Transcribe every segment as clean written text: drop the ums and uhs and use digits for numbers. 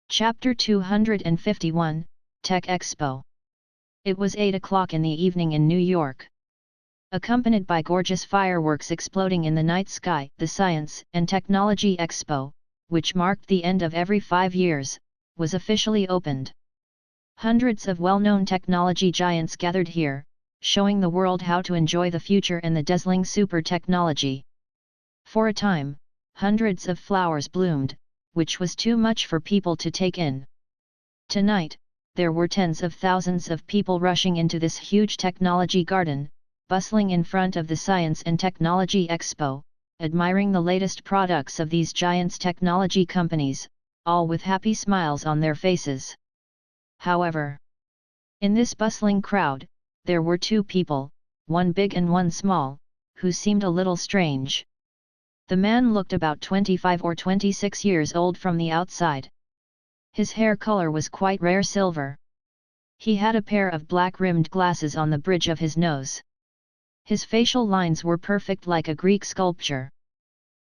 Chapter 251, Tech Expo. It was 8 o'clock in the evening in New York. Accompanied by gorgeous fireworks exploding in the night sky, the Science and Technology Expo, which marked the end of every 5 years, was officially opened. Hundreds of well-known technology giants gathered here, showing the world how to enjoy the future and the dazzling super technology. For a time, hundreds of flowers bloomed, which was too much for people to take in. Tonight, there were tens of thousands of people rushing into this huge technology garden, bustling in front of the Science and Technology Expo, admiring the latest products of these giants' technology companies, all with happy smiles on their faces. However, in this bustling crowd, there were two people, one big and one small, who seemed a little strange. The man looked about 25 or 26 years old from the outside. His hair color was quite rare silver. He had a pair of black-rimmed glasses on the bridge of his nose. His facial lines were perfect like a Greek sculpture.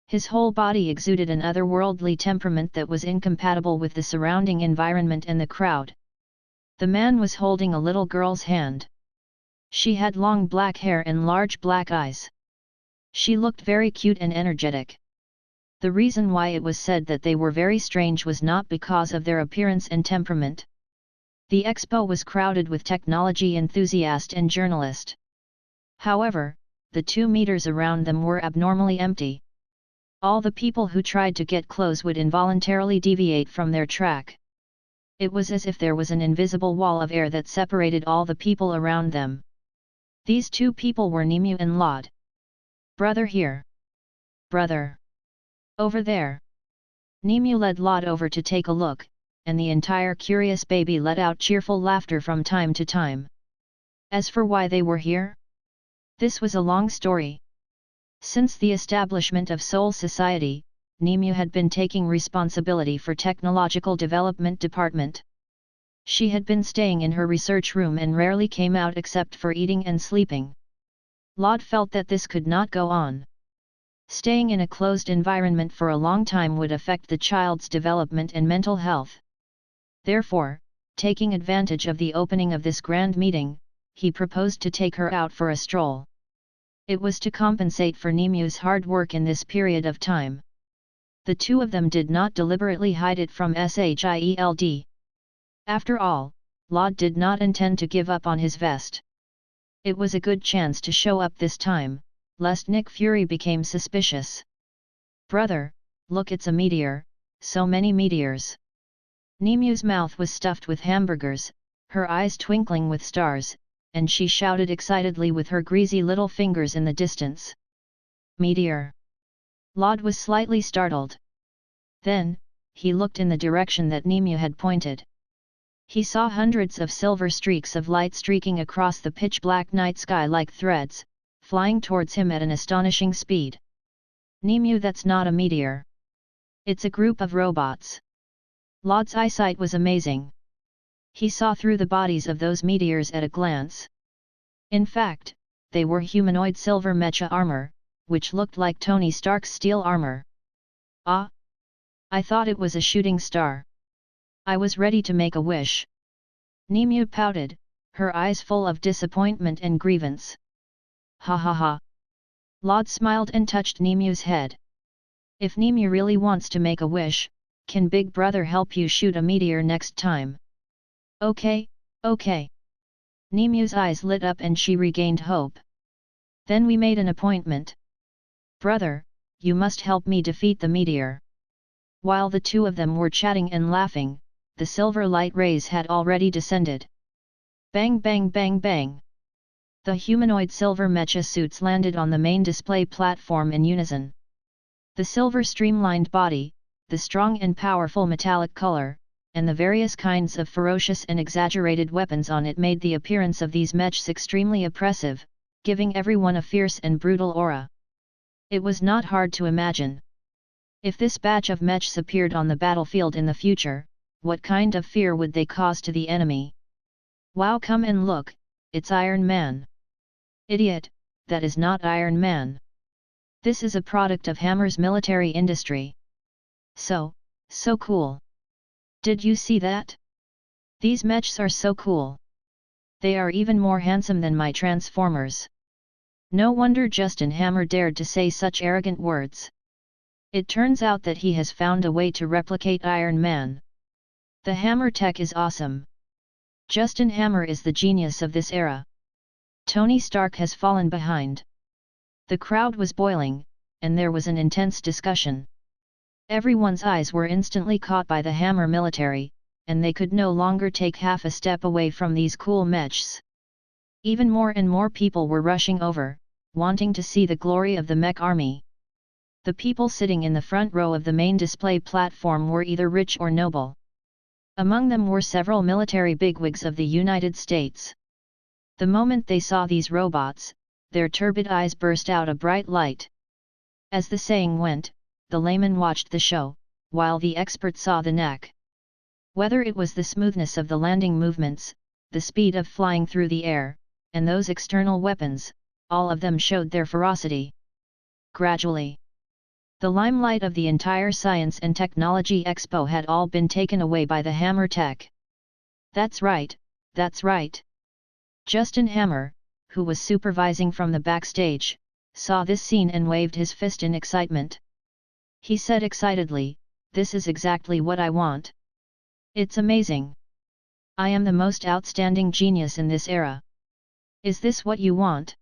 His whole body exuded an otherworldly temperament that was incompatible with the surrounding environment and the crowd. The man was holding a little girl's hand. She had long black hair and large black eyes. She looked very cute and energetic. The reason why it was said that they were very strange was not because of their appearance and temperament. The expo was crowded with technology enthusiasts and journalists. However, the 2 meters around them were abnormally empty. All the people who tried to get close would involuntarily deviate from their track. It was as if there was an invisible wall of air that separated all the people around them. These two people were Nimue and Laud. Brother here. Brother. Over there. Nimue led Laud over to take a look, and the entire curious baby let out cheerful laughter from time to time. As for why they were here? This was a long story. Since the establishment of Seoul Society, Nimue had been taking responsibility for technological development department. She had been staying in her research room and rarely came out except for eating and sleeping. Laud felt that this could not go on. Staying in a closed environment for a long time would affect the child's development and mental health. Therefore, taking advantage of the opening of this grand meeting, he proposed to take her out for a stroll. It was to compensate for Nimue's hard work in this period of time. The two of them did not deliberately hide it from Shield. After all, Laud did not intend to give up on his vest. It was a good chance to show up this time, lest Nick Fury became suspicious. Brother, look, it's a meteor, so many meteors. Nimue's mouth was stuffed with hamburgers, her eyes twinkling with stars, and she shouted excitedly with her greasy little fingers in the distance. Meteor. Laud was slightly startled. Then, he looked in the direction that Nimue had pointed. He saw hundreds of silver streaks of light streaking across the pitch-black night sky like threads, flying towards him at an astonishing speed. Nimue, that's not a meteor. It's a group of robots. Laud's eyesight was amazing. He saw through the bodies of those meteors at a glance. In fact, they were humanoid silver mecha armor, which looked like Tony Stark's steel armor. Ah! I thought it was a shooting star. I was ready to make a wish. Nimue pouted, her eyes full of disappointment and grievance. Ha ha ha. Laud smiled and touched Nimue's head. If Nimue really wants to make a wish, can Big Brother help you shoot a meteor next time? Okay, okay. Nimue's eyes lit up and she regained hope. Then we made an appointment. Brother, you must help me defeat the meteor. While the two of them were chatting and laughing, the silver light rays had already descended. Bang bang bang bang. The humanoid silver mecha suits landed on the main display platform in unison. The silver streamlined body, the strong and powerful metallic color, and the various kinds of ferocious and exaggerated weapons on it made the appearance of these mechs extremely oppressive, giving everyone a fierce and brutal aura. It was not hard to imagine. If this batch of mechs appeared on the battlefield in the future, what kind of fear would they cause to the enemy? Wow, come and look, it's Iron Man. Idiot, that is not Iron Man. This is a product of Hammer's military industry. So cool. Did you see that? These mechs are so cool. They are even more handsome than my Transformers. No wonder Justin Hammer dared to say such arrogant words. It turns out that he has found a way to replicate Iron Man. The hammer tech is awesome. Justin Hammer is the genius of this era. Tony Stark has fallen behind. The crowd was boiling, and there was an intense discussion. Everyone's eyes were instantly caught by the Hammer military, and they could no longer take half a step away from these cool mechs. Even more and more people were rushing over, wanting to see the glory of the mech army. The people sitting in the front row of the main display platform were either rich or noble. Among them were several military bigwigs of the United States. The moment they saw these robots, their turbid eyes burst out a bright light. As the saying went, the layman watched the show, while the expert saw the knack. Whether it was the smoothness of the landing movements, the speed of flying through the air, and those external weapons, all of them showed their ferocity. Gradually, the limelight of the entire Science and Technology Expo had all been taken away by the Hammer tech. That's right, that's right. Justin Hammer, who was supervising from the backstage, saw this scene and waved his fist in excitement. He said excitedly, "This is exactly what I want. It's amazing. I am the most outstanding genius in this era. Is this what you want?"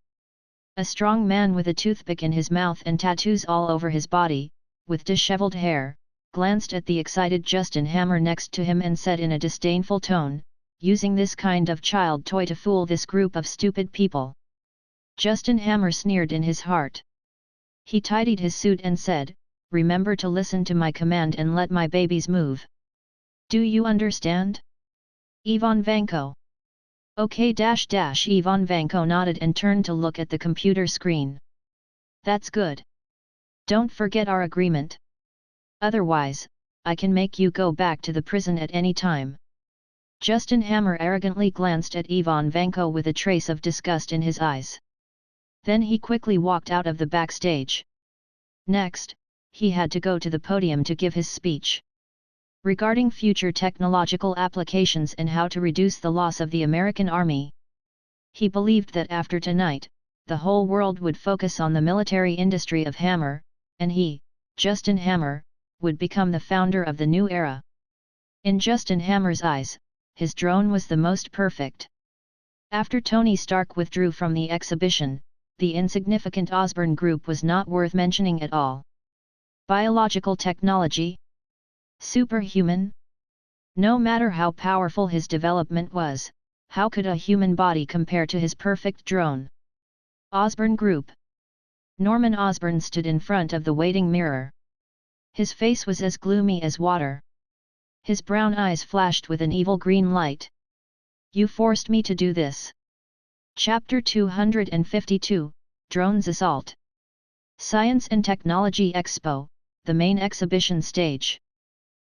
A strong man with a toothpick in his mouth and tattoos all over his body, with disheveled hair, glanced at the excited Justin Hammer next to him and said in a disdainful tone, "Using this kind of child toy to fool this group of stupid people." Justin Hammer sneered in his heart. He tidied his suit and said, "Remember to listen to my command and let my babies move. Do you understand? Ivan Vanko." "Okay Ivan Vanko nodded and turned to look at the computer screen. "That's good. Don't forget our agreement. Otherwise, I can make you go back to the prison at any time." Justin Hammer arrogantly glanced at Ivan Vanko with a trace of disgust in his eyes. Then he quickly walked out of the backstage. Next, he had to go to the podium to give his speech. Regarding future technological applications and how to reduce the loss of the American Army. He believed that after tonight, the whole world would focus on the military industry of Hammer, and he, Justin Hammer, would become the founder of the new era. In Justin Hammer's eyes, his drone was the most perfect. After Tony Stark withdrew from the exhibition, the insignificant Osborn Group was not worth mentioning at all. Biological technology? Superhuman? No matter how powerful his development was, how could a human body compare to his perfect drone? Osborn Group. Norman Osborn stood in front of the waiting mirror. His face was as gloomy as water. His brown eyes flashed with an evil green light. "You forced me to do this." Chapter 252, Drones Assault. Science and Technology Expo, the main exhibition stage.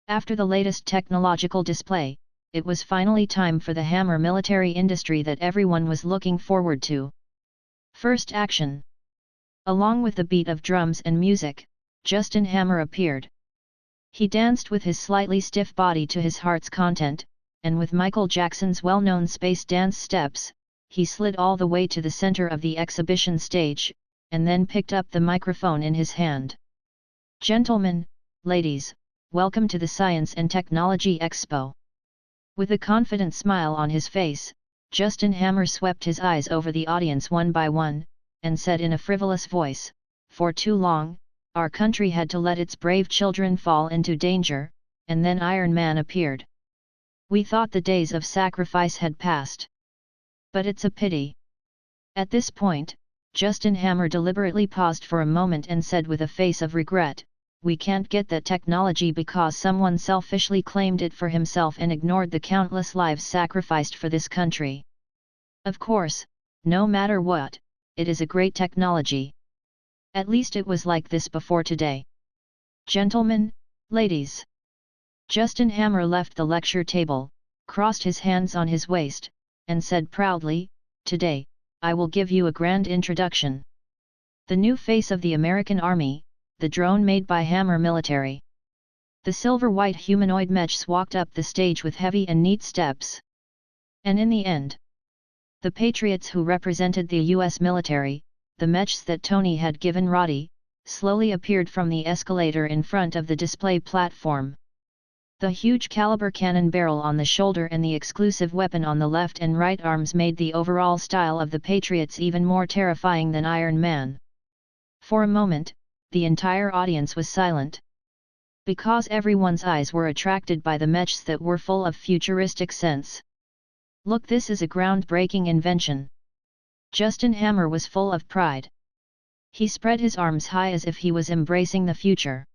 After the latest technological display, it was finally time for the Hammer military industry that everyone was looking forward to. First action. Along with the beat of drums and music, Justin Hammer appeared. He danced with his slightly stiff body to his heart's content, and with Michael Jackson's well-known space dance steps, he slid all the way to the center of the exhibition stage, and then picked up the microphone in his hand. "Gentlemen, ladies, welcome to the Science and Technology Expo." With a confident smile on his face, Justin Hammer swept his eyes over the audience one by one, and said in a frivolous voice, "For too long, our country had to let its brave children fall into danger, and then Iron Man appeared. We thought the days of sacrifice had passed. But it's a pity." At this point, Justin Hammer deliberately paused for a moment and said with a face of regret, "We can't get that technology because someone selfishly claimed it for himself and ignored the countless lives sacrificed for this country. Of course, no matter what, it is a great technology. At least it was like this before today. Gentlemen, ladies." Justin Hammer left the lecture table, crossed his hands on his waist, and said proudly, "Today, I will give you a grand introduction. The new face of the American Army, the drone made by Hammer Military. The silver-white humanoid mechs walked up the stage with heavy and neat steps. And in the end, the patriots who represented the US military, the mechs that Tony had given Roddy, slowly appeared from the escalator in front of the display platform. The huge caliber cannon barrel on the shoulder and the exclusive weapon on the left and right arms made the overall style of the patriots even more terrifying than Iron Man. For a moment, the entire audience was silent. Because everyone's eyes were attracted by the mechs that were full of futuristic sense. Look, this is a groundbreaking invention. Justin Hammer was full of pride. He spread his arms high as if he was embracing the future.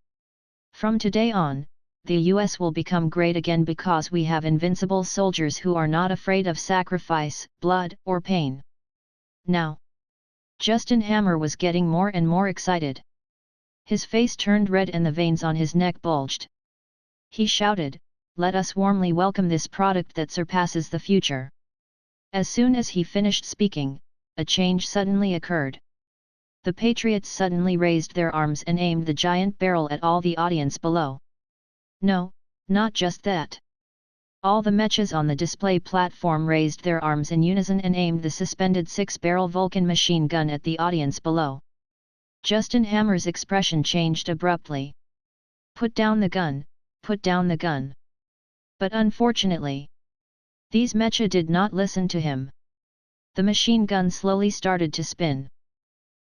From today on, the US will become great again because we have invincible soldiers who are not afraid of sacrifice, blood, or pain. Now, Justin Hammer was getting more and more excited. His face turned red and the veins on his neck bulged. He shouted, "Let us warmly welcome this product that surpasses the future." As soon as he finished speaking, a change suddenly occurred. The patriots suddenly raised their arms and aimed the giant barrel at all the audience below. No, not just that. All the mechas on the display platform raised their arms in unison and aimed the suspended 6-barrel Vulcan machine gun at the audience below. Justin Hammer's expression changed abruptly. "Put down the gun, put down the gun." But unfortunately, these mecha did not listen to him. The machine gun slowly started to spin.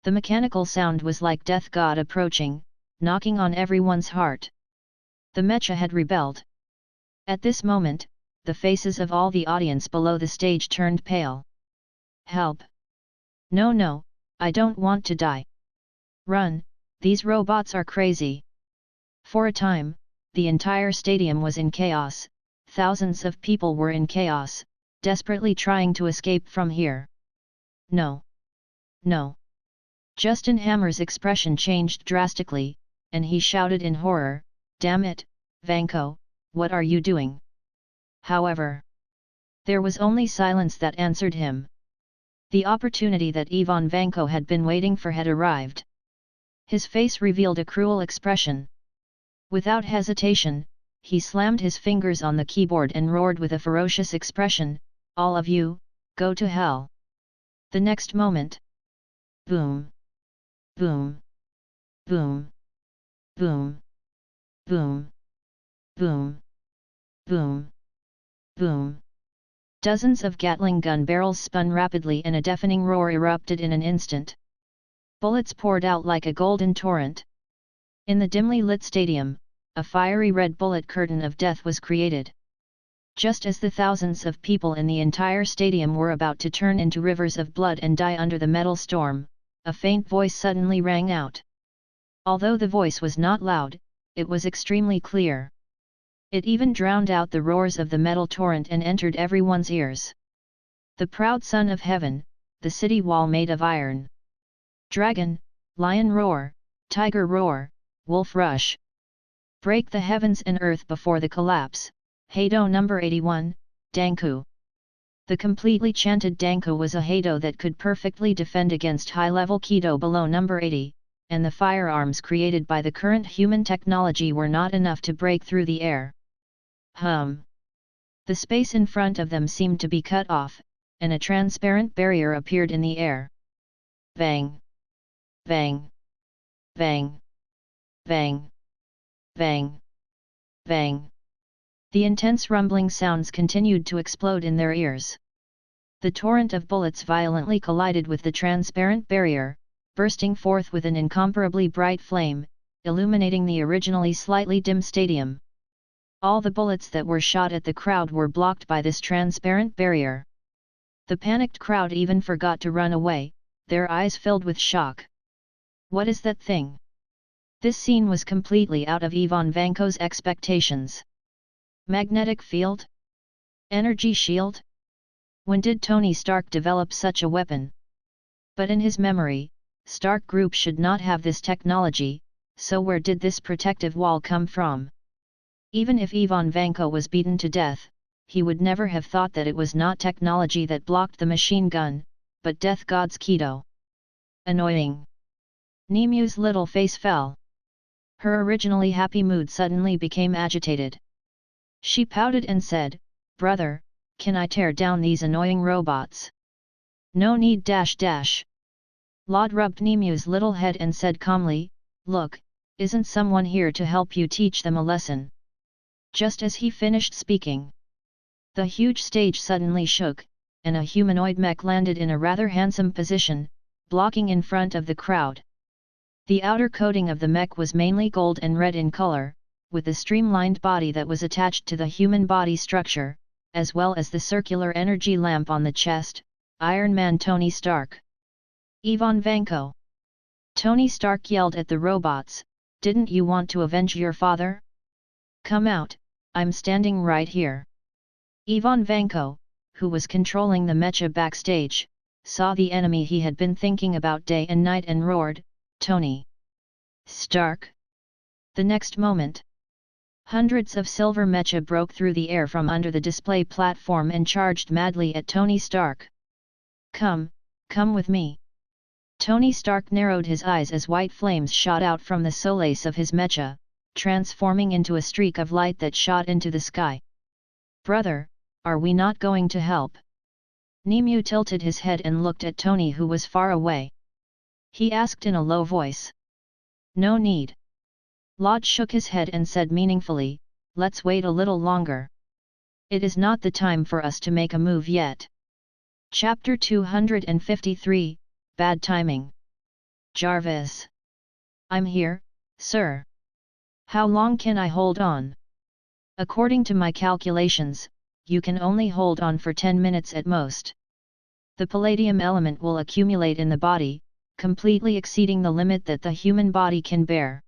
The mechanical sound was like death god approaching, knocking on everyone's heart. The mecha had rebelled. At this moment, the faces of all the audience below the stage turned pale. "Help! No, no, I don't want to die. Run, these robots are crazy." For a time, the entire stadium was in chaos. Thousands of people were in chaos, desperately trying to escape from here. "No! No!" Justin Hammer's expression changed drastically, and he shouted in horror, "Damn it, Vanko, what are you doing?" However, there was only silence that answered him. The opportunity that Ivan Vanko had been waiting for had arrived. His face revealed a cruel expression. Without hesitation, he slammed his fingers on the keyboard and roared with a ferocious expression, "All of you, go to hell." The next moment, boom, boom, boom, boom, boom, boom, boom, boom. Dozens of Gatling gun barrels spun rapidly and a deafening roar erupted in an instant. Bullets poured out like a golden torrent. In the dimly lit stadium, a fiery red bullet curtain of death was created. Just as the thousands of people in the entire stadium were about to turn into rivers of blood and die under the metal storm, a faint voice suddenly rang out. Although the voice was not loud, it was extremely clear. It even drowned out the roars of the metal torrent and entered everyone's ears. "The proud son of heaven, the city wall made of iron. Dragon, lion roar, tiger roar, wolf rush. Break the heavens and earth before the collapse." Heido number 81, Danku. The completely chanted Danku was a Heido that could perfectly defend against high-level Kido below number 80, and the firearms created by the current human technology were not enough to break through the air. The space in front of them seemed to be cut off, and a transparent barrier appeared in the air. Bang! Bang! Bang! Bang! Bang! Bang! The intense rumbling sounds continued to explode in their ears. The torrent of bullets violently collided with the transparent barrier, bursting forth with an incomparably bright flame, illuminating the originally slightly dim stadium. All the bullets that were shot at the crowd were blocked by this transparent barrier. The panicked crowd even forgot to run away, their eyes filled with shock. What is that thing? This scene was completely out of Ivan Vanko's expectations. Magnetic field? Energy shield? When did Tony Stark develop such a weapon? But in his memory, Stark Group should not have this technology, so where did this protective wall come from? Even if Ivan Vanko was beaten to death, he would never have thought that it was not technology that blocked the machine gun, but Death God's Kido. Annoying. Nemu's little face fell. Her originally happy mood suddenly became agitated. She pouted and said, "Brother, can I tear down these annoying robots?" "No need dash dash." Lod rubbed Nemu's little head and said calmly, "Look, isn't someone here to help you teach them a lesson?" Just as he finished speaking, the huge stage suddenly shook, and a humanoid mech landed in a rather handsome position, blocking in front of the crowd. The outer coating of the mech was mainly gold and red in color, with the streamlined body that was attached to the human body structure, as well as the circular energy lamp on the chest. Iron Man Tony Stark. Ivan Vanko. Tony Stark yelled at the robots, "Didn't you want to avenge your father? Come out, I'm standing right here." Ivan Vanko, who was controlling the mecha backstage, saw the enemy he had been thinking about day and night and roared, "Tony Stark!" The next moment, hundreds of silver mecha broke through the air from under the display platform and charged madly at Tony Stark. Come with me." Tony Stark narrowed his eyes as white flames shot out from the solace of his mecha, transforming into a streak of light that shot into the sky. "Brother, are we not going to help?" Nemu tilted his head and looked at Tony, who was far away. He asked in a low voice. "No need." Lod shook his head and said meaningfully, "Let's wait a little longer. It is not the time for us to make a move yet." Chapter 253, Bad Timing. Jarvis. "I'm here, sir. How long can I hold on?" "According to my calculations, you can only hold on for 10 minutes at most. The palladium element will accumulate in the body, completely exceeding the limit that the human body can bear.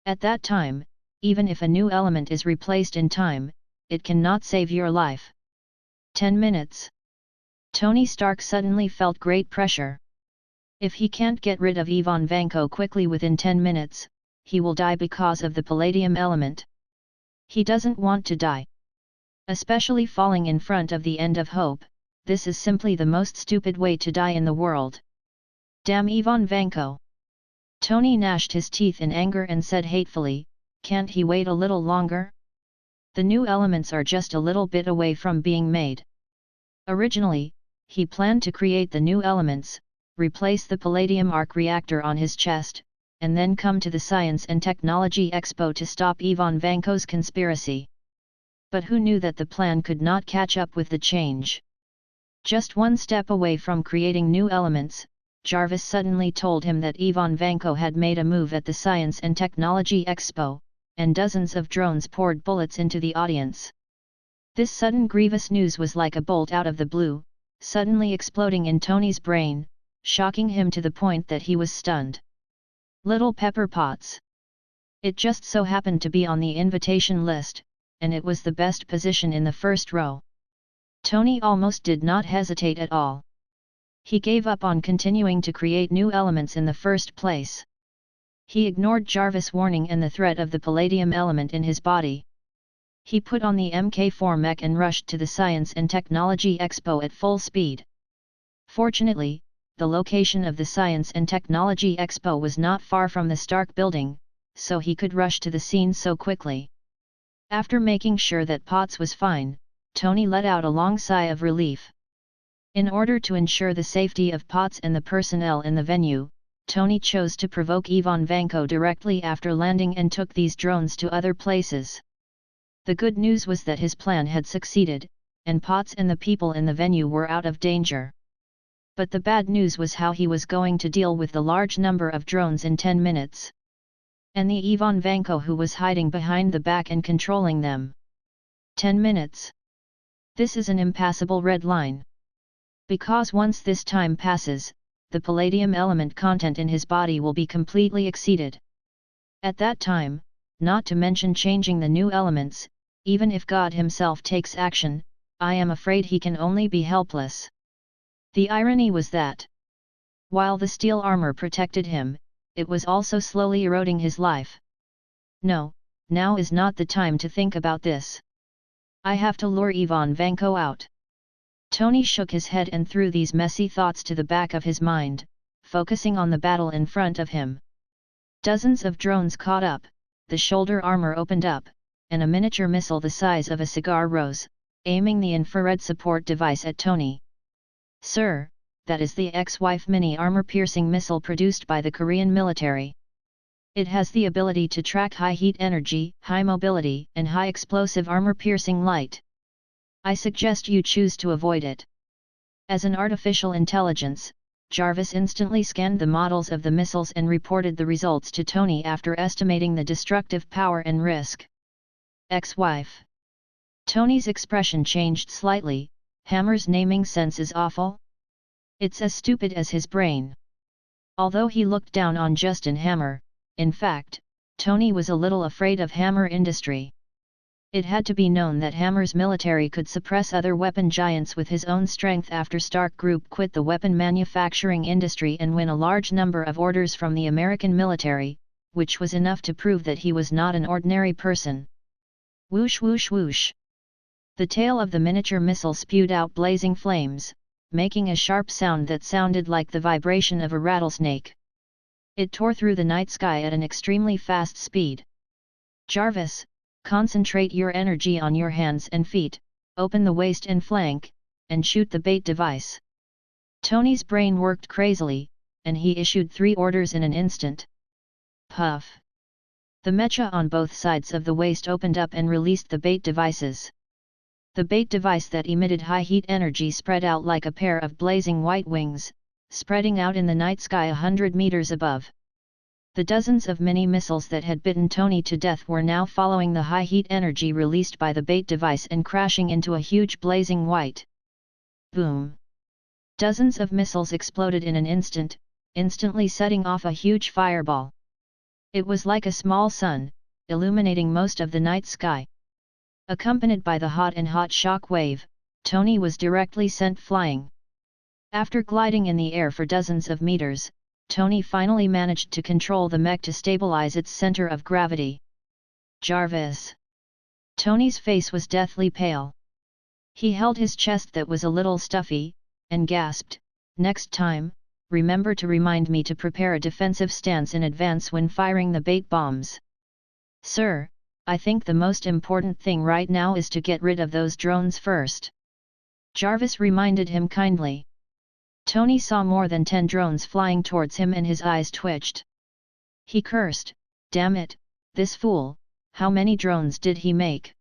At that time, even if a new element is replaced in time, it cannot save your life." 10 minutes. Tony Stark suddenly felt great pressure. If he can't get rid of Ivan Vanko quickly within 10 minutes, he will die because of the palladium element. He doesn't want to die. Especially falling in front of the end of hope, this is simply the most stupid way to die in the world. Damn Ivan Vanko! Tony gnashed his teeth in anger and said hatefully, "Can't he wait a little longer? The new elements are just a little bit away from being made." Originally, he planned to create the new elements, replace the palladium arc reactor on his chest, and then come to the Science and Technology Expo to stop Ivan Vanko's conspiracy. But who knew that the plan could not catch up with the change? Just one step away from creating new elements, Jarvis suddenly told him that Ivan Vanko had made a move at the Science and Technology Expo, and dozens of drones poured bullets into the audience. This sudden grievous news was like a bolt out of the blue, suddenly exploding in Tony's brain, shocking him to the point that he was stunned. Little pepper pots. It just so happened to be on the invitation list, and it was the best position in the first row. Tony almost did not hesitate at all. He gave up on continuing to create new elements in the first place. He ignored Jarvis' warning and the threat of the palladium element in his body. He put on the Mk4 mech and rushed to the Science and Technology Expo at full speed. Fortunately, the location of the Science and Technology Expo was not far from the Stark building, so he could rush to the scene so quickly. After making sure that Potts was fine, Tony let out a long sigh of relief. In order to ensure the safety of Potts and the personnel in the venue, Tony chose to provoke Ivan Vanko directly after landing and took these drones to other places. The good news was that his plan had succeeded, and Potts and the people in the venue were out of danger. But the bad news was how he was going to deal with the large number of drones in 10 minutes. And the Ivan Vanko who was hiding behind the back and controlling them. 10 minutes. This is an impassable red line. Because once this time passes, the palladium element content in his body will be completely exceeded. At that time, not to mention changing the new elements, even if God himself takes action, I am afraid he can only be helpless. The irony was that, while the steel armor protected him, it was also slowly eroding his life. No, now is not the time to think about this. I have to lure Ivan Vanko out. Tony shook his head and threw these messy thoughts to the back of his mind, focusing on the battle in front of him. Dozens of drones caught up, the shoulder armor opened up, and a miniature missile the size of a cigar rose, aiming the infrared support device at Tony. "Sir, that is the X-Wife mini armor-piercing missile produced by the Korean military. It has the ability to track high heat energy, high mobility, and high explosive armor-piercing light. I suggest you choose to avoid it." As an artificial intelligence, Jarvis instantly scanned the models of the missiles and reported the results to Tony after estimating the destructive power and risk. "Ex-wife." Tony's expression changed slightly. "Hammer's naming sense is awful? It's as stupid as his brain." Although he looked down on Justin Hammer, in fact, Tony was a little afraid of Hammer Industry. It had to be known that Hammer's military could suppress other weapon giants with his own strength after Stark Group quit the weapon manufacturing industry and win a large number of orders from the American military, which was enough to prove that he was not an ordinary person. Whoosh whoosh whoosh. The tail of the miniature missile spewed out blazing flames, making a sharp sound that sounded like the vibration of a rattlesnake. It tore through the night sky at an extremely fast speed. "Jarvis, concentrate your energy on your hands and feet, open the waist and flank, and shoot the bait device." Tony's brain worked crazily, and he issued 3 orders in an instant. Puff! The mecha on both sides of the waist opened up and released the bait devices. The bait device that emitted high heat energy spread out like a pair of blazing white wings, spreading out in the night sky 100 meters above. The dozens of mini-missiles that had bitten Tony to death were now following the high heat energy released by the bait device and crashing into a huge blazing white. Boom! Dozens of missiles exploded in an instant, instantly setting off a huge fireball. It was like a small sun, illuminating most of the night sky. Accompanied by the hot shock wave, Tony was directly sent flying. After gliding in the air for dozens of meters, Tony finally managed to control the mech to stabilize its center of gravity. "Jarvis." Tony's face was deathly pale. He held his chest that was a little stuffy, and gasped, "Next time, remember to remind me to prepare a defensive stance in advance when firing the bait bombs." "Sir, I think the most important thing right now is to get rid of those drones first," Jarvis reminded him kindly. Tony saw more than 10 drones flying towards him and his eyes twitched. He cursed, "Damn it, this fool, how many drones did he make?"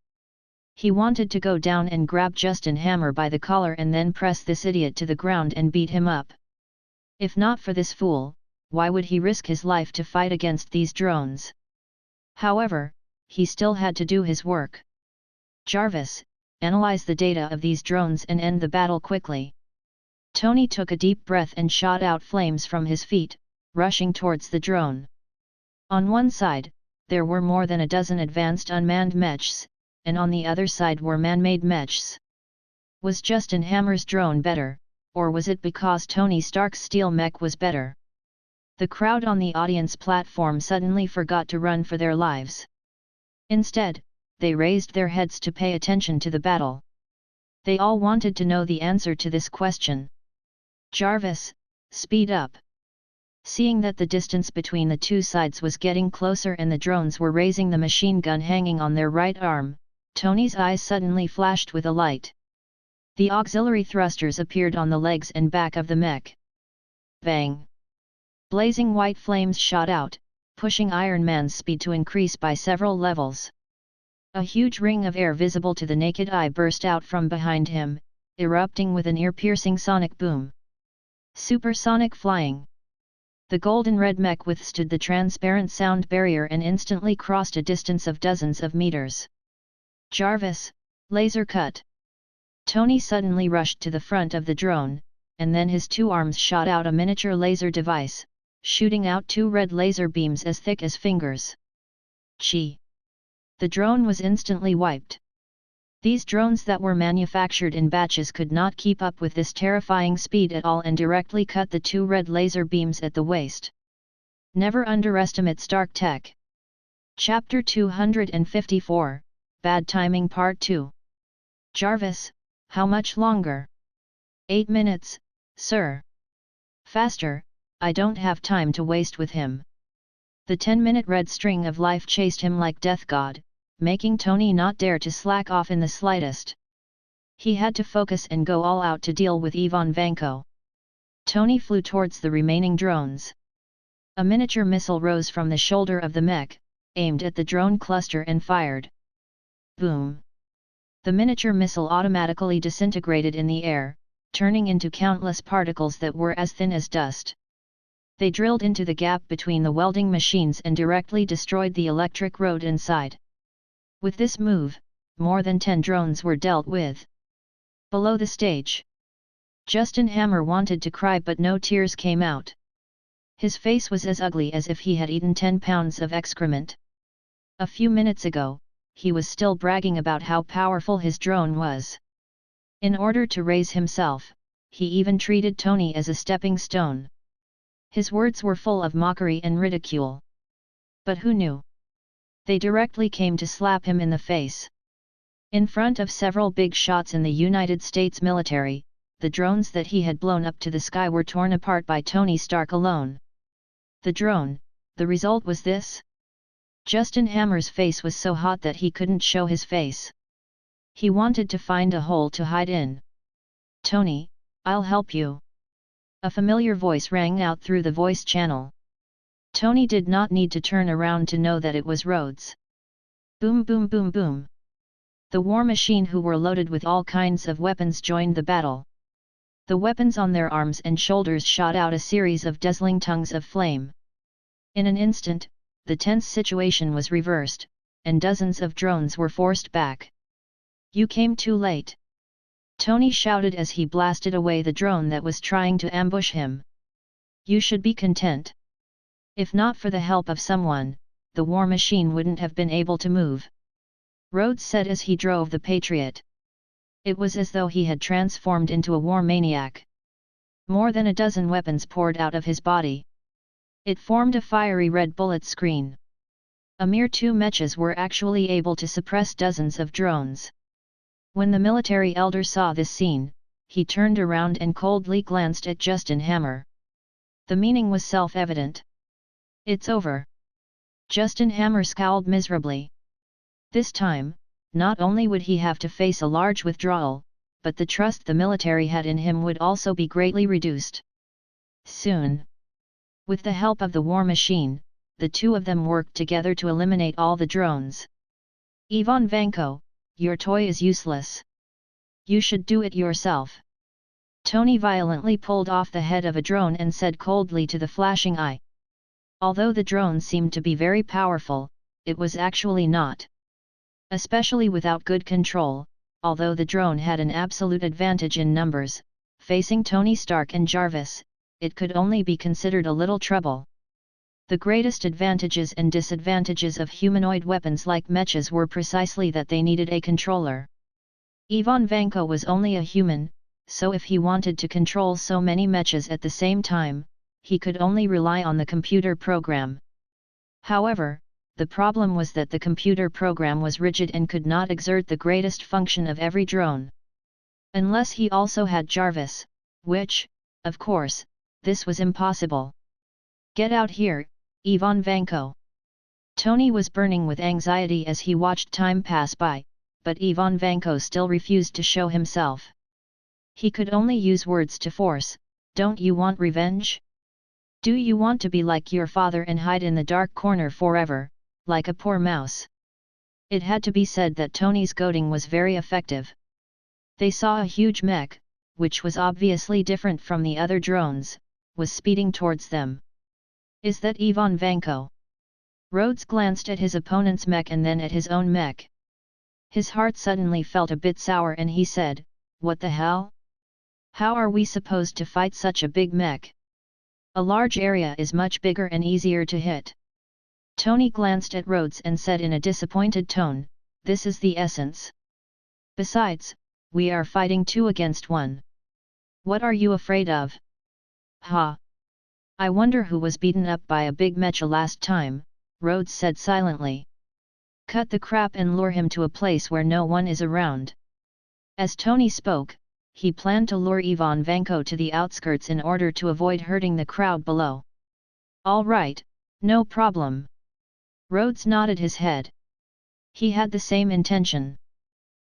He wanted to go down and grab Justin Hammer by the collar and then press this idiot to the ground and beat him up. If not for this fool, why would he risk his life to fight against these drones? However, he still had to do his work. "Jarvis, analyze the data of these drones and end the battle quickly." Tony took a deep breath and shot out flames from his feet, rushing towards the drone. On one side, there were more than a dozen advanced unmanned mechs, and on the other side were man-made mechs. Was Justin Hammer's drone better, or was it because Tony Stark's steel mech was better? The crowd on the audience platform suddenly forgot to run for their lives. Instead, they raised their heads to pay attention to the battle. They all wanted to know the answer to this question. "Jarvis, speed up." Seeing that the distance between the two sides was getting closer and the drones were raising the machine gun hanging on their right arm, Tony's eyes suddenly flashed with a light. The auxiliary thrusters appeared on the legs and back of the mech. Bang! Blazing white flames shot out, pushing Iron Man's speed to increase by several levels. A huge ring of air visible to the naked eye burst out from behind him, erupting with an ear-piercing sonic boom. Supersonic flying. The golden red mech withstood the transparent sound barrier and instantly crossed a distance of dozens of meters. "Jarvis, laser cut." Tony suddenly rushed to the front of the drone, and then his 2 arms shot out a miniature laser device, shooting out 2 red laser beams as thick as fingers. Chi! The drone was instantly wiped. These drones that were manufactured in batches could not keep up with this terrifying speed at all and directly cut the 2 red laser beams at the waist. Never underestimate Stark Tech. Chapter 254, Bad Timing Part 2. "Jarvis, how much longer?" 8 minutes, sir." "Faster, I don't have time to waste with him." The 10-minute red string of life chased him like death god, making Tony not dare to slack off in the slightest. He had to focus and go all out to deal with Ivan Vanko. Tony flew towards the remaining drones. A miniature missile rose from the shoulder of the mech, aimed at the drone cluster and fired. Boom! The miniature missile automatically disintegrated in the air, turning into countless particles that were as thin as dust. They drilled into the gap between the welding machines and directly destroyed the electric rod inside. With this move, more than 10 drones were dealt with. Below the stage, Justin Hammer wanted to cry, but no tears came out. His face was as ugly as if he had eaten 10 pounds of excrement. A few minutes ago, he was still bragging about how powerful his drone was. In order to raise himself, he even treated Tony as a stepping stone. His words were full of mockery and ridicule. But who knew? They directly came to slap him in the face. In front of several big shots in the United States military, the drones that he had blown up to the sky were torn apart by Tony Stark alone. The drone, the result was this? Justin Hammer's face was so hot that he couldn't show his face. He wanted to find a hole to hide in. "Tony, I'll help you." A familiar voice rang out through the voice channel. Tony did not need to turn around to know that it was Rhodes. Boom boom boom boom. The war machine, who were loaded with all kinds of weapons, joined the battle. The weapons on their arms and shoulders shot out a series of dazzling tongues of flame. In an instant, the tense situation was reversed, and dozens of drones were forced back. "You came too late," Tony shouted as he blasted away the drone that was trying to ambush him. "You should be content. If not for the help of someone, the war machine wouldn't have been able to move," Rhodes said as he drove the Patriot. It was as though he had transformed into a war maniac. More than a dozen weapons poured out of his body. It formed a fiery red bullet screen. A mere 2 mechas were actually able to suppress dozens of drones. When the military elder saw this scene, he turned around and coldly glanced at Justin Hammer. The meaning was self-evident. "It's over." Justin Hammer scowled miserably. This time, not only would he have to face a large withdrawal, but the trust the military had in him would also be greatly reduced. Soon, with the help of the war machine, the two of them worked together to eliminate all the drones. "Ivan Vanko, your toy is useless. You should do it yourself." Tony violently pulled off the head of a drone and said coldly to the flashing eye. Although the drone seemed to be very powerful, it was actually not. Especially without good control, although the drone had an absolute advantage in numbers, facing Tony Stark and Jarvis, it could only be considered a little trouble. The greatest advantages and disadvantages of humanoid weapons like mechas were precisely that they needed a controller. Ivan Vanko was only a human, so if he wanted to control so many mechas at the same time, he could only rely on the computer program. However, the problem was that the computer program was rigid and could not exert the greatest function of every drone. Unless he also had Jarvis, which, of course, this was impossible. "Get out here, Ivan Vanko." Tony was burning with anxiety as he watched time pass by, but Ivan Vanko still refused to show himself. He could only use words to force, "Don't you want revenge? Do you want to be like your father and hide in the dark corner forever, like a poor mouse?" It had to be said that Tony's goading was very effective. They saw a huge mech, which was obviously different from the other drones, was speeding towards them. "Is that Ivan Vanko?" Rhodes glanced at his opponent's mech and then at his own mech. His heart suddenly felt a bit sour and he said, "What the hell? How are we supposed to fight such a big mech? A large area is much bigger and easier to hit." Tony glanced at Rhodes and said in a disappointed tone, "This is the essence. Besides, we are fighting 2 against 1. What are you afraid of?" "Ha! I wonder who was beaten up by a big mecha last time," Rhodes said silently. "Cut the crap and lure him to a place where no one is around." As Tony spoke, he planned to lure Ivan Vanko to the outskirts in order to avoid hurting the crowd below. "All right, No problem. Rhodes nodded his head. He had the same intention.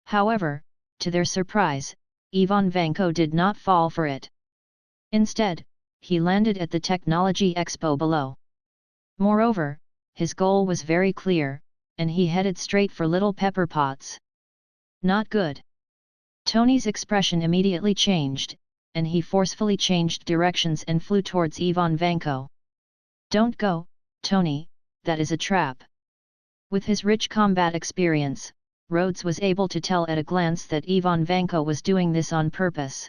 However, to their surprise, Ivan Vanko did not fall for it. Instead, he landed at the Technology Expo below. Moreover, his goal was very clear, and he headed straight for Little Pepper Potts. Not good. Tony's expression immediately changed, and he forcefully changed directions and flew towards Ivan Vanko. Don't go, Tony, that is a trap. With his rich combat experience, Rhodes was able to tell at a glance that Ivan Vanko was doing this on purpose.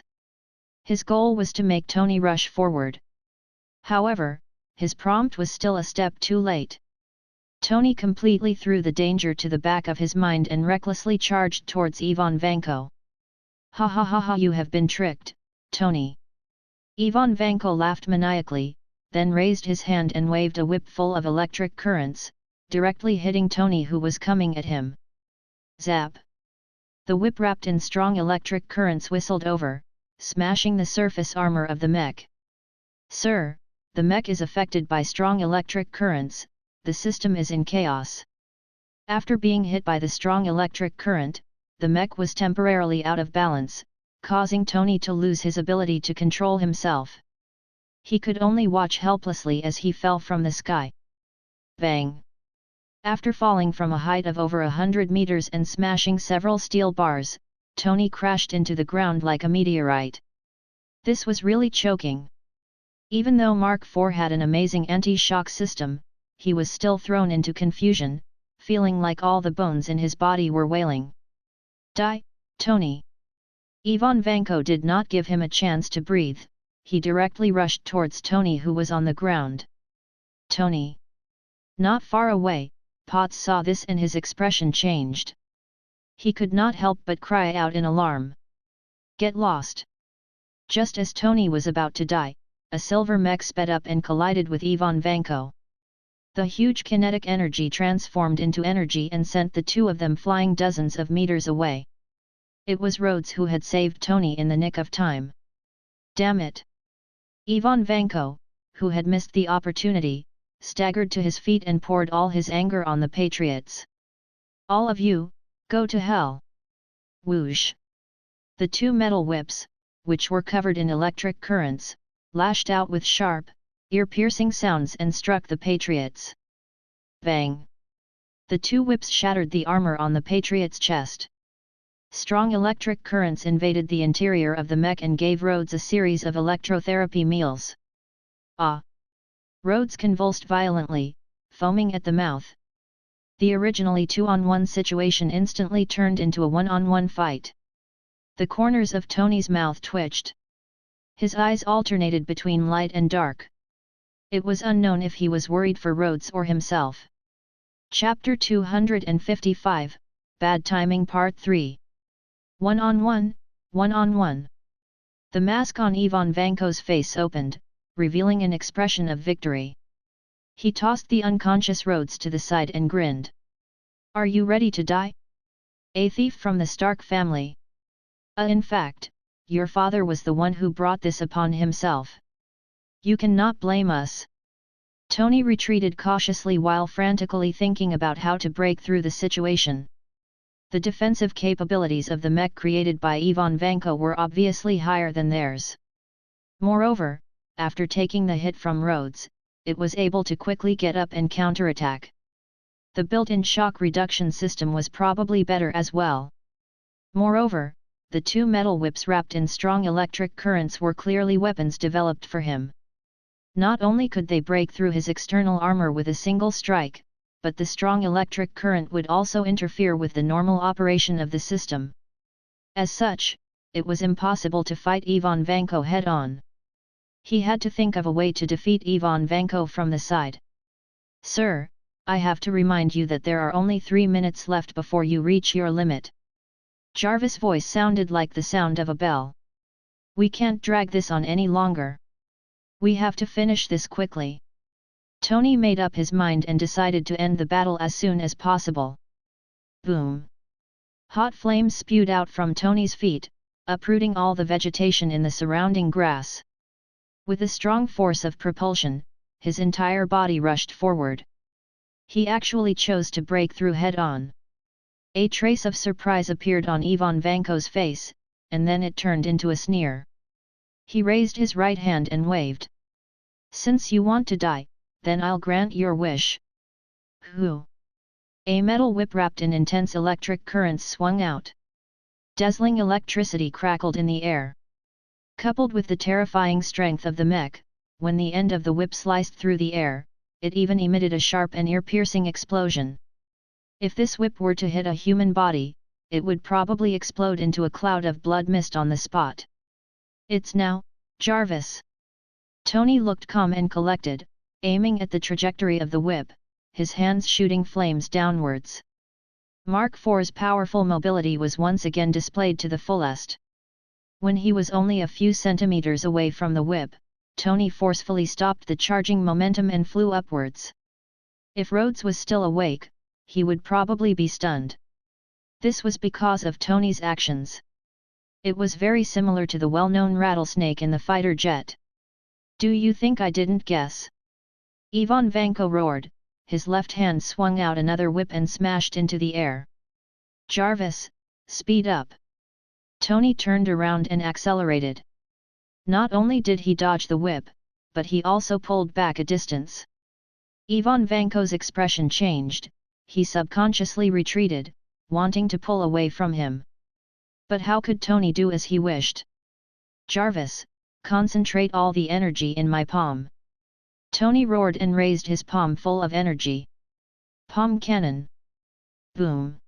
His goal was to make Tony rush forward. However, his prompt was still a step too late. Tony completely threw the danger to the back of his mind and recklessly charged towards Ivan Vanko. Ha ha ha ha, you have been tricked, Tony. Ivan Vanko laughed maniacally, then raised his hand and waved a whip full of electric currents, directly hitting Tony who was coming at him. Zap! The whip wrapped in strong electric currents whistled over, smashing the surface armor of the mech. Sir, the mech is affected by strong electric currents, the system is in chaos. After being hit by the strong electric current, the mech was temporarily out of balance, causing Tony to lose his ability to control himself. He could only watch helplessly as he fell from the sky. Bang! After falling from a height of over 100 meters and smashing several steel bars, Tony crashed into the ground like a meteorite. This was really choking. Even though Mark IV had an amazing anti-shock system, he was still thrown into confusion, feeling like all the bones in his body were wailing. Die, Tony! Ivan Vanko did not give him a chance to breathe, he directly rushed towards Tony who was on the ground. Tony! Not far away, Potts saw this and his expression changed. He could not help but cry out in alarm. Get lost! Just as Tony was about to die, a silver mech sped up and collided with Ivan Vanko. The huge kinetic energy transformed into energy and sent the two of them flying dozens of meters away. It was Rhodes who had saved Tony in the nick of time. Damn it! Ivan Vanko, who had missed the opportunity, staggered to his feet and poured all his anger on the Patriots. All of you, go to hell! Whoosh! The two metal whips, which were covered in electric currents, lashed out with sharp, ear-piercing sounds and struck the Patriots. Bang! The two whips shattered the armor on the Patriot's chest. Strong electric currents invaded the interior of the mech and gave Rhodes a series of electrotherapy meals. Ah! Rhodes convulsed violently, foaming at the mouth. The originally 2-on-1 situation instantly turned into a 1-on-1 fight. The corners of Tony's mouth twitched. His eyes alternated between light and dark. It was unknown if he was worried for Rhodes or himself. Chapter 255, Bad Timing Part 3. 1-on-1, 1-on-1. The mask on Ivan Vanko's face opened, revealing an expression of victory. He tossed the unconscious Rhodes to the side and grinned. Are you ready to die? A thief from the Stark family. In fact, your father was the one who brought this upon himself. You cannot blame us. Tony retreated cautiously while frantically thinking about how to break through the situation. The defensive capabilities of the mech created by Ivan Vanko were obviously higher than theirs. Moreover, after taking the hit from Rhodes, it was able to quickly get up and counterattack. The built-in shock reduction system was probably better as well. Moreover, the two metal whips wrapped in strong electric currents were clearly weapons developed for him. Not only could they break through his external armor with a single strike, but the strong electric current would also interfere with the normal operation of the system. As such, it was impossible to fight Ivan Vanko head-on. He had to think of a way to defeat Ivan Vanko from the side. Sir, I have to remind you that there are only 3 minutes left before you reach your limit. Jarvis' voice sounded like the sound of a bell. We can't drag this on any longer. We have to finish this quickly. Tony made up his mind and decided to end the battle as soon as possible. Boom! Hot flames spewed out from Tony's feet, uprooting all the vegetation in the surrounding grass. With a strong force of propulsion, his entire body rushed forward. He actually chose to break through head-on. A trace of surprise appeared on Ivan Vanko's face, and then it turned into a sneer. He raised his right hand and waved. "Since you want to die, then I'll grant your wish." Who? A metal whip wrapped in intense electric currents swung out. Dazzling electricity crackled in the air. Coupled with the terrifying strength of the mech, when the end of the whip sliced through the air, it even emitted a sharp and ear-piercing explosion. If this whip were to hit a human body, it would probably explode into a cloud of blood mist on the spot. "It's now, Jarvis." Tony looked calm and collected, aiming at the trajectory of the whip, his hands shooting flames downwards. Mark IV's powerful mobility was once again displayed to the fullest. When he was only a few centimeters away from the whip, Tony forcefully stopped the charging momentum and flew upwards. If Rhodes was still awake, he would probably be stunned. This was because of Tony's actions. It was very similar to the well-known rattlesnake in the fighter jet. "Do you think I didn't guess?" Ivan Vanko roared, his left hand swung out another whip and smashed into the air. "Jarvis, speed up!" Tony turned around and accelerated. Not only did he dodge the whip, but he also pulled back a distance. Ivan Vanko's expression changed, he subconsciously retreated, wanting to pull away from him. But how could Tony do as he wished? "Jarvis, concentrate all the energy in my palm." Tony roared and raised his palm full of energy. Palm cannon. Boom.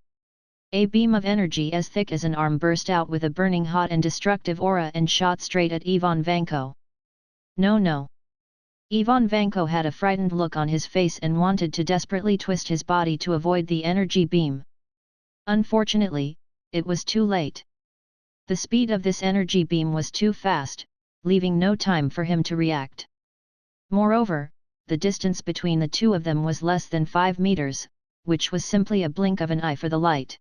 A beam of energy as thick as an arm burst out with a burning hot and destructive aura and shot straight at Ivan Vanko. No. Ivan Vanko had a frightened look on his face and wanted to desperately twist his body to avoid the energy beam. Unfortunately, it was too late. The speed of this energy beam was too fast, leaving no time for him to react. Moreover, the distance between the two of them was less than 5 meters, which was simply a blink of an eye for the light.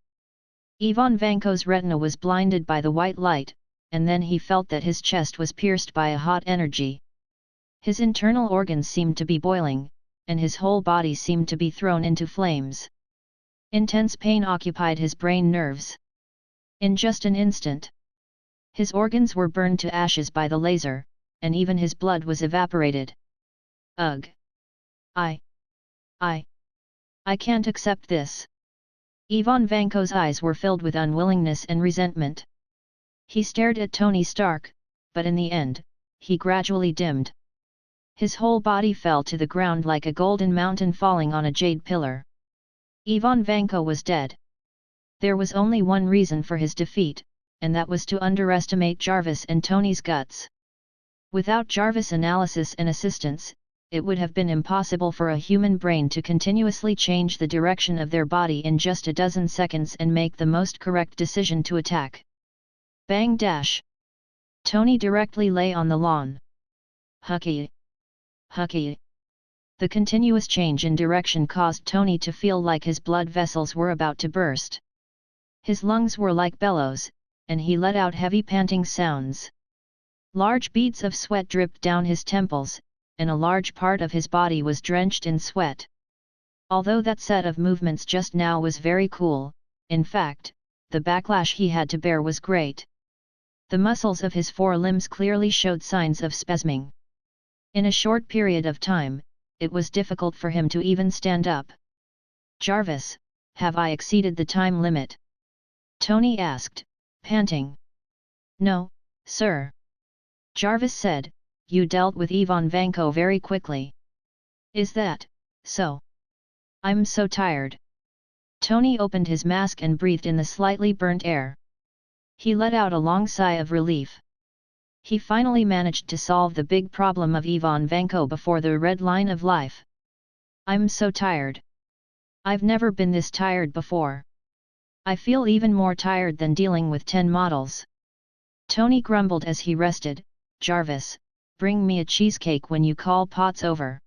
Ivan Vanko's retina was blinded by the white light, and then he felt that his chest was pierced by a hot energy. His internal organs seemed to be boiling, and his whole body seemed to be thrown into flames. Intense pain occupied his brain nerves. In just an instant, his organs were burned to ashes by the laser, and even his blood was evaporated. Ugh! I can't accept this. Ivan Vanko's eyes were filled with unwillingness and resentment. He stared at Tony Stark, but in the end, he gradually dimmed. His whole body fell to the ground like a golden mountain falling on a jade pillar. Ivan Vanko was dead. There was only one reason for his defeat, and that was to underestimate Jarvis and Tony's guts. Without Jarvis' analysis and assistance, it would have been impossible for a human brain to continuously change the direction of their body in just a dozen seconds and make the most correct decision to attack. Bang dash! Tony directly lay on the lawn. Hucky! The continuous change in direction caused Tony to feel like his blood vessels were about to burst. His lungs were like bellows, and he let out heavy panting sounds. Large beads of sweat dripped down his temples, and a large part of his body was drenched in sweat. Although that set of movements just now was very cool, in fact, the backlash he had to bear was great. The muscles of his forelimbs clearly showed signs of spasming. In a short period of time, it was difficult for him to even stand up. "Jarvis, have I exceeded the time limit?" Tony asked, panting. "No, sir." Jarvis said, "You dealt with Ivan Vanko very quickly." "Is that so? I'm so tired." Tony opened his mask and breathed in the slightly burnt air. He let out a long sigh of relief. He finally managed to solve the big problem of Ivan Vanko before the red line of life. "I'm so tired. I've never been this tired before. I feel even more tired than dealing with 10 models." Tony grumbled as he rested. "Jarvis, bring me a cheesecake when you call Potts over.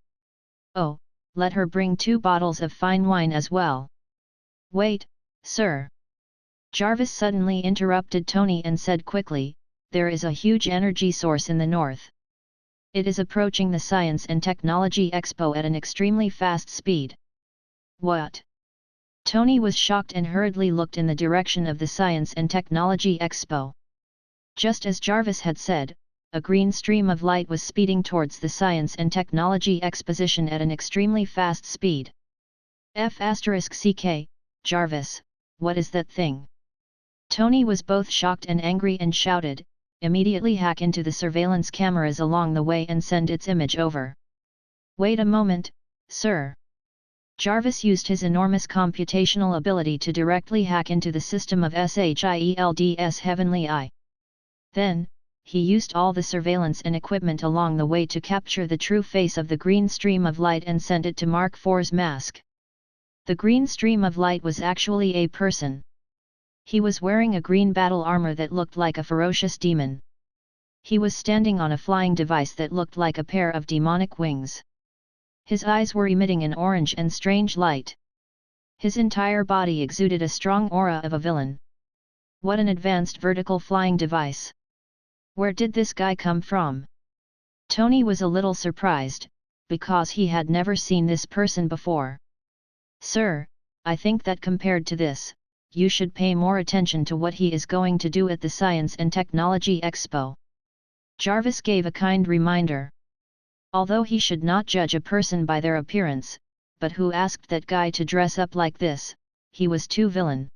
Oh, let her bring 2 bottles of fine wine as well." "Wait, sir." Jarvis suddenly interrupted Tony and said quickly, "There is a huge energy source in the north. It is approaching the Science and Technology Expo at an extremely fast speed. What? Tony was shocked and hurriedly looked in the direction of the Science and Technology Expo. Just as Jarvis had said, a green stream of light was speeding towards the Science and Technology Exposition at an extremely fast speed. F***CK, Jarvis, what is that thing? Tony was both shocked and angry and shouted, immediately hack into the surveillance cameras along the way and send its image over. Wait a moment, sir. Jarvis used his enormous computational ability to directly hack into the system of Shield's Heavenly Eye. Then, he used all the surveillance and equipment along the way to capture the true face of the green stream of light and send it to Mark IV's mask. The green stream of light was actually a person. He was wearing a green battle armor that looked like a ferocious demon. He was standing on a flying device that looked like a pair of demonic wings. His eyes were emitting an orange and strange light. His entire body exuded a strong aura of a villain. What an advanced vertical flying device! Where did this guy come from? Tony was a little surprised, because he had never seen this person before. Sir, I think that compared to this, you should pay more attention to what he is going to do at the Science and Technology Expo. Jarvis gave a kind reminder. Although he should not judge a person by their appearance, but who asked that guy to dress up like this, he was too villain.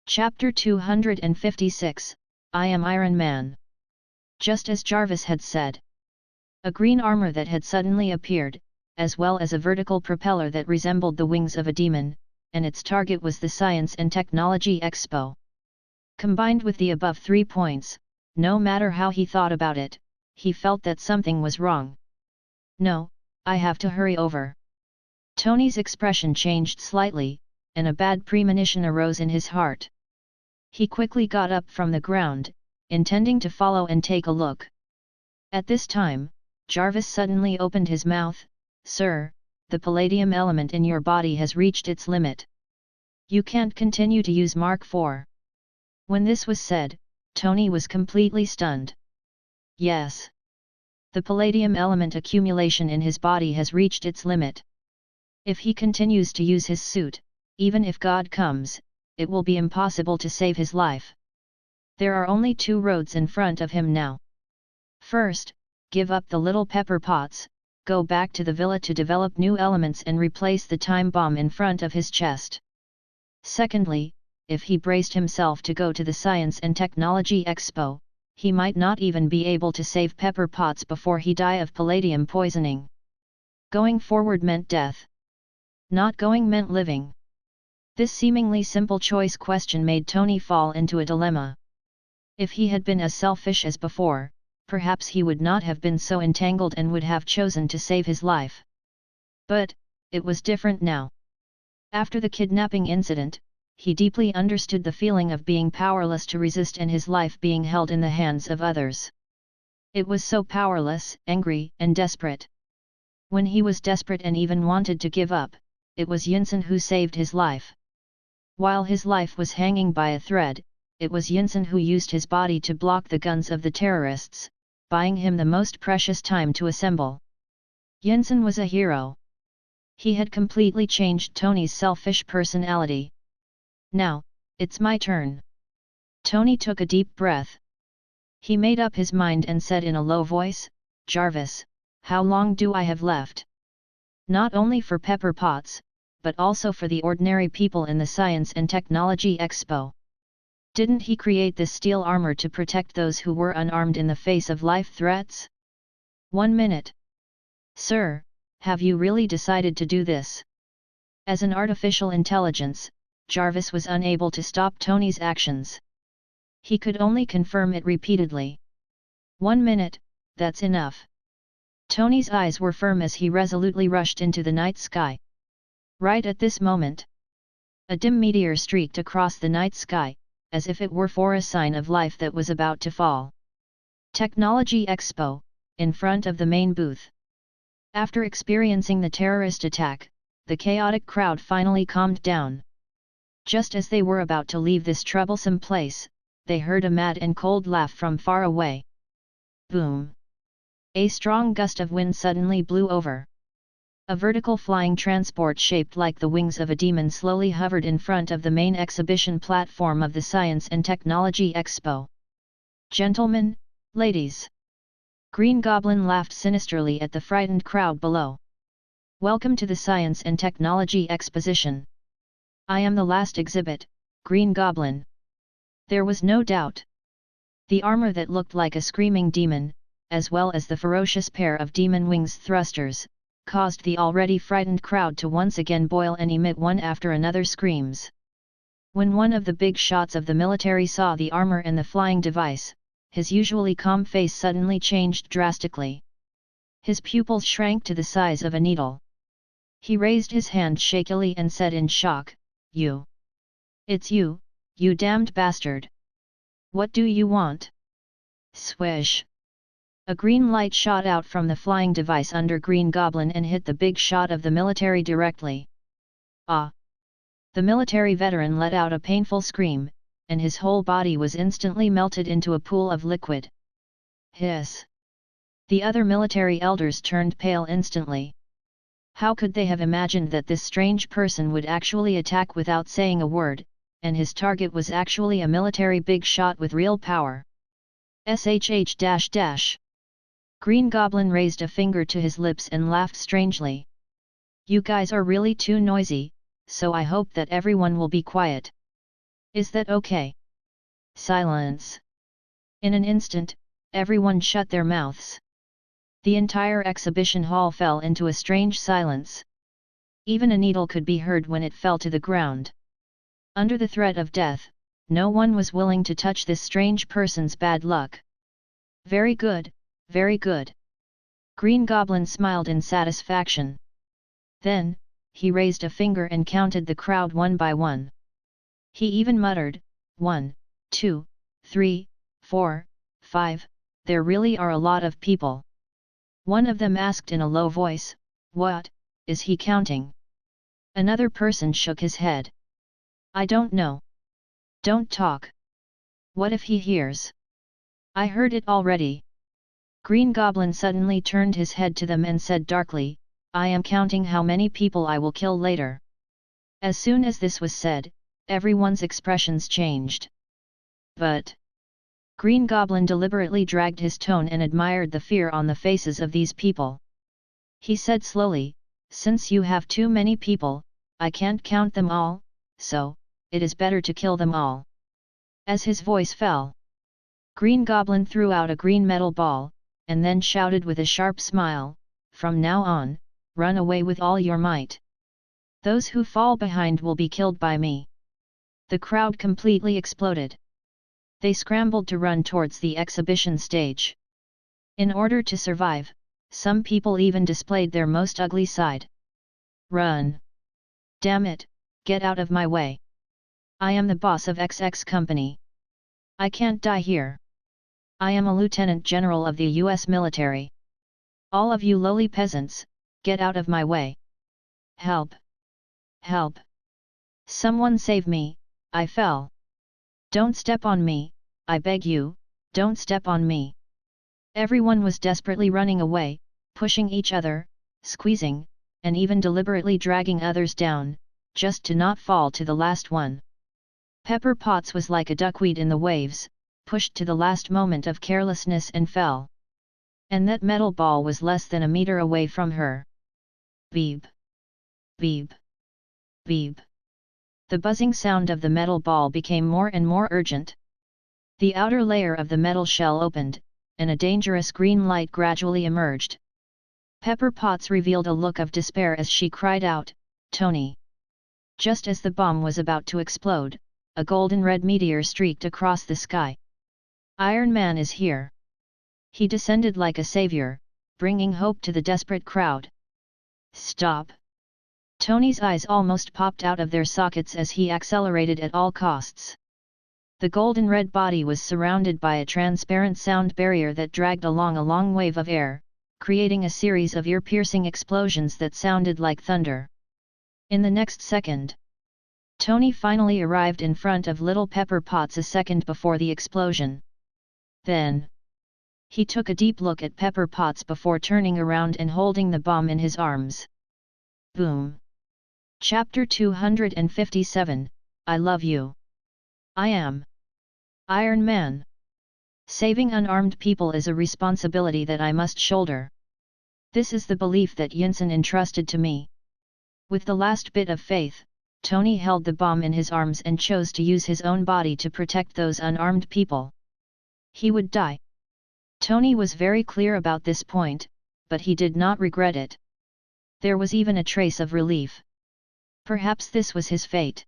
Chapter 256, I Am Iron Man. Just as Jarvis had said. A green armor that had suddenly appeared, as well as a vertical propeller that resembled the wings of a demon, and its target was the Science and Technology Expo. Combined with the above 3 points, no matter how he thought about it, he felt that something was wrong. No, I have to hurry over. Tony's expression changed slightly, and a bad premonition arose in his heart. He quickly got up from the ground, intending to follow and take a look. At this time, Jarvis suddenly opened his mouth. Sir, the palladium element in your body has reached its limit. You can't continue to use Mark IV. When this was said, Tony was completely stunned. Yes. The palladium element accumulation in his body has reached its limit. If he continues to use his suit, even if God comes, it will be impossible to save his life. There are only 2 roads in front of him now. First, give up the little pepper pots, go back to the villa to develop new elements and replace the time bomb in front of his chest. Secondly, if he braced himself to go to the Science and Technology Expo, he might not even be able to save pepper pots before he die of palladium poisoning. Going forward meant death. Not going meant living. This seemingly simple choice question made Tony fall into a dilemma. If he had been as selfish as before, perhaps he would not have been so entangled and would have chosen to save his life. But, it was different now. After the kidnapping incident, he deeply understood the feeling of being powerless to resist and his life being held in the hands of others. It was so powerless, angry, and desperate. When he was desperate and even wanted to give up, it was Yinsen who saved his life. While his life was hanging by a thread, it was Yinsen who used his body to block the guns of the terrorists, buying him the most precious time to assemble. Yinsen was a hero. He had completely changed Tony's selfish personality. Now, it's my turn. Tony took a deep breath. He made up his mind and said in a low voice, Jarvis, how long do I have left? Not only for pepper pots, but also for the ordinary people in the Science and Technology Expo. Didn't he create this steel armor to protect those who were unarmed in the face of life threats? 1 minute. Sir, have you really decided to do this? As an artificial intelligence, Jarvis was unable to stop Tony's actions. He could only confirm it repeatedly. 1 minute, that's enough. Tony's eyes were firm as he resolutely rushed into the night sky. Right at this moment, a dim meteor streaked across the night sky, as if it were for a sign of life that was about to fall. Technology Expo, in front of the main booth. After experiencing the terrorist attack, the chaotic crowd finally calmed down. Just as they were about to leave this troublesome place, they heard a mad and cold laugh from far away. Boom! A strong gust of wind suddenly blew over. A vertical flying transport shaped like the wings of a demon slowly hovered in front of the main exhibition platform of the Science and Technology Expo. "Gentlemen, ladies!" Green Goblin laughed sinisterly at the frightened crowd below. "Welcome to the Science and Technology Exposition. I am the last exhibit, Green Goblin." There was no doubt. The armor that looked like a screaming demon, as well as the ferocious pair of demon wings thrusters, caused the already frightened crowd to once again boil and emit one after another screams. When one of the big shots of the military saw the armor and the flying device, his usually calm face suddenly changed drastically. His pupils shrank to the size of a needle. He raised his hand shakily and said in shock, "You! It's you, you damned bastard! What do you want?" Swish! A green light shot out from the flying device under Green Goblin and hit the big shot of the military directly. "Ah!" The military veteran let out a painful scream, and his whole body was instantly melted into a pool of liquid. Hiss! The other military elders turned pale instantly. How could they have imagined that this strange person would actually attack without saying a word, and his target was actually a military big shot with real power? sh. Green Goblin raised a finger to his lips and laughed strangely. "You guys are really too noisy, so I hope that everyone will be quiet. Is that okay?" Silence. In an instant, everyone shut their mouths. The entire exhibition hall fell into a strange silence. Even a needle could be heard when it fell to the ground. Under the threat of death, no one was willing to touch this strange person's bad luck. "Very good, very good." Green Goblin smiled in satisfaction. Then, he raised a finger and counted the crowd one by one. He even muttered, 1, 2, 3, 4, 5, there really are a lot of people. One of them asked in a low voice, "What, is he counting?" Another person shook his head. "I don't know." "Don't talk. What if he hears?" "I heard it already." Green Goblin suddenly turned his head to them and said darkly, "I am counting how many people I will kill later." As soon as this was said, everyone's expressions changed. "But..." Green Goblin deliberately dragged his tone and admired the fear on the faces of these people. He said slowly, "Since you have too many people, I can't count them all, so, it is better to kill them all." As his voice fell, Green Goblin threw out a green metal ball, and then shouted with a sharp smile, "From now on, run away with all your might. Those who fall behind will be killed by me." The crowd completely exploded. They scrambled to run towards the exhibition stage. In order to survive, some people even displayed their most ugly side. "Run! Damn it, get out of my way! I am the boss of XX company. I can't die here. I am a lieutenant general of the US military. All of you lowly peasants, get out of my way! Help! Help! Someone save me, I fell! Don't step on me, I beg you, don't step on me!" Everyone was desperately running away, pushing each other, squeezing, and even deliberately dragging others down, just to not fall to the last one. Pepper Potts was like a duckweed in the waves, pushed to the last moment of carelessness and fell. And that metal ball was less than a meter away from her. Beep! Beep! Beep! The buzzing sound of the metal ball became more and more urgent. The outer layer of the metal shell opened, and a dangerous green light gradually emerged. Pepper Potts revealed a look of despair as she cried out, "Tony!" Just as the bomb was about to explode, a golden red meteor streaked across the sky. "Iron Man is here!" He descended like a savior, bringing hope to the desperate crowd. "Stop!" Tony's eyes almost popped out of their sockets as he accelerated at all costs. The golden red body was surrounded by a transparent sound barrier that dragged along a long wave of air, creating a series of ear-piercing explosions that sounded like thunder. In the next second, Tony finally arrived in front of Little Pepper Potts a second before the explosion. Then, He took a deep look at Pepper Potts before turning around and holding the bomb in his arms. Boom! Chapter 257, I Love You. I am Iron Man. Saving unarmed people is a responsibility that I must shoulder. This is the belief that Yinsen entrusted to me. With the last bit of faith, Tony held the bomb in his arms and chose to use his own body to protect those unarmed people. He would die. Tony was very clear about this point, but he did not regret it. There was even a trace of relief. Perhaps this was his fate.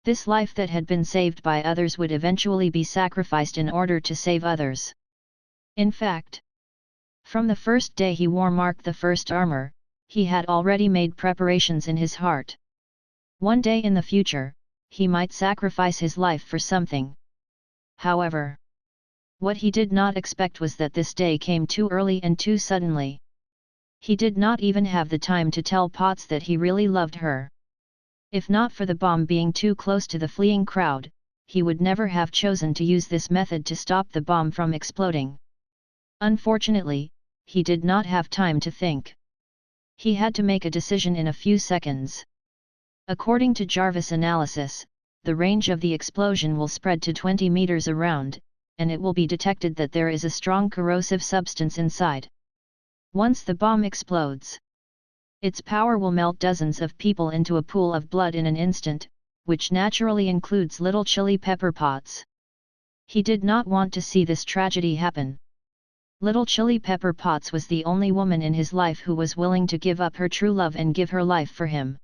This life that had been saved by others would eventually be sacrificed in order to save others. In fact, from the first day he wore Mark the First armor, he had already made preparations in his heart. One day in the future, he might sacrifice his life for something. However, what he did not expect was that this day came too early and too suddenly. He did not even have the time to tell Potts that he really loved her. If not for the bomb being too close to the fleeing crowd, he would never have chosen to use this method to stop the bomb from exploding. Unfortunately, he did not have time to think. He had to make a decision in a few seconds. According to Jarvis analysis, the range of the explosion will spread to 20 meters around, and it will be detected that there is a strong corrosive substance inside. Once the bomb explodes, its power will melt dozens of people into a pool of blood in an instant, which naturally includes little Chili Pepper Potts. He did not want to see this tragedy happen. Little Chili Pepper Potts was the only woman in his life who was willing to give up her true love and give her life for him.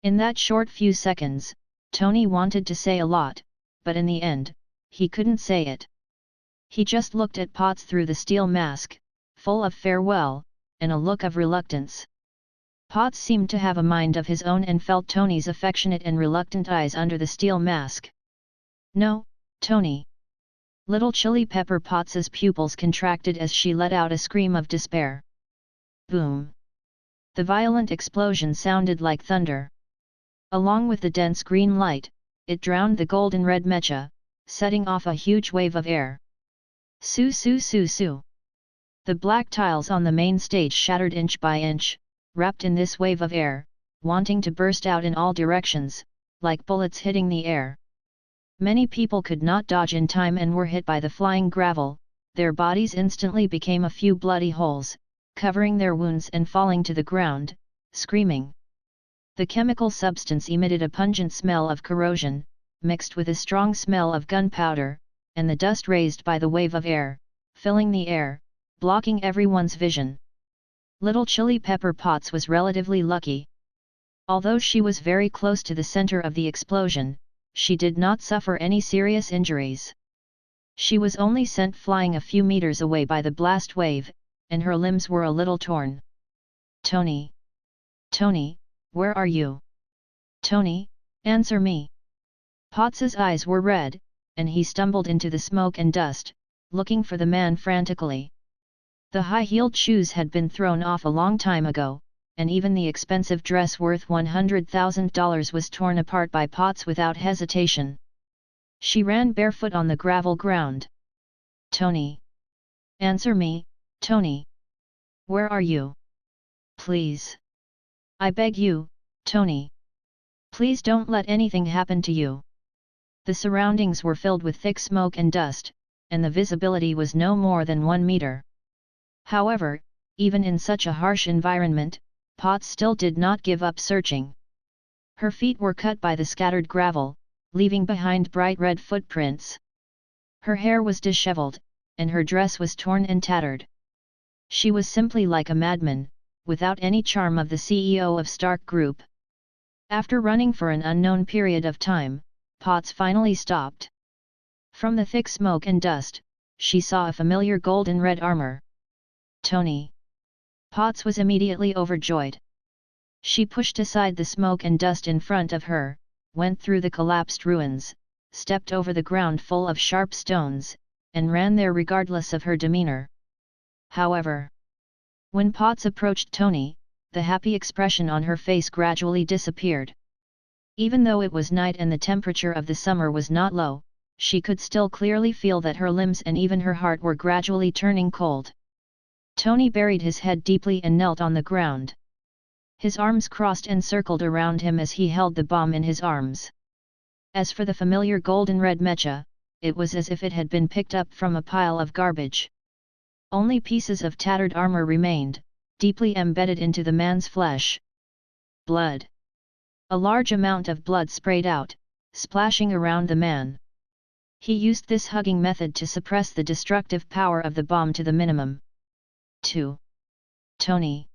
In that short few seconds, Tony wanted to say a lot, but in the end, he couldn't say it. He just looked at Potts through the steel mask, full of farewell, and a look of reluctance. Potts seemed to have a mind of his own and felt Tony's affectionate and reluctant eyes under the steel mask. No, Tony. Little Chili Pepper Potts's pupils contracted as she let out a scream of despair. Boom! The violent explosion sounded like thunder. Along with the dense green light, it drowned the golden red mecha, setting off a huge wave of air. Su su su su! The black tiles on the main stage shattered inch by inch, wrapped in this wave of air, wanting to burst out in all directions, like bullets hitting the air. Many people could not dodge in time and were hit by the flying gravel, their bodies instantly became a few bloody holes, covering their wounds and falling to the ground, screaming. The chemical substance emitted a pungent smell of corrosion, mixed with a strong smell of gunpowder, and the dust raised by the wave of air, filling the air, blocking everyone's vision. Little Chili Pepper Potts was relatively lucky. Although she was very close to the center of the explosion, she did not suffer any serious injuries. She was only sent flying a few meters away by the blast wave, and her limbs were a little torn. Tony! Tony, where are you? Tony, answer me! Potts's eyes were red, and he stumbled into the smoke and dust, looking for the man frantically. The high-heeled shoes had been thrown off a long time ago, and even the expensive dress worth $100,000 was torn apart by Potts without hesitation. She ran barefoot on the gravel ground. Tony! Answer me, Tony! Where are you? Please! I beg you, Tony! Please don't let anything happen to you! The surroundings were filled with thick smoke and dust, and the visibility was no more than 1 meter. However, even in such a harsh environment, Potts still did not give up searching. Her feet were cut by the scattered gravel, leaving behind bright red footprints. Her hair was disheveled, and her dress was torn and tattered. She was simply like a madman, without any charm of the CEO of Stark Group. After running for an unknown period of time, Potts finally stopped. From the thick smoke and dust, she saw a familiar golden red armor. Tony! Potts was immediately overjoyed. She pushed aside the smoke and dust in front of her, went through the collapsed ruins, stepped over the ground full of sharp stones, and ran there regardless of her demeanor. However, when Potts approached Tony, the happy expression on her face gradually disappeared. Even though it was night and the temperature of the summer was not low, she could still clearly feel that her limbs and even her heart were gradually turning cold. Tony buried his head deeply and knelt on the ground. His arms crossed and circled around him as he held the bomb in his arms. As for the familiar golden red mecha, it was as if it had been picked up from a pile of garbage. Only pieces of tattered armor remained, deeply embedded into the man's flesh. Blood. A large amount of blood sprayed out, splashing around the man. He used this hugging method to suppress the destructive power of the bomb to the minimum. 2. Tony.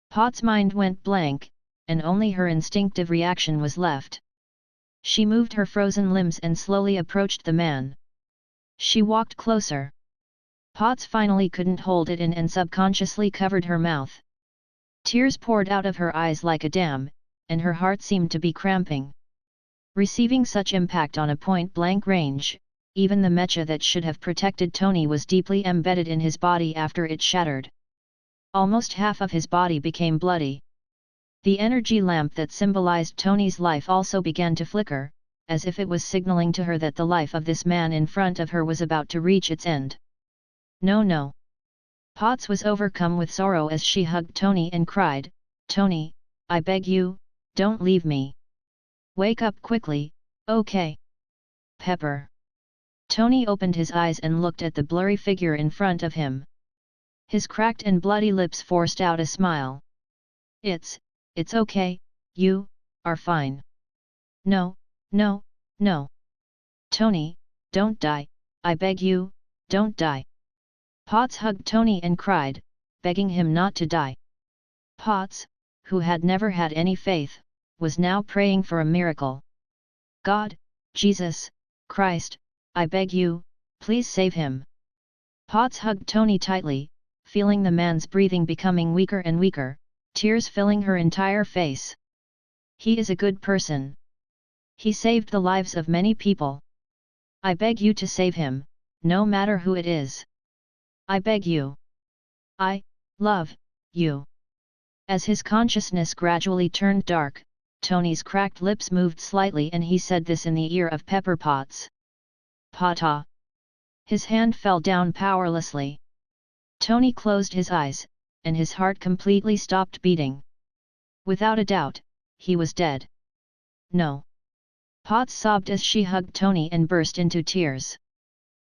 Pot's mind went blank, and only her instinctive reaction was left. She moved her frozen limbs and slowly approached the man. She walked closer. Potts finally couldn't hold it in and subconsciously covered her mouth. Tears poured out of her eyes like a dam, and her heart seemed to be cramping. Receiving such impact on a point-blank range, even the mecha that should have protected Tony was deeply embedded in his body after it shattered. Almost half of his body became bloody. The energy lamp that symbolized Tony's life also began to flicker, as if it was signaling to her that the life of this man in front of her was about to reach its end. No, no. Potts was overcome with sorrow as she hugged Tony and cried, "Tony, I beg you, don't leave me. Wake up quickly, okay?" Pepper. Tony opened his eyes and looked at the blurry figure in front of him. His cracked and bloody lips forced out a smile. It's okay, you are fine. No, no, no. Tony, don't die, I beg you, don't die." Potts hugged Tony and cried, begging him not to die. Potts, who had never had any faith, was now praying for a miracle. "God, Jesus, Christ, I beg you, please save him." Potts hugged Tony tightly, feeling the man's breathing becoming weaker and weaker, tears filling her entire face. "He is a good person. He saved the lives of many people. I beg you to save him, no matter who it is. I beg you. I love you." As his consciousness gradually turned dark, Tony's cracked lips moved slightly and he said this in the ear of Pepper Potts. "Pata." His hand fell down powerlessly. Tony closed his eyes, and his heart completely stopped beating. Without a doubt, he was dead. "No." Potts sobbed as she hugged Tony and burst into tears.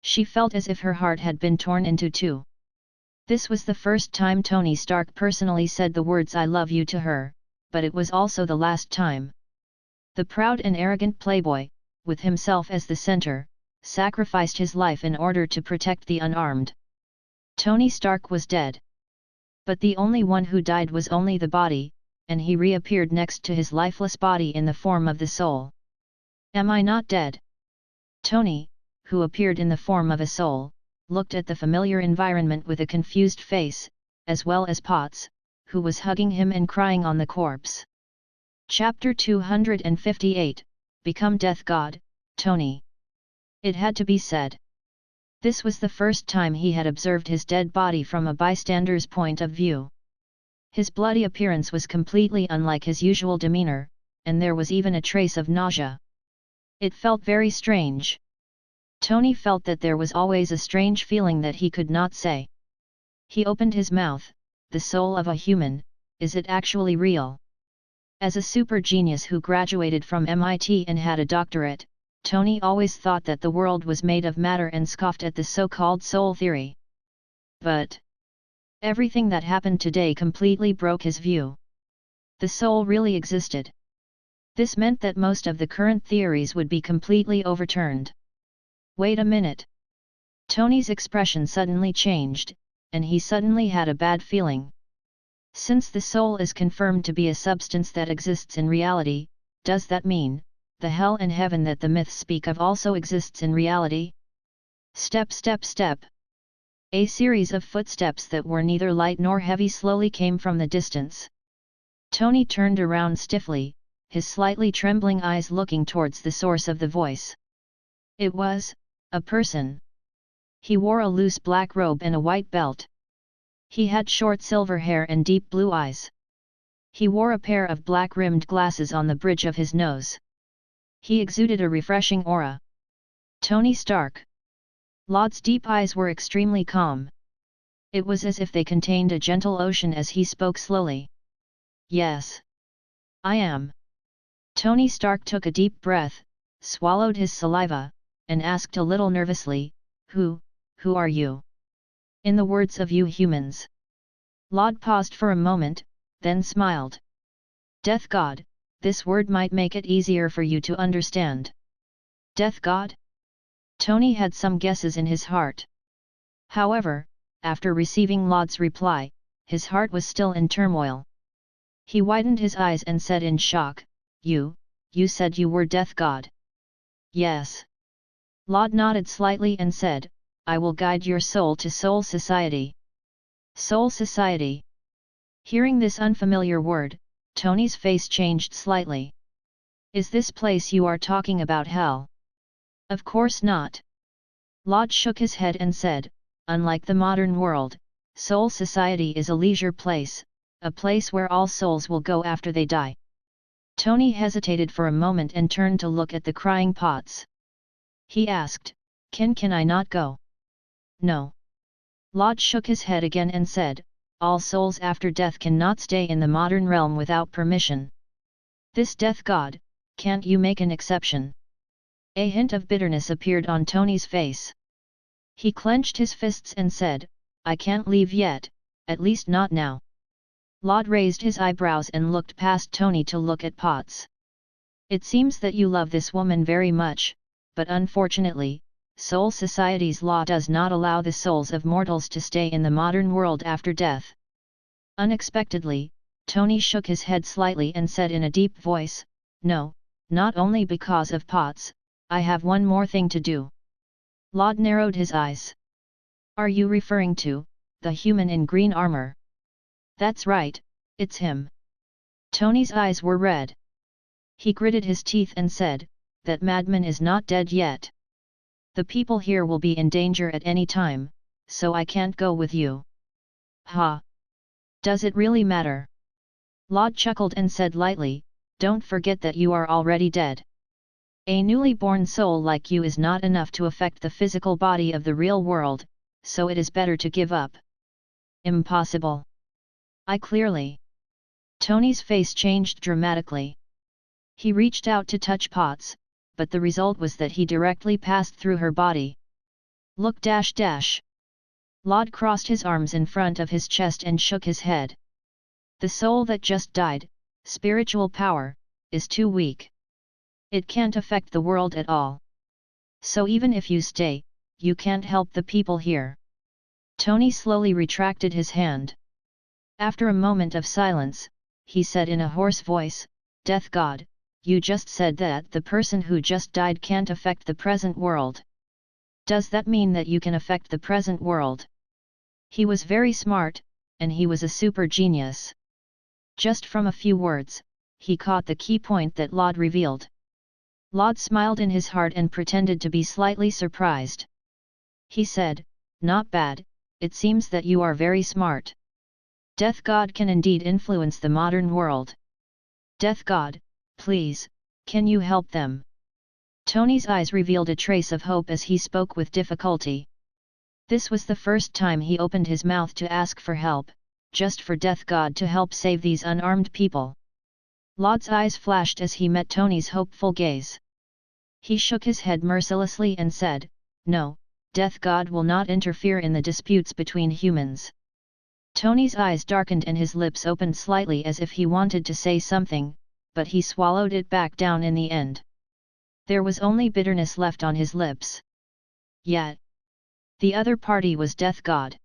She felt as if her heart had been torn into two. This was the first time Tony Stark personally said the words "I love you" to her, but it was also the last time. The proud and arrogant playboy, with himself as the center, sacrificed his life in order to protect the unarmed. Tony Stark was dead. But the only one who died was only the body, and he reappeared next to his lifeless body in the form of the soul. "Am I not dead?" Tony, who appeared in the form of a soul, looked at the familiar environment with a confused face, as well as Potts, who was hugging him and crying on the corpse. Chapter 258, Become Death God, Tony. It had to be said. This was the first time he had observed his dead body from a bystander's point of view. His bloody appearance was completely unlike his usual demeanor, and there was even a trace of nausea. It felt very strange. Tony felt that there was always a strange feeling that he could not say. He opened his mouth. The soul of a human, is it actually real? As a super genius who graduated from MIT and had a doctorate, Tony always thought that the world was made of matter and scoffed at the so-called soul theory. But everything that happened today completely broke his view. The soul really existed. This meant that most of the current theories would be completely overturned. Wait a minute. Tony's expression suddenly changed, and he suddenly had a bad feeling. Since the soul is confirmed to be a substance that exists in reality, does that mean the hell and heaven that the myths speak of also exists in reality? Step, step, step. A series of footsteps that were neither light nor heavy slowly came from the distance. Tony turned around stiffly, his slightly trembling eyes looking towards the source of the voice. It was a person. He wore a loose black robe and a white belt. He had short silver hair and deep blue eyes. He wore a pair of black-rimmed glasses on the bridge of his nose. He exuded a refreshing aura. Tony Stark. Laud's deep eyes were extremely calm. It was as if they contained a gentle ocean as he spoke slowly. Yes. I am. Tony Stark took a deep breath, swallowed his saliva, and asked a little nervously, Who are you? In the words of you humans. Laud paused for a moment, then smiled. Death God, this word might make it easier for you to understand. Death God? Tony had some guesses in his heart. However, after receiving Laud's reply, his heart was still in turmoil. He widened his eyes and said in shock, You said you were Death God. Yes. Laud nodded slightly and said, I will guide your soul to Soul Society. Soul Society. Hearing this unfamiliar word, Tony's face changed slightly. Is this place you are talking about hell? Of course not. Laud shook his head and said, unlike the modern world, Soul Society is a leisure place, a place where all souls will go after they die. Tony hesitated for a moment and turned to look at the crying pots. He asked, Can I not go? No. Laud shook his head again and said, all souls after death cannot stay in the modern realm without permission. This Death God, can't you make an exception? A hint of bitterness appeared on Tony's face. He clenched his fists and said, I can't leave yet, at least not now. Laud raised his eyebrows and looked past Tony to look at Potts. It seems that you love this woman very much, but unfortunately, Soul Society's law does not allow the souls of mortals to stay in the modern world after death. Unexpectedly, Tony shook his head slightly and said in a deep voice, No, not only because of Potts, I have one more thing to do. Laud narrowed his eyes. Are you referring to the human in green armor? That's right, it's him. Tony's eyes were red. He gritted his teeth and said, that madman is not dead yet. The people here will be in danger at any time, so I can't go with you. Ha! Does it really matter? Laud chuckled and said lightly, don't forget that you are already dead. A newly born soul like you is not enough to affect the physical body of the real world, so it is better to give up. Impossible. I clearly. Tony's face changed dramatically. He reached out to touch Potts, but the result was that he directly passed through her body. Look .. Laud crossed his arms in front of his chest and shook his head. The soul that just died, spiritual power, is too weak. It can't affect the world at all. So even if you stay, you can't help the people here. Tony slowly retracted his hand. After a moment of silence, he said in a hoarse voice, Death God, you just said that the person who just died can't affect the present world. Does that mean that you can affect the present world? He was very smart, and he was a super genius. Just from a few words, he caught the key point that Laud revealed. Laud smiled in his heart and pretended to be slightly surprised. He said, not bad, it seems that you are very smart. Death God can indeed influence the modern world. Death God, please, can you help them? Tony's eyes revealed a trace of hope as he spoke with difficulty. This was the first time he opened his mouth to ask for help, just for Death God to help save these unarmed people. Laud's eyes flashed as he met Tony's hopeful gaze. He shook his head mercilessly and said, No, Death God will not interfere in the disputes between humans. Tony's eyes darkened and his lips opened slightly as if he wanted to say something, but he swallowed it back down in the end. There was only bitterness left on his lips. Yet, the other party was Death God.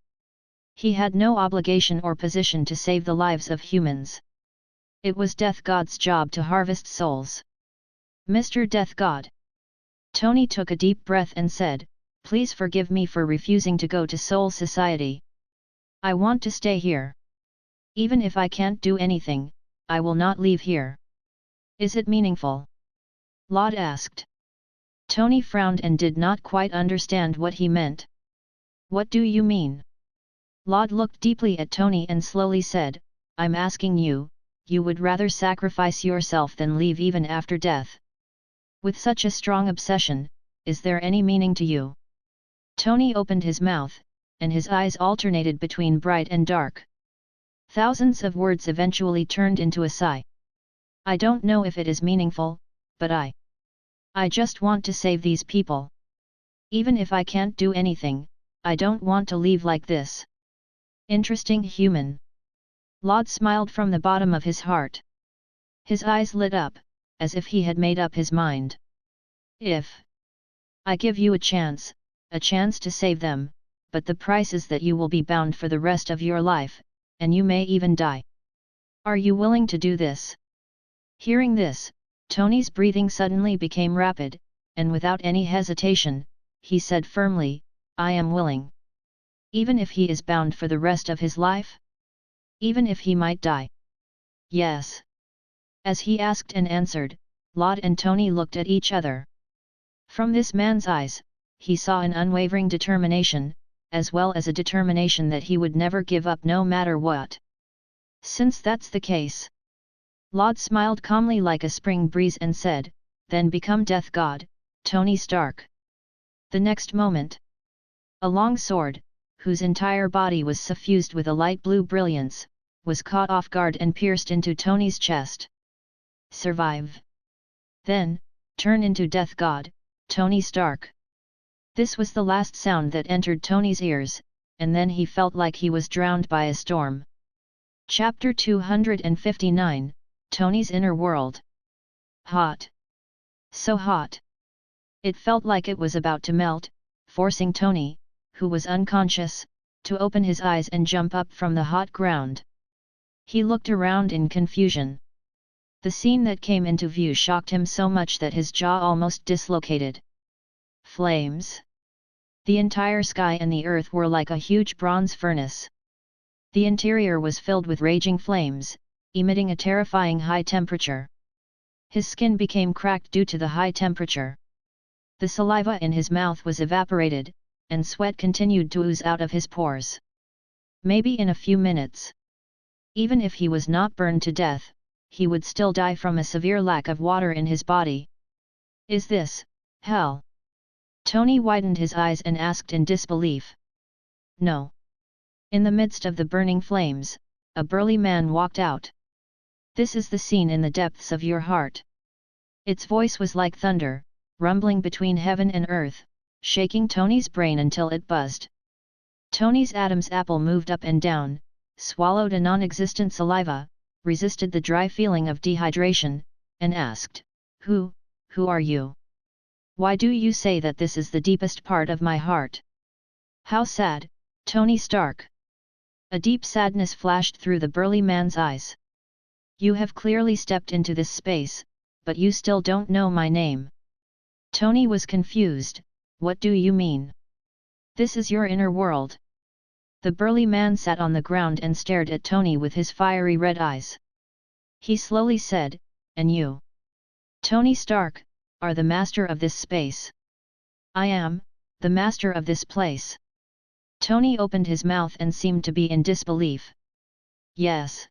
He had no obligation or position to save the lives of humans. It was Death God's job to harvest souls. Mr. Death God. Tony took a deep breath and said, Please forgive me for refusing to go to Soul Society. I want to stay here. Even if I can't do anything, I will not leave here. Is it meaningful? Laud asked. Tony frowned and did not quite understand what he meant. What do you mean? Laud looked deeply at Tony and slowly said, I'm asking you, you would rather sacrifice yourself than leave even after death. With such a strong obsession, is there any meaning to you? Tony opened his mouth, and his eyes alternated between bright and dark. Thousands of words eventually turned into a sigh. I don't know if it is meaningful, but I just want to save these people. Even if I can't do anything, I don't want to leave like this. Interesting human. Laud smiled from the bottom of his heart. His eyes lit up, as if he had made up his mind. If I give you a chance to save them, but the price is that you will be bound for the rest of your life, and you may even die. Are you willing to do this? Hearing this, Tony's breathing suddenly became rapid, and without any hesitation, he said firmly, I am willing. Even if he is bound for the rest of his life? Even if he might die? Yes. As he asked and answered, Laud and Tony looked at each other. From this man's eyes, he saw an unwavering determination, as well as a determination that he would never give up no matter what. Since that's the case. Laud smiled calmly like a spring breeze and said, then become Death God, Tony Stark. The next moment, a long sword, whose entire body was suffused with a light blue brilliance, was caught off guard and pierced into Tony's chest. Survive. Then, turn into Death God, Tony Stark. This was the last sound that entered Tony's ears, and then he felt like he was drowned by a storm. Chapter 259, Tony's Inner World. Hot. So hot. It felt like it was about to melt, forcing Tony, who was unconscious, to open his eyes and jump up from the hot ground. He looked around in confusion. The scene that came into view shocked him so much that his jaw almost dislocated. Flames. The entire sky and the earth were like a huge bronze furnace. The interior was filled with raging flames, emitting a terrifying high temperature. His skin became cracked due to the high temperature. The saliva in his mouth was evaporated, and sweat continued to ooze out of his pores. Maybe in a few minutes. Even if he was not burned to death, he would still die from a severe lack of water in his body. Is this hell? Tony widened his eyes and asked in disbelief. No. In the midst of the burning flames, a burly man walked out. This is the scene in the depths of your heart. Its voice was like thunder, rumbling between heaven and earth, shaking Tony's brain until it buzzed. Tony's Adam's apple moved up and down, swallowed a non-existent saliva, resisted the dry feeling of dehydration, and asked, Who are you? Why do you say that this is the deepest part of my heart? How sad, Tony Stark. A deep sadness flashed through the burly man's eyes. You have clearly stepped into this space, but you still don't know my name. Tony was confused. What do you mean? This is your inner world. The burly man sat on the ground and stared at Tony with his fiery red eyes. He slowly said, And you, Tony Stark, are the master of this space. I am, the master of this place. Tony opened his mouth and seemed to be in disbelief. Yes.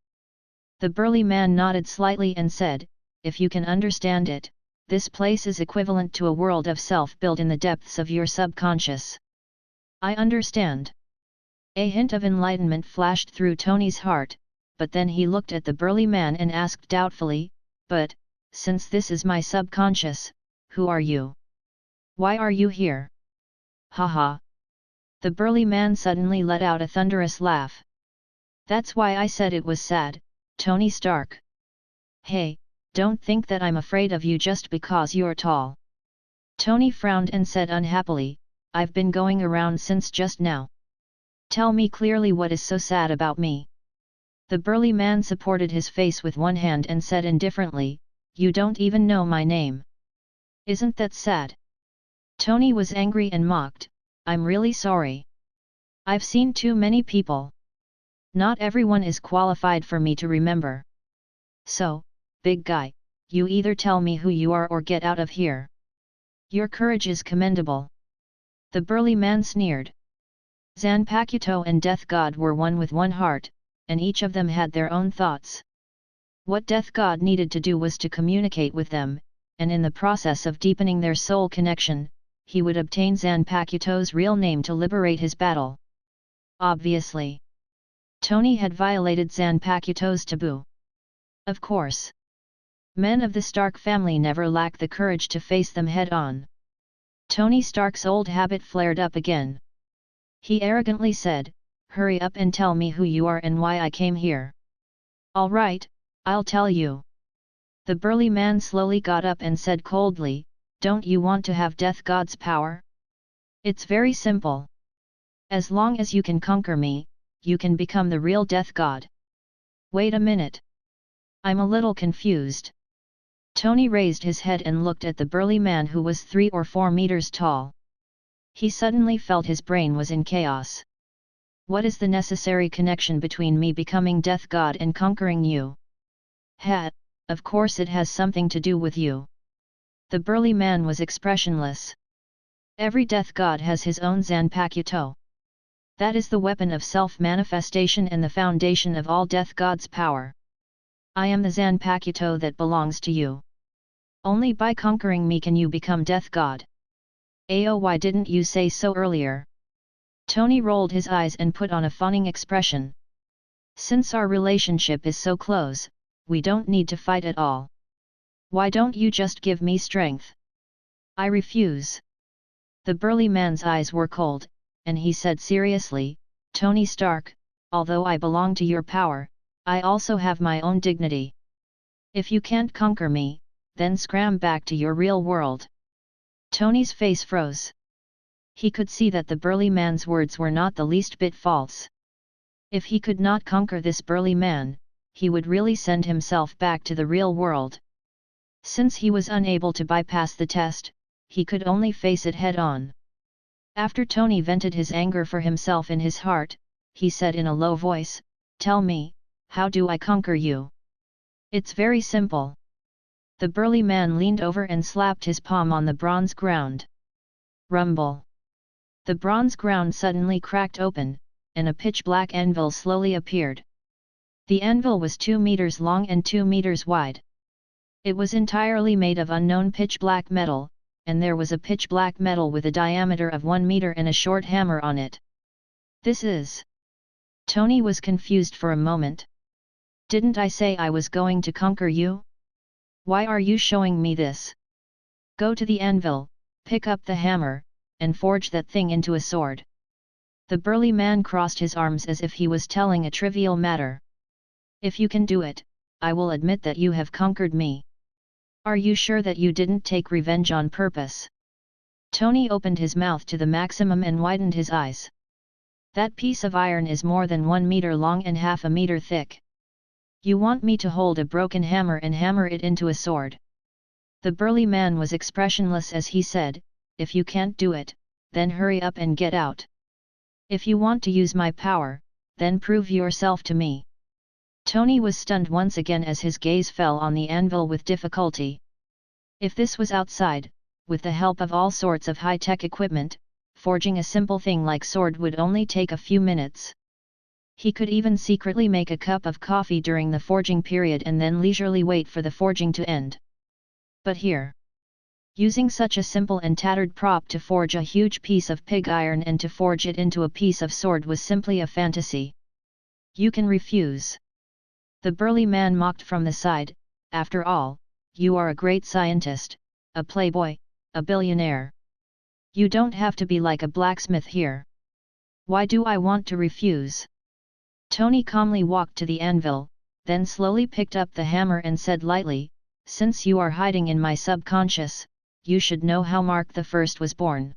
The burly man nodded slightly and said, If you can understand it, this place is equivalent to a world of self built in the depths of your subconscious. I understand. A hint of enlightenment flashed through Tony's heart, but then he looked at the burly man and asked doubtfully, But, since this is my subconscious, who are you? Why are you here? Ha ha. The burly man suddenly let out a thunderous laugh. That's why I said it was sad, Tony Stark. Hey, don't think that I'm afraid of you just because you're tall. Tony frowned and said unhappily, I've been going around since just now. Tell me clearly what is so sad about me. The burly man supported his face with one hand and said indifferently, You don't even know my name. Isn't that sad? Tony was angry and mocked, I'm really sorry. I've seen too many people. Not everyone is qualified for me to remember. So, big guy, you either tell me who you are or get out of here. Your courage is commendable. The burly man sneered. ZANPAKUTOU and Death God were one with one heart, and each of them had their own thoughts. What Death God needed to do was to communicate with them, and in the process of deepening their soul connection, he would obtain Zanpakuto's real name to liberate his battle. Obviously, Tony had violated Zanpakuto's taboo. Of course, men of the Stark family never lack the courage to face them head-on. Tony Stark's old habit flared up again. He arrogantly said, "Hurry up and tell me who you are and why I came here." "All right, I'll tell you." The burly man slowly got up and said coldly, "Don't you want to have Death God's power? It's very simple. As long as you can conquer me, you can become the real Death God." "Wait a minute. I'm a little confused." Tony raised his head and looked at the burly man who was 3 or 4 meters tall. He suddenly felt his brain was in chaos. "What is the necessary connection between me becoming Death God and conquering you?" Of course it has something to do with you." The burly man was expressionless. "Every Death God has his own Zanpakuto. That is the weapon of self-manifestation and the foundation of all Death God's power. I am the Zanpakuto that belongs to you. Only by conquering me can you become Death God. Why didn't you say so earlier?" Tony rolled his eyes and put on a fawning expression. "Since our relationship is so close, we don't need to fight at all. Why don't you just give me strength?" "I refuse." The burly man's eyes were cold, and he said seriously, "Tony Stark, although I belong to your power, I also have my own dignity. If you can't conquer me, then scram back to your real world." Tony's face froze. He could see that the burly man's words were not the least bit false. If he could not conquer this burly man, he would really send himself back to the real world. Since he was unable to bypass the test, he could only face it head-on. After Tony vented his anger for himself in his heart, he said in a low voice, "Tell me, how do I conquer you?" "It's very simple." The burly man leaned over and slapped his palm on the bronze ground. Rumble. The bronze ground suddenly cracked open, and a pitch-black anvil slowly appeared. The anvil was 2 meters long and 2 meters wide. It was entirely made of unknown pitch-black metal, and there was a pitch-black metal with a diameter of 1 meter and a short hammer on it. "This is..." Tony was confused for a moment. "Didn't I say I was going to conquer you? Why are you showing me this? Go to the anvil, pick up the hammer, and forge that thing into a sword." The burly man crossed his arms as if he was telling a trivial matter. "If you can do it, I will admit that you have conquered me. Are you sure that you didn't take revenge on purpose?" Tony opened his mouth to the maximum and widened his eyes. "That piece of iron is more than 1 meter long and half a meter thick. You want me to hold a broken hammer and hammer it into a sword?" The burly man was expressionless as he said, "If you can't do it, then hurry up and get out. If you want to use my power, then prove yourself to me." Tony was stunned once again as his gaze fell on the anvil with difficulty. If this was outside, with the help of all sorts of high-tech equipment, forging a simple thing like sword would only take a few minutes. He could even secretly make a cup of coffee during the forging period and then leisurely wait for the forging to end. But here, using such a simple and tattered prop to forge a huge piece of pig iron and to forge it into a piece of sword was simply a fantasy. "You can refuse." The burly man mocked from the side, "After all, you are a great scientist, a playboy, a billionaire. You don't have to be like a blacksmith here. Why do I want to refuse?" Tony calmly walked to the anvil, then slowly picked up the hammer and said lightly, "Since you are hiding in my subconscious, you should know how Mark the First was born."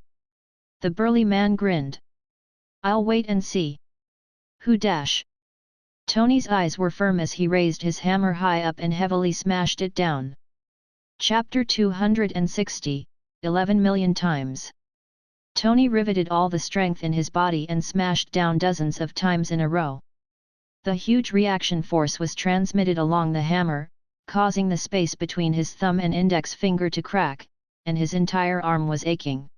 The burly man grinned. "I'll wait and see." Who dash? Tony's eyes were firm as he raised his hammer high up and heavily smashed it down. Chapter 260, 11 million times. Tony riveted all the strength in his body and smashed down dozens of times in a row. The huge reaction force was transmitted along the hammer, causing the space between his thumb and index finger to crack, and his entire arm was aching.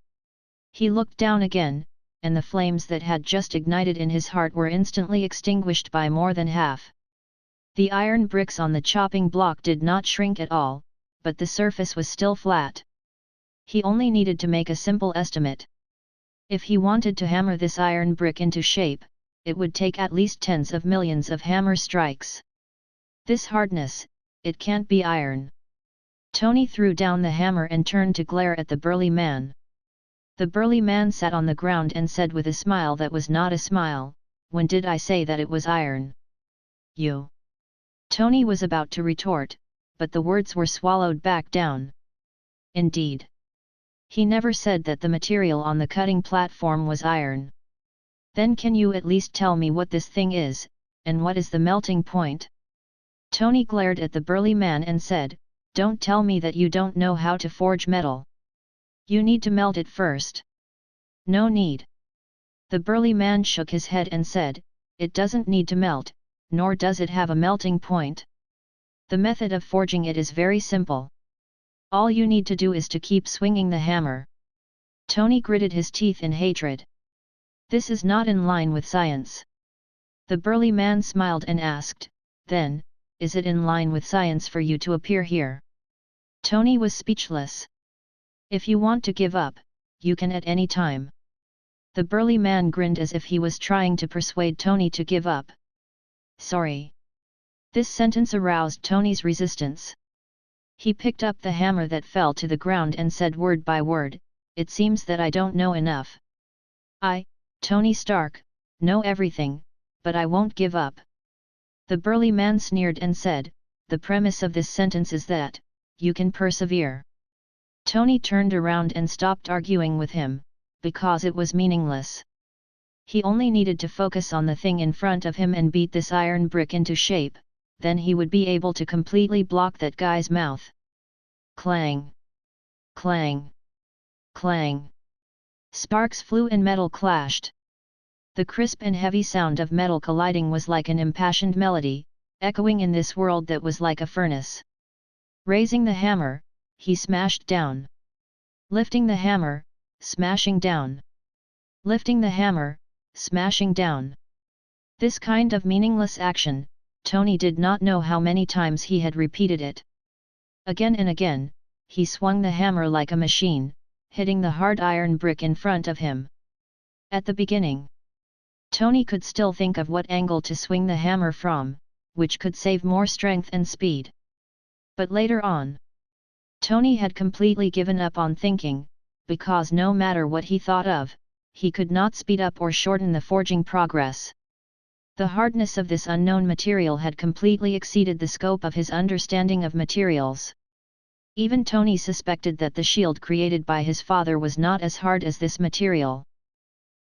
He looked down again, and the flames that had just ignited in his heart were instantly extinguished by more than half. The iron bricks on the chopping block did not shrink at all, but the surface was still flat. He only needed to make a simple estimate. If he wanted to hammer this iron brick into shape, it would take at least tens of millions of hammer strikes. This hardness, it can't be iron. Tony threw down the hammer and turned to glare at the burly man. The burly man sat on the ground and said with a smile that was not a smile, "When did I say that it was iron? You." Tony was about to retort, but the words were swallowed back down. Indeed. He never said that the material on the cutting platform was iron. Then can you at least tell me what this thing is, and what is the melting point? Tony glared at the burly man and said, "Don't tell me that you don't know how to forge metal. You need to melt it first." "No need." The burly man shook his head and said, "It doesn't need to melt, nor does it have a melting point. The method of forging it is very simple. All you need to do is to keep swinging the hammer." Tony gritted his teeth in hatred. "This is not in line with science." The burly man smiled and asked, "Then, is it in line with science for you to appear here?" Tony was speechless. "If you want to give up, you can at any time." The burly man grinned as if he was trying to persuade Tony to give up. "Sorry." This sentence aroused Tony's resistance. He picked up the hammer that fell to the ground and said word by word, "It seems that I don't know enough. I, Tony Stark, know everything, but I won't give up." The burly man sneered and said, "The premise of this sentence is that, you can persevere." Tony turned around and stopped arguing with him, because it was meaningless. He only needed to focus on the thing in front of him and beat this iron brick into shape, then he would be able to completely block that guy's mouth. Clang! Clang! Clang! Sparks flew and metal clashed. The crisp and heavy sound of metal colliding was like an impassioned melody, echoing in this world that was like a furnace. Raising the hammer, he smashed down. Lifting the hammer, smashing down. Lifting the hammer, smashing down. This kind of meaningless action, Tony did not know how many times he had repeated it. Again and again, he swung the hammer like a machine, hitting the hard iron brick in front of him. At the beginning, Tony could still think of what angle to swing the hammer from, which could save more strength and speed. But later on, Tony had completely given up on thinking, because no matter what he thought of, he could not speed up or shorten the forging progress. The hardness of this unknown material had completely exceeded the scope of his understanding of materials. Even Tony suspected that the shield created by his father was not as hard as this material.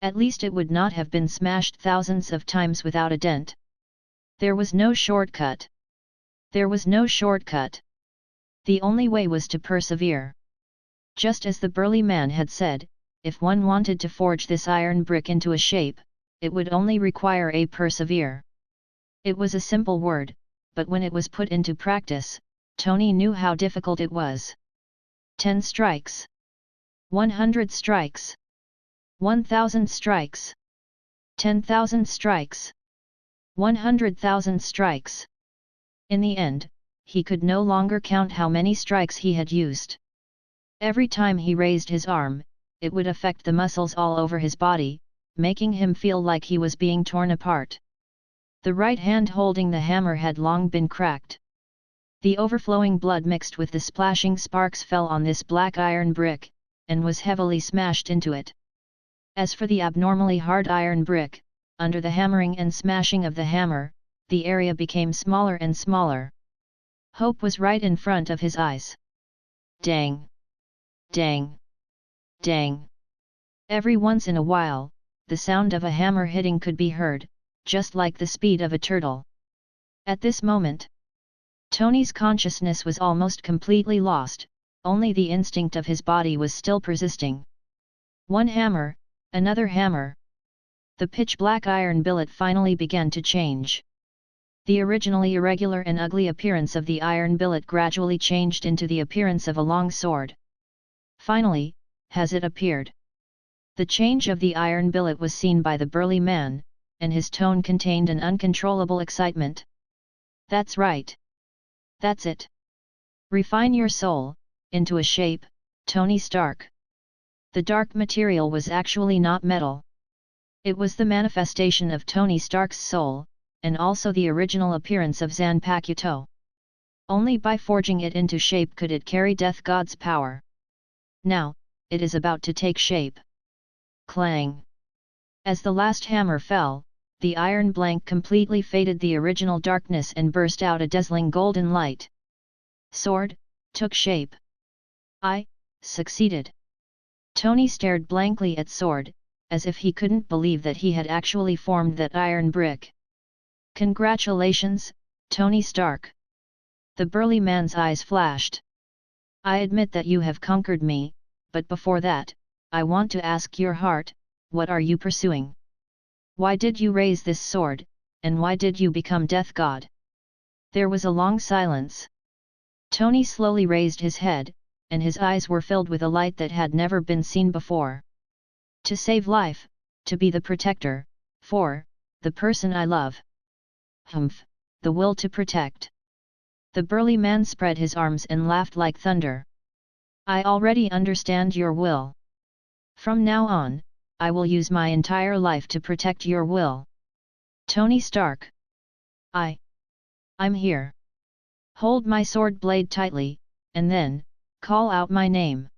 At least it would not have been smashed thousands of times without a dent. There was no shortcut. There was no shortcut. The only way was to persevere. Just as the burly man had said, if one wanted to forge this iron brick into a shape, it would only require a persevere. It was a simple word, but when it was put into practice, Tony knew how difficult it was. 10 strikes. 100 strikes. 1,000 strikes. 10,000 strikes. 100,000 strikes. In the end, he could no longer count how many strikes he had used. Every time he raised his arm, it would affect the muscles all over his body, making him feel like he was being torn apart. The right hand holding the hammer had long been cracked. The overflowing blood mixed with the splashing sparks fell on this black iron brick, and was heavily smashed into it. As for the abnormally hard iron brick, under the hammering and smashing of the hammer, the area became smaller and smaller. Hope was right in front of his eyes. Dang! Dang! Dang! Every once in a while, the sound of a hammer hitting could be heard, just like the speed of a turtle. At this moment, Tony's consciousness was almost completely lost, only the instinct of his body was still persisting. One hammer, another hammer. The pitch-black iron billet finally began to change. The originally irregular and ugly appearance of the iron billet gradually changed into the appearance of a long sword. Finally, as it appeared, the change of the iron billet was seen by the burly man, and his tone contained an uncontrollable excitement. That's right. That's it. Refine your soul, into a shape, Tony Stark. The dark material was actually not metal. It was the manifestation of Tony Stark's soul, and also the original appearance of ZANPAKUTOU. Only by forging it into shape could it carry Death God's power. Now, it is about to take shape. Clang! As the last hammer fell, the iron blank completely faded the original darkness and burst out a dazzling golden light. Sword, took shape. I succeeded. Tony stared blankly at sword, as if he couldn't believe that he had actually formed that iron brick. Congratulations, Tony Stark. The burly man's eyes flashed. I admit that you have conquered me, but before that, I want to ask your heart, what are you pursuing? Why did you raise this sword, and why did you become Death God? There was a long silence. Tony slowly raised his head, and his eyes were filled with a light that had never been seen before. To save life, to be the protector, for the person I love. Humph, the will to protect. The burly man spread his arms and laughed like thunder. I already understand your will. From now on, I will use my entire life to protect your will. Tony Stark. I'm here. Hold my sword blade tightly, and then, call out my name.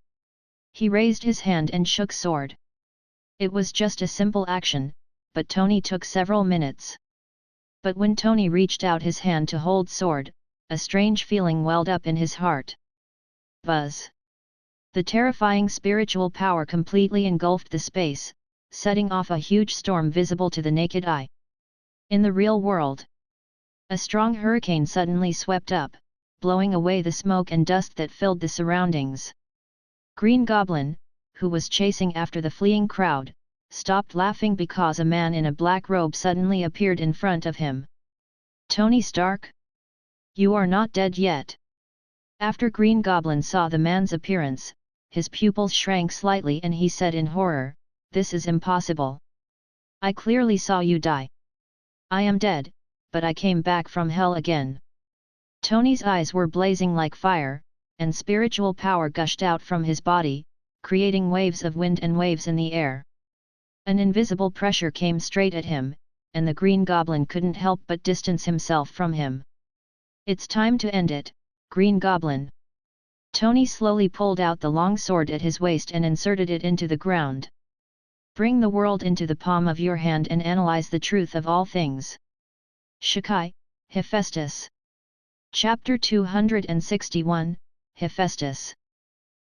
He raised his hand and shook sword. It was just a simple action, but Tony took several minutes. But when Tony reached out his hand to hold sword, a strange feeling welled up in his heart. Buzz! The terrifying spiritual power completely engulfed the space, setting off a huge storm visible to the naked eye. In the real world, a strong hurricane suddenly swept up, blowing away the smoke and dust that filled the surroundings. Green Goblin, who was chasing after the fleeing crowd, stopped laughing because a man in a black robe suddenly appeared in front of him. Tony Stark? You are not dead yet. After Green Goblin saw the man's appearance, his pupils shrank slightly and he said in horror, "This is impossible. I clearly saw you die. I am dead, but I came back from hell again." Tony's eyes were blazing like fire, and spiritual power gushed out from his body, creating waves of wind and waves in the air. An invisible pressure came straight at him, and the Green Goblin couldn't help but distance himself from him. It's time to end it, Green Goblin. Tony slowly pulled out the long sword at his waist and inserted it into the ground. Bring the world into the palm of your hand and analyze the truth of all things. Shikai, Hephaestus. Chapter 261, Hephaestus.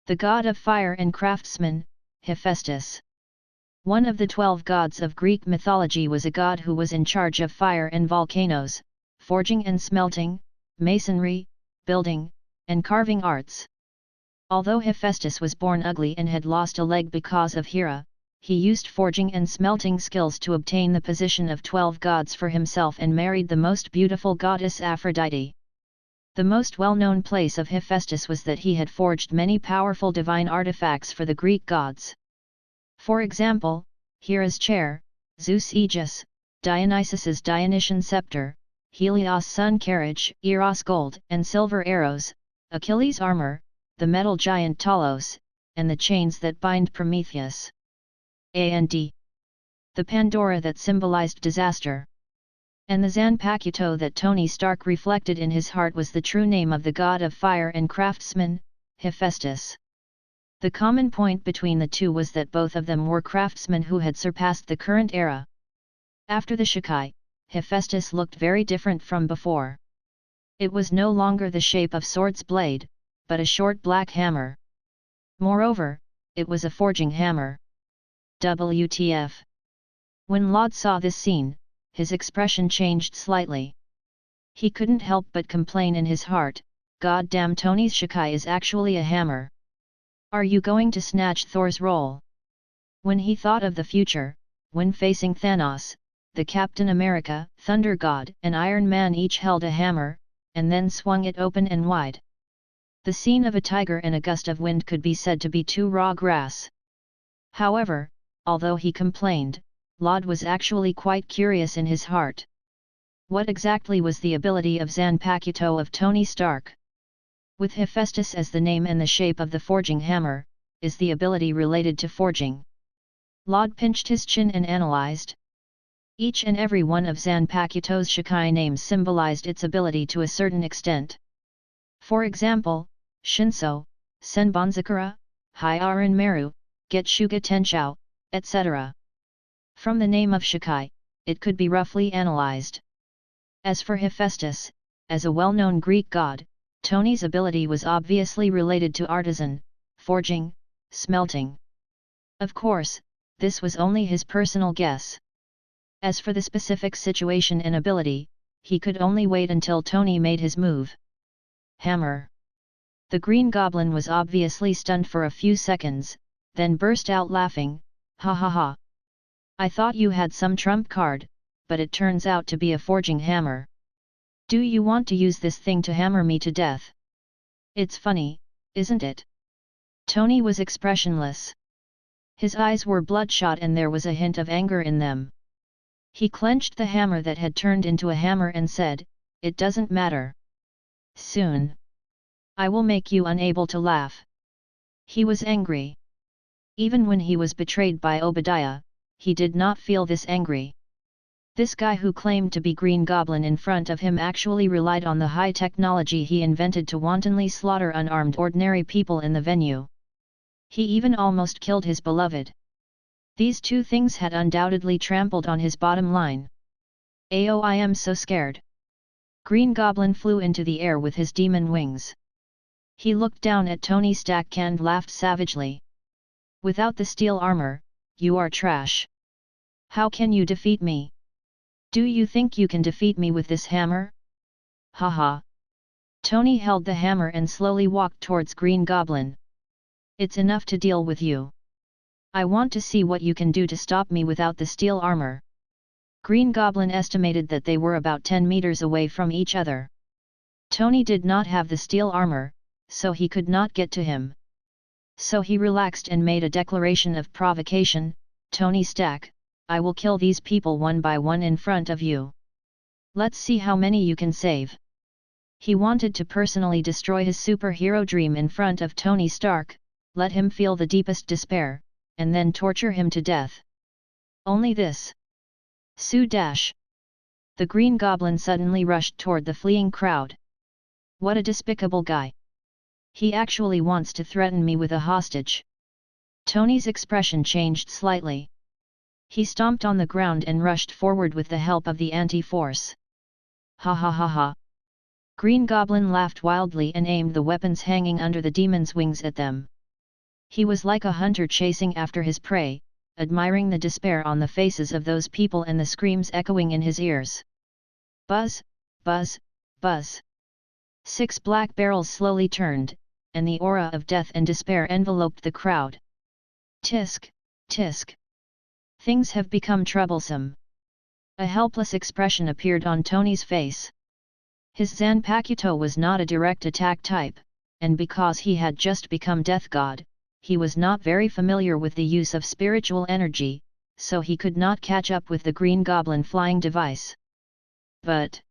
The god of fire and craftsman, Hephaestus. One of the 12 gods of Greek mythology was a god who was in charge of fire and volcanoes, forging and smelting, masonry, building, and carving arts. Although Hephaestus was born ugly and had lost a leg because of Hera, he used forging and smelting skills to obtain the position of 12 gods for himself and married the most beautiful goddess Aphrodite. The most well-known place of Hephaestus was that he had forged many powerful divine artifacts for the Greek gods. For example, Hera's chair, Zeus' aegis, Dionysus's Dionysian scepter, Helios' sun carriage, Eros gold and silver arrows, Achilles' armor, the metal giant Talos, and the chains that bind Prometheus. And the Pandora that symbolized disaster. And the ZANPAKUTOU that Tony Stark reflected in his heart was the true name of the god of fire and craftsman, Hephaestus. The common point between the two was that both of them were craftsmen who had surpassed the current era. After the Shikai, Hephaestus looked very different from before. It was no longer the shape of sword's blade, but a short black hammer. Moreover, it was a forging hammer. WTF! When Laud saw this scene, his expression changed slightly. He couldn't help but complain in his heart, "God damn, Tony's Shikai is actually a hammer. Are you going to snatch Thor's role?" When he thought of the future, when facing Thanos, the Captain America, Thunder God and Iron Man each held a hammer, and then swung it open and wide. The scene of a tiger and a gust of wind could be said to be too raw grass. However, although he complained, Laud was actually quite curious in his heart. What exactly was the ability of ZANPAKUTOU of Tony Stark? With Hephaestus as the name and the shape of the forging hammer, is the ability related to forging. Laud pinched his chin and analyzed. Each and every one of Zanpakuto's Shikai names symbolized its ability to a certain extent. For example, Shinso, Senbonzakura, Hyarin Meru, Getshuga Tenshou, etc. From the name of Shikai, it could be roughly analyzed. As for Hephaestus, as a well-known Greek god, Tony's ability was obviously related to artisan, forging, smelting. Of course, this was only his personal guess. As for the specific situation and ability, he could only wait until Tony made his move. Hammer. The Green Goblin was obviously stunned for a few seconds, then burst out laughing, ha ha ha. I thought you had some trump card, but it turns out to be a forging hammer. Do you want to use this thing to hammer me to death? It's funny, isn't it? Tony was expressionless. His eyes were bloodshot and there was a hint of anger in them. He clenched the hammer that had turned into a hammer and said, "It doesn't matter. Soon. I will make you unable to laugh." He was angry. Even when he was betrayed by Obadiah, he did not feel this angry. This guy who claimed to be Green Goblin in front of him actually relied on the high technology he invented to wantonly slaughter unarmed ordinary people in the venue. He even almost killed his beloved. These two things had undoubtedly trampled on his bottom line. Ayo, I am so scared. Green Goblin flew into the air with his demon wings. He looked down at Tony Stark and laughed savagely. Without the steel armor, you are trash. How can you defeat me? Do you think you can defeat me with this hammer? Haha. Tony held the hammer and slowly walked towards Green Goblin. It's enough to deal with you. I want to see what you can do to stop me without the steel armor. Green Goblin estimated that they were about 10 meters away from each other. Tony did not have the steel armor, so he could not get to him. So he relaxed and made a declaration of provocation, "Tony Stark, I will kill these people one by one in front of you. Let's see how many you can save." He wanted to personally destroy his superhero dream in front of Tony Stark, let him feel the deepest despair, and then torture him to death. Only this. Sue dash. The Green Goblin suddenly rushed toward the fleeing crowd. What a despicable guy. He actually wants to threaten me with a hostage. Tony's expression changed slightly. He stomped on the ground and rushed forward with the help of the anti-force. Ha ha ha ha. Green Goblin laughed wildly and aimed the weapons hanging under the demon's wings at them. He was like a hunter chasing after his prey, admiring the despair on the faces of those people and the screams echoing in his ears. Buzz, buzz, buzz. 6 black barrels slowly turned, and the aura of death and despair enveloped the crowd. Tisk, tisk. Things have become troublesome. A helpless expression appeared on Tony's face. His Zanpakuto was not a direct attack type, and because he had just become Death God, he was not very familiar with the use of spiritual energy, so he could not catch up with the Green Goblin flying device. But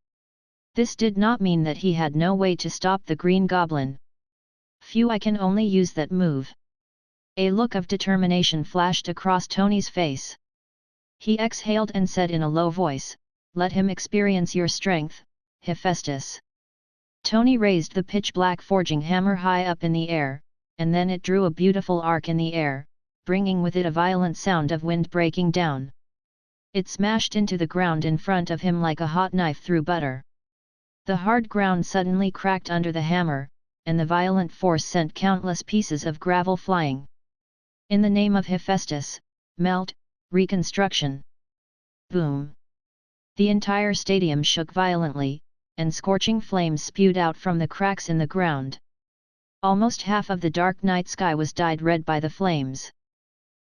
this did not mean that he had no way to stop the Green Goblin. Phew, I can only use that move. A look of determination flashed across Tony's face. He exhaled and said in a low voice, "Let him experience your strength, Hephaestus." Tony raised the pitch-black forging hammer high up in the air, and then it drew a beautiful arc in the air, bringing with it a violent sound of wind breaking down. It smashed into the ground in front of him like a hot knife through butter. The hard ground suddenly cracked under the hammer, and the violent force sent countless pieces of gravel flying. In the name of Hephaestus, melt, reconstruction. Boom! The entire stadium shook violently, and scorching flames spewed out from the cracks in the ground. Almost half of the dark night sky was dyed red by the flames.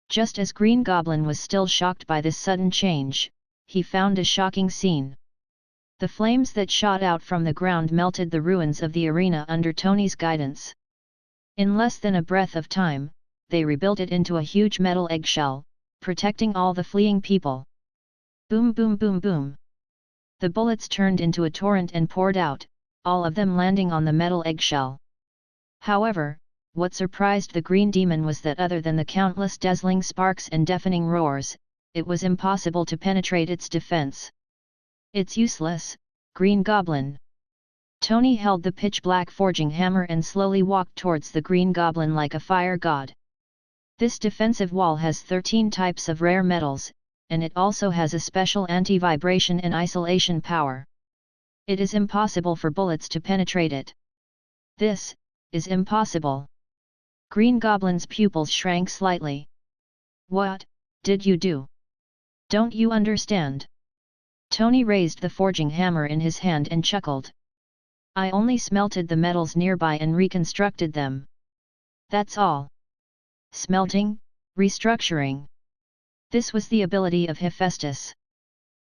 Just as Green Goblin was still shocked by this sudden change, he found a shocking scene. The flames that shot out from the ground melted the ruins of the arena under Tony's guidance. In less than a breath of time, they rebuilt it into a huge metal eggshell, protecting all the fleeing people. Boom boom boom boom. The bullets turned into a torrent and poured out, all of them landing on the metal eggshell. However, what surprised the green demon was that other than the countless dazzling sparks and deafening roars, it was impossible to penetrate its defense. It's useless, Green Goblin. Tony held the pitch-black forging hammer and slowly walked towards the Green Goblin like a fire god. This defensive wall has 13 types of rare metals, and it also has a special anti-vibration and isolation power. It is impossible for bullets to penetrate it. This is impossible. Green Goblin's pupils shrank slightly. What did you do? Don't you understand? Tony raised the forging hammer in his hand and chuckled. I only smelted the metals nearby and reconstructed them. That's all. Smelting, restructuring. This was the ability of Hephaestus.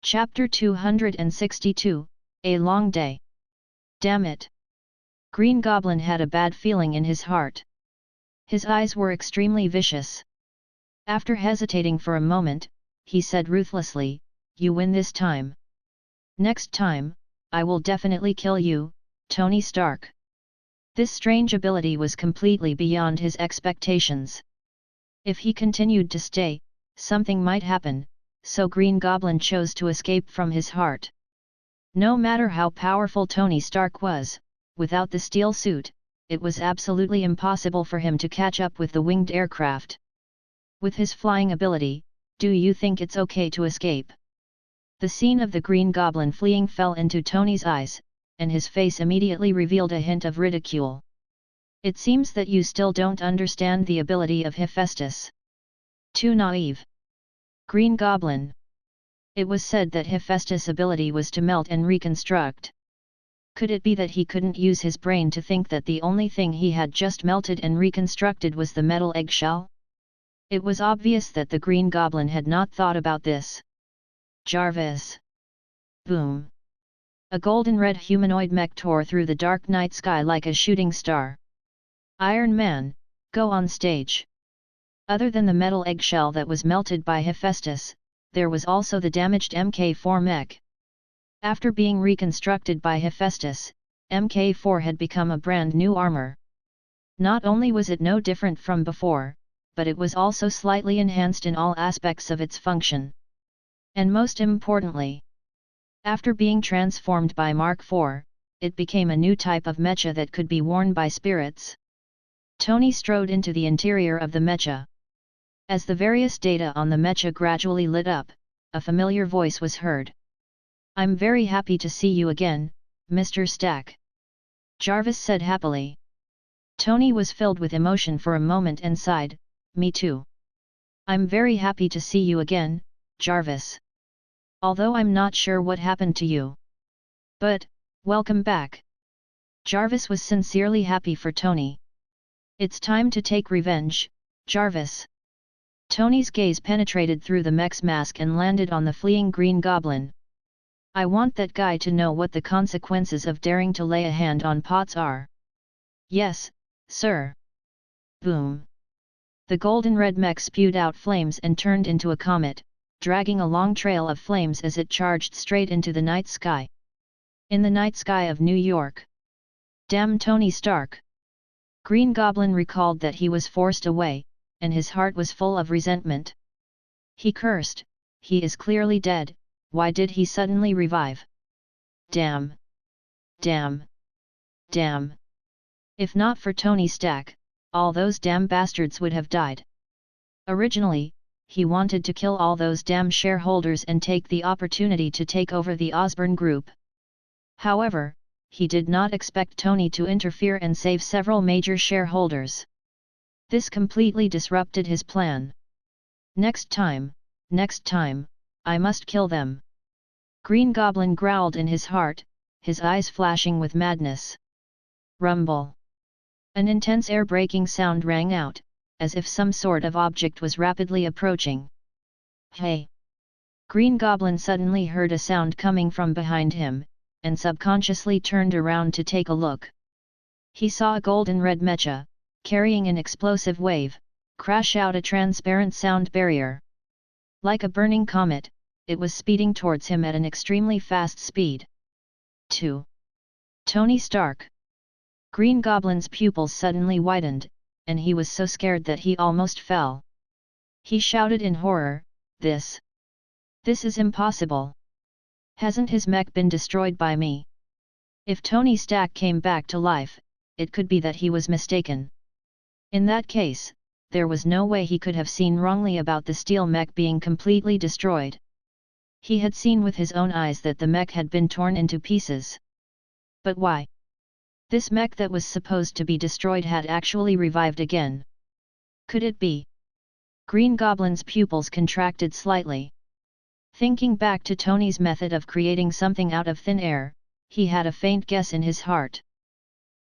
Chapter 262, A Long Day. Damn it! Green Goblin had a bad feeling in his heart. His eyes were extremely vicious. After hesitating for a moment, he said ruthlessly, You win this time. Next time, I will definitely kill you, Tony Stark. This strange ability was completely beyond his expectations. If he continued to stay, something might happen, so Green Goblin chose to escape from his heart. No matter how powerful Tony Stark was, without the steel suit, it was absolutely impossible for him to catch up with the winged aircraft. With his flying ability, do you think it's okay to escape? The scene of the Green Goblin fleeing fell into Tony's eyes, and his face immediately revealed a hint of ridicule. It seems that you still don't understand the ability of Hephaestus. Too naive. Green Goblin. It was said that Hephaestus' ability was to melt and reconstruct. Could it be that he couldn't use his brain to think that the only thing he had just melted and reconstructed was the metal eggshell? It was obvious that the Green Goblin had not thought about this. Jarvis. Boom. A golden-red humanoid mech tore through the dark night sky like a shooting star. Iron Man, go on stage. Other than the metal eggshell that was melted by Hephaestus, there was also the damaged Mk4 mech. After being reconstructed by Hephaestus, Mk4 had become a brand new armor. Not only was it no different from before, but it was also slightly enhanced in all aspects of its function. And most importantly, after being transformed by Mark IV, it became a new type of mecha that could be worn by spirits. Tony strode into the interior of the mecha. As the various data on the mecha gradually lit up, a familiar voice was heard. I'm very happy to see you again, Mr. Stack. Jarvis said happily. Tony was filled with emotion for a moment and sighed, Me too. I'm very happy to see you again, Jarvis. Although I'm not sure what happened to you. But, welcome back. Jarvis was sincerely happy for Tony. It's time to take revenge, Jarvis. Tony's gaze penetrated through the mech's mask and landed on the fleeing Green Goblin. I want that guy to know what the consequences of daring to lay a hand on Potts are. Yes, sir. Boom. The golden-red mech spewed out flames and turned into a comet, dragging a long trail of flames as it charged straight into the night sky. In the night sky of New York. Damn Tony Stark! Green Goblin recalled that he was forced away, and his heart was full of resentment. He cursed, he is clearly dead, why did he suddenly revive? Damn! Damn! Damn! If not for Tony Stack, all those damn bastards would have died. Originally, he wanted to kill all those damn shareholders and take the opportunity to take over the Osborne Group. However, he did not expect Tony to interfere and save several major shareholders. This completely disrupted his plan. Next time, I must kill them. Green Goblin growled in his heart, his eyes flashing with madness. Rumble. An intense air-breaking sound rang out, as if some sort of object was rapidly approaching. Hey! Green Goblin suddenly heard a sound coming from behind him, and subconsciously turned around to take a look. He saw a golden-red mecha, carrying an explosive wave, crash out a transparent sound barrier. Like a burning comet, it was speeding towards him at an extremely fast speed. 2. Tony Stark. Green Goblin's pupils suddenly widened, and he was so scared that he almost fell. He shouted in horror, This is impossible. Hasn't his mech been destroyed by me? If Tony Stark came back to life, it could be that he was mistaken. In that case, there was no way he could have seen wrongly about the steel mech being completely destroyed. He had seen with his own eyes that the mech had been torn into pieces. But why? This mech that was supposed to be destroyed had actually revived again. Could it be? Green Goblin's pupils contracted slightly. Thinking back to Tony's method of creating something out of thin air, he had a faint guess in his heart.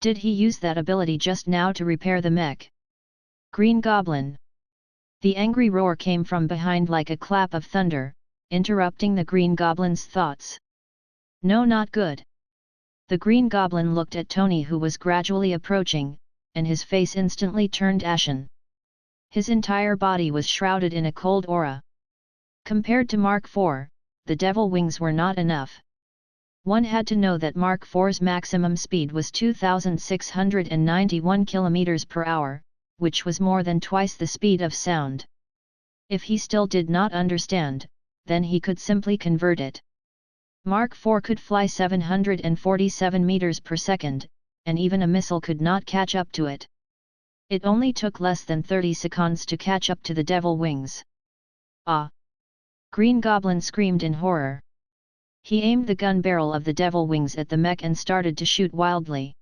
Did he use that ability just now to repair the mech? Green Goblin! The angry roar came from behind like a clap of thunder, interrupting the Green Goblin's thoughts. No, not good. The Green Goblin looked at Tony, who was gradually approaching, and his face instantly turned ashen. His entire body was shrouded in a cold aura. Compared to Mark IV, the Devil Wings were not enough. One had to know that Mark IV's maximum speed was 2,691 km per hour, which was more than twice the speed of sound. If he still did not understand, then he could simply convert it. Mark IV could fly 747 meters per second, and even a missile could not catch up to it. It only took less than 30 seconds to catch up to the Devil Wings. Ah! Green Goblin screamed in horror. He aimed the gun barrel of the Devil Wings at the mech and started to shoot wildly.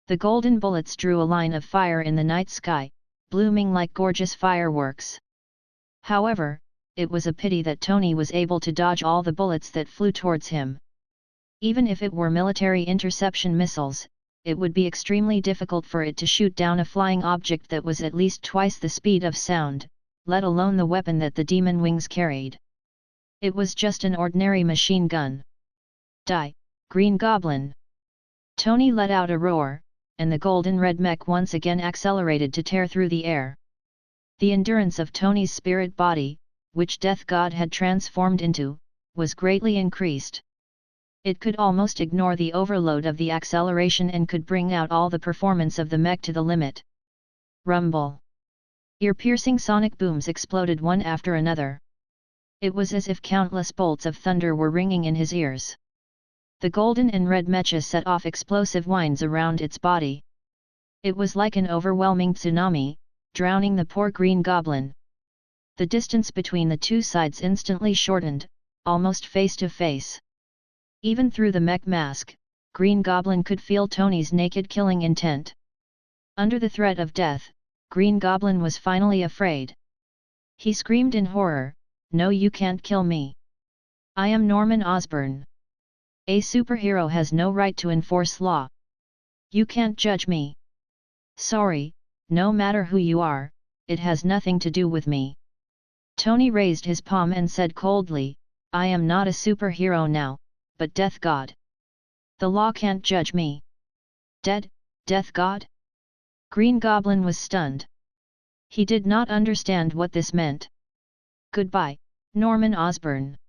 The golden bullets drew a line of fire in the night sky, blooming like gorgeous fireworks. However, it was a pity that Tony was able to dodge all the bullets that flew towards him. Even if it were military interception missiles, it would be extremely difficult for it to shoot down a flying object that was at least twice the speed of sound, let alone the weapon that the Demon Wings carried. It was just an ordinary machine gun. Die, Green Goblin! Tony let out a roar, and the golden red mech once again accelerated to tear through the air. The endurance of Tony's spirit body, which Death God had transformed into, was greatly increased. It could almost ignore the overload of the acceleration and could bring out all the performance of the mech to the limit. Rumble! Ear-piercing sonic booms exploded one after another. It was as if countless bolts of thunder were ringing in his ears. The golden and red mecha set off explosive whines around its body. It was like an overwhelming tsunami, drowning the poor Green Goblin. The distance between the two sides instantly shortened, almost face to face. Even through the mech mask, Green Goblin could feel Tony's naked killing intent. Under the threat of death, Green Goblin was finally afraid. He screamed in horror, "No, you can't kill me. I am Norman Osborn. A superhero has no right to enforce law. You can't judge me. Sorry, no matter who you are, it has nothing to do with me." Tony raised his palm and said coldly, "I am not a superhero now, but Death God. The law can't judge me." Dead, Death God? Green Goblin was stunned. He did not understand what this meant. "Goodbye, Norman Osborn."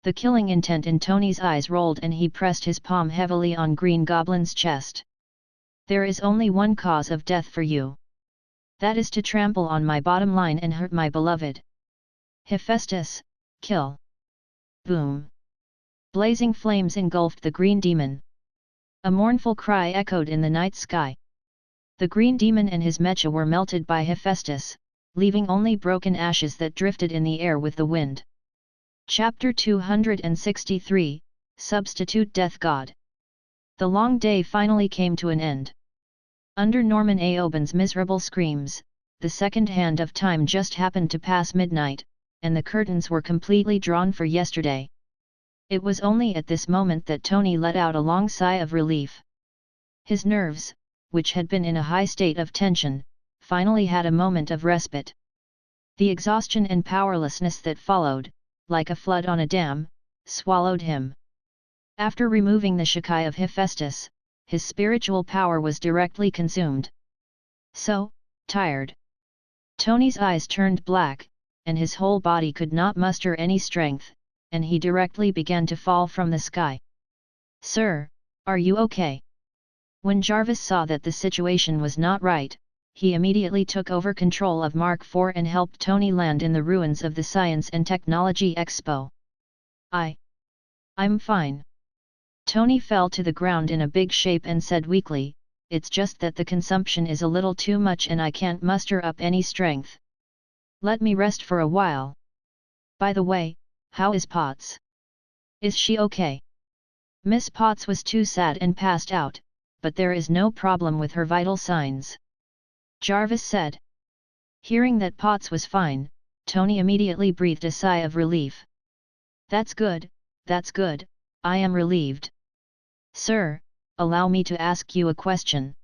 The killing intent in Tony's eyes rolled and he pressed his palm heavily on Green Goblin's chest. "There is only one cause of death for you. That is to trample on my bottom line and hurt my beloved. Hephaestus, kill." Boom! Blazing flames engulfed the green demon. A mournful cry echoed in the night sky. The green demon and his mecha were melted by Hephaestus, leaving only broken ashes that drifted in the air with the wind. Chapter 263, Substitute Death God. The long day finally came to an end. Under Norman Aoban's miserable screams, the second hand of time just happened to pass midnight, and the curtains were completely drawn for yesterday. It was only at this moment that Tony let out a long sigh of relief. His nerves, which had been in a high state of tension, finally had a moment of respite. The exhaustion and powerlessness that followed, like a flood on a dam, swallowed him. After removing the Shikai of Hephaestus, his spiritual power was directly consumed. So, tired. Tony's eyes turned black, and his whole body could not muster any strength, and he directly began to fall from the sky. "Sir, are you okay?" When Jarvis saw that the situation was not right, he immediately took over control of Mark IV and helped Tony land in the ruins of the Science and Technology Expo. I'm fine. Tony fell to the ground in a big shape and said weakly, "It's just that the consumption is a little too much and I can't muster up any strength. Let me rest for a while. By the way, how is Potts? Is she okay?" Miss Potts was too sad and passed out, but there is no problem with her vital signs, Jarvis said. Hearing that Potts was fine, Tony immediately breathed a sigh of relief. That's good, I am relieved. Sir, allow me to ask you a question.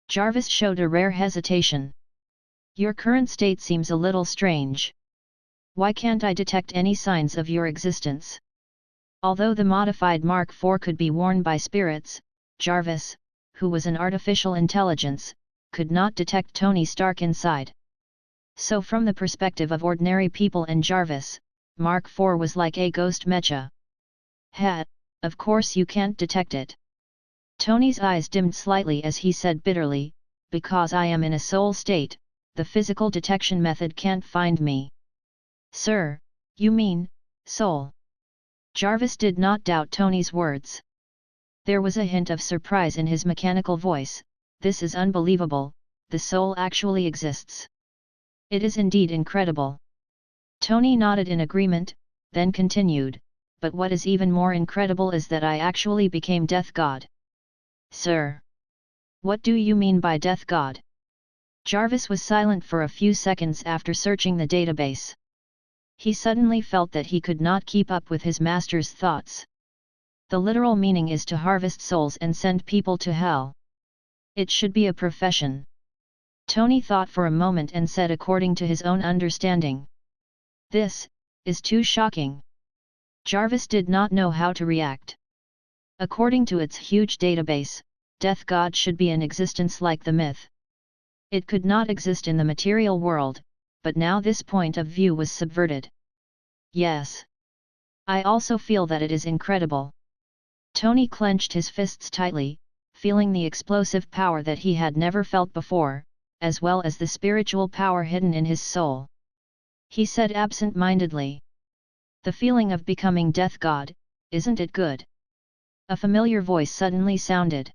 Jarvis showed a rare hesitation. Your current state seems a little strange. Why can't I detect any signs of your existence? Although the modified Mark IV could be worn by spirits, Jarvis, who was an artificial intelligence, could not detect Tony Stark inside. So from the perspective of ordinary people and Jarvis, Mark IV was like a ghost mecha. Of course you can't detect it. Tony's eyes dimmed slightly as he said bitterly, because I am in a soul state, the physical detection method can't find me. Sir, you mean, soul? Jarvis did not doubt Tony's words. There was a hint of surprise in his mechanical voice. This is unbelievable, the soul actually exists. It is indeed incredible. Tony nodded in agreement, then continued, but what is even more incredible is that I actually became Death God. Sir? What do you mean by Death God? Jarvis was silent for a few seconds after searching the database. He suddenly felt that he could not keep up with his master's thoughts. The literal meaning is to harvest souls and send people to hell. It should be a profession. Tony thought for a moment and said according to his own understanding. This is too shocking. Jarvis did not know how to react. According to its huge database, Death God should be in existence like the myth. It could not exist in the material world, but now this point of view was subverted. Yes. I also feel that it is incredible. Tony clenched his fists tightly, feeling the explosive power that he had never felt before, as well as the spiritual power hidden in his soul. He said absent-mindedly. The feeling of becoming Death God, isn't it good? A familiar voice suddenly sounded.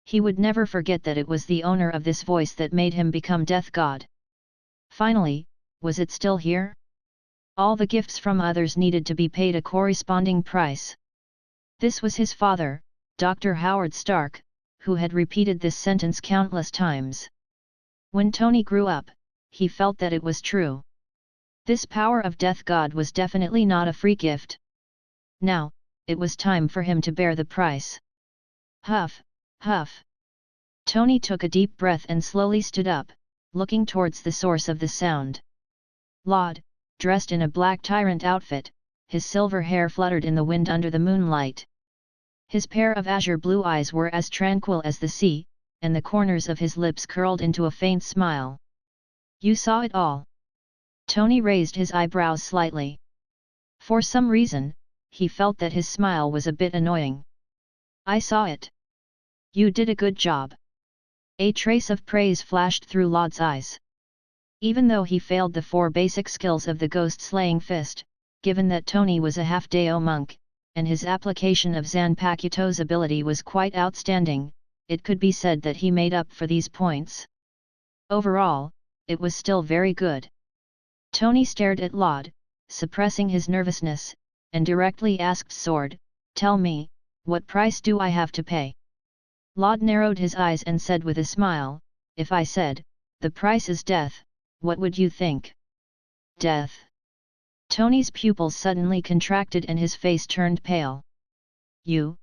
He would never forget that it was the owner of this voice that made him become Death God. Finally, was it still here? All the gifts from others needed to be paid a corresponding price. This was his father, Dr. Howard Stark, who had repeated this sentence countless times. When Tony grew up, he felt that it was true. This power of Death God was definitely not a free gift. Now, it was time for him to bear the price. Huff, huff. Tony took a deep breath and slowly stood up, looking towards the source of the sound. Laud, dressed in a black tyrant outfit, his silver hair fluttered in the wind under the moonlight. His pair of azure blue eyes were as tranquil as the sea, and the corners of his lips curled into a faint smile. You saw it all. Tony raised his eyebrows slightly. For some reason, he felt that his smile was a bit annoying. I saw it. You did a good job. A trace of praise flashed through Laud's eyes. Even though he failed the 4 basic skills of the ghost-slaying fist, given that Tony was a half-Dao monk, and his application of Zanpakutou's ability was quite outstanding, it could be said that he made up for these points. Overall, it was still very good. Tony stared at Laud, suppressing his nervousness, and directly asked Sword, "Tell me, what price do I have to pay?" Laud narrowed his eyes and said with a smile, "If I said, the price is death, what would you think?" Death. Tony's pupils suddenly contracted and his face turned pale. You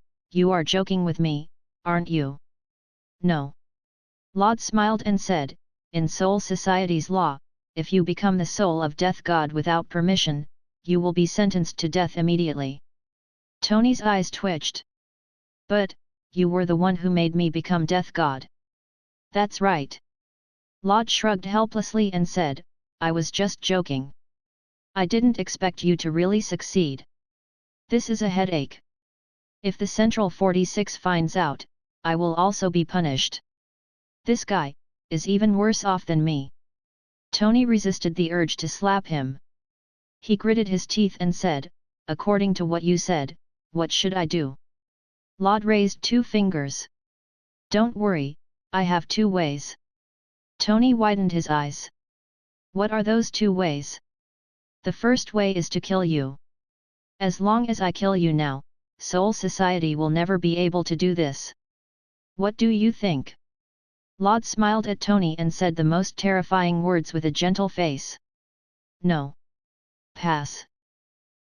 are joking with me, aren't you?" "No." Laud smiled and said, "In Soul Society's law, if you become the soul of Death God without permission, you will be sentenced to death immediately." Tony's eyes twitched. "But, you were the one who made me become Death God." "That's right." Laud shrugged helplessly and said, "I was just joking. I didn't expect you to really succeed. This is a headache. If the Central 46 finds out, I will also be punished. This guy is even worse off than me. Tony resisted the urge to slap him. He gritted his teeth and said, according to what you said, what should I do? Lod raised 2 fingers. Don't worry, I have 2 ways. Tony widened his eyes. What are those 2 ways? The first way is to kill you. As long as I kill you now, Soul Society will never be able to do this. What do you think? Lod smiled at Tony and said the most terrifying words with a gentle face. No. Pass.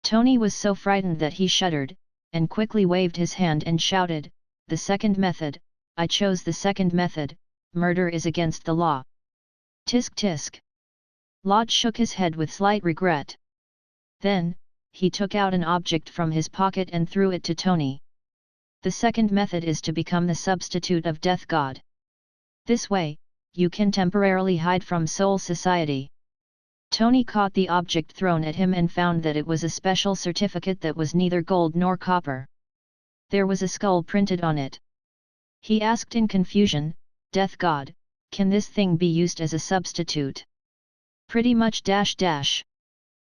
Tony was so frightened that he shuddered, and quickly waved his hand and shouted, the second method, I chose the second method, murder is against the law. Tisk tisk. Lod shook his head with slight regret. Then, he took out an object from his pocket and threw it to Tony. The second method is to become the substitute of Death God. This way, you can temporarily hide from Soul Society. Tony caught the object thrown at him and found that it was a special certificate that was neither gold nor copper. There was a skull printed on it. He asked in confusion, Death God, can this thing be used as a substitute? Pretty much --.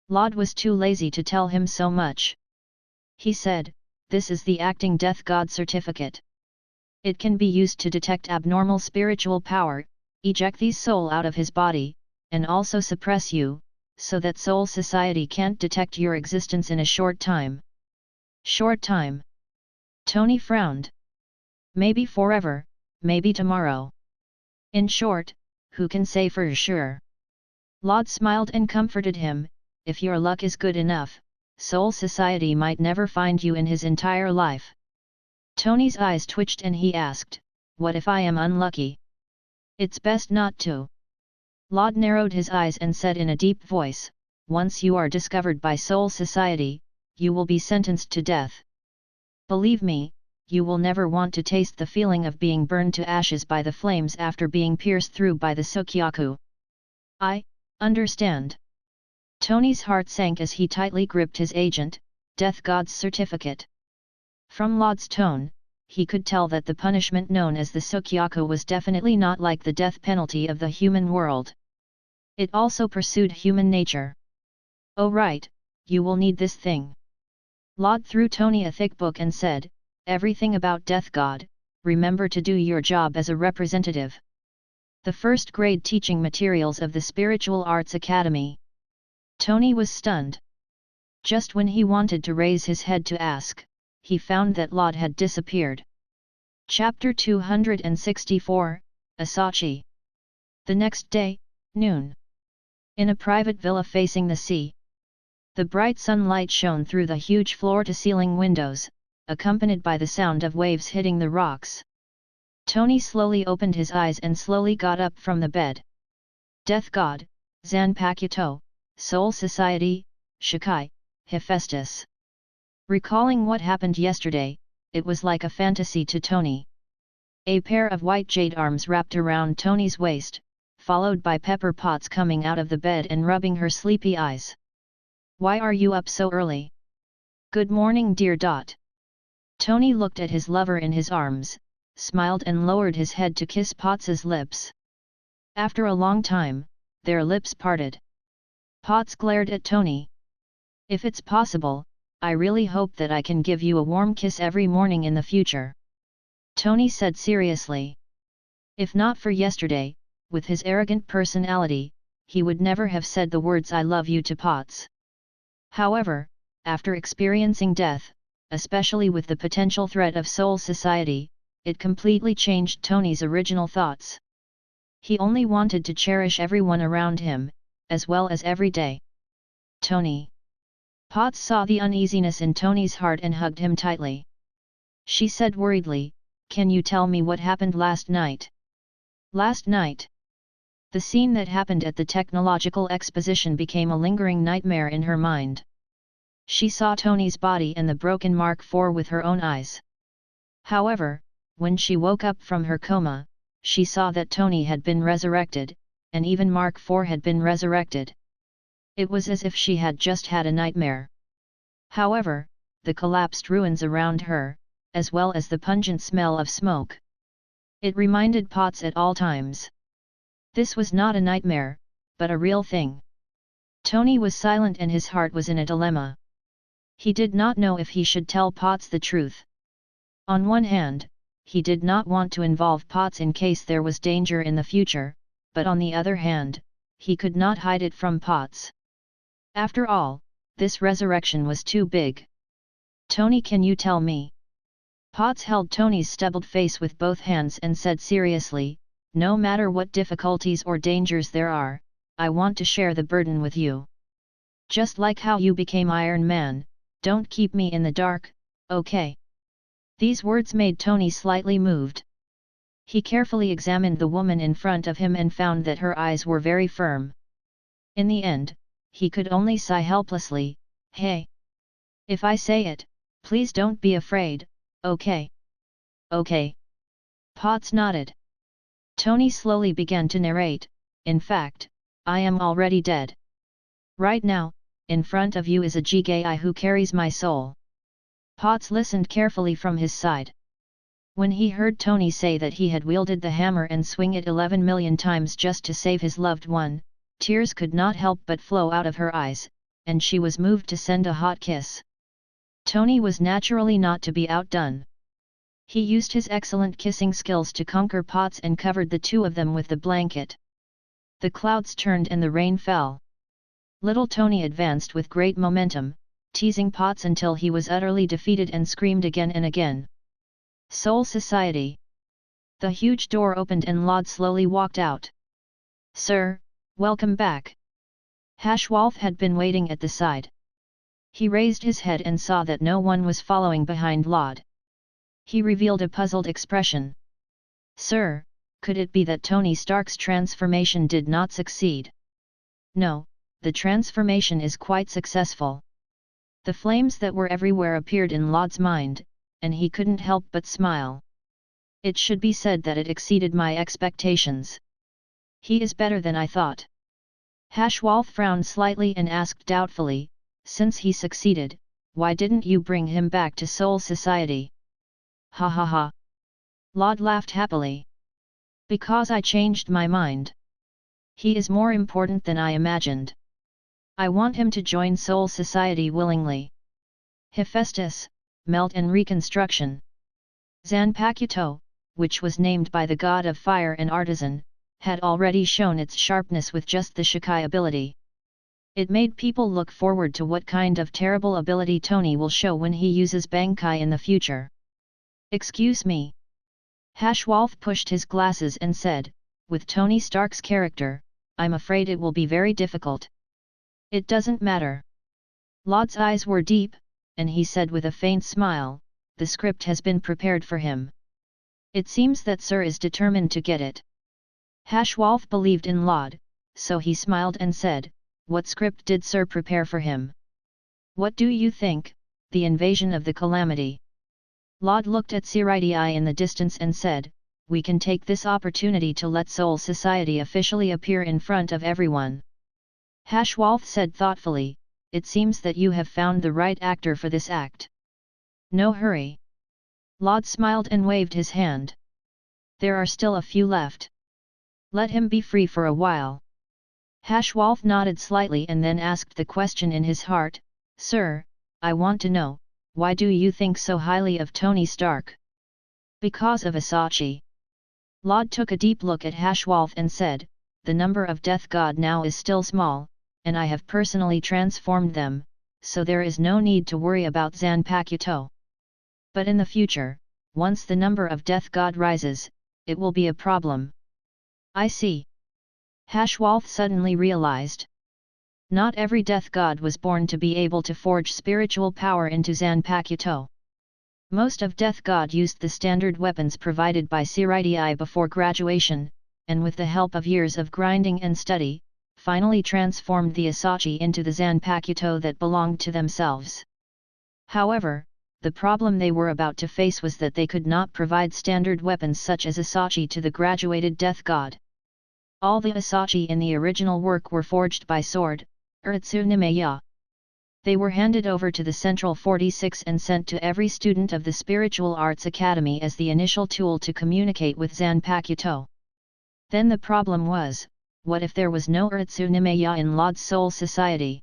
Lod was too lazy to tell him so much. He said, this is the acting Death God certificate. It can be used to detect abnormal spiritual power, eject the soul out of his body, and also suppress you, so that Soul Society can't detect your existence in a short time. Short time? Tony frowned. Maybe forever, maybe tomorrow. In short, who can say for sure? Lod smiled and comforted him, if your luck is good enough, Soul Society might never find you in his entire life. Tony's eyes twitched and he asked, what if I am unlucky? It's best not to. Lod narrowed his eyes and said in a deep voice, once you are discovered by Soul Society, you will be sentenced to death. Believe me, you will never want to taste the feeling of being burned to ashes by the flames after being pierced through by the Sukyaku. I understand. Tony's heart sank as he tightly gripped his agent, Death God's certificate. From Lod's tone, he could tell that the punishment known as the Sukyaku was definitely not like the death penalty of the human world. It also pursued human nature. Oh right, you will need this thing. Lod threw Tony a thick book and said, everything about Death God, remember to do your job as a representative. The first grade teaching materials of the Spiritual Arts Academy. Tony was stunned. Just when he wanted to raise his head to ask, he found that Lod had disappeared. Chapter 264, Asachi. The next day, noon. In a private villa facing the sea. The bright sunlight shone through the huge floor-to-ceiling windows, accompanied by the sound of waves hitting the rocks. Tony slowly opened his eyes and slowly got up from the bed. Death God, ZANPAKUTOU, Soul Society, Shikai, Hephaestus. Recalling what happened yesterday, it was like a fantasy to Tony. A pair of white jade arms wrapped around Tony's waist, followed by Pepper Potts coming out of the bed and rubbing her sleepy eyes. Why are you up so early? Good morning, dear. Tony looked at his lover in his arms, smiled and lowered his head to kiss Potts's lips. After a long time, their lips parted. Potts glared at Tony. If it's possible, I really hope that I can give you a warm kiss every morning in the future. Tony said seriously. If not for yesterday, with his arrogant personality, he would never have said the words I love you to Potts. However, after experiencing death, especially with the potential threat of Soul Society, it completely changed Tony's original thoughts. He only wanted to cherish everyone around him, as well as every day. Tony. Potts saw the uneasiness in Tony's heart and hugged him tightly. She said worriedly, can you tell me what happened last night? Last night? The scene that happened at the technological exposition became a lingering nightmare in her mind. She saw Tony's body and the broken Mark IV with her own eyes. However, when she woke up from her coma, she saw that Tony had been resurrected, and even Mark IV had been resurrected. It was as if she had just had a nightmare. However, the collapsed ruins around her, as well as the pungent smell of smoke, It reminded Potts at all times. This was not a nightmare, but a real thing. Tony was silent and his heart was in a dilemma. He did not know if he should tell Potts the truth. On one hand, he did not want to involve Potts in case there was danger in the future, but on the other hand, he could not hide it from Potts. After all, this resurrection was too big. Tony, can you tell me? Potts held Tony's stubbled face with both hands and said seriously, no matter what difficulties or dangers there are, I want to share the burden with you. Just like how you became Iron Man, don't keep me in the dark, okay? These words made Tony slightly moved. He carefully examined the woman in front of him and found that her eyes were very firm. In the end, he could only sigh helplessly, hey. If I say it, please don't be afraid, okay? Okay. Potts nodded. Tony slowly began to narrate, in fact, I am already dead. Right now, in front of you is a Jigai who carries my soul. Potts listened carefully from his side. When he heard Tony say that he had wielded the hammer and swing it 11 million times just to save his loved one, tears could not help but flow out of her eyes, and she was moved to send a hot kiss. Tony was naturally not to be outdone. He used his excellent kissing skills to conquer Potts and covered the two of them with the blanket. The clouds turned and the rain fell. Little Tony advanced with great momentum, teasing Potts until he was utterly defeated and screamed again and again. Soul Society. The huge door opened and Laud slowly walked out. Sir, welcome back. Hashwalth had been waiting at the side. He raised his head and saw that no one was following behind Laud. He revealed a puzzled expression. Sir, could it be that Tony Stark's transformation did not succeed? No, the transformation is quite successful. The flames that were everywhere appeared in Laud's mind, and he couldn't help but smile. It should be said that it exceeded my expectations. He is better than I thought. Hashwalth frowned slightly and asked doubtfully, since he succeeded, why didn't you bring him back to Soul Society? Ha ha ha. Laud laughed happily. Because I changed my mind. He is more important than I imagined. I want him to join Soul Society willingly. Hephaestus, Melt and Reconstruction. ZANPAKUTOU, which was named by the god of fire and artisan, had already shown its sharpness with just the Shikai ability. It made people look forward to what kind of terrible ability Tony will show when he uses Bankai in the future. Excuse me. Hashwalth pushed his glasses and said, with Tony Stark's character, I'm afraid it will be very difficult. It doesn't matter. Laud's eyes were deep, and he said with a faint smile, the script has been prepared for him. It seems that Sir is determined to get it. Hashwalth believed in Laud, so he smiled and said, what script did Sir prepare for him? What do you think, the invasion of the calamity? Laud looked at Seireitei in the distance and said, we can take this opportunity to let Soul Society officially appear in front of everyone. Hashwalth said thoughtfully, it seems that you have found the right actor for this act. No hurry. Laud smiled and waved his hand. There are still a few left. Let him be free for a while. Hashwalth nodded slightly and then asked the question in his heart, Sir, I want to know, why do you think so highly of Tony Stark? Because of Asachi. Laud took a deep look at Hashwalth and said, the number of Death God now is still small, and I have personally transformed them, so there is no need to worry about ZANPAKUTOU. But in the future, once the number of Death God rises, it will be a problem. I see. Hashwalth suddenly realized. Not every Death God was born to be able to forge spiritual power into ZANPAKUTOU. Most of Death God used the standard weapons provided by Seireitei before graduation, and with the help of years of grinding and study, finally transformed the Asachi into the ZANPAKUTOU that belonged to themselves. However, the problem they were about to face was that they could not provide standard weapons such as Asachi to the graduated Death God. All the Asachi in the original work were forged by sword, Uratsu Nimeya. They were handed over to the Central 46 and sent to every student of the Spiritual Arts Academy as the initial tool to communicate with Zanpakuto. Then the problem was, what if there was no Urtsunemeya in Laud's soul society?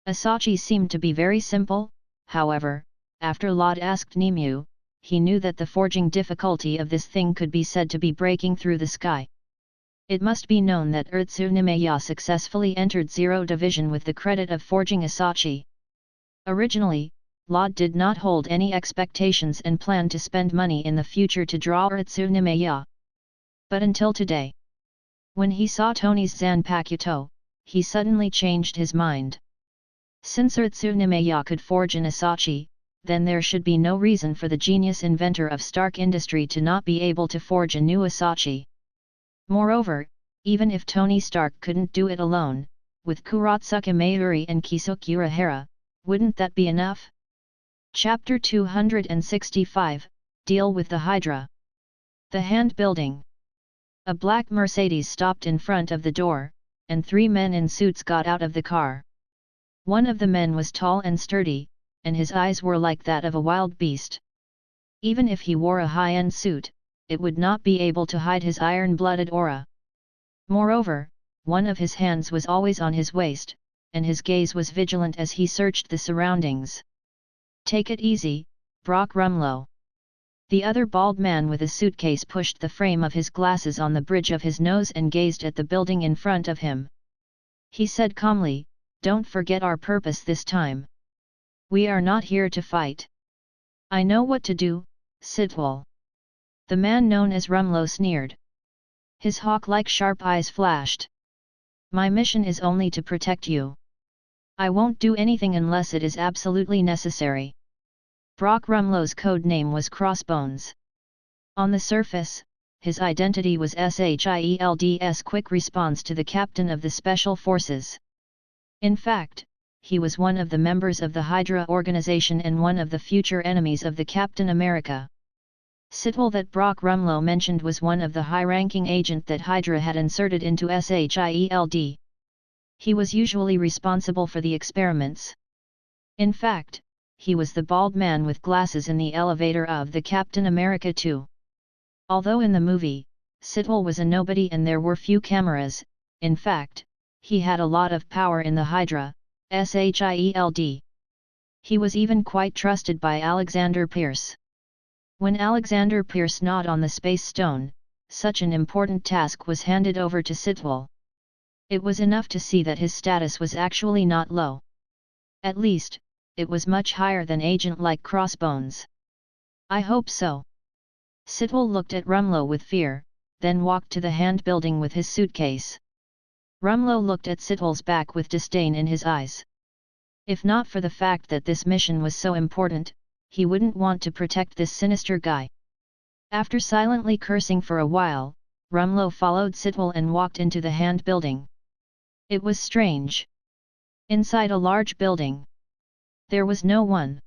Asachi seemed to be very simple, however, after Laud asked Nimue, he knew that the forging difficulty of this thing could be said to be breaking through the sky. It must be known that Urtsunemeya successfully entered Zero Division with the credit of forging Asachi. Originally, Laud did not hold any expectations and planned to spend money in the future to draw Urtsunemeya. But until today, when he saw Tony's Zanpakuto, he suddenly changed his mind. Since Urtsunemeya could forge an Asachi, then there should be no reason for the genius inventor of Stark Industry to not be able to forge a new Asachi. Moreover, even if Tony Stark couldn't do it alone, with Kuratsuka Mayuri and Kisuke Urahara, wouldn't that be enough? Chapter 265, Deal with the Hydra. The Hand Building. A black Mercedes stopped in front of the door, and 3 men in suits got out of the car. One of the men was tall and sturdy, and his eyes were like that of a wild beast. Even if he wore a high-end suit, it would not be able to hide his iron-blooded aura. Moreover, one of his hands was always on his waist, and his gaze was vigilant as he searched the surroundings. "Take it easy, Brock Rumlow." The other bald man with a suitcase pushed the frame of his glasses on the bridge of his nose and gazed at the building in front of him. He said calmly, "Don't forget our purpose this time. We are not here to fight." "I know what to do, Sitwell." The man known as Rumlow sneered. His hawk-like sharp eyes flashed. "My mission is only to protect you. I won't do anything unless it is absolutely necessary." Brock Rumlow's code name was Crossbones. On the surface, his identity was SHIELD's quick response to the captain of the Special Forces. In fact, he was one of the members of the Hydra organization and one of the future enemies of the Captain America. Sitwell that Brock Rumlow mentioned was one of the high-ranking agent that Hydra had inserted into SHIELD. He was usually responsible for the experiments. In fact, he was the bald man with glasses in the elevator of the Captain America 2. Although in the movie, Sitwell was a nobody and there were few cameras, in fact, he had a lot of power in the Hydra, SHIELD. He was even quite trusted by Alexander Pierce. When Alexander Pierce gnawed on the Space Stone, such an important task was handed over to Sitwell. It was enough to see that his status was actually not low. At least, it was much higher than agent like Crossbones. "I hope so." Sitwell looked at Rumlow with fear, then walked to the hand building with his suitcase. Rumlow looked at Sitwell's back with disdain in his eyes. If not for the fact that this mission was so important, he wouldn't want to protect this sinister guy. After silently cursing for a while, Rumlow followed Sitwell and walked into the hand building. It was strange. Inside a large building, there was no one.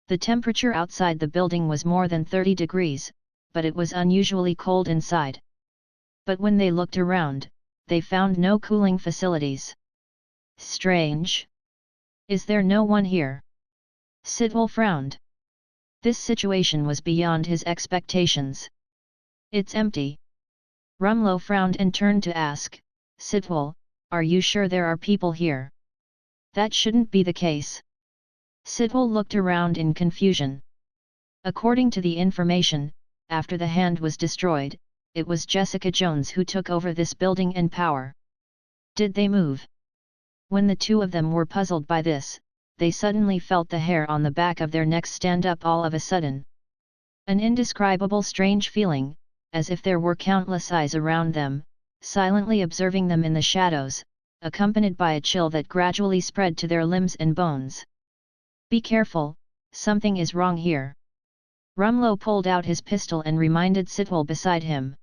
The temperature outside the building was more than 30 degrees, but it was unusually cold inside. But when they looked around, they found no cooling facilities. Strange. Is there no one here? Sitwell frowned. This situation was beyond his expectations. It's empty. Rumlow frowned and turned to ask, "Sitwell, are you sure there are people here? That shouldn't be the case." Sitwell looked around in confusion. According to the information, after the hand was destroyed, it was Jessica Jones who took over this building and power. Did they move? When the two of them were puzzled by this, they suddenly felt the hair on the back of their necks stand up all of a sudden. An indescribable strange feeling, as if there were countless eyes around them, silently observing them in the shadows, accompanied by a chill that gradually spread to their limbs and bones. "Be careful, something is wrong here." Rumlow pulled out his pistol and reminded Sitwell beside him.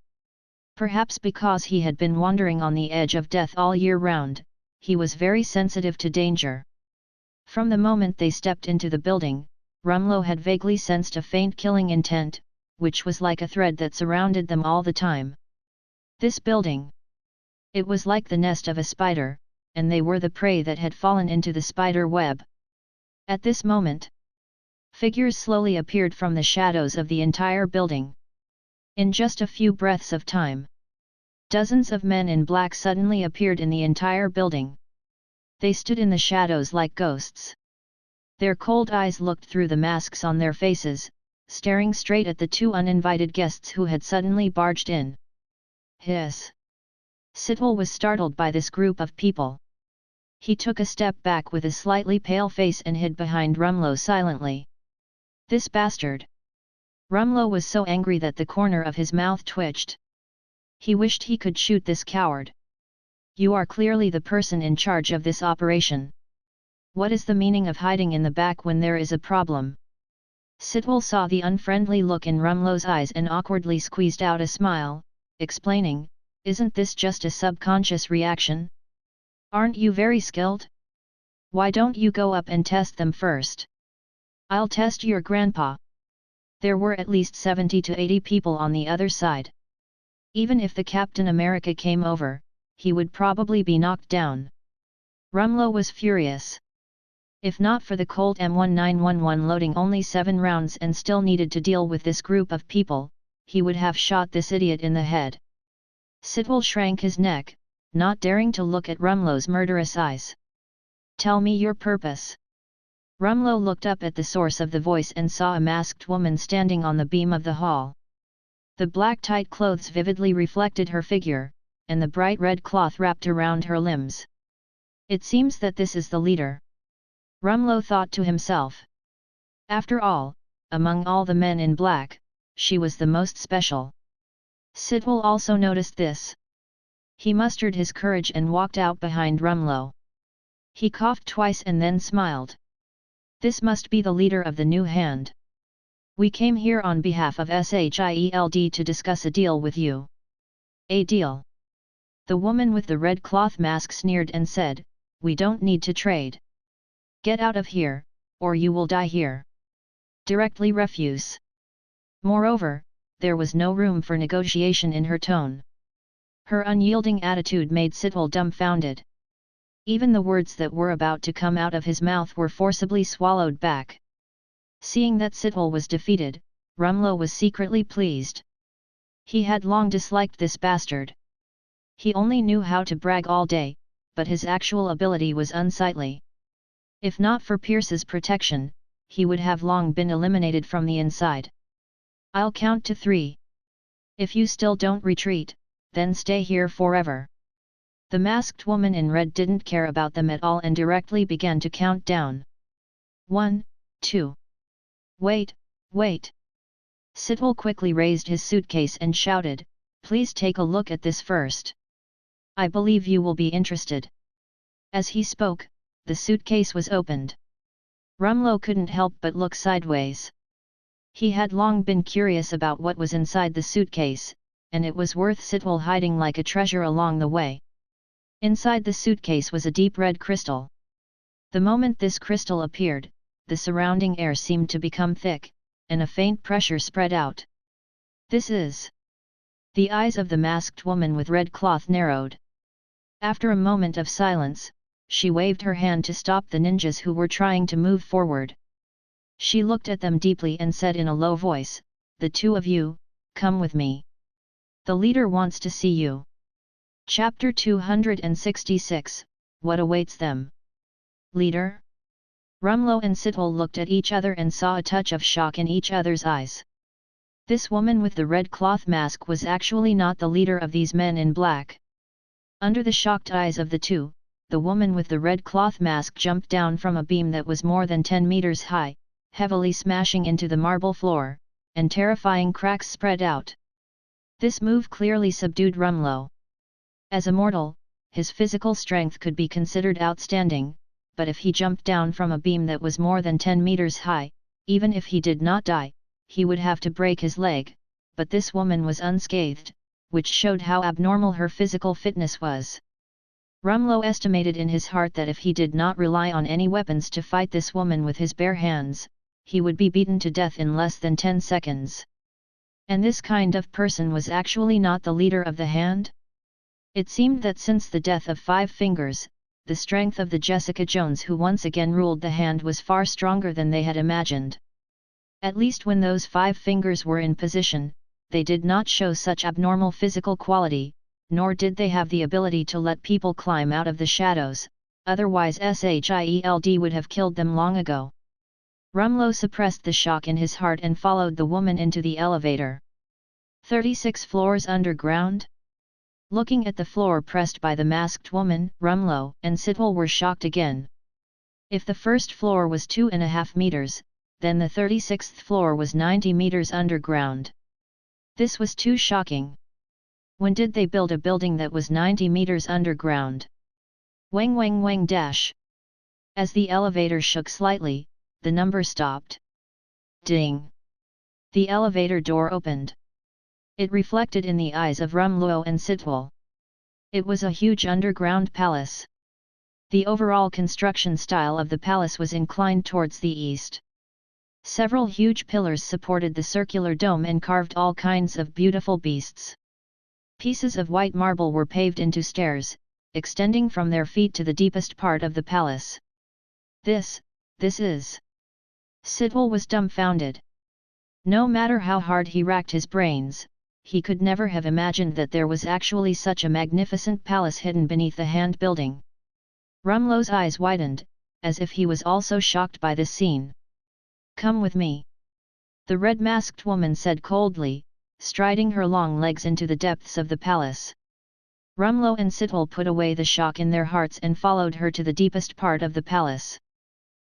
Perhaps because he had been wandering on the edge of death all year round, he was very sensitive to danger. From the moment they stepped into the building, Rumlow had vaguely sensed a faint killing intent, which was like a thread that surrounded them all the time. This building. It was like the nest of a spider, and they were the prey that had fallen into the spider web. At this moment, figures slowly appeared from the shadows of the entire building. In just a few breaths of time, dozens of men in black suddenly appeared in the entire building. They stood in the shadows like ghosts. Their cold eyes looked through the masks on their faces, staring straight at the two uninvited guests who had suddenly barged in. Hiss! Sitwell was startled by this group of people. He took a step back with a slightly pale face and hid behind Rumlow silently. This bastard! Rumlow was so angry that the corner of his mouth twitched. He wished he could shoot this coward. You are clearly the person in charge of this operation. What is the meaning of hiding in the back when there is a problem? Sitwell saw the unfriendly look in Rumlow's eyes and awkwardly squeezed out a smile, explaining, "Isn't this just a subconscious reaction? Aren't you very skilled? Why don't you go up and test them first? I'll test your grandpa." There were at least 70 to 80 people on the other side. Even if the Captain America came over, he would probably be knocked down. Rumlow was furious. If not for the Colt M1911 loading only 7 rounds and still needed to deal with this group of people, he would have shot this idiot in the head. Sitwell shrank his neck, not daring to look at Rumlow's murderous eyes. "Tell me your purpose." Rumlow looked up at the source of the voice and saw a masked woman standing on the beam of the hall. The black tight clothes vividly reflected her figure, and the bright red cloth wrapped around her limbs. It seems that this is the leader. Rumlow thought to himself. After all, among all the men in black, she was the most special. Sitwell also noticed this. He mustered his courage and walked out behind Rumlow. He coughed twice and then smiled. This must be the leader of the new hand. We came here on behalf of SHIELD to discuss a deal with you. A deal? The woman with the red cloth mask sneered and said, "We don't need to trade. Get out of here, or you will die here." Directly refuse. Moreover, there was no room for negotiation in her tone. Her unyielding attitude made Sitwell dumbfounded. Even the words that were about to come out of his mouth were forcibly swallowed back. Seeing that Sitwell was defeated, Rumlow was secretly pleased. He had long disliked this bastard. He only knew how to brag all day, but his actual ability was unsightly. If not for Pierce's protection, he would have long been eliminated from the inside. "I'll count to 3. If you still don't retreat, then stay here forever." The masked woman in red didn't care about them at all and directly began to count down. 1, 2. Wait, wait. Sitwell quickly raised his suitcase and shouted, "Please take a look at this first. I believe you will be interested." As he spoke, the suitcase was opened. Rumlow couldn't help but look sideways. He had long been curious about what was inside the suitcase, and it was worth Sitwell hiding like a treasure along the way. Inside the suitcase was a deep red crystal. The moment this crystal appeared, the surrounding air seemed to become thick, and a faint pressure spread out. "This is..." The eyes of the masked woman with red cloth narrowed. After a moment of silence, she waved her hand to stop the ninjas who were trying to move forward. She looked at them deeply and said in a low voice, "The two of you, come with me. The leader wants to see you." Chapter 266, What Awaits Them? Leader? Rumlow and Sitwell looked at each other and saw a touch of shock in each other's eyes. This woman with the red cloth mask was actually not the leader of these men in black. Under the shocked eyes of the two, the woman with the red cloth mask jumped down from a beam that was more than 10 meters high, heavily smashing into the marble floor, and terrifying cracks spread out. This move clearly subdued Rumlow. As a mortal, his physical strength could be considered outstanding, but if he jumped down from a beam that was more than 10 meters high, even if he did not die, he would have to break his leg, but this woman was unscathed, which showed how abnormal her physical fitness was. Rumlow estimated in his heart that if he did not rely on any weapons to fight this woman with his bare hands, he would be beaten to death in less than 10 seconds. And this kind of person was actually not the leader of the hand? It seemed that since the death of Five Fingers, the strength of the Jessica Jones who once again ruled the hand was far stronger than they had imagined. At least when those 5 fingers were in position, they did not show such abnormal physical quality, nor did they have the ability to let people climb out of the shadows, otherwise Shield would have killed them long ago. Rumlow suppressed the shock in his heart and followed the woman into the elevator. 36 floors underground? Looking at the floor pressed by the masked woman, Rumlow and Sitwell were shocked again. If the first floor was 2.5 meters, then the 36th floor was 90 meters underground. This was too shocking. When did they build a building that was 90 meters underground? Wang wang wang dash. As the elevator shook slightly, the number stopped. Ding! The elevator door opened. It reflected in the eyes of Rumlow and Sitwell. It was a huge underground palace. The overall construction style of the palace was inclined towards the east. Several huge pillars supported the circular dome and carved all kinds of beautiful beasts. Pieces of white marble were paved into stairs, extending from their feet to the deepest part of the palace. This is... Sitwell was dumbfounded. No matter how hard he racked his brains, he could never have imagined that there was actually such a magnificent palace hidden beneath the hand building. Rumlow's eyes widened, as if he was also shocked by this scene. "Come with me," the red-masked woman said coldly, striding her long legs into the depths of the palace. Rumlow and Sitwell put away the shock in their hearts and followed her to the deepest part of the palace.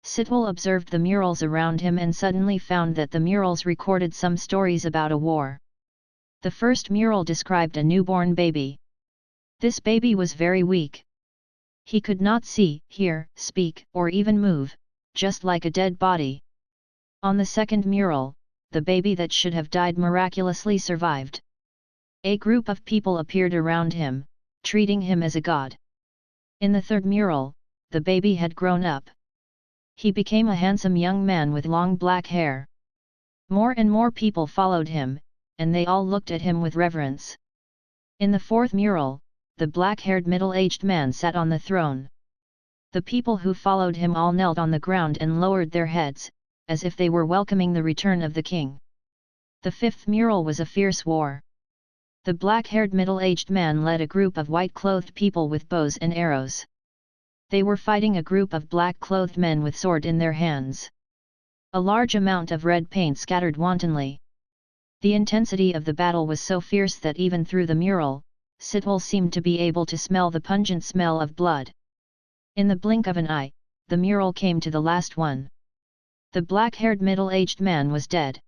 Sitwell observed the murals around him and suddenly found that the murals recorded some stories about a war. The first mural described a newborn baby. This baby was very weak. He could not see, hear, speak, or even move, just like a dead body. On the second mural, the baby that should have died miraculously survived. A group of people appeared around him, treating him as a god. In the third mural, the baby had grown up. He became a handsome young man with long black hair. More and more people followed him, and they all looked at him with reverence. In the fourth mural, the black-haired middle-aged man sat on the throne. The people who followed him all knelt on the ground and lowered their heads, as if they were welcoming the return of the king. The fifth mural was a fierce war. The black-haired middle-aged man led a group of white-clothed people with bows and arrows. They were fighting a group of black-clothed men with sword in their hands. A large amount of red paint scattered wantonly. The intensity of the battle was so fierce that even through the mural, Sitwell seemed to be able to smell the pungent smell of blood. In the blink of an eye, the mural came to the last one. The black-haired middle-aged man was dead.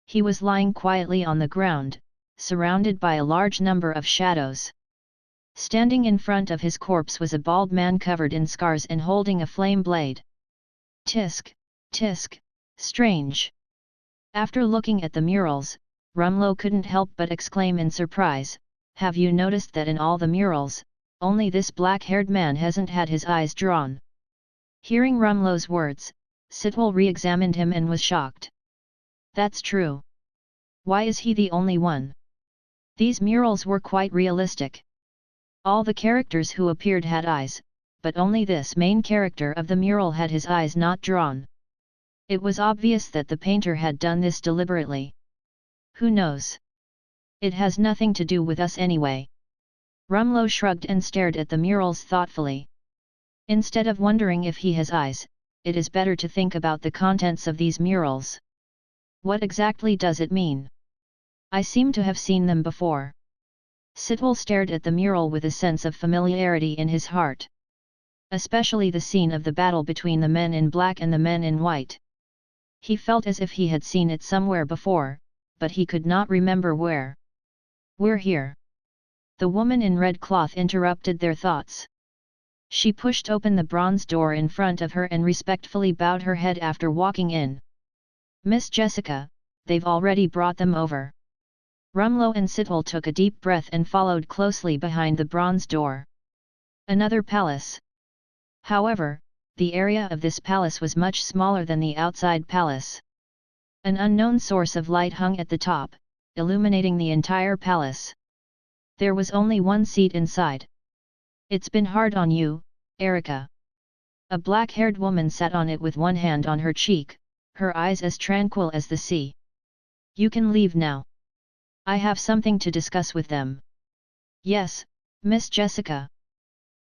He was lying quietly on the ground, surrounded by a large number of shadows. Standing in front of his corpse was a bald man covered in scars and holding a flame blade. Tisk, tisk, strange. After looking at the murals, Rumlow couldn't help but exclaim in surprise, "Have you noticed that in all the murals, only this black-haired man hasn't had his eyes drawn?" Hearing Rumlow's words, Sitwell re-examined him and was shocked. That's true. Why is he the only one? These murals were quite realistic. All the characters who appeared had eyes, but only this main character of the mural had his eyes not drawn. It was obvious that the painter had done this deliberately. Who knows? It has nothing to do with us anyway. Rumlow shrugged and stared at the murals thoughtfully. Instead of wondering if he has eyes, it is better to think about the contents of these murals. What exactly does it mean? I seem to have seen them before. Sitwell stared at the mural with a sense of familiarity in his heart. Especially the scene of the battle between the men in black and the men in white. He felt as if he had seen it somewhere before, but he could not remember where. "We're here." The woman in red cloth interrupted their thoughts. She pushed open the bronze door in front of her and respectfully bowed her head after walking in. "Miss Jessica, they've already brought them over." Rumlow and Sitwell took a deep breath and followed closely behind the bronze door. Another palace. However, the area of this palace was much smaller than the outside palace. An unknown source of light hung at the top, illuminating the entire palace. There was only one seat inside. "It's been hard on you, Erica. A black-haired woman sat on it with one hand on her cheek, her eyes as tranquil as the sea. You can leave now. I have something to discuss with them. Yes, Miss Jessica.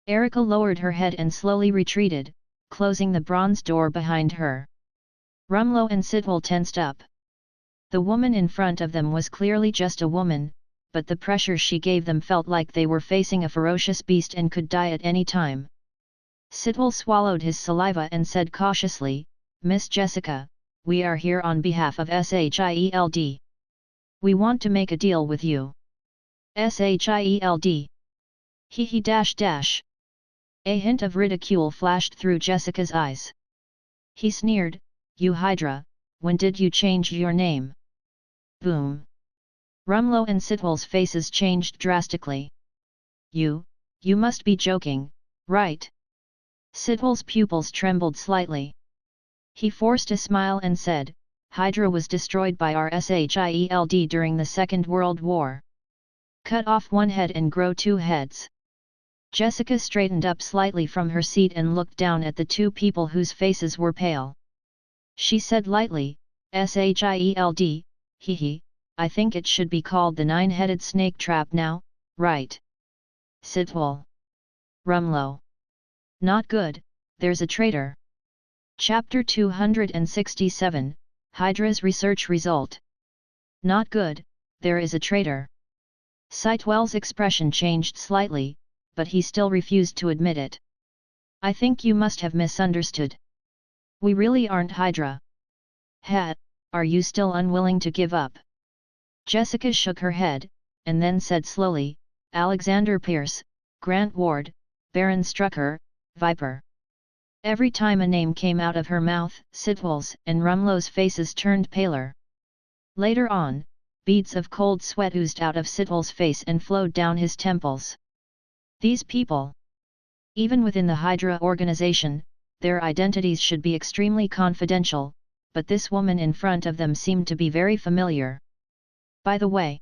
Erica lowered her head and slowly retreated, closing the bronze door behind her. Rumlow and Sitwell tensed up. The woman in front of them was clearly just a woman, but the pressure she gave them felt like they were facing a ferocious beast and could die at any time. Sitwell swallowed his saliva and said cautiously, Miss Jessica, we are here on behalf of SHIELD. We want to make a deal with you. SHIELD. He. A hint of ridicule flashed through Jessica's eyes. He sneered, You Hydra, when did you change your name? Boom. Rumlow and Sitwell's faces changed drastically. You must be joking, right? Sitwell's pupils trembled slightly. He forced a smile and said, Hydra was destroyed by our SHIELD during the Second World War. Cut off one head and grow two heads. Jessica straightened up slightly from her seat and looked down at the two people whose faces were pale. She said lightly, SHIELD, hee, I think it should be called the nine-headed snake trap now, right? Sitwell. Rumlow. Not good, there's a traitor. Chapter 267, Hydra's Research Result. Not good, there is a traitor. Sitwell's expression changed slightly, but he still refused to admit it. I think you must have misunderstood. We really aren't Hydra. Are you still unwilling to give up? Jessica shook her head, and then said slowly, Alexander Pierce, Grant Ward, Baron Strucker, Viper. Every time a name came out of her mouth, Sitwell's and Rumlow's faces turned paler. Later on, beads of cold sweat oozed out of Sitwell's face and flowed down his temples. These people. Even within the Hydra organization, their identities should be extremely confidential, but this woman in front of them seemed to be very familiar. By the way.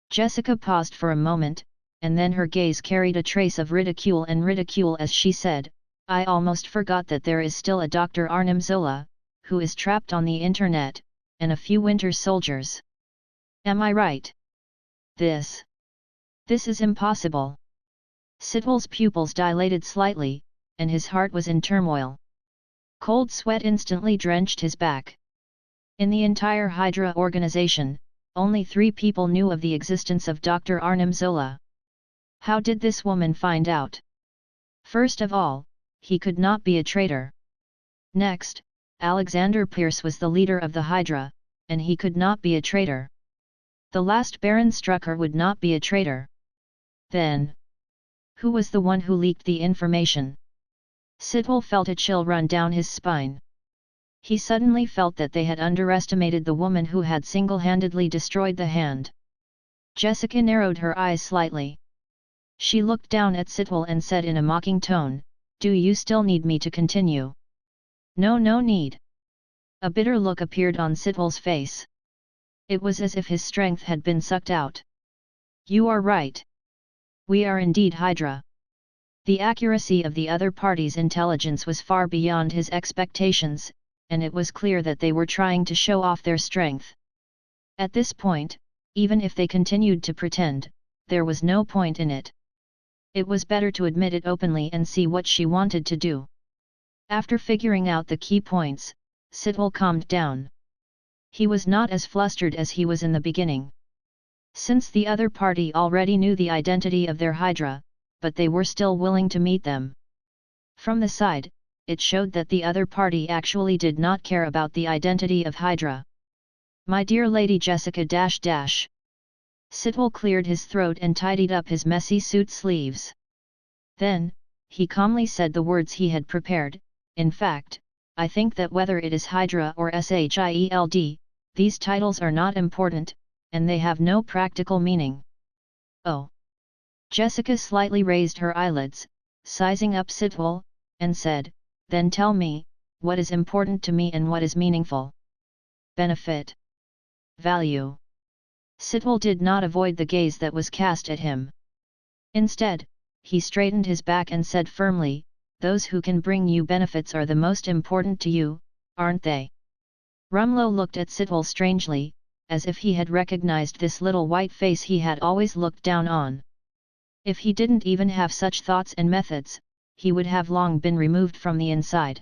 Jessica paused for a moment, and then her gaze carried a trace of ridicule as she said, I almost forgot that there is still a Dr. Arnim Zola, who is trapped on the internet, and a few winter soldiers. Am I right? This is impossible. Sitwell's pupils dilated slightly, and his heart was in turmoil. Cold sweat instantly drenched his back. In the entire Hydra organization, only 3 people knew of the existence of Dr. Arnim Zola. How did this woman find out? First of all, he could not be a traitor. Next, Alexander Pierce was the leader of the Hydra, and he could not be a traitor. The last Baron Strucker would not be a traitor. Then, who was the one who leaked the information? Sitwell felt a chill run down his spine. He suddenly felt that they had underestimated the woman who had single-handedly destroyed the hand. Jessica narrowed her eyes slightly. She looked down at Sitwell and said in a mocking tone, Do you still need me to continue? No need. A bitter look appeared on Sitwell's face. It was as if his strength had been sucked out. You are right. We are indeed Hydra. The accuracy of the other party's intelligence was far beyond his expectations, and it was clear that they were trying to show off their strength. At this point, even if they continued to pretend, there was no point in it. It was better to admit it openly and see what she wanted to do. After figuring out the key points, Sitwell calmed down. He was not as flustered as he was in the beginning. Since the other party already knew the identity of their Hydra, but they were still willing to meet them. From the side, it showed that the other party actually did not care about the identity of Hydra. My dear Lady Jessica -- Sitwell cleared his throat and tidied up his messy suit sleeves. Then, he calmly said the words he had prepared, in fact, I think that whether it is Hydra or SHIELD, these titles are not important, and they have no practical meaning. Oh! Jessica slightly raised her eyelids, sizing up Sitwell, and said, Then tell me, what is important to me and what is meaningful? Benefit. Value. Sitwell did not avoid the gaze that was cast at him. Instead, he straightened his back and said firmly, those who can bring you benefits are the most important to you, aren't they? Rumlow looked at Sitwell strangely, as if he had recognized this little white face he had always looked down on. If he didn't even have such thoughts and methods, he would have long been removed from the inside.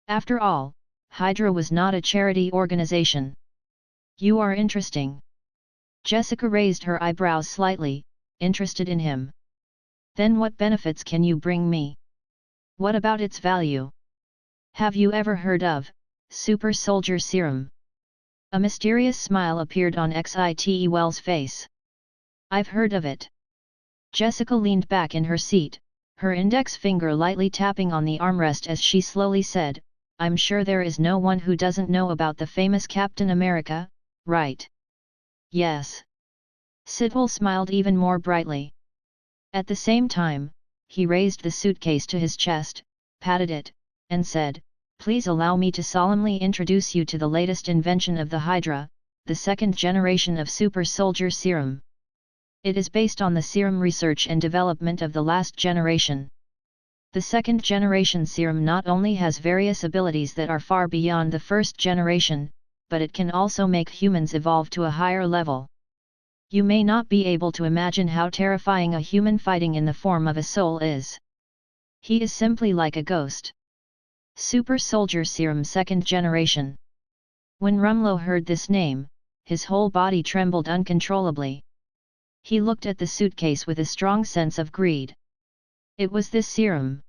After all, Hydra was not a charity organization. You are interesting. Jessica raised her eyebrows slightly, interested in him. Then what benefits can you bring me? What about its value? Have you ever heard of Super Soldier Serum? A mysterious smile appeared on Xitewell's face. I've heard of it. Jessica leaned back in her seat, her index finger lightly tapping on the armrest as she slowly said, I'm sure there is no one who doesn't know about the famous Captain America, right? Yes. Sitwell smiled even more brightly. At the same time, he raised the suitcase to his chest, patted it, and said, Please allow me to solemnly introduce you to the latest invention of the Hydra, the second generation of Super Soldier Serum. It is based on the serum research and development of the last generation. The second generation serum not only has various abilities that are far beyond the first generation, but it can also make humans evolve to a higher level. You may not be able to imagine how terrifying a human fighting in the form of a soul is. He is simply like a ghost. Super Soldier Serum Second Generation. When Rumlow heard this name, his whole body trembled uncontrollably. He looked at the suitcase with a strong sense of greed. It was this serum.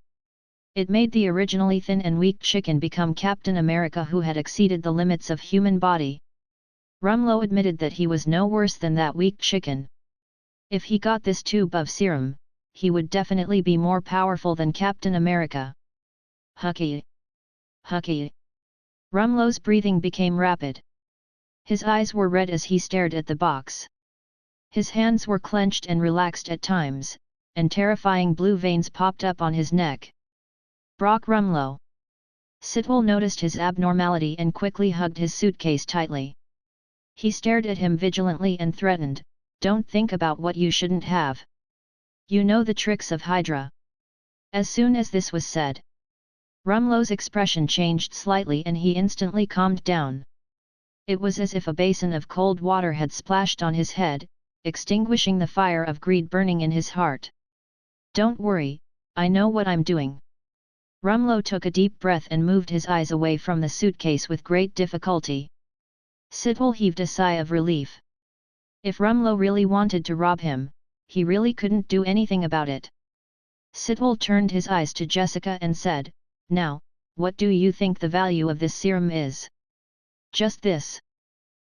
It made the originally thin and weak chicken become Captain America who had exceeded the limits of human body. Rumlow admitted that he was no worse than that weak chicken. If he got this tube of serum, he would definitely be more powerful than Captain America. Hucky. Hucky. Rumlow's breathing became rapid. His eyes were red as he stared at the box. His hands were clenched and relaxed at times, and terrifying blue veins popped up on his neck. Brock Rumlow. Sitwell noticed his abnormality and quickly hugged his suitcase tightly. He stared at him vigilantly and threatened, Don't think about what you shouldn't have. You know the tricks of Hydra. As soon as this was said, Rumlow's expression changed slightly and he instantly calmed down. It was as if a basin of cold water had splashed on his head, extinguishing the fire of greed burning in his heart. Don't worry, I know what I'm doing. Rumlow took a deep breath and moved his eyes away from the suitcase with great difficulty. Sitwell heaved a sigh of relief. If Rumlow really wanted to rob him, he really couldn't do anything about it. Sitwell turned his eyes to Jessica and said, Now, what do you think the value of this serum is? Just this.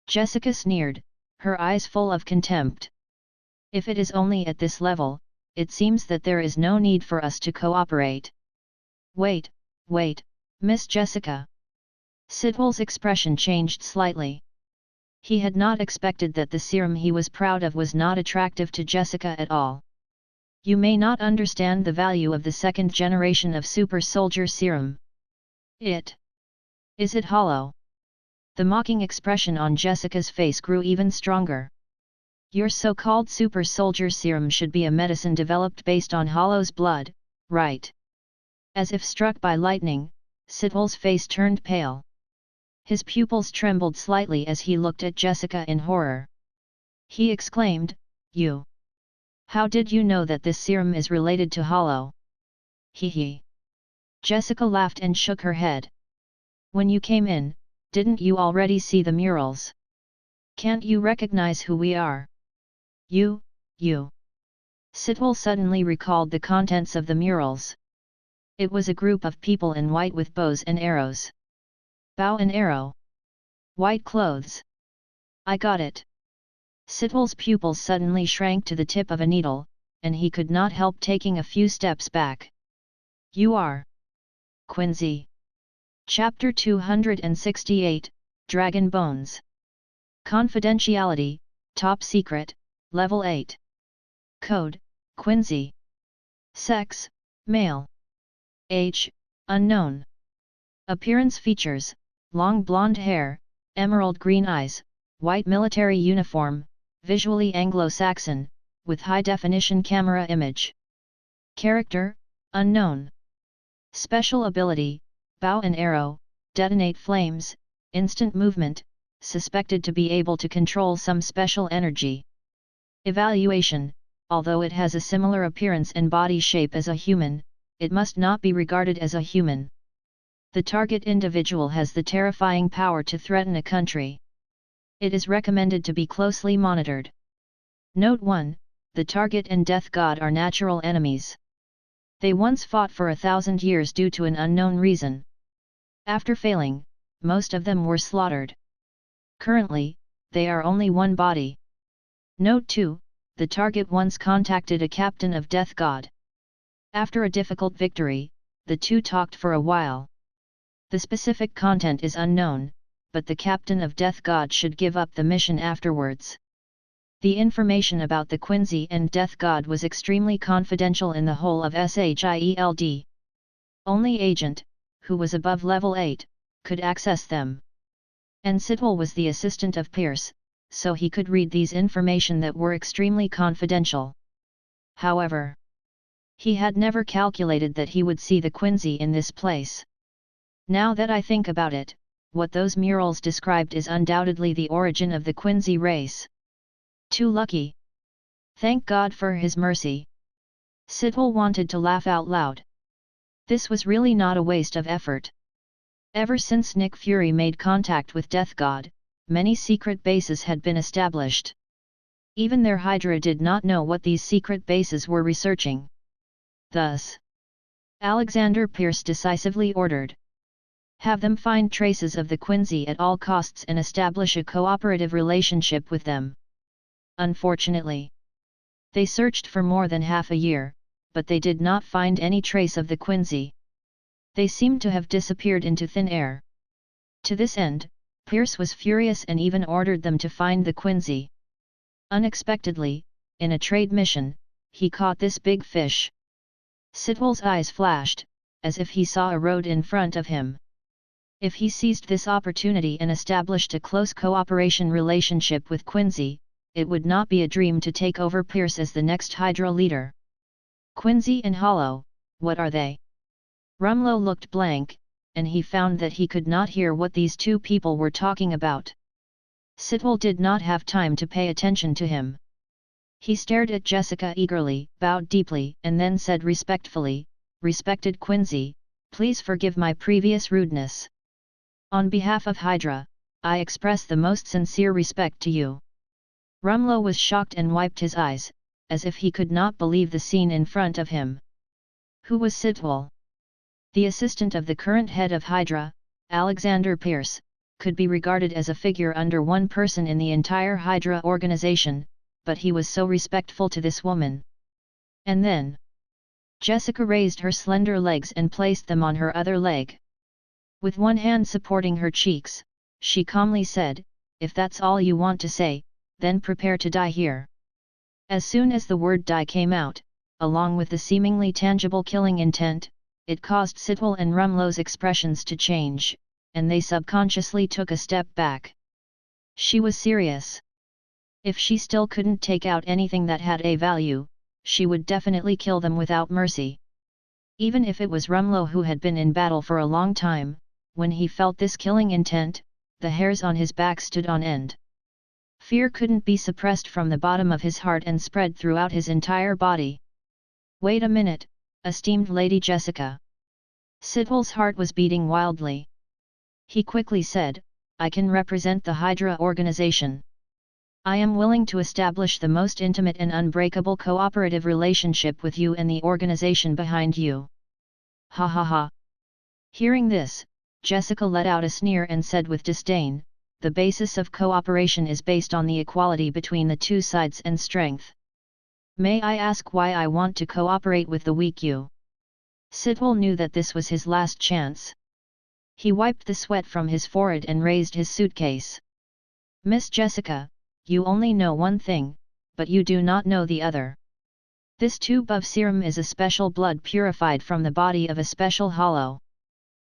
Jessica sneered, her eyes full of contempt. If it is only at this level, it seems that there is no need for us to cooperate. Wait, Miss Jessica. Sitwell's expression changed slightly. He had not expected that the serum he was proud of was not attractive to Jessica at all. You may not understand the value of the second generation of Super Soldier Serum. Is it hollow? The mocking expression on Jessica's face grew even stronger. Your so-called Super Soldier Serum should be a medicine developed based on Hollow's blood, right? As if struck by lightning, Sitwell's face turned pale. His pupils trembled slightly as he looked at Jessica in horror. He exclaimed, You! How did you know that this serum is related to Hollow? Hee. Jessica laughed and shook her head. When you came in, didn't you already see the murals? Can't you recognize who we are? You. Sitwell suddenly recalled the contents of the murals. It was a group of people in white with bows and arrows. Bow and arrow. White clothes. I got it. Sitwell's pupils suddenly shrank to the tip of a needle, and he could not help taking a few steps back. You are Quincy. Chapter 268, Dragon Bones. Confidentiality, Top Secret, Level 8. Code, Quincy. Sex, Male. Age, Unknown. Appearance features, long blonde hair, emerald green eyes, white military uniform, visually Anglo-Saxon, with high-definition camera image. Character, Unknown. Special ability, bow and arrow, detonate flames, instant movement, suspected to be able to control some special energy. Evaluation, although it has a similar appearance and body shape as a human, it must not be regarded as a human. The target individual has the terrifying power to threaten a country. It is recommended to be closely monitored. Note 1, the target and death god are natural enemies. They once fought for 1,000 years due to an unknown reason. After failing, most of them were slaughtered. Currently, they are only one body. Note 2, the target once contacted a captain of Death God. After a difficult victory, the two talked for a while. The specific content is unknown, but the captain of Death God should give up the mission afterwards. The information about the Quincy and Death God was extremely confidential in the whole of SHIELD. Only Agent, who was above level 8, could access them. And Sidwell was the assistant of Pierce, so he could read these information that were extremely confidential. However, he had never calculated that he would see the Quincy in this place. Now that I think about it, what those murals described is undoubtedly the origin of the Quincy race. Too lucky. Thank God for his mercy. Sidwell wanted to laugh out loud. This was really not a waste of effort. Ever since Nick Fury made contact with Death God, many secret bases had been established. Even their Hydra did not know what these secret bases were researching. Thus, Alexander Pierce decisively ordered, have them find traces of the Quincy at all costs and establish a cooperative relationship with them. Unfortunately, they searched for more than half a year, but they did not find any trace of the Quincy. They seemed to have disappeared into thin air. To this end, Pierce was furious and even ordered them to find the Quincy. Unexpectedly, in a trade mission, he caught this big fish. Sidwell's eyes flashed, as if he saw a road in front of him. If he seized this opportunity and established a close cooperation relationship with Quincy, it would not be a dream to take over Pierce as the next Hydra leader. Quincy and Hollow, what are they? Rumlow looked blank, and he found that he could not hear what these two people were talking about. Sidwell did not have time to pay attention to him. He stared at Jessica eagerly, bowed deeply, and then said respectfully, "Respected Quincy, please forgive my previous rudeness. On behalf of Hydra, I express the most sincere respect to you." Rumlow was shocked and wiped his eyes, as if he could not believe the scene in front of him. Who was Sidwell? The assistant of the current head of Hydra, Alexander Pierce, could be regarded as a figure under one person in the entire Hydra organization, but he was so respectful to this woman. And then, Jessica raised her slender legs and placed them on her other leg. With one hand supporting her cheeks, she calmly said, "If that's all you want to say, then prepare to die here." As soon as the word die came out, along with the seemingly tangible killing intent, it caused Sidwell and Rumlow's expressions to change, and they subconsciously took a step back. She was serious. If she still couldn't take out anything that had a value, she would definitely kill them without mercy. Even if it was Rumlow who had been in battle for a long time, when he felt this killing intent, the hairs on his back stood on end. Fear couldn't be suppressed from the bottom of his heart and spread throughout his entire body. "Wait a minute, esteemed Lady Jessica." Sidwell's heart was beating wildly. He quickly said, "I can represent the Hydra organization. I am willing to establish the most intimate and unbreakable cooperative relationship with you and the organization behind you." Ha ha ha. Hearing this, Jessica let out a sneer and said with disdain, "The basis of cooperation is based on the equality between the two sides and strength. May I ask why I want to cooperate with the weak you?" Sidwell knew that this was his last chance. He wiped the sweat from his forehead and raised his suitcase. "Miss Jessica, you only know one thing, but you do not know the other. This tube of serum is a special blood purified from the body of a special hollow."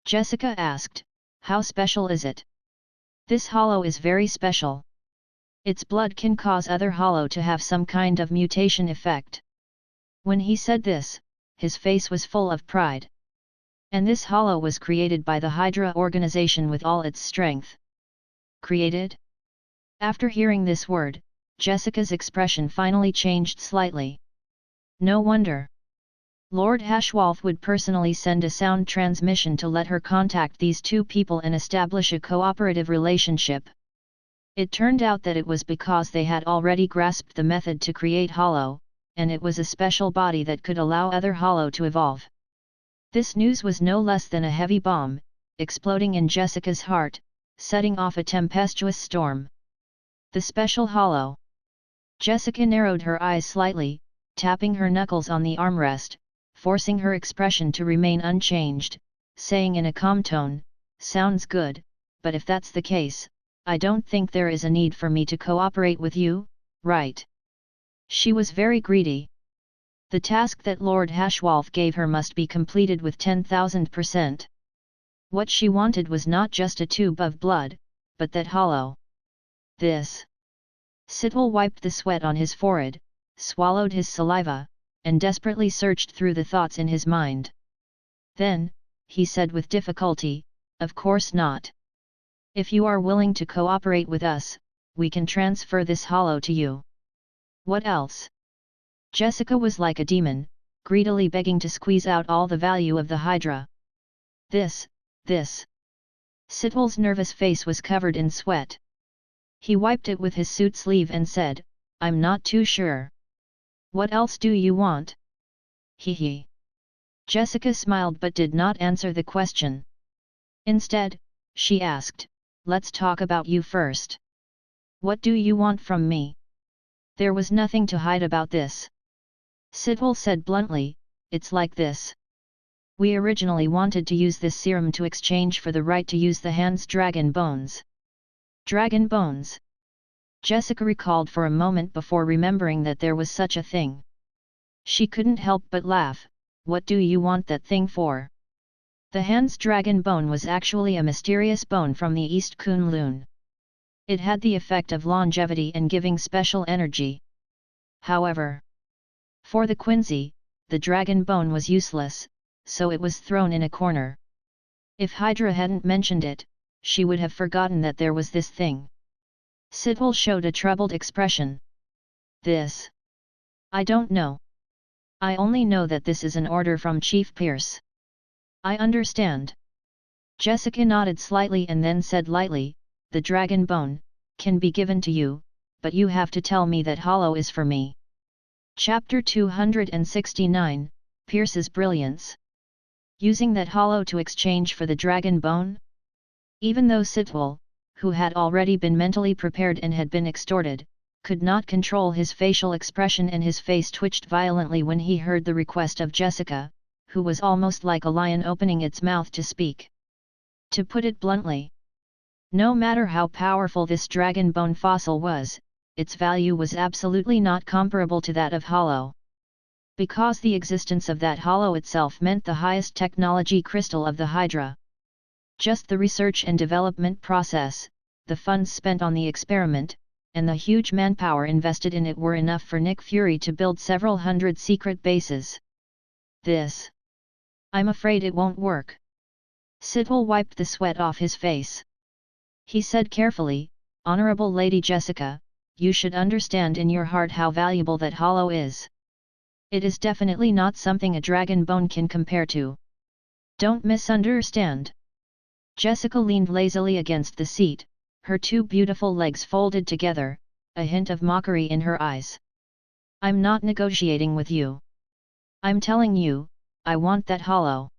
Jessica asked, "How special is it?" "This hollow is very special. Its blood can cause other hollow to have some kind of mutation effect." When he said this, his face was full of pride. And this hollow was created by the Hydra organization with all its strength. Created? After hearing this word, Jessica's expression finally changed slightly. No wonder. Lord Hashwolf would personally send a sound transmission to let her contact these two people and establish a cooperative relationship. It turned out that it was because they had already grasped the method to create hollow, and it was a special body that could allow other hollow to evolve. This news was no less than a heavy bomb, exploding in Jessica's heart, setting off a tempestuous storm. The special hollow. Jessica narrowed her eyes slightly, tapping her knuckles on the armrest, forcing her expression to remain unchanged, saying in a calm tone, "Sounds good, but if that's the case, I don't think there is a need for me to cooperate with you, right?" She was very greedy. The task that Lord Hashwolf gave her must be completed with 10,000%. What she wanted was not just a tube of blood, but that hollow. This. Sitwell wiped the sweat on his forehead, swallowed his saliva, and desperately searched through the thoughts in his mind. Then, he said with difficulty, "Of course not. If you are willing to cooperate with us, we can transfer this hollow to you." What else? Jessica was like a demon, greedily begging to squeeze out all the value of the Hydra. This. Sitwell's nervous face was covered in sweat. He wiped it with his suit sleeve and said, "I'm not too sure. What else do you want?" Hee. Jessica smiled but did not answer the question. Instead, she asked, "Let's talk about you first. What do you want from me?" There was nothing to hide about this. Sitwell said bluntly, "It's like this. We originally wanted to use this serum to exchange for the right to use the hand's dragon bones." Dragon bones? Jessica recalled for a moment before remembering that there was such a thing. She couldn't help but laugh. "What do you want that thing for?" The hand's dragon bone was actually a mysterious bone from the East Kunlun. It had the effect of longevity and giving special energy. However, for the Quincy, the dragon bone was useless, so it was thrown in a corner. If Hydra hadn't mentioned it, she would have forgotten that there was this thing. Sitwell showed a troubled expression. "This? I don't know. I only know that this is an order from Chief Pierce." "I understand." Jessica nodded slightly and then said lightly, "The dragon bone can be given to you, but you have to tell me that hollow is for me." Chapter 269, Pierce's Brilliance. Using that hollow to exchange for the dragon bone? Even though Sitwell, who had already been mentally prepared and had been extorted, could not control his facial expression and his face twitched violently when he heard the request of Jessica, who was almost like a lion opening its mouth to speak. To put it bluntly, no matter how powerful this dragon bone fossil was, its value was absolutely not comparable to that of hollow. Because the existence of that hollow itself meant the highest technology crystal of the Hydra. Just the research and development process, the funds spent on the experiment, and the huge manpower invested in it were enough for Nick Fury to build several hundred secret bases. This. I'm afraid it won't work. Sitwell wiped the sweat off his face. He said carefully, "Honorable Lady Jessica, you should understand in your heart how valuable that hollow is. It is definitely not something a dragon bone can compare to. Don't misunderstand." Jessica leaned lazily against the seat, her two beautiful legs folded together, a hint of mockery in her eyes. "I'm not negotiating with you. I'm telling you, I want that hollow.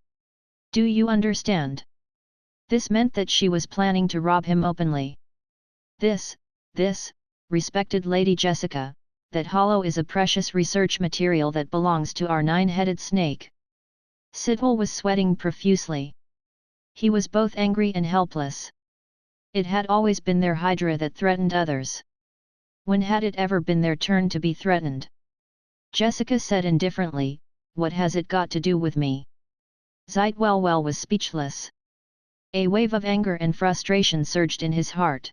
Do you understand?" This meant that she was planning to rob him openly. This, respected Lady Jessica, that hollow is a precious research material that belongs to our nine-headed snake." Sitwell was sweating profusely. He was both angry and helpless. It had always been their Hydra that threatened others. When had it ever been their turn to be threatened? Jessica said indifferently, "What has it got to do with me?" Zeitwell was speechless. A wave of anger and frustration surged in his heart.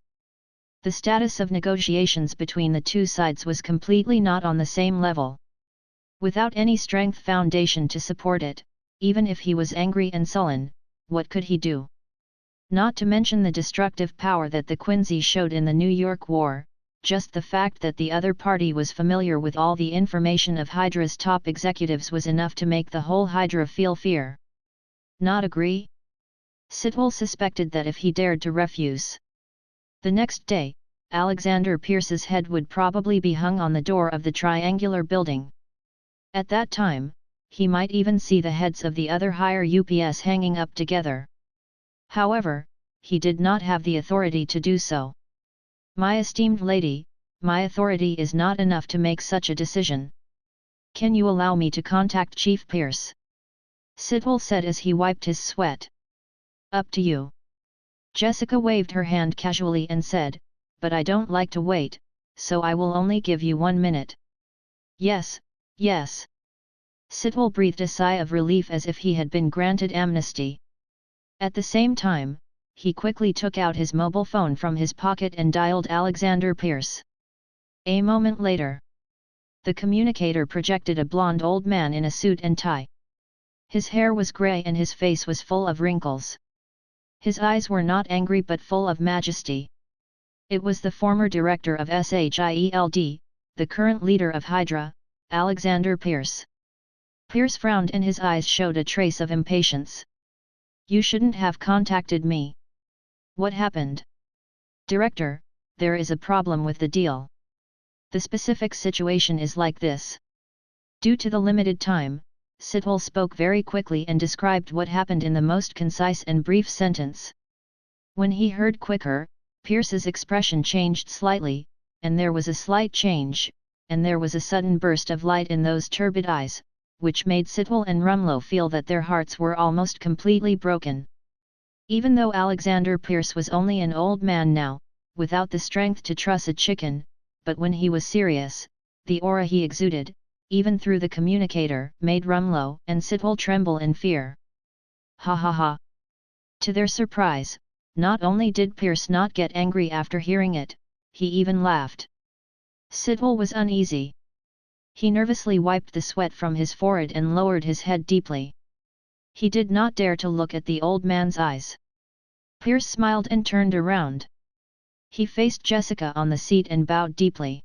The status of negotiations between the two sides was completely not on the same level. Without any strength foundation to support it, even if he was angry and sullen, what could he do? Not to mention the destructive power that the Quincy showed in the New York War, just the fact that the other party was familiar with all the information of Hydra's top executives was enough to make the whole Hydra feel fear. Not agree? Sitwell suspected that if he dared to refuse the next day, Alexander Pierce's head would probably be hung on the door of the triangular building. At that time, he might even see the heads of the other higher UPS hanging up together. However, he did not have the authority to do so. "My esteemed lady, my authority is not enough to make such a decision. Can you allow me to contact Chief Pierce?" Sitwell said as he wiped his sweat. "Up to you." Jessica waved her hand casually and said, "But I don't like to wait, so I will only give you 1 minute." "Yes, yes." Sitwell breathed a sigh of relief as if he had been granted amnesty. At the same time, he quickly took out his mobile phone from his pocket and dialed Alexander Pierce. A moment later, the communicator projected a blond old man in a suit and tie. His hair was grey and his face was full of wrinkles. His eyes were not angry but full of majesty. It was the former director of SHIELD, the current leader of Hydra, Alexander Pierce. Pierce frowned and his eyes showed a trace of impatience. "You shouldn't have contacted me." "What happened?" "Director, there is a problem with the deal. The specific situation is like this." Due to the limited time, Sitwell spoke very quickly and described what happened in the most concise and brief sentence. When he heard quicker, Pierce's expression changed slightly, and there was a slight change, and there was a sudden burst of light in those turbid eyes, which made Sitwell and Rumlow feel that their hearts were almost completely broken. Even though Alexander Pierce was only an old man now, without the strength to truss a chicken, but when he was serious, the aura he exuded, even through the communicator, made Rumlow and Sitwell tremble in fear. "Ha ha ha!" To their surprise, not only did Pierce not get angry after hearing it, he even laughed. Sitwell was uneasy. He nervously wiped the sweat from his forehead and lowered his head deeply. He did not dare to look at the old man's eyes. Pierce smiled and turned around. He faced Jessica on the seat and bowed deeply.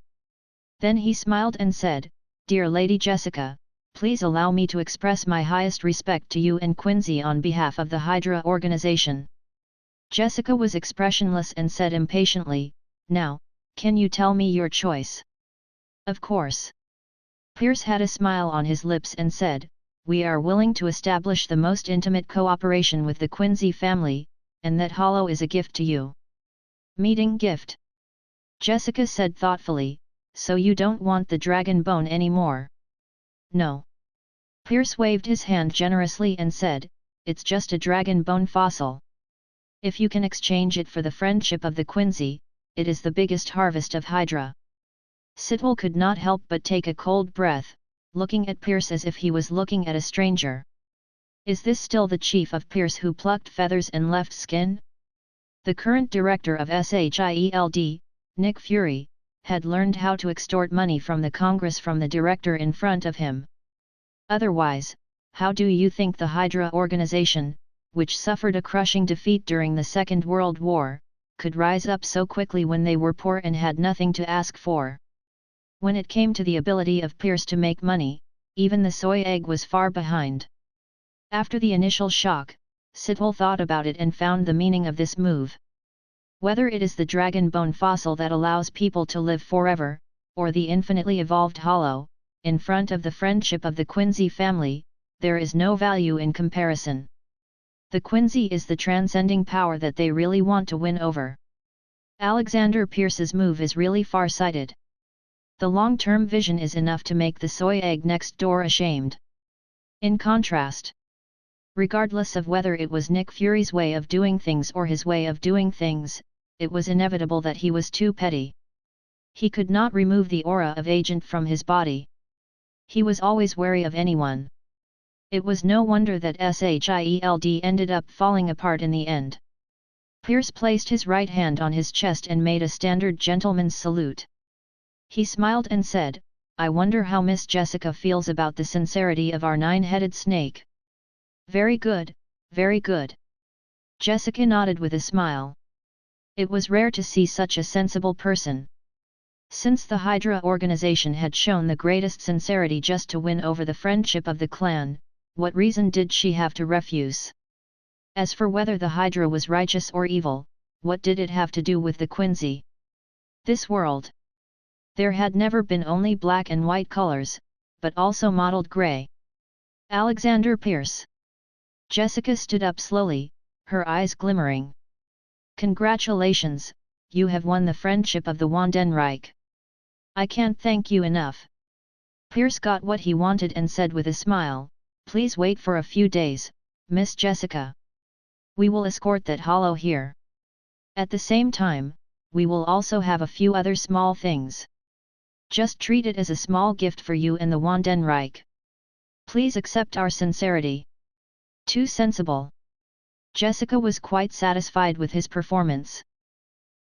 Then he smiled and said, "Dear Lady Jessica, please allow me to express my highest respect to you and Quincy on behalf of the Hydra organization." Jessica was expressionless and said impatiently, "Now, can you tell me your choice?" "Of course." Pierce had a smile on his lips and said, "We are willing to establish the most intimate cooperation with the Quincy family, and that hollow is a gift to you." "Meeting gift?" Jessica said thoughtfully, "So you don't want the dragon bone anymore?" "No." Pierce waved his hand generously and said, "It's just a dragon bone fossil. If you can exchange it for the friendship of the Quincy, it is the biggest harvest of Hydra." Sitwell could not help but take a cold breath, looking at Pierce as if he was looking at a stranger. Is this still the chief of Pierce who plucked feathers and left skin? The current director of SHIELD, Nick Fury, had learned how to extort money from the Congress from the director in front of him. Otherwise, how do you think the Hydra organization, which suffered a crushing defeat during the Second World War, could rise up so quickly when they were poor and had nothing to ask for? When it came to the ability of Pierce to make money, even the soy egg was far behind. After the initial shock, Sitwell thought about it and found the meaning of this move. Whether it is the dragon bone fossil that allows people to live forever, or the infinitely evolved hollow, in front of the friendship of the Quincy family, there is no value in comparison. The Quincy is the transcending power that they really want to win over. Alexander Pierce's move is really far-sighted. The long-term vision is enough to make the soy egg next door ashamed. In contrast, regardless of whether it was Nick Fury's way of doing things or his way of doing things, it was inevitable that he was too petty. He could not remove the aura of agent from his body. He was always wary of anyone. It was no wonder that SHIELD ended up falling apart in the end. Pierce placed his right hand on his chest and made a standard gentleman's salute. He smiled and said, "I wonder how Miss Jessica feels about the sincerity of our nine-headed snake." Very good, very good. Jessica nodded with a smile. It was rare to see such a sensible person. Since the Hydra organization had shown the greatest sincerity just to win over the friendship of the clan, what reason did she have to refuse? As for whether the Hydra was righteous or evil, what did it have to do with the Quincy? This world. There had never been only black and white colors, but also mottled grey. Alexander Pierce. Jessica stood up slowly, her eyes glimmering. Congratulations, you have won the friendship of the Wandenreich. I can't thank you enough. Pierce got what he wanted and said with a smile, please wait for a few days, Miss Jessica. We will escort that hollow here. At the same time, we will also have a few other small things. Just treat it as a small gift for you and the Wandenreich. Please accept our sincerity. Too sensible. Jessica was quite satisfied with his performance.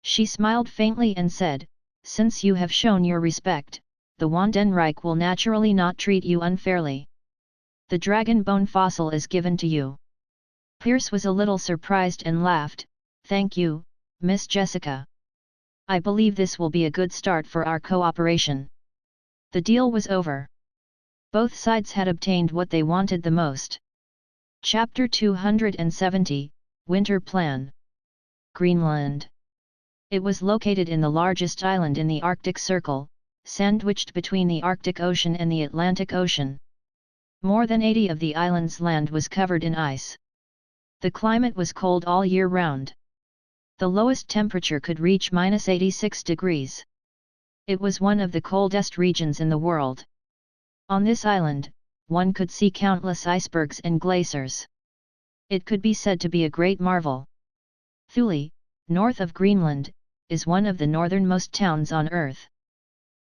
She smiled faintly and said, since you have shown your respect, the Wandenreich will naturally not treat you unfairly. The dragon bone fossil is given to you. Pierce was a little surprised and laughed, thank you, Miss Jessica. I believe this will be a good start for our cooperation. The deal was over. Both sides had obtained what they wanted the most. Chapter 270, Winter Plan. Greenland. It was located in the largest island in the Arctic Circle, sandwiched between the Arctic Ocean and the Atlantic Ocean. More than 80 of the island's land was covered in ice. The climate was cold all year round. The lowest temperature could reach -86 degrees. It was one of the coldest regions in the world. On this island, one could see countless icebergs and glaciers. It could be said to be a great marvel. Thule, north of Greenland, is one of the northernmost towns on Earth.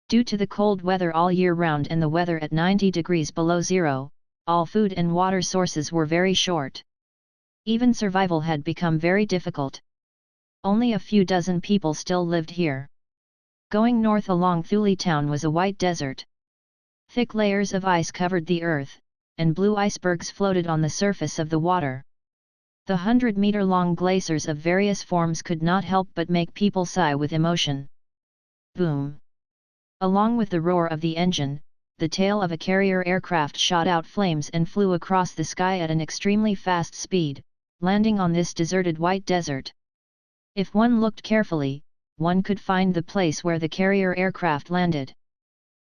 Due to the cold weather all year round and the weather at 90 degrees below zero, all food and water sources were very short. Even survival had become very difficult. Only a few dozen people still lived here. Going north along Thule town was a white desert. Thick layers of ice covered the earth, and blue icebergs floated on the surface of the water. The 100-meter-long glaciers of various forms could not help but make people sigh with emotion. Boom! Along with the roar of the engine, the tail of a carrier aircraft shot out flames and flew across the sky at an extremely fast speed, landing on this deserted white desert. If one looked carefully, one could find the place where the carrier aircraft landed.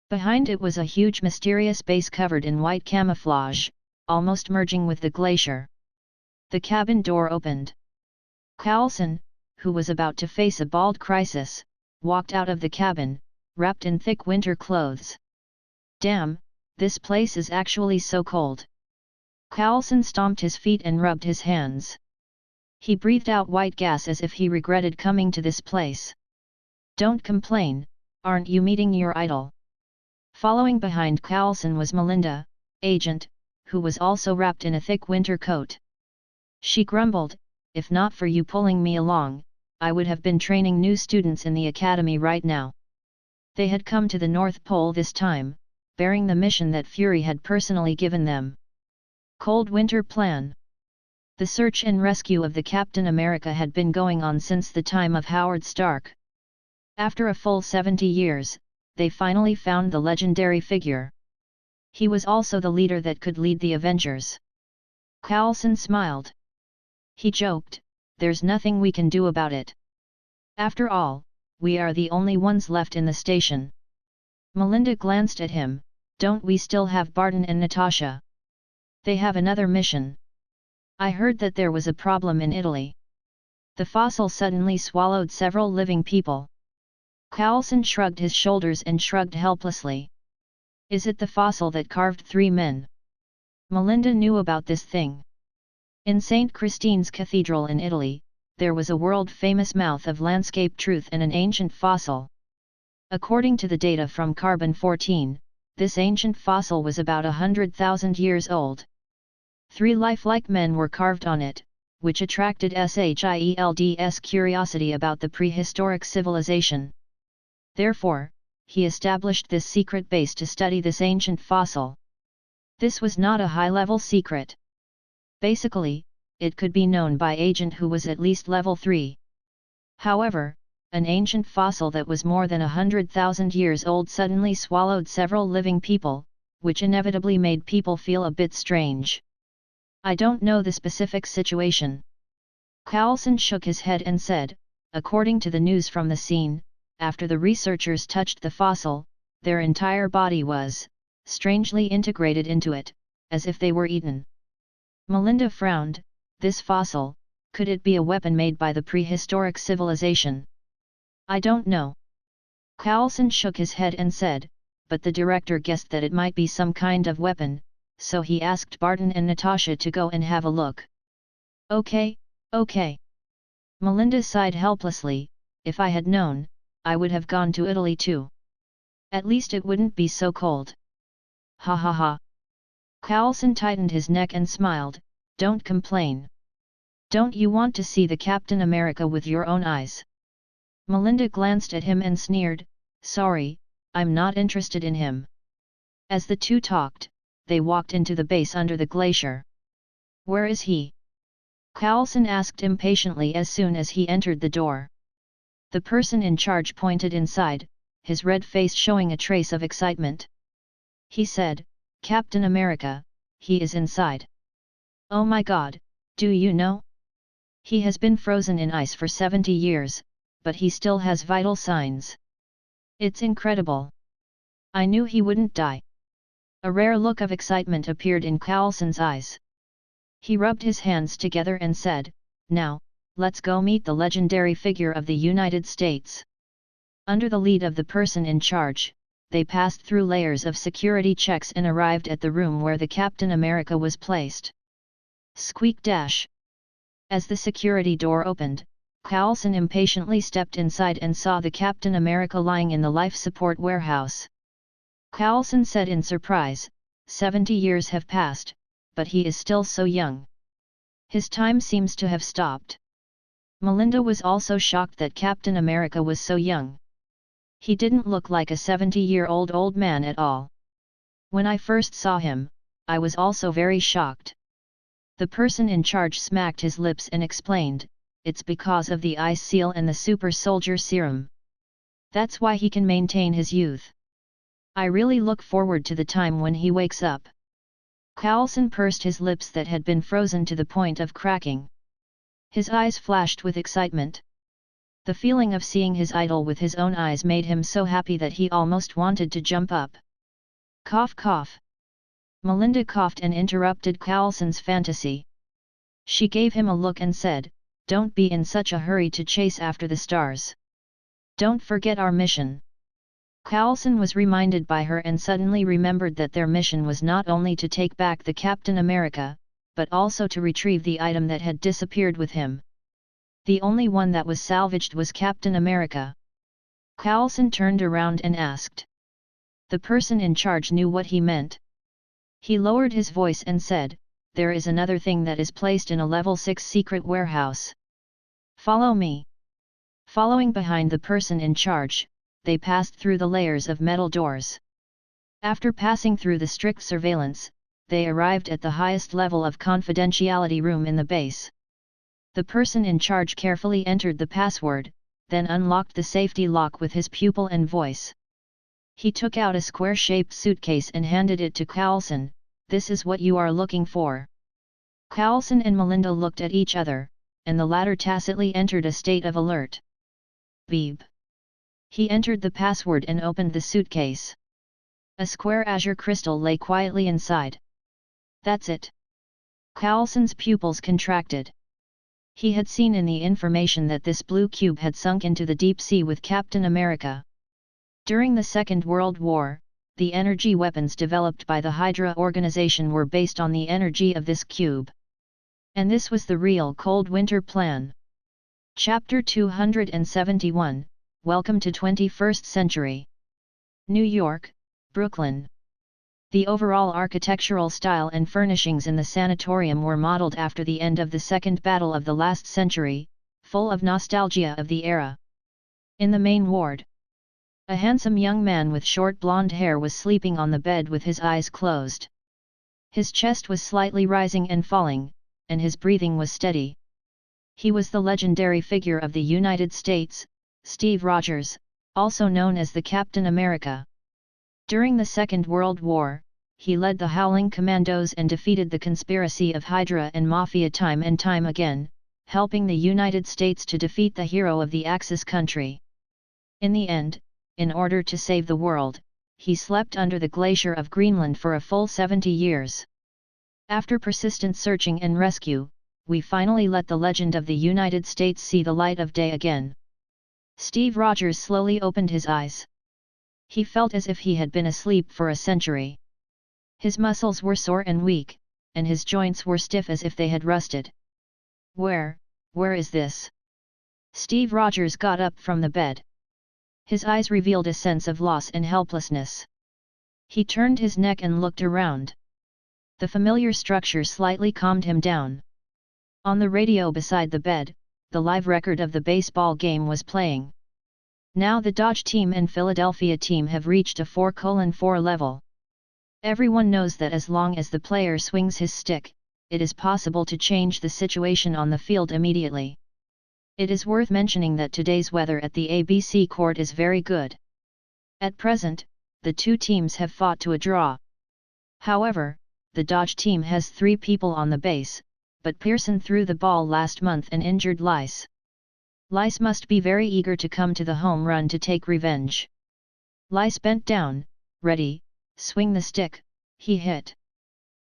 Behind it was a huge mysterious base covered in white camouflage, almost merging with the glacier. The cabin door opened. Carlson, who was about to face a bald crisis, walked out of the cabin, wrapped in thick winter clothes. Damn, this place is actually so cold. Carlson stomped his feet and rubbed his hands. He breathed out white gas as if he regretted coming to this place. Don't complain, aren't you meeting your idol? Following behind Carlson was Melinda, agent, who was also wrapped in a thick winter coat. She grumbled, if not for you pulling me along, I would have been training new students in the academy right now. They had come to the North Pole this time, bearing the mission that Fury had personally given them. Cold Winter Plan. The search and rescue of the Captain America had been going on since the time of Howard Stark. After a full 70 years, they finally found the legendary figure. He was also the leader that could lead the Avengers. Carlson smiled. He joked, there's nothing we can do about it. After all, we are the only ones left in the station. Melinda glanced at him, don't we still have Barton and Natasha? They have another mission. I heard that there was a problem in Italy. The fossil suddenly swallowed several living people. Carlson shrugged his shoulders and shrugged helplessly. Is it the fossil that carved 3 men? Melinda knew about this thing. In St. Christine's Cathedral in Italy, there was a world-famous mouth of landscape truth and an ancient fossil. According to the data from Carbon-14, this ancient fossil was about 100,000 years old. 3 lifelike men were carved on it, which attracted Schild's curiosity about the prehistoric civilization. Therefore, he established this secret base to study this ancient fossil. This was not a high-level secret. Basically, it could be known by agent who was at least level 3. However, an ancient fossil that was more than 100,000 years old suddenly swallowed several living people, which inevitably made people feel a bit strange. I don't know the specific situation. Carlson shook his head and said, according to the news from the scene, after the researchers touched the fossil, their entire body was, strangely integrated into it, as if they were eaten. Melinda frowned. This fossil, could it be a weapon made by the prehistoric civilization? I don't know. Carlson shook his head and said, but the director guessed that it might be some kind of weapon, so he asked Barton and Natasha to go and have a look. Okay. Melinda sighed helplessly, if I had known, I would have gone to Italy too. At least it wouldn't be so cold. Ha ha ha. Carlson tightened his neck and smiled, don't complain. Don't you want to see the Captain America with your own eyes? Melinda glanced at him and sneered, sorry, I'm not interested in him. As the two talked, they walked into the base under the glacier. Where is he? Carlson asked impatiently as soon as he entered the door. The person in charge pointed inside, his red face showing a trace of excitement. He said, Captain America, he is inside. Oh my God, do you know? He has been frozen in ice for 70 years, but he still has vital signs. It's incredible. I knew he wouldn't die. A rare look of excitement appeared in Carlson's eyes. He rubbed his hands together and said, now, let's go meet the legendary figure of the United States. Under the lead of the person in charge, they passed through layers of security checks and arrived at the room where the Captain America was placed. Squeak dash. As the security door opened, Carlson impatiently stepped inside and saw the Captain America lying in the life support warehouse. Carlson said in surprise, 70 years have passed, but he is still so young. His time seems to have stopped. Melinda was also shocked that Captain America was so young. He didn't look like a 70-year-old old man at all. When I first saw him, I was also very shocked. The person in charge smacked his lips and explained, it's because of the ice seal and the super soldier serum. That's why he can maintain his youth. I really look forward to the time when he wakes up. Carlson pursed his lips that had been frozen to the point of cracking. His eyes flashed with excitement. The feeling of seeing his idol with his own eyes made him so happy that he almost wanted to jump up. Cough cough. Melinda coughed and interrupted Carlson's fantasy. She gave him a look and said, don't be in such a hurry to chase after the stars. Don't forget our mission. Carlson was reminded by her and suddenly remembered that their mission was not only to take back the Captain America, but also to retrieve the item that had disappeared with him. The only one that was salvaged was Captain America. Carlson turned around and asked. The person in charge knew what he meant. He lowered his voice and said, there is another thing that is placed in a level 6 secret warehouse. Follow me. Following behind the person in charge, they passed through the layers of metal doors. After passing through the strict surveillance, they arrived at the highest level of confidentiality room in the base. The person in charge carefully entered the password, then unlocked the safety lock with his pupil and voice. He took out a square-shaped suitcase and handed it to Carlson. This is what you are looking for. Carlson and Melinda looked at each other, and the latter tacitly entered a state of alert. Beep. He entered the password and opened the suitcase. A square azure crystal lay quietly inside. That's it. Carlson's pupils contracted. He had seen in the information that this blue cube had sunk into the deep sea with Captain America. During the Second World War, the energy weapons developed by the Hydra organization were based on the energy of this cube. And this was the real Cold Winter plan. Chapter 271, Welcome to 21st Century. New York, Brooklyn. The overall architectural style and furnishings in the sanatorium were modeled after the end of the Second Battle of the last century, full of nostalgia of the era. In the main ward, a handsome young man with short blonde hair was sleeping on the bed with his eyes closed. His chest was slightly rising and falling, and his breathing was steady. He was the legendary figure of the United States, Steve Rogers, also known as the Captain America. During the Second World War, he led the Howling Commandos and defeated the conspiracy of Hydra and Mafia time and time again, helping the United States to defeat the hero of the Axis country. In the end, in order to save the world, he slept under the glacier of Greenland for a full 70 years. After persistent searching and rescue, we finally let the legend of the United States see the light of day again. Steve Rogers slowly opened his eyes. He felt as if he had been asleep for a century. His muscles were sore and weak, and his joints were stiff as if they had rusted. Where is this? Steve Rogers got up from the bed. His eyes revealed a sense of loss and helplessness. He turned his neck and looked around. The familiar structure slightly calmed him down. On the radio beside the bed, the live record of the baseball game was playing. Now the Dodge team and Philadelphia team have reached a 4:4 level. Everyone knows that as long as the player swings his stick, it is possible to change the situation on the field immediately. It is worth mentioning that today's weather at the ABC court is very good. At present, the two teams have fought to a draw. However, the Dodge team has 3 people on the base, but Pearson threw the ball last month and injured Lice. Lice must be very eager to come to the home run to take revenge. Lice bent down, ready, swing the stick, he hit.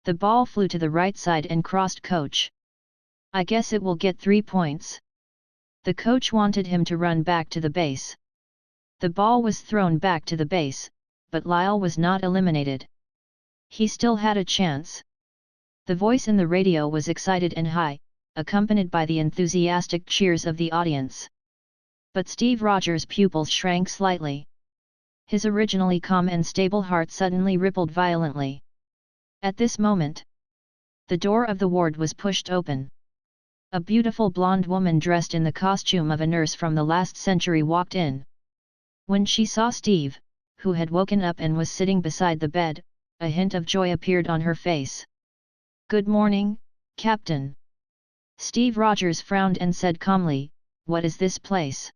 The ball flew to the right side and crossed coach. I guess it will get 3 points. The coach wanted him to run back to the base. The ball was thrown back to the base, but Lyle was not eliminated. He still had a chance. The voice in the radio was excited and high, accompanied by the enthusiastic cheers of the audience. But Steve Rogers' pupils shrank slightly. His originally calm and stable heart suddenly rippled violently. At this moment, the door of the ward was pushed open. A beautiful blonde woman dressed in the costume of a nurse from the last century walked in. When she saw Steve, who had woken up and was sitting beside the bed, a hint of joy appeared on her face. "Good morning, Captain." Steve Rogers frowned and said calmly, "What is this place?"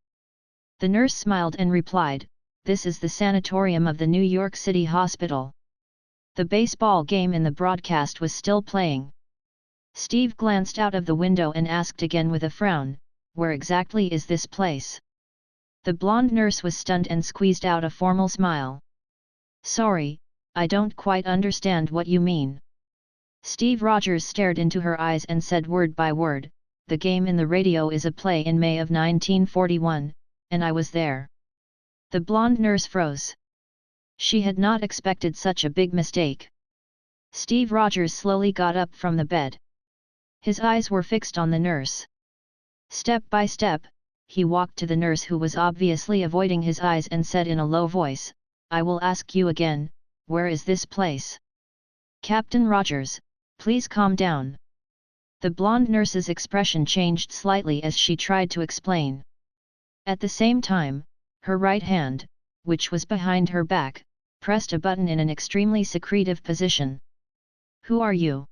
The nurse smiled and replied, "This is the sanatorium of the New York City Hospital." The baseball game in the broadcast was still playing. Steve glanced out of the window and asked again with a frown, "Where exactly is this place?" The blonde nurse was stunned and squeezed out a formal smile. "Sorry, I don't quite understand what you mean." Steve Rogers stared into her eyes and said word by word, "The game in the radio is a play in May of 1941, and I was there." The blonde nurse froze. She had not expected such a big mistake. Steve Rogers slowly got up from the bed. His eyes were fixed on the nurse. Step by step, he walked to the nurse who was obviously avoiding his eyes and said in a low voice, "I will ask you again, where is this place?" "Captain Rogers, please calm down." The blonde nurse's expression changed slightly as she tried to explain. At the same time, her right hand, which was behind her back, pressed a button in an extremely secretive position. "Who are you?"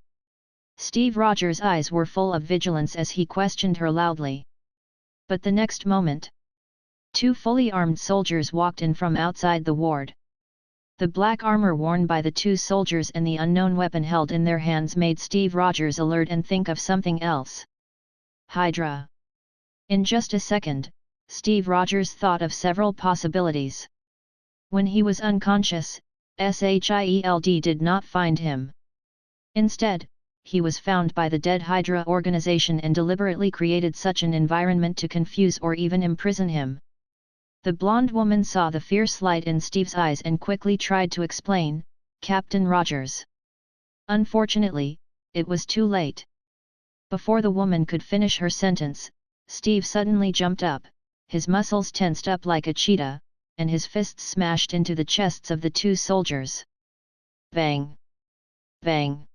Steve Rogers' eyes were full of vigilance as he questioned her loudly. But the next moment, 2 fully armed soldiers walked in from outside the ward. The black armor worn by the 2 soldiers and the unknown weapon held in their hands made Steve Rogers alert and think of something else. Hydra. In just a second, Steve Rogers thought of several possibilities. When he was unconscious, SHIELD did not find him. Instead, he was found by the dead Hydra organization and deliberately created such an environment to confuse or even imprison him. The blonde woman saw the fierce light in Steve's eyes and quickly tried to explain, "Captain Rogers." Unfortunately, it was too late. Before the woman could finish her sentence, Steve suddenly jumped up, his muscles tensed up like a cheetah, and his fists smashed into the chests of the 2 soldiers. Bang! Bang!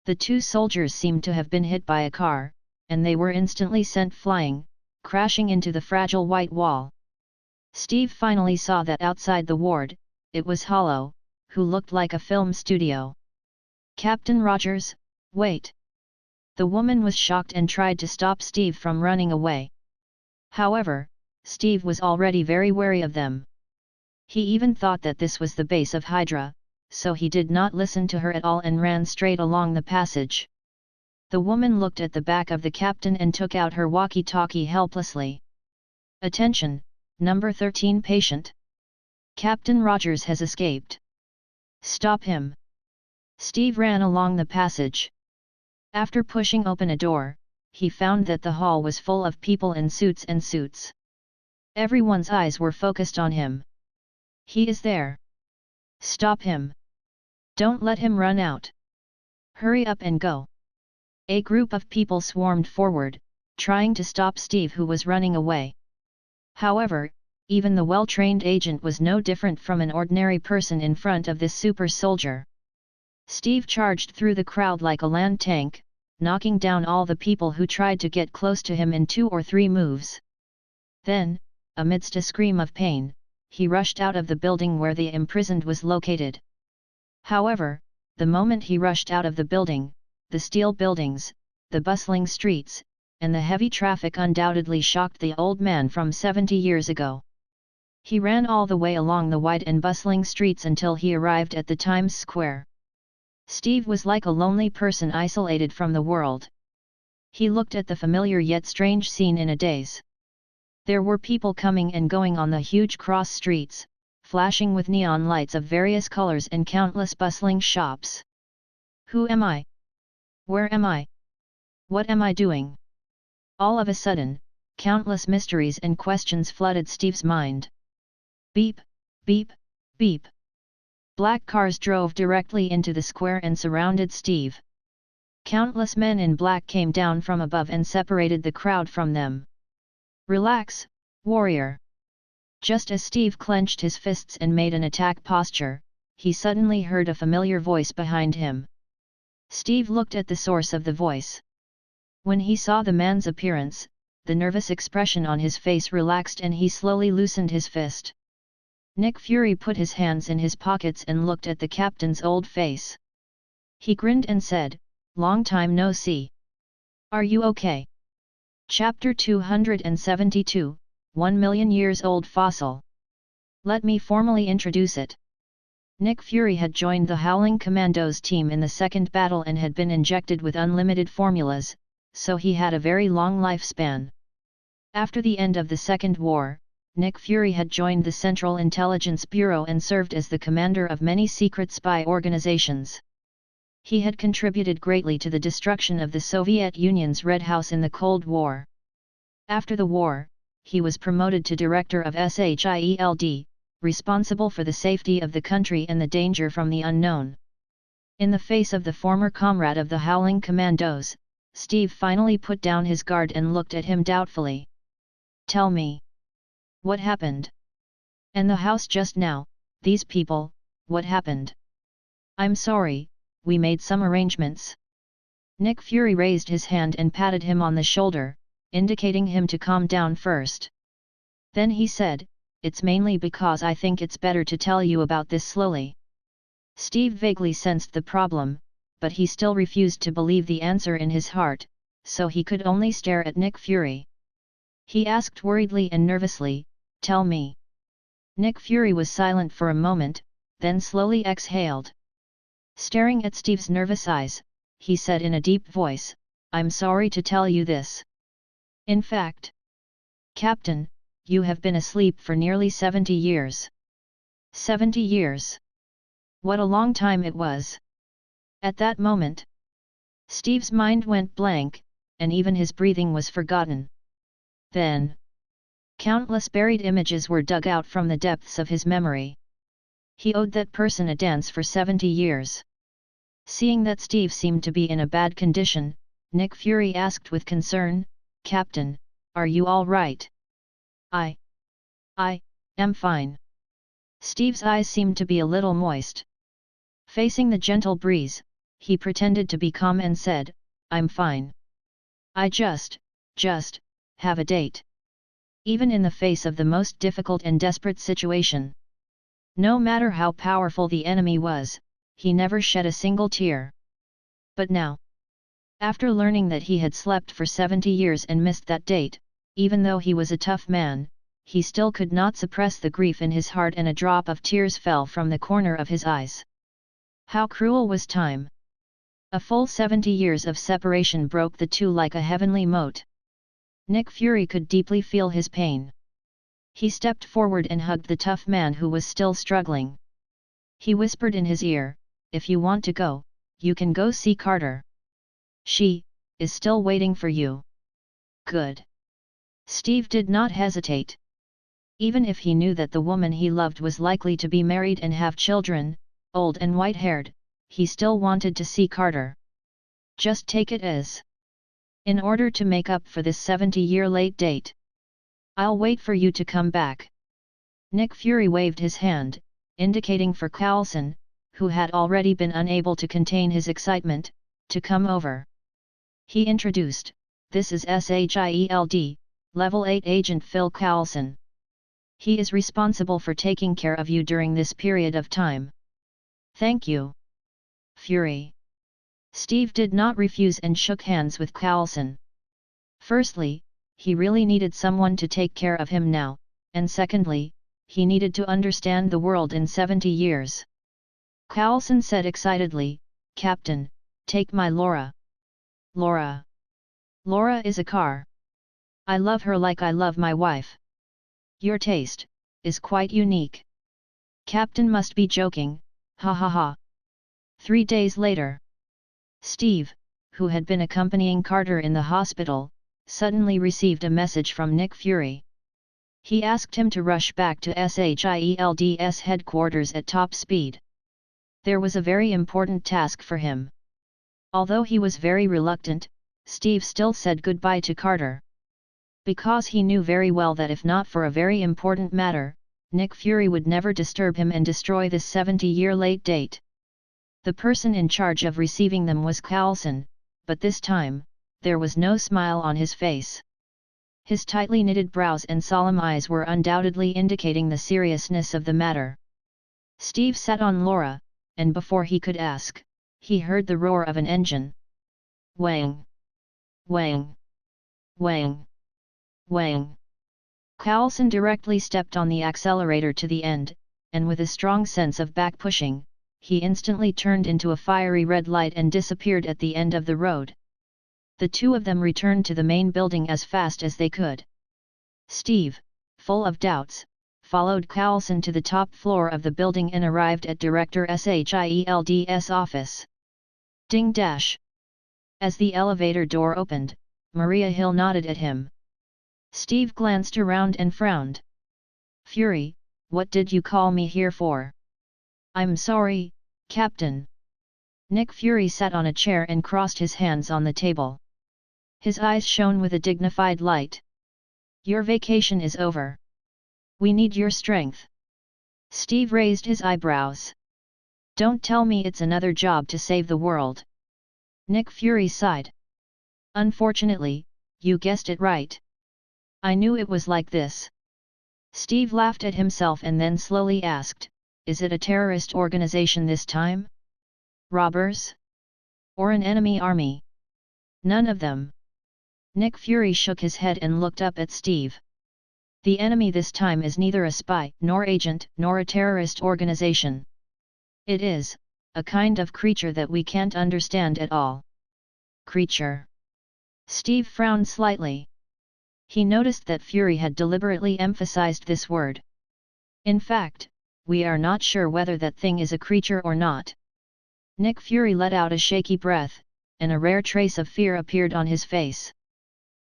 The 2 soldiers seemed to have been hit by a car, and they were instantly sent flying, crashing into the fragile white wall. Steve finally saw that outside the ward, it was Hollow, who looked like a film studio. "Captain Rogers, wait!" The woman was shocked and tried to stop Steve from running away. However, Steve was already very wary of them. He even thought that this was the base of Hydra, so he did not listen to her at all and ran straight along the passage. The woman looked at the back of the captain and took out her walkie-talkie helplessly. "Attention, number 13 patient. Captain Rogers has escaped. Stop him." Steve ran along the passage. After pushing open a door, he found that the hall was full of people in suits and suits. Everyone's eyes were focused on him. "He is there. Stop him. Don't let him run out. Hurry up and go." A group of people swarmed forward, trying to stop Steve, who was running away. However, even the well-trained agent was no different from an ordinary person in front of this super soldier. Steve charged through the crowd like a land tank, knocking down all the people who tried to get close to him in 2 or 3 moves. Then, amidst a scream of pain, he rushed out of the building where the imprisoned was located. However, the moment he rushed out of the building, the steel buildings, the bustling streets, and the heavy traffic undoubtedly shocked the old man from 70 years ago. He ran all the way along the wide and bustling streets until he arrived at the Times Square. Steve was like a lonely person isolated from the world. He looked at the familiar yet strange scene in a daze. There were people coming and going on the huge cross streets, flashing with neon lights of various colors and countless bustling shops. Who am I? Where am I? What am I doing? All of a sudden, countless mysteries and questions flooded Steve's mind. Beep, beep, beep. Black cars drove directly into the square and surrounded Steve. Countless men in black came down from above and separated the crowd from them. "Relax, warrior." Just as Steve clenched his fists and made an attack posture, he suddenly heard a familiar voice behind him. Steve looked at the source of the voice. When he saw the man's appearance, the nervous expression on his face relaxed and he slowly loosened his fist. Nick Fury put his hands in his pockets and looked at the captain's old face. He grinned and said, "Long time no see. Are you okay?" Chapter 272, 1 million years old fossil. Let me formally introduce it. Nick Fury had joined the Howling Commandos team in the second battle and had been injected with unlimited formulas, so he had a very long lifespan. After the end of the Second War, Nick Fury had joined the Central Intelligence Bureau and served as the commander of many secret spy organizations. He had contributed greatly to the destruction of the Soviet Union's Red House in the Cold War. After the war, he was promoted to Director of SHIELD, responsible for the safety of the country and the danger from the unknown. In the face of the former comrade of the Howling Commandos, Steve finally put down his guard and looked at him doubtfully. "Tell me. What happened? And the house just now, these people, what happened?" "I'm sorry, we made some arrangements." Nick Fury raised his hand and patted him on the shoulder, indicating him to calm down first. Then he said, "It's mainly because I think it's better to tell you about this slowly." Steve vaguely sensed the problem, but he still refused to believe the answer in his heart, so he could only stare at Nick Fury. He asked worriedly and nervously, "Tell me." Nick Fury was silent for a moment, then slowly exhaled. Staring at Steve's nervous eyes, he said in a deep voice, "I'm sorry to tell you this. In fact, Captain, you have been asleep for nearly 70 years. 70 years. What a long time it was." At that moment, Steve's mind went blank, and even his breathing was forgotten. Then, countless buried images were dug out from the depths of his memory. He owed that person a dance for 70 years. Seeing that Steve seemed to be in a bad condition, Nick Fury asked with concern, "Captain, are you all right?" I am fine." Steve's eyes seemed to be a little moist. Facing the gentle breeze, he pretended to be calm and said, "I'm fine. I just have a date." Even in the face of the most difficult and desperate situation, no matter how powerful the enemy was, he never shed a single tear. But now, After learning that he had slept for 70 years and missed that date, even though he was a tough man, he still could not suppress the grief in his heart and a drop of tears fell from the corner of his eyes. How cruel was time! A full 70 years of separation broke the two like a heavenly moat. Nick Fury could deeply feel his pain. He stepped forward and hugged the tough man who was still struggling. He whispered in his ear, "If you want to go, you can go see Carter. She is still waiting for you." Good. Steve did not hesitate. Even if he knew that the woman he loved was likely to be married and have children, old and white-haired, he still wanted to see Carter. Just take it as. In order to make up for this 70-year late date. I'll wait for you to come back. Nick Fury waved his hand, indicating for Coulson, who had already been unable to contain his excitement, to come over. He introduced, "This is SHIELD, Level 8 Agent Phil Coulson. He is responsible for taking care of you during this period of time." "Thank you, Fury." Steve did not refuse and shook hands with Coulson. Firstly, he really needed someone to take care of him now, and secondly, he needed to understand the world in 70 years. Coulson said excitedly, "Captain, take my Laura." "Laura? Laura is a car. I love her like I love my wife." "Your taste is quite unique." Captain must be joking, ha ha ha. 3 days later. Steve, who had been accompanying Carter in the hospital, suddenly received a message from Nick Fury. He asked him to rush back to SHIELD's headquarters at top speed. There was a very important task for him. Although he was very reluctant, Steve still said goodbye to Carter. Because he knew very well that if not for a very important matter, Nick Fury would never disturb him and destroy this 70-year late date. The person in charge of receiving them was Coulson, but this time, there was no smile on his face. His tightly knitted brows and solemn eyes were undoubtedly indicating the seriousness of the matter. Steve sat on Laura, and before he could ask, he heard the roar of an engine. Wang! Wang! Wang! Wang! Coulson directly stepped on the accelerator to the end, and with a strong sense of back-pushing, he instantly turned into a fiery red light and disappeared at the end of the road. The two of them returned to the main building as fast as they could. Steve, full of doubts, followed Coulson to the top floor of the building and arrived at Director SHIELD's office. Ding dash! As the elevator door opened, Maria Hill nodded at him. Steve glanced around and frowned. "Fury, what did you call me here for?" "I'm sorry, Captain." Nick Fury sat on a chair and crossed his hands on the table. His eyes shone with a dignified light. "Your vacation is over. We need your strength." Steve raised his eyebrows. "Don't tell me it's another job to save the world." Nick Fury sighed. "Unfortunately, you guessed it right. I knew it was like this." Steve laughed at himself and then slowly asked, "Is it a terrorist organization this time? Robbers? Or an enemy army?" "None of them." Nick Fury shook his head and looked up at Steve. "The enemy this time is neither a spy, nor agent, nor a terrorist organization. It is a kind of creature that we can't understand at all." "Creature?" Steve frowned slightly. He noticed that Fury had deliberately emphasized this word. "In fact, we are not sure whether that thing is a creature or not." Nick Fury let out a shaky breath, and a rare trace of fear appeared on his face.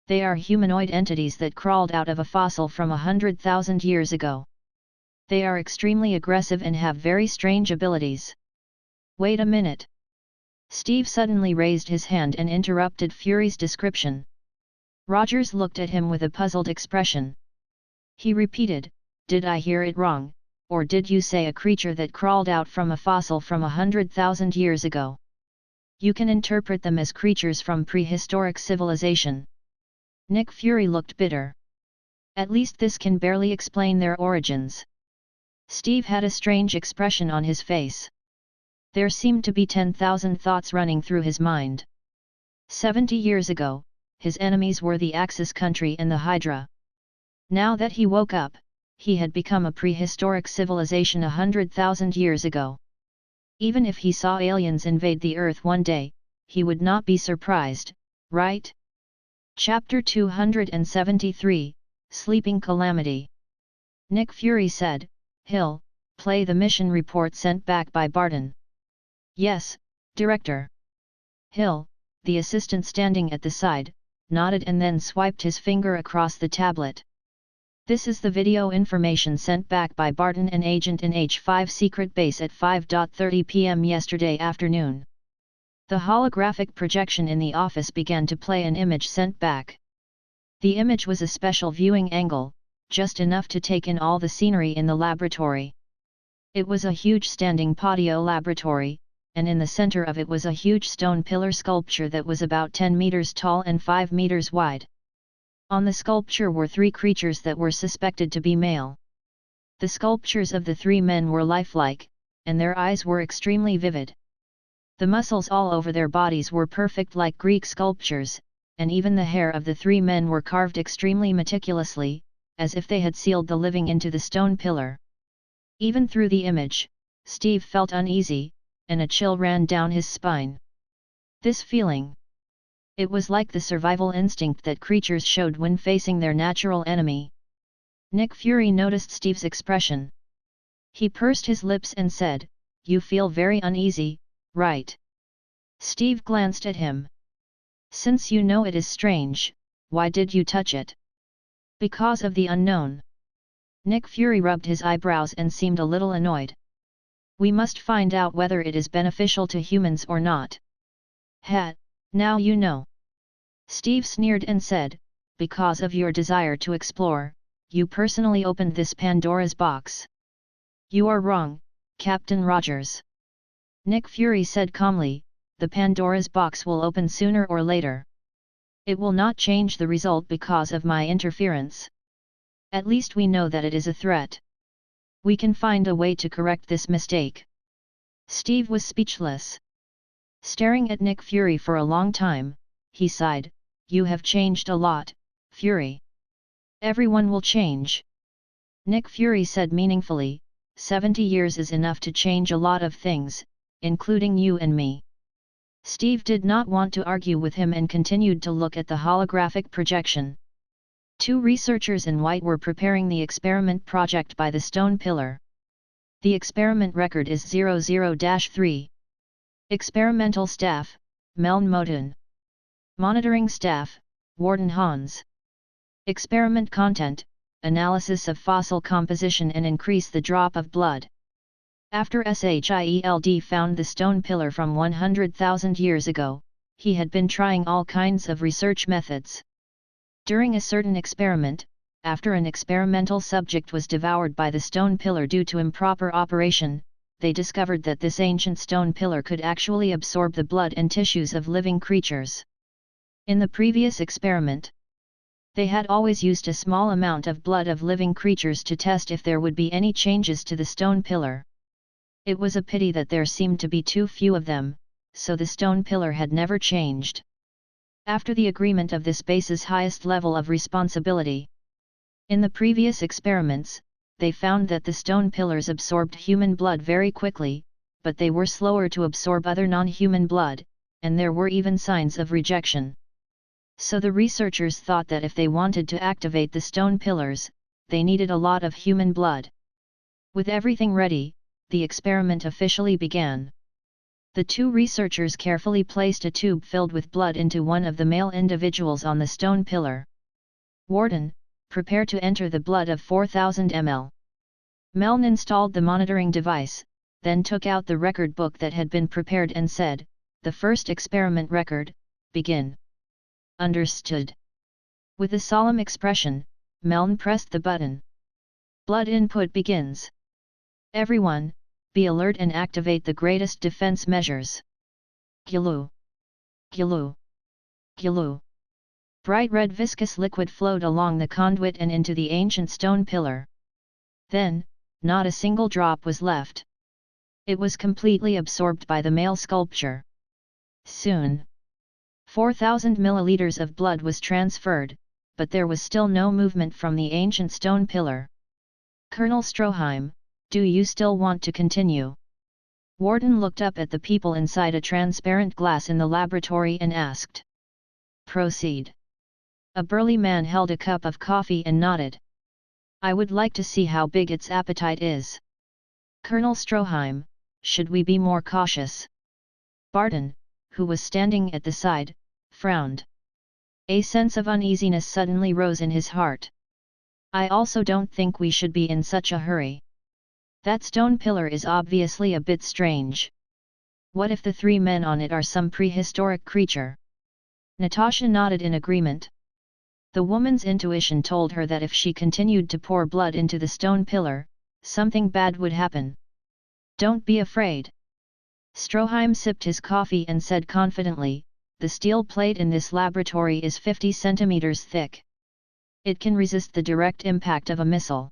"They are humanoid entities that crawled out of a fossil from 100,000 years ago. They are extremely aggressive and have very strange abilities." "Wait a minute." Steve suddenly raised his hand and interrupted Fury's description. Rogers looked at him with a puzzled expression. He repeated, "Did I hear it wrong, or did you say a creature that crawled out from a fossil from 100,000 years ago? You can interpret them as creatures from prehistoric civilization." Nick Fury looked bitter. "At least this can barely explain their origins." Steve had a strange expression on his face. There seemed to be 10,000 thoughts running through his mind. 70 years ago, his enemies were the Axis country and the Hydra. Now that he woke up, he had become a prehistoric civilization 100,000 years ago. Even if he saw aliens invade the Earth one day, he would not be surprised, right? Chapter 273, Sleeping Calamity. Nick Fury said, "Hill, play the mission report sent back by Barton." "Yes, Director." Hill, the assistant standing at the side, nodded and then swiped his finger across the tablet. "This is the video information sent back by Barton, an agent in H5 secret base at 5:30 p.m. yesterday afternoon." The holographic projection in the office began to play an image sent back. The image was a special viewing angle, just enough to take in all the scenery in the laboratory. It was a huge standing patio laboratory, and in the center of it was a huge stone pillar sculpture that was about 10 meters tall and 5 meters wide. On the sculpture were 3 creatures that were suspected to be male. The sculptures of the 3 men were lifelike, and their eyes were extremely vivid. The muscles all over their bodies were perfect like Greek sculptures, and even the hair of the 3 men were carved extremely meticulously, as if they had sealed the living into the stone pillar. Even through the image, Steve felt uneasy, and a chill ran down his spine. This feeling. It was like the survival instinct that creatures showed when facing their natural enemy. Nick Fury noticed Steve's expression. He pursed his lips and said, "You feel very uneasy, right?" Steve glanced at him. "Since you know it is strange, why did you touch it?" "Because of the unknown." Nick Fury rubbed his eyebrows and seemed a little annoyed. "We must find out whether it is beneficial to humans or not." "Ha, now you know." Steve sneered and said, "Because of your desire to explore, you personally opened this Pandora's box." "You are wrong, Captain Rogers." Nick Fury said calmly, "The Pandora's box will open sooner or later. It will not change the result because of my interference. At least we know that it is a threat. We can find a way to correct this mistake." Steve was speechless. Staring at Nick Fury for a long time, he sighed, "You have changed a lot, Fury." "Everyone will change." Nick Fury said meaningfully, 70 years is enough to change a lot of things, including you and me." Steve did not want to argue with him and continued to look at the holographic projection. 2 researchers in white were preparing the experiment project by the stone pillar. The experiment record is 00-3. Experimental staff, Meln Moten. Monitoring staff, Warden Hans. Experiment content, analysis of fossil composition and increase the drop of blood. After Shield found the stone pillar from 100,000 years ago, he had been trying all kinds of research methods. During a certain experiment, after an experimental subject was devoured by the stone pillar due to improper operation, they discovered that this ancient stone pillar could actually absorb the blood and tissues of living creatures. In the previous experiment, they had always used a small amount of blood of living creatures to test if there would be any changes to the stone pillar. It was a pity that there seemed to be too few of them, so the stone pillar had never changed. After the agreement of this base's highest level of responsibility. In the previous experiments, they found that the stone pillars absorbed human blood very quickly, but they were slower to absorb other non-human blood, and there were even signs of rejection. So the researchers thought that if they wanted to activate the stone pillars, they needed a lot of human blood. With everything ready, the experiment officially began. The 2 researchers carefully placed a tube filled with blood into one of the male individuals on the stone pillar. "Warden, prepare to enter the blood of 4,000 ml. Meln installed the monitoring device, then took out the record book that had been prepared and said, "The first experiment record, begin." "Understood." With a solemn expression, Meln pressed the button. "Blood input begins. Everyone, be alert and activate the greatest defense measures." Gulu. Gulu. Gulu. Bright red viscous liquid flowed along the conduit and into the ancient stone pillar. Then, not a single drop was left. It was completely absorbed by the male sculpture. Soon. 4,000 milliliters of blood was transferred, but there was still no movement from the ancient stone pillar. Colonel Stroheim, do you still want to continue? Warden looked up at the people inside a transparent glass in the laboratory and asked. Proceed. A burly man held a cup of coffee and nodded. I would like to see how big its appetite is. Colonel Stroheim, should we be more cautious? Barton, who was standing at the side, frowned. A sense of uneasiness suddenly rose in his heart. I also don't think we should be in such a hurry. That stone pillar is obviously a bit strange. What if the 3 men on it are some prehistoric creature? Natasha nodded in agreement. The woman's intuition told her that if she continued to pour blood into the stone pillar, something bad would happen. Don't be afraid. Stroheim sipped his coffee and said confidently, the steel plate in this laboratory is 50 centimeters thick. It can resist the direct impact of a missile.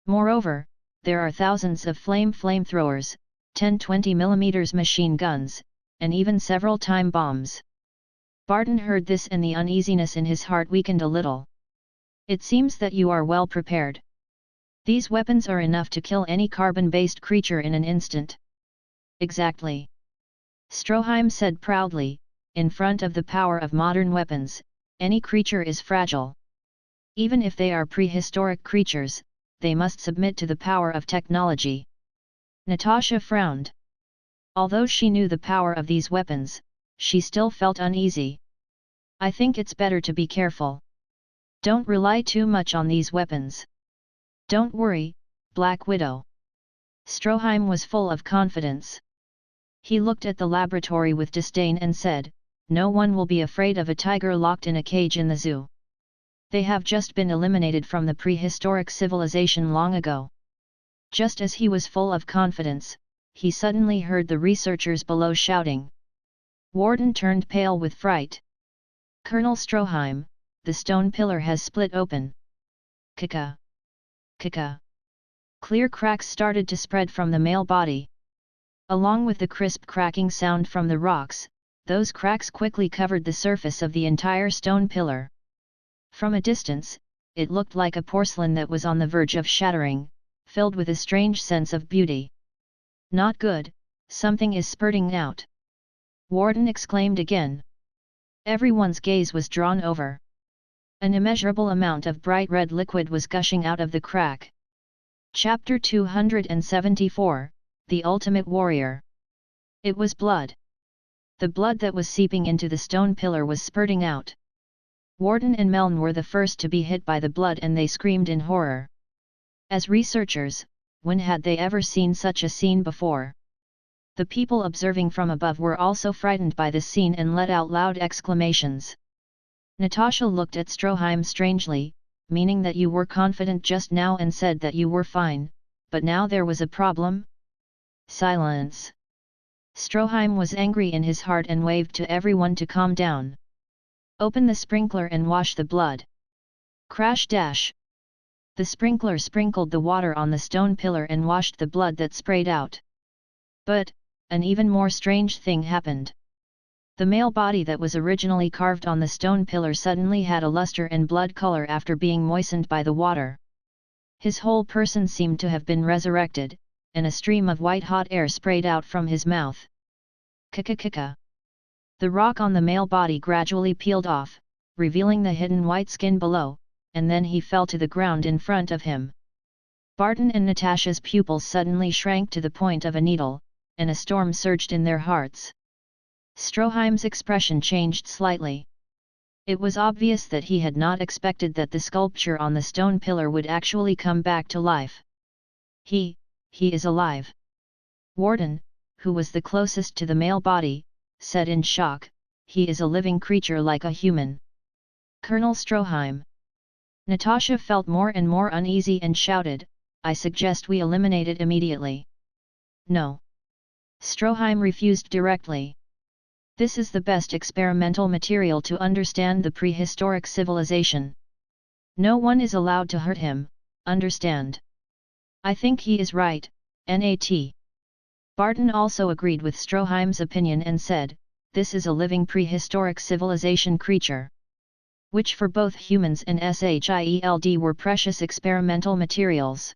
Moreover, there are thousands of flamethrowers, 10-20 mm machine guns, and even several time bombs. Barton heard this and the uneasiness in his heart weakened a little. It seems that you are well prepared. These weapons are enough to kill any carbon-based creature in an instant. Exactly. Stroheim said proudly, in front of the power of modern weapons, any creature is fragile. Even if they are prehistoric creatures, they must submit to the power of technology. Natasha frowned. Although she knew the power of these weapons, she still felt uneasy. I think it's better to be careful. Don't rely too much on these weapons. Don't worry, Black Widow. Stroheim was full of confidence. He looked at the laboratory with disdain and said, no one will be afraid of a tiger locked in a cage in the zoo. They have just been eliminated from the prehistoric civilization long ago. Just as he was full of confidence, he suddenly heard the researchers below shouting. Warden turned pale with fright. Colonel Stroheim, the stone pillar has split open. Kika. Kika. Clear cracks started to spread from the male body. Along with the crisp cracking sound from the rocks, those cracks quickly covered the surface of the entire stone pillar. From a distance, it looked like a porcelain that was on the verge of shattering, filled with a strange sense of beauty. Not good, something is spurting out. Warden exclaimed again. Everyone's gaze was drawn over. An immeasurable amount of bright red liquid was gushing out of the crack. Chapter 274, The Ultimate Warrior. It was blood. The blood that was seeping into the stone pillar was spurting out. Warden and Meln were the first to be hit by the blood and they screamed in horror. As researchers, when had they ever seen such a scene before? The people observing from above were also frightened by the scene and let out loud exclamations. Natasha looked at Stroheim strangely, meaning that you were confident just now and said that you were fine, but now there was a problem? Silence. Stroheim was angry in his heart and waved to everyone to calm down. Open the sprinkler and wash the blood. Crash dash. The sprinkler sprinkled the water on the stone pillar and washed the blood that sprayed out. But, an even more strange thing happened. The male body that was originally carved on the stone pillar suddenly had a luster and blood color after being moistened by the water. His whole person seemed to have been resurrected, and a stream of white-hot air sprayed out from his mouth. Kika. The rock on the male body gradually peeled off, revealing the hidden white skin below, and then he fell to the ground in front of him. Barton and Natasha's pupils suddenly shrank to the point of a needle, and a storm surged in their hearts. Stroheim's expression changed slightly. It was obvious that he had not expected that the sculpture on the stone pillar would actually come back to life. He is alive. Warden, who was the closest to the male body, said in shock, he is a living creature like a human. Colonel Stroheim. Natasha felt more and more uneasy and shouted, I suggest we eliminate it immediately. No. Stroheim refused directly. This is the best experimental material to understand the prehistoric civilization. No one is allowed to hurt him, understand? I think he is right, Nat. Barton also agreed with Stroheim's opinion and said, this is a living prehistoric civilization creature, which for both humans and Shield were precious experimental materials.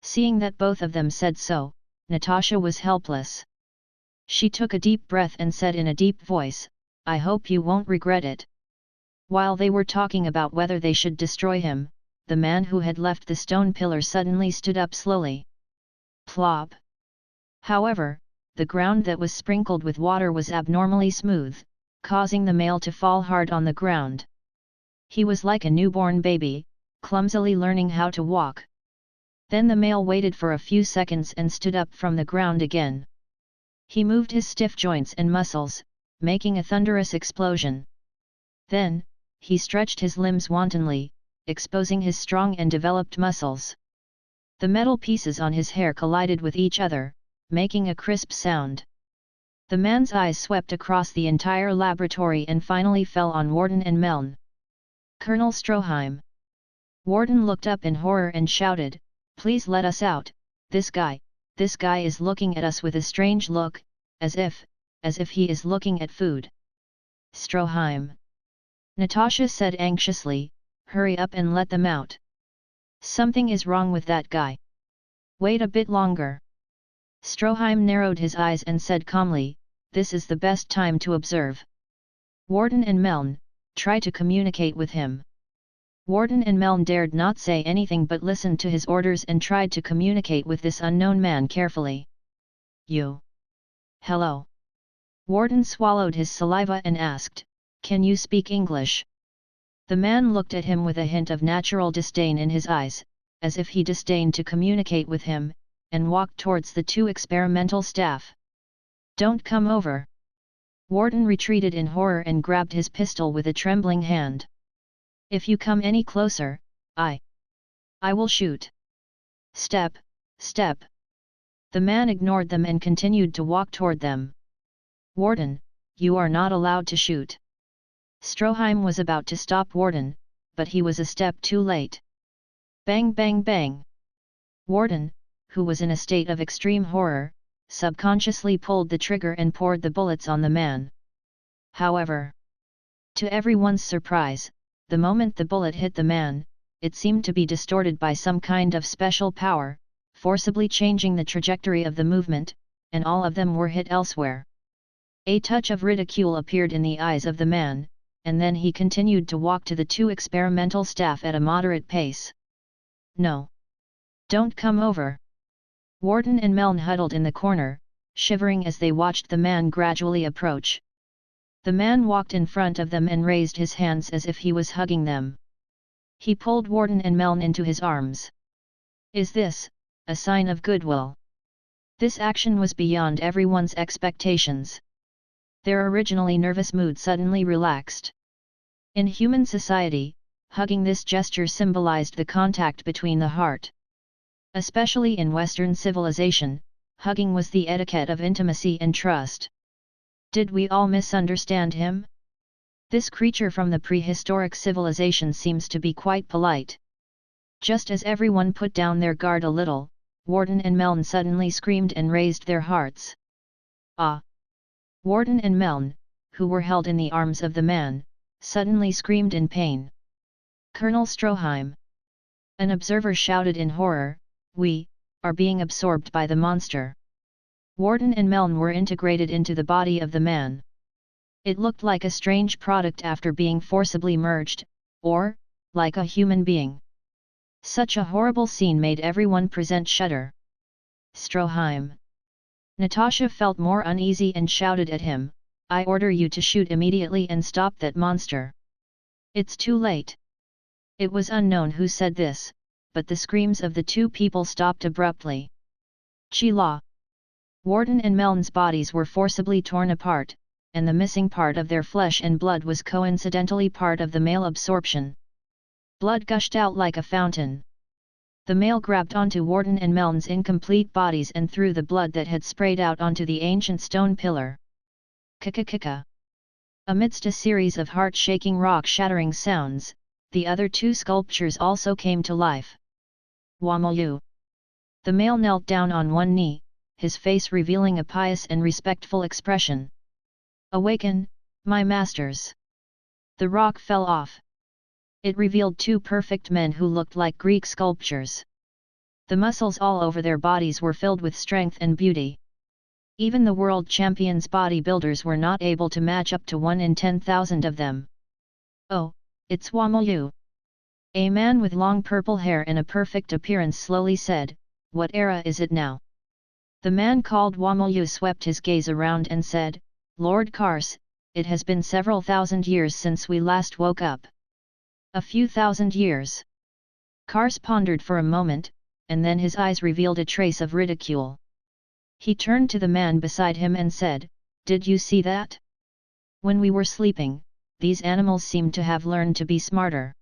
Seeing that both of them said so, Natasha was helpless. She took a deep breath and said in a deep voice, "I hope you won't regret it." While they were talking about whether they should destroy him, the man who had left the stone pillar suddenly stood up slowly. Plop! However, the ground that was sprinkled with water was abnormally smooth, causing the male to fall hard on the ground. He was like a newborn baby, clumsily learning how to walk. Then the male waited for a few seconds and stood up from the ground again. He moved his stiff joints and muscles, making a thunderous explosion. Then, he stretched his limbs wantonly, exposing his strong and developed muscles. The metal pieces on his hair collided with each other, making a crisp sound. The man's eyes swept across the entire laboratory and finally fell on Warden and Meln. "Colonel Stroheim." Warden looked up in horror and shouted, "Please let us out, this guy is looking at us with a strange look, as if he is looking at food." "Stroheim," Natasha said anxiously, "hurry up and let them out. Something is wrong with that guy. Wait a bit longer." Stroheim narrowed his eyes and said calmly, "This is the best time to observe. Warden and Meln, try to communicate with him." Warden and Meln dared not say anything but listened to his orders and tried to communicate with this unknown man carefully. "You? Hello?" Warden swallowed his saliva and asked, "Can you speak English?" The man looked at him with a hint of natural disdain in his eyes, as if he disdained to communicate with him, and walked towards the two experimental staff. "Don't come over." Warden retreated in horror and grabbed his pistol with a trembling hand. "If you come any closer, I will shoot." "Step, step." The man ignored them and continued to walk toward them. "Warden, you are not allowed to shoot." Stroheim was about to stop Warden, but he was a step too late. Bang bang bang! Warden, who was in a state of extreme horror, subconsciously pulled the trigger and poured the bullets on the man. However, to everyone's surprise, the moment the bullet hit the man, it seemed to be distorted by some kind of special power, forcibly changing the trajectory of the movement, and all of them were hit elsewhere. A touch of ridicule appeared in the eyes of the man, and then he continued to walk to the two experimental staff at a moderate pace. "No! Don't come over!" Warden and Meln huddled in the corner, shivering as they watched the man gradually approach. The man walked in front of them and raised his hands as if he was hugging them. He pulled Warden and Meln into his arms. "Is this a sign of goodwill?" This action was beyond everyone's expectations. Their originally nervous mood suddenly relaxed. In human society, hugging this gesture symbolized the contact between the heart. Especially in Western civilization, hugging was the etiquette of intimacy and trust. Did we all misunderstand him? This creature from the prehistoric civilization seems to be quite polite. Just as everyone put down their guard a little, Warden and Meln suddenly screamed and raised their hearts. "Ah!" Warden and Meln, who were held in the arms of the man, suddenly screamed in pain. "Colonel Stroheim!" An observer shouted in horror, "We are being absorbed by the monster." Warden and Meln were integrated into the body of the man. It looked like a strange product after being forcibly merged, or like a human being. Such a horrible scene made everyone present shudder. "Stroheim!" Natasha felt more uneasy and shouted at him, "I order you to shoot immediately and stop that monster." "It's too late." It was unknown who said this, but the screams of the two people stopped abruptly. "Chila!" Warden and Meln's bodies were forcibly torn apart, and the missing part of their flesh and blood was coincidentally part of the male absorption. Blood gushed out like a fountain. The male grabbed onto Warden and Meln's incomplete bodies and threw the blood that had sprayed out onto the ancient stone pillar. Kika. Amidst a series of heart-shaking rock-shattering sounds, the other two sculptures also came to life. Wamayu! The male knelt down on one knee, his face revealing a pious and respectful expression. Awaken, my masters! The rock fell off. It revealed two perfect men who looked like Greek sculptures. The muscles all over their bodies were filled with strength and beauty. Even the world champions bodybuilders were not able to match up to 1 in 10,000 of them. Oh, it's Wamolyu! A man with long purple hair and a perfect appearance slowly said, "What era is it now?" The man called Wamolyu swept his gaze around and said, "Lord Kars, it has been several thousand years since we last woke up." "A few thousand years?" Kars pondered for a moment, and then his eyes revealed a trace of ridicule. He turned to the man beside him and said, "Did you see that? When we were sleeping, these animals seemed to have learned to be smarter."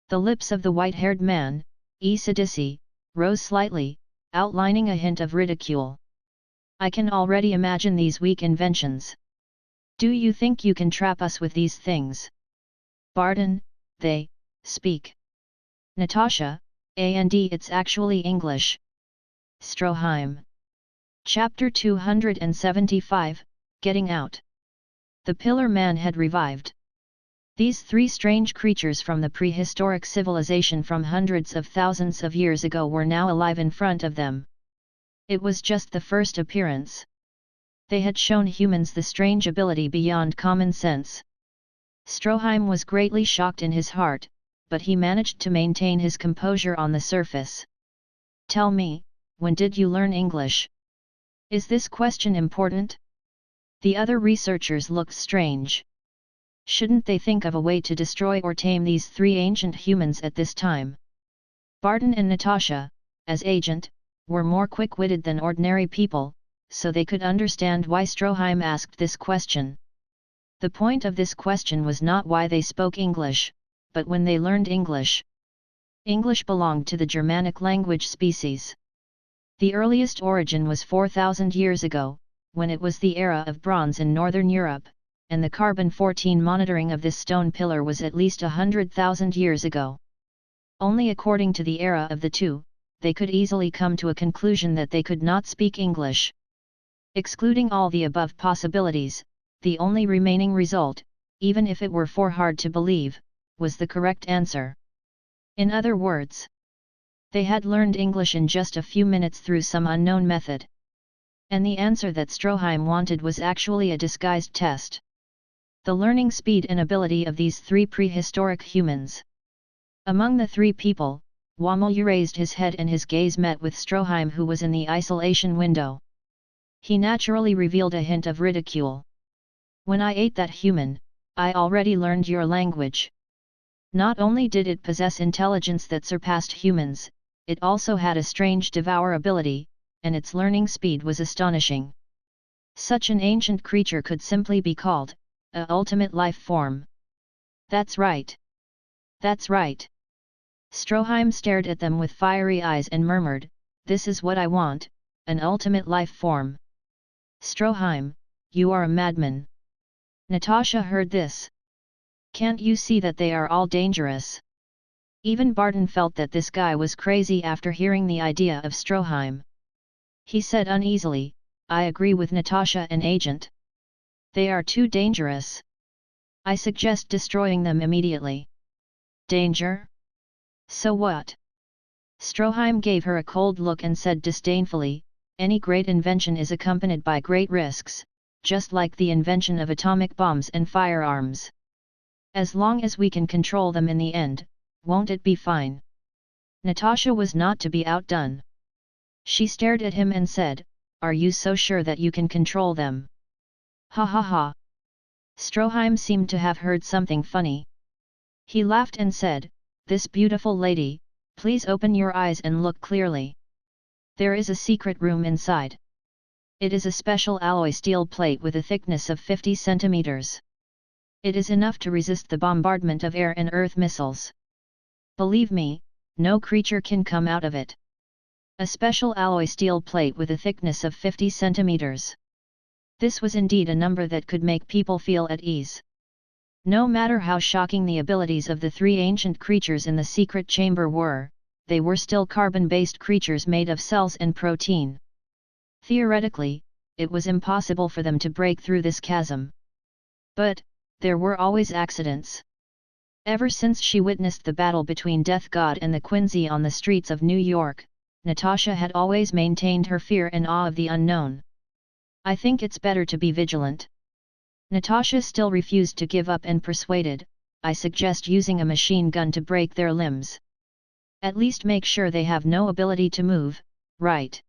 The lips of the white-haired man, Isadisi, rose slightly, outlining a hint of ridicule. "I can already imagine these weak inventions. Do you think you can trap us with these things?" "Pardon, they speak Natasha, and it's actually English." Stroheim. Chapter 275, Getting Out. The Pillar Man had revived. These three strange creatures from the prehistoric civilization from hundreds of thousands of years ago were now alive in front of them. It was just the first appearance. They had shown humans the strange ability beyond common sense. Stroheim was greatly shocked in his heart, but he managed to maintain his composure on the surface. "Tell me, when did you learn English? Is this question important?" The other researchers looked strange. Shouldn't they think of a way to destroy or tame these three ancient humans at this time? Barton and Natasha, as agent, were more quick-witted than ordinary people, so they could understand why Stroheim asked this question. The point of this question was not why they spoke English, but when they learned English. English belonged to the Germanic language species. The earliest origin was 4,000 years ago, when it was the era of bronze in Northern Europe, and the carbon-14 monitoring of this stone pillar was at least 100,000 years ago. Only according to the era of the two, they could easily come to a conclusion that they could not speak English. Excluding all the above possibilities, the only remaining result, even if it were for hard to believe, was the correct answer. In other words, they had learned English in just a few minutes through some unknown method. And the answer that Stroheim wanted was actually a disguised test. The learning speed and ability of these three prehistoric humans. Among the three people, Wamolyu raised his head and his gaze met with Stroheim, who was in the isolation window. He naturally revealed a hint of ridicule. "When I ate that human, I already learned your language. Not only did it possess intelligence that surpassed humans, it also had a strange devour ability, and its learning speed was astonishing. Such an ancient creature could simply be called a ultimate life form." "That's right. That's right." Stroheim stared at them with fiery eyes and murmured, "This is what I want, an ultimate life form." "Stroheim, you are a madman." Natasha heard this. "Can't you see that they are all dangerous?" Even Barton felt that this guy was crazy after hearing the idea of Stroheim. He said uneasily, "I agree with Natasha and Agent. They are too dangerous. I suggest destroying them immediately." "Danger? So what?" Stroheim gave her a cold look and said disdainfully, "Any great invention is accompanied by great risks, just like the invention of atomic bombs and firearms. As long as we can control them in the end, won't it be fine?" Natasha was not to be outdone. She stared at him and said, "Are you so sure that you can control them?" "Ha ha ha." Stroheim seemed to have heard something funny. He laughed and said, "This beautiful lady, please open your eyes and look clearly. There is a secret room inside. It is a special alloy steel plate with a thickness of 50 centimeters. It is enough to resist the bombardment of air and earth missiles. Believe me, no creature can come out of it. A special alloy steel plate with a thickness of 50 centimeters. This was indeed a number that could make people feel at ease. No matter how shocking the abilities of the three ancient creatures in the secret chamber were, they were still carbon-based creatures made of cells and protein. Theoretically, it was impossible for them to break through this chasm. But, there were always accidents. Ever since she witnessed the battle between Death God and the Quincy on the streets of New York, Natasha had always maintained her fear and awe of the unknown. I think it's better to be vigilant. Natasha still refused to give up and persuaded, I suggest using a machine gun to break their limbs. At least make sure they have no ability to move, right?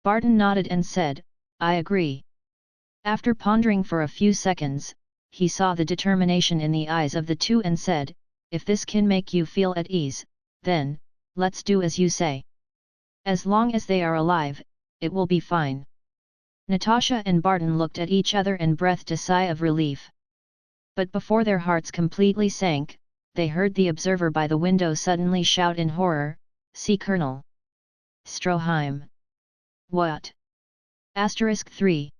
Barton nodded and said, I agree. After pondering for a few seconds, he saw the determination in the eyes of the two and said, if this can make you feel at ease, then, let's do as you say. As long as they are alive, it will be fine. Natasha and Barton looked at each other and breathed a sigh of relief. But before their hearts completely sank, they heard the observer by the window suddenly shout in horror, see Colonel Stroheim. What? Asterisk 3.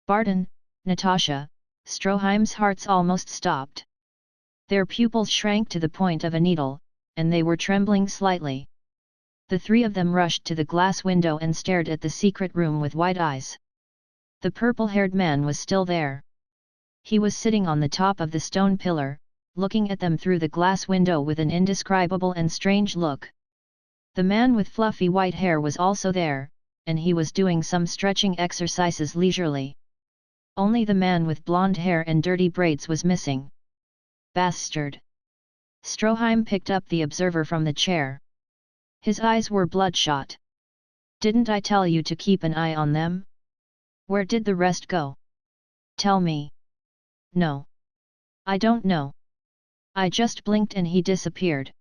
Barton, Natasha, Stroheim's hearts almost stopped. Their pupils shrank to the point of a needle, and they were trembling slightly. The three of them rushed to the glass window and stared at the secret room with wide eyes. The purple-haired man was still there. He was sitting on the top of the stone pillar, looking at them through the glass window with an indescribable and strange look. The man with fluffy white hair was also there, and he was doing some stretching exercises leisurely. Only the man with blonde hair and dirty braids was missing. Bastard! Stroheim picked up the observer from the chair. His eyes were bloodshot. Didn't I tell you to keep an eye on them? Where did the rest go? Tell me. No. I don't know. I just blinked and he disappeared.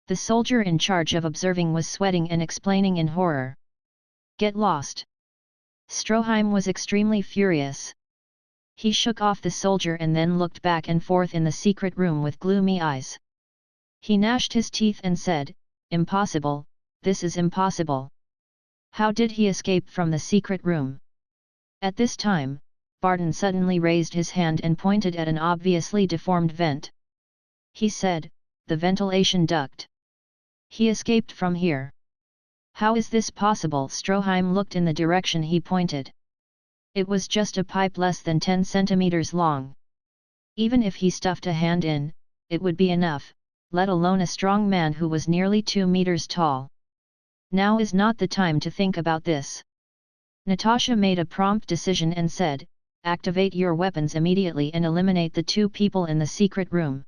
The soldier in charge of observing was sweating and explaining in horror. Get lost. Stroheim was extremely furious. He shook off the soldier and then looked back and forth in the secret room with gloomy eyes. He gnashed his teeth and said, Impossible, this is impossible. How did he escape from the secret room? At this time, Barton suddenly raised his hand and pointed at an obviously deformed vent. He said, the ventilation duct. He escaped from here. How is this possible? Stroheim looked in the direction he pointed. It was just a pipe less than 10 centimeters long. Even if he stuffed a hand in, it would be enough, let alone a strong man who was nearly 2 meters tall. Now is not the time to think about this. Natasha made a prompt decision and said, activate your weapons immediately and eliminate the two people in the secret room.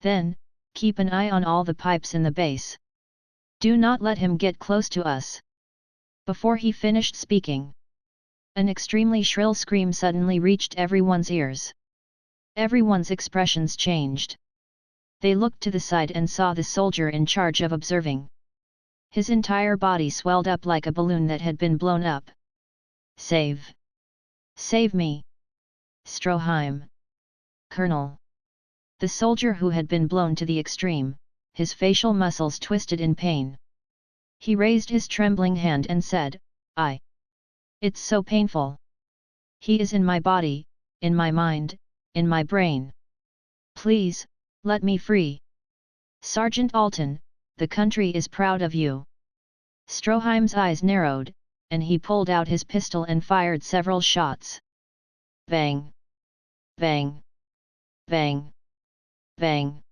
Then, keep an eye on all the pipes in the base. Do not let him get close to us. Before he finished speaking, an extremely shrill scream suddenly reached everyone's ears. Everyone's expressions changed. They looked to the side and saw the soldier in charge of observing. His entire body swelled up like a balloon that had been blown up. Save! Save me! Stroheim! Colonel! The soldier who had been blown to the extreme, his facial muscles twisted in pain. He raised his trembling hand and said, It's so painful. He is in my body, in my mind, in my brain. Please, let me free. Sergeant Alton, the country is proud of you. Stroheim's eyes narrowed, and he pulled out his pistol and fired several shots. Bang! Bang! Bang! Bang!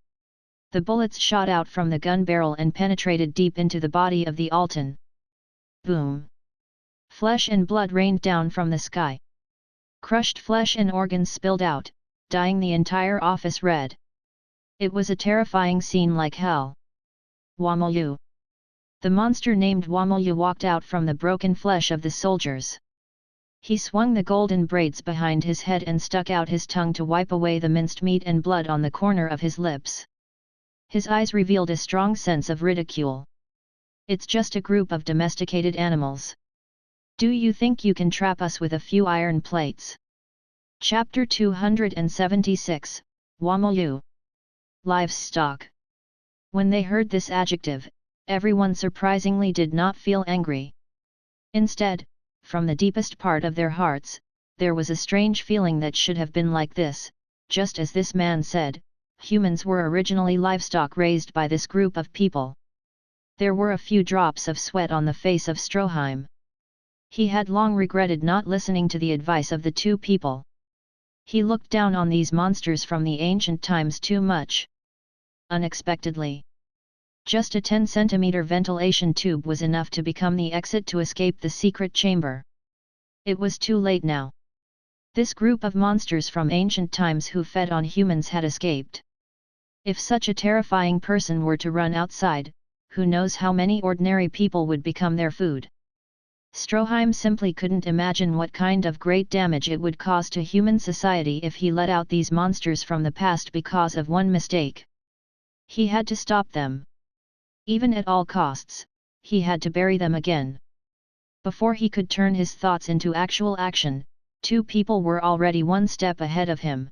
The bullets shot out from the gun barrel and penetrated deep into the body of the Alton. Boom! Flesh and blood rained down from the sky. Crushed flesh and organs spilled out, dyeing the entire office red. It was a terrifying scene like hell. Wamalu! The monster named Wamalu walked out from the broken flesh of the soldiers. He swung the golden braids behind his head and stuck out his tongue to wipe away the minced meat and blood on the corner of his lips. His eyes revealed a strong sense of ridicule. It's just a group of domesticated animals. Do you think you can trap us with a few iron plates? Chapter 276, Wamalu. Livestock. When they heard this adjective, everyone surprisingly did not feel angry. Instead, from the deepest part of their hearts, there was a strange feeling that should have been like this, just as this man said, humans were originally livestock raised by this group of people. There were a few drops of sweat on the face of Stroheim. He had long regretted not listening to the advice of the two people. He looked down on these monsters from the ancient times too much. Unexpectedly, just a 10-centimeter ventilation tube was enough to become the exit to escape the secret chamber. It was too late now. This group of monsters from ancient times who fed on humans had escaped. If such a terrifying person were to run outside, who knows how many ordinary people would become their food. Stroheim simply couldn't imagine what kind of great damage it would cause to human society if he let out these monsters from the past because of one mistake. He had to stop them. Even at all costs, he had to bury them again. Before he could turn his thoughts into actual action, two people were already one step ahead of him.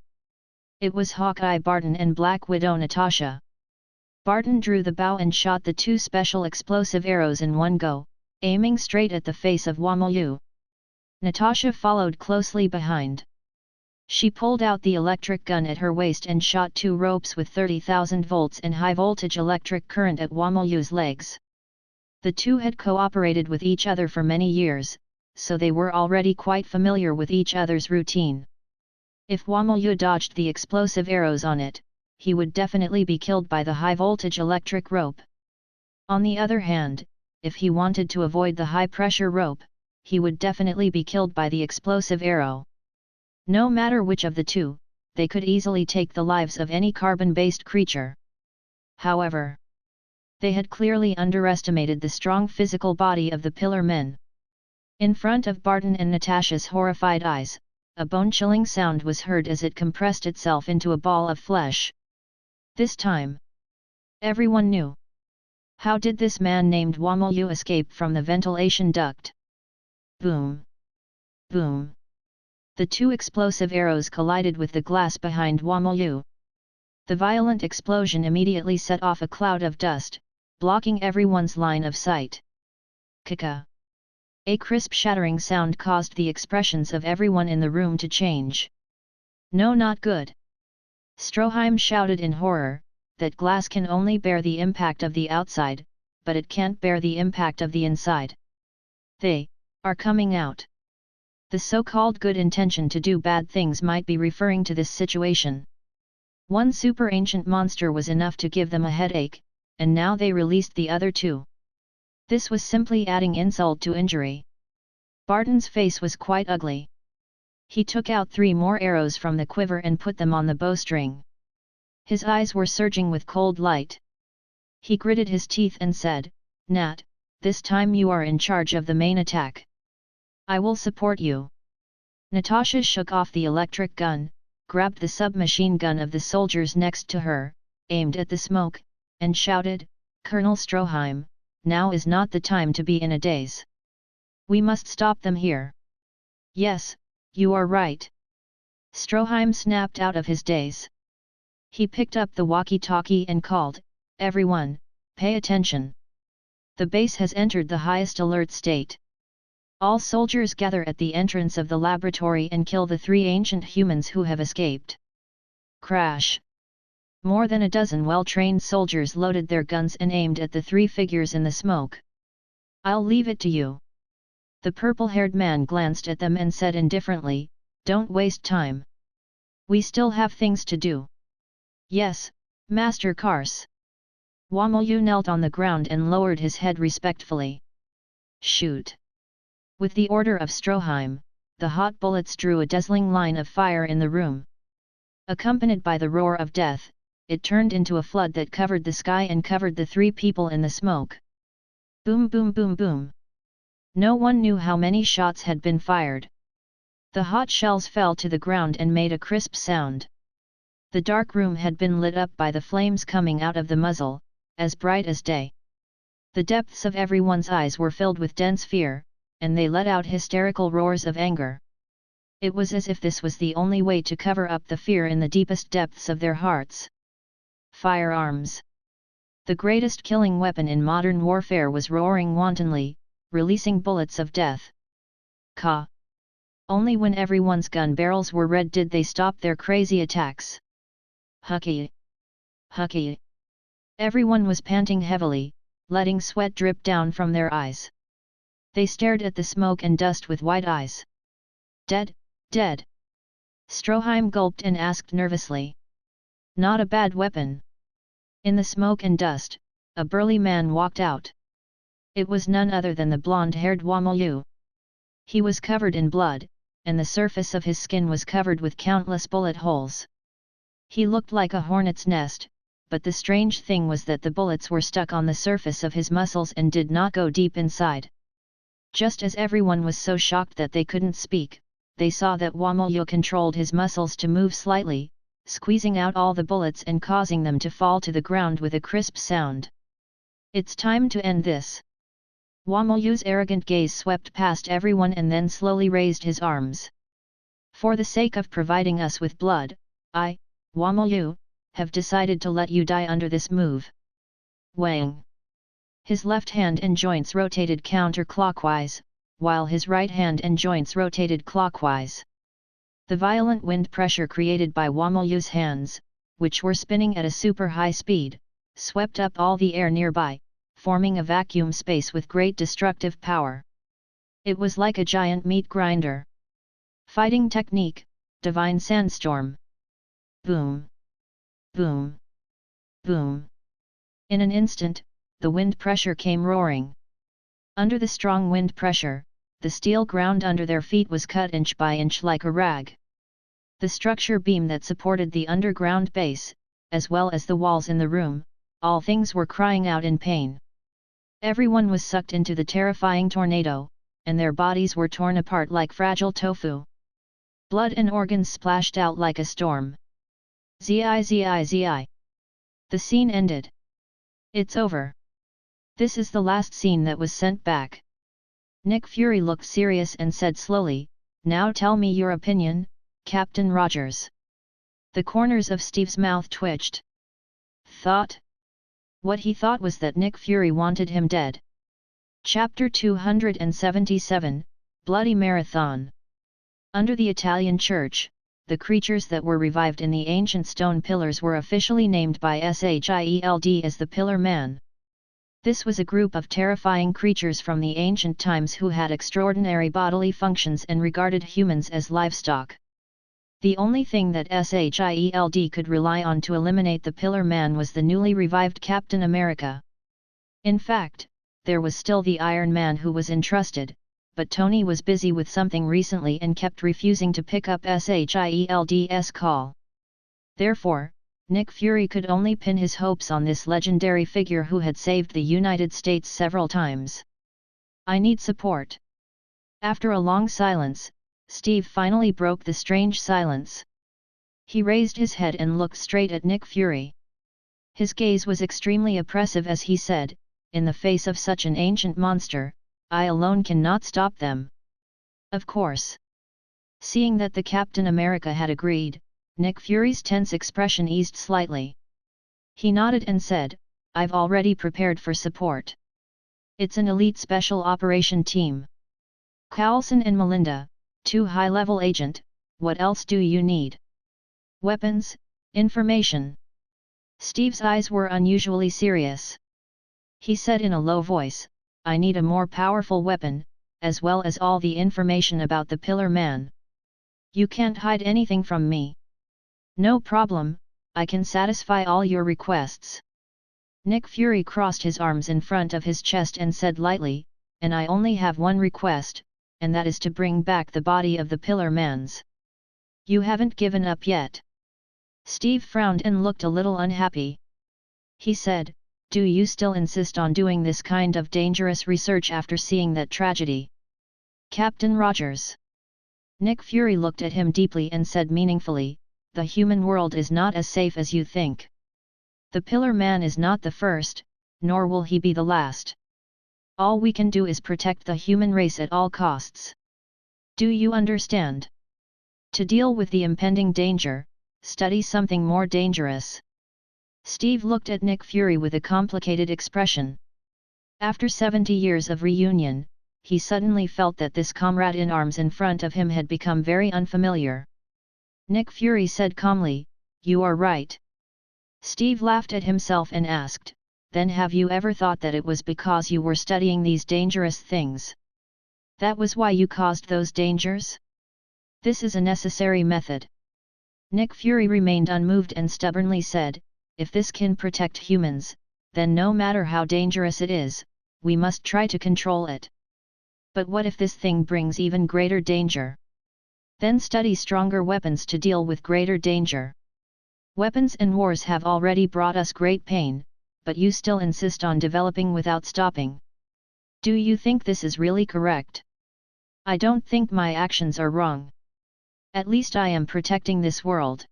It was Hawkeye Barton and Black Widow Natasha. Barton drew the bow and shot the two special explosive arrows in one go, aiming straight at the face of Wamolyu. Natasha followed closely behind. She pulled out the electric gun at her waist and shot two ropes with 30,000 volts and high-voltage electric current at Wamolyu's legs. The two had cooperated with each other for many years, so they were already quite familiar with each other's routine. If Wamolyu dodged the explosive arrows on it, he would definitely be killed by the high-voltage electric rope. On the other hand, if he wanted to avoid the high-pressure rope, he would definitely be killed by the explosive arrow. No matter which of the two, they could easily take the lives of any carbon-based creature. However, they had clearly underestimated the strong physical body of the Pillar Men. In front of Barton and Natasha's horrified eyes, a bone-chilling sound was heard as it compressed itself into a ball of flesh. This time, everyone knew. How did this man named Wamolyu escape from the ventilation duct? Boom! Boom! The two explosive arrows collided with the glass behind Wamolyu. The violent explosion immediately set off a cloud of dust, blocking everyone's line of sight. Kaka! A crisp shattering sound caused the expressions of everyone in the room to change. No, not good! Stroheim shouted in horror, that glass can only bear the impact of the outside, but it can't bear the impact of the inside. They are coming out. The so-called good intention to do bad things might be referring to this situation. One super ancient monster was enough to give them a headache, and now they released the other two. This was simply adding insult to injury. Barton's face was quite ugly. He took out 3 more arrows from the quiver and put them on the bowstring. His eyes were surging with cold light. He gritted his teeth and said, "Nat, this time you are in charge of the main attack. I will support you." Natasha shook off the electric gun, grabbed the submachine gun of the soldiers next to her, aimed at the smoke, and shouted, "Colonel Stroheim, now is not the time to be in a daze. We must stop them here." "Yes, you are right." Stroheim snapped out of his daze. He picked up the walkie-talkie and called, "Everyone, pay attention. The base has entered the highest alert state. All soldiers gather at the entrance of the laboratory and kill the 3 ancient humans who have escaped." Crash! More than a dozen well-trained soldiers loaded their guns and aimed at the 3 figures in the smoke. "I'll leave it to you." The purple-haired man glanced at them and said indifferently, "Don't waste time. We still have things to do." "Yes, Master Kars." Wamolyu knelt on the ground and lowered his head respectfully. "Shoot!" With the order of Stroheim, the hot bullets drew a dazzling line of fire in the room. Accompanied by the roar of death, it turned into a flood that covered the sky and covered the 3 people in the smoke. Boom, boom, boom, boom. No one knew how many shots had been fired. The hot shells fell to the ground and made a crisp sound. The dark room had been lit up by the flames coming out of the muzzle, as bright as day. The depths of everyone's eyes were filled with dense fear, and they let out hysterical roars of anger. It was as if this was the only way to cover up the fear in the deepest depths of their hearts. Firearms. The greatest killing weapon in modern warfare was roaring wantonly, releasing bullets of death. Ka! Only when everyone's gun barrels were red did they stop their crazy attacks. Hucky! Hucky! Everyone was panting heavily, letting sweat drip down from their eyes. They stared at the smoke and dust with wide eyes. "Dead, dead!" Stroheim gulped and asked nervously. Not a bad weapon. In the smoke and dust, a burly man walked out. It was none other than the blonde-haired Wamolyu. He was covered in blood, and the surface of his skin was covered with countless bullet holes. He looked like a hornet's nest, but the strange thing was that the bullets were stuck on the surface of his muscles and did not go deep inside. Just as everyone was so shocked that they couldn't speak, they saw that Wamolyu controlled his muscles to move slightly, squeezing out all the bullets and causing them to fall to the ground with a crisp sound. It's time to end this. Wamolyu's arrogant gaze swept past everyone and then slowly raised his arms. For the sake of providing us with blood, I, Wamolyu, have decided to let you die under this move. Wang. His left hand and joints rotated counterclockwise, while his right hand and joints rotated clockwise. The violent wind pressure created by Wamolyu's hands, which were spinning at a super high speed, swept up all the air nearby, forming a vacuum space with great destructive power. It was like a giant meat grinder. Fighting technique, divine sandstorm. Boom! Boom! Boom! In an instant, the wind pressure came roaring. Under the strong wind pressure, the steel ground under their feet was cut inch by inch like a rag. The structure beam that supported the underground base, as well as the walls in the room, all things were crying out in pain. Everyone was sucked into the terrifying tornado, and their bodies were torn apart like fragile tofu. Blood and organs splashed out like a storm. Zii. The scene ended. It's over. This is the last scene that was sent back. Nick Fury looked serious and said slowly, now tell me your opinion, Captain Rogers. The corners of Steve's mouth twitched. Thought? What he thought was that Nick Fury wanted him dead. Chapter 277, Bloody Marathon. Under the Italian Church, the creatures that were revived in the ancient stone pillars were officially named by Seild as the Pillar Man. This was a group of terrifying creatures from the ancient times who had extraordinary bodily functions and regarded humans as livestock. The only thing that Seild could rely on to eliminate the Pillar Man was the newly revived Captain America. In fact, there was still the Iron Man who was entrusted, but Tony was busy with something recently and kept refusing to pick up Seild's call. Therefore, Nick Fury could only pin his hopes on this legendary figure who had saved the United States several times. I need support. After a long silence, Steve finally broke the strange silence. He raised his head and looked straight at Nick Fury. His gaze was extremely oppressive as he said, in the face of such an ancient monster, I alone cannot stop them. Of course. Seeing that the Captain America had agreed, Nick Fury's tense expression eased slightly. He nodded and said, I've already prepared for support. It's an elite special operation team. Coulson and Melinda, 2 high-level agent, what else do you need? Weapons, information. Steve's eyes were unusually serious. He said in a low voice, I need a more powerful weapon, as well as all the information about the Pillar Man. You can't hide anything from me. No problem, I can satisfy all your requests. Nick Fury crossed his arms in front of his chest and said lightly, and I only have one request, and that is to bring back the body of the Pillar Man's. You haven't given up yet. Steve frowned and looked a little unhappy. He said, do you still insist on doing this kind of dangerous research after seeing that tragedy? Captain Rogers. Nick Fury looked at him deeply and said meaningfully, the human world is not as safe as you think. The Pillar Man is not the first, nor will he be the last. All we can do is protect the human race at all costs. Do you understand? To deal with the impending danger, study something more dangerous. Steve looked at Nick Fury with a complicated expression. After 70 years of reunion, he suddenly felt that this comrade in arms in front of him had become very unfamiliar. Nick Fury said calmly, you are right. Steve laughed at himself and asked, then have you ever thought that it was because you were studying these dangerous things? That was why you caused those dangers? This is a necessary method. Nick Fury remained unmoved and stubbornly said, if this can protect humans, then no matter how dangerous it is, we must try to control it. But what if this thing brings even greater danger? Then study stronger weapons to deal with greater danger. Weapons and wars have already brought us great pain, but you still insist on developing without stopping. Do you think this is really correct? I don't think my actions are wrong. At least I am protecting this world.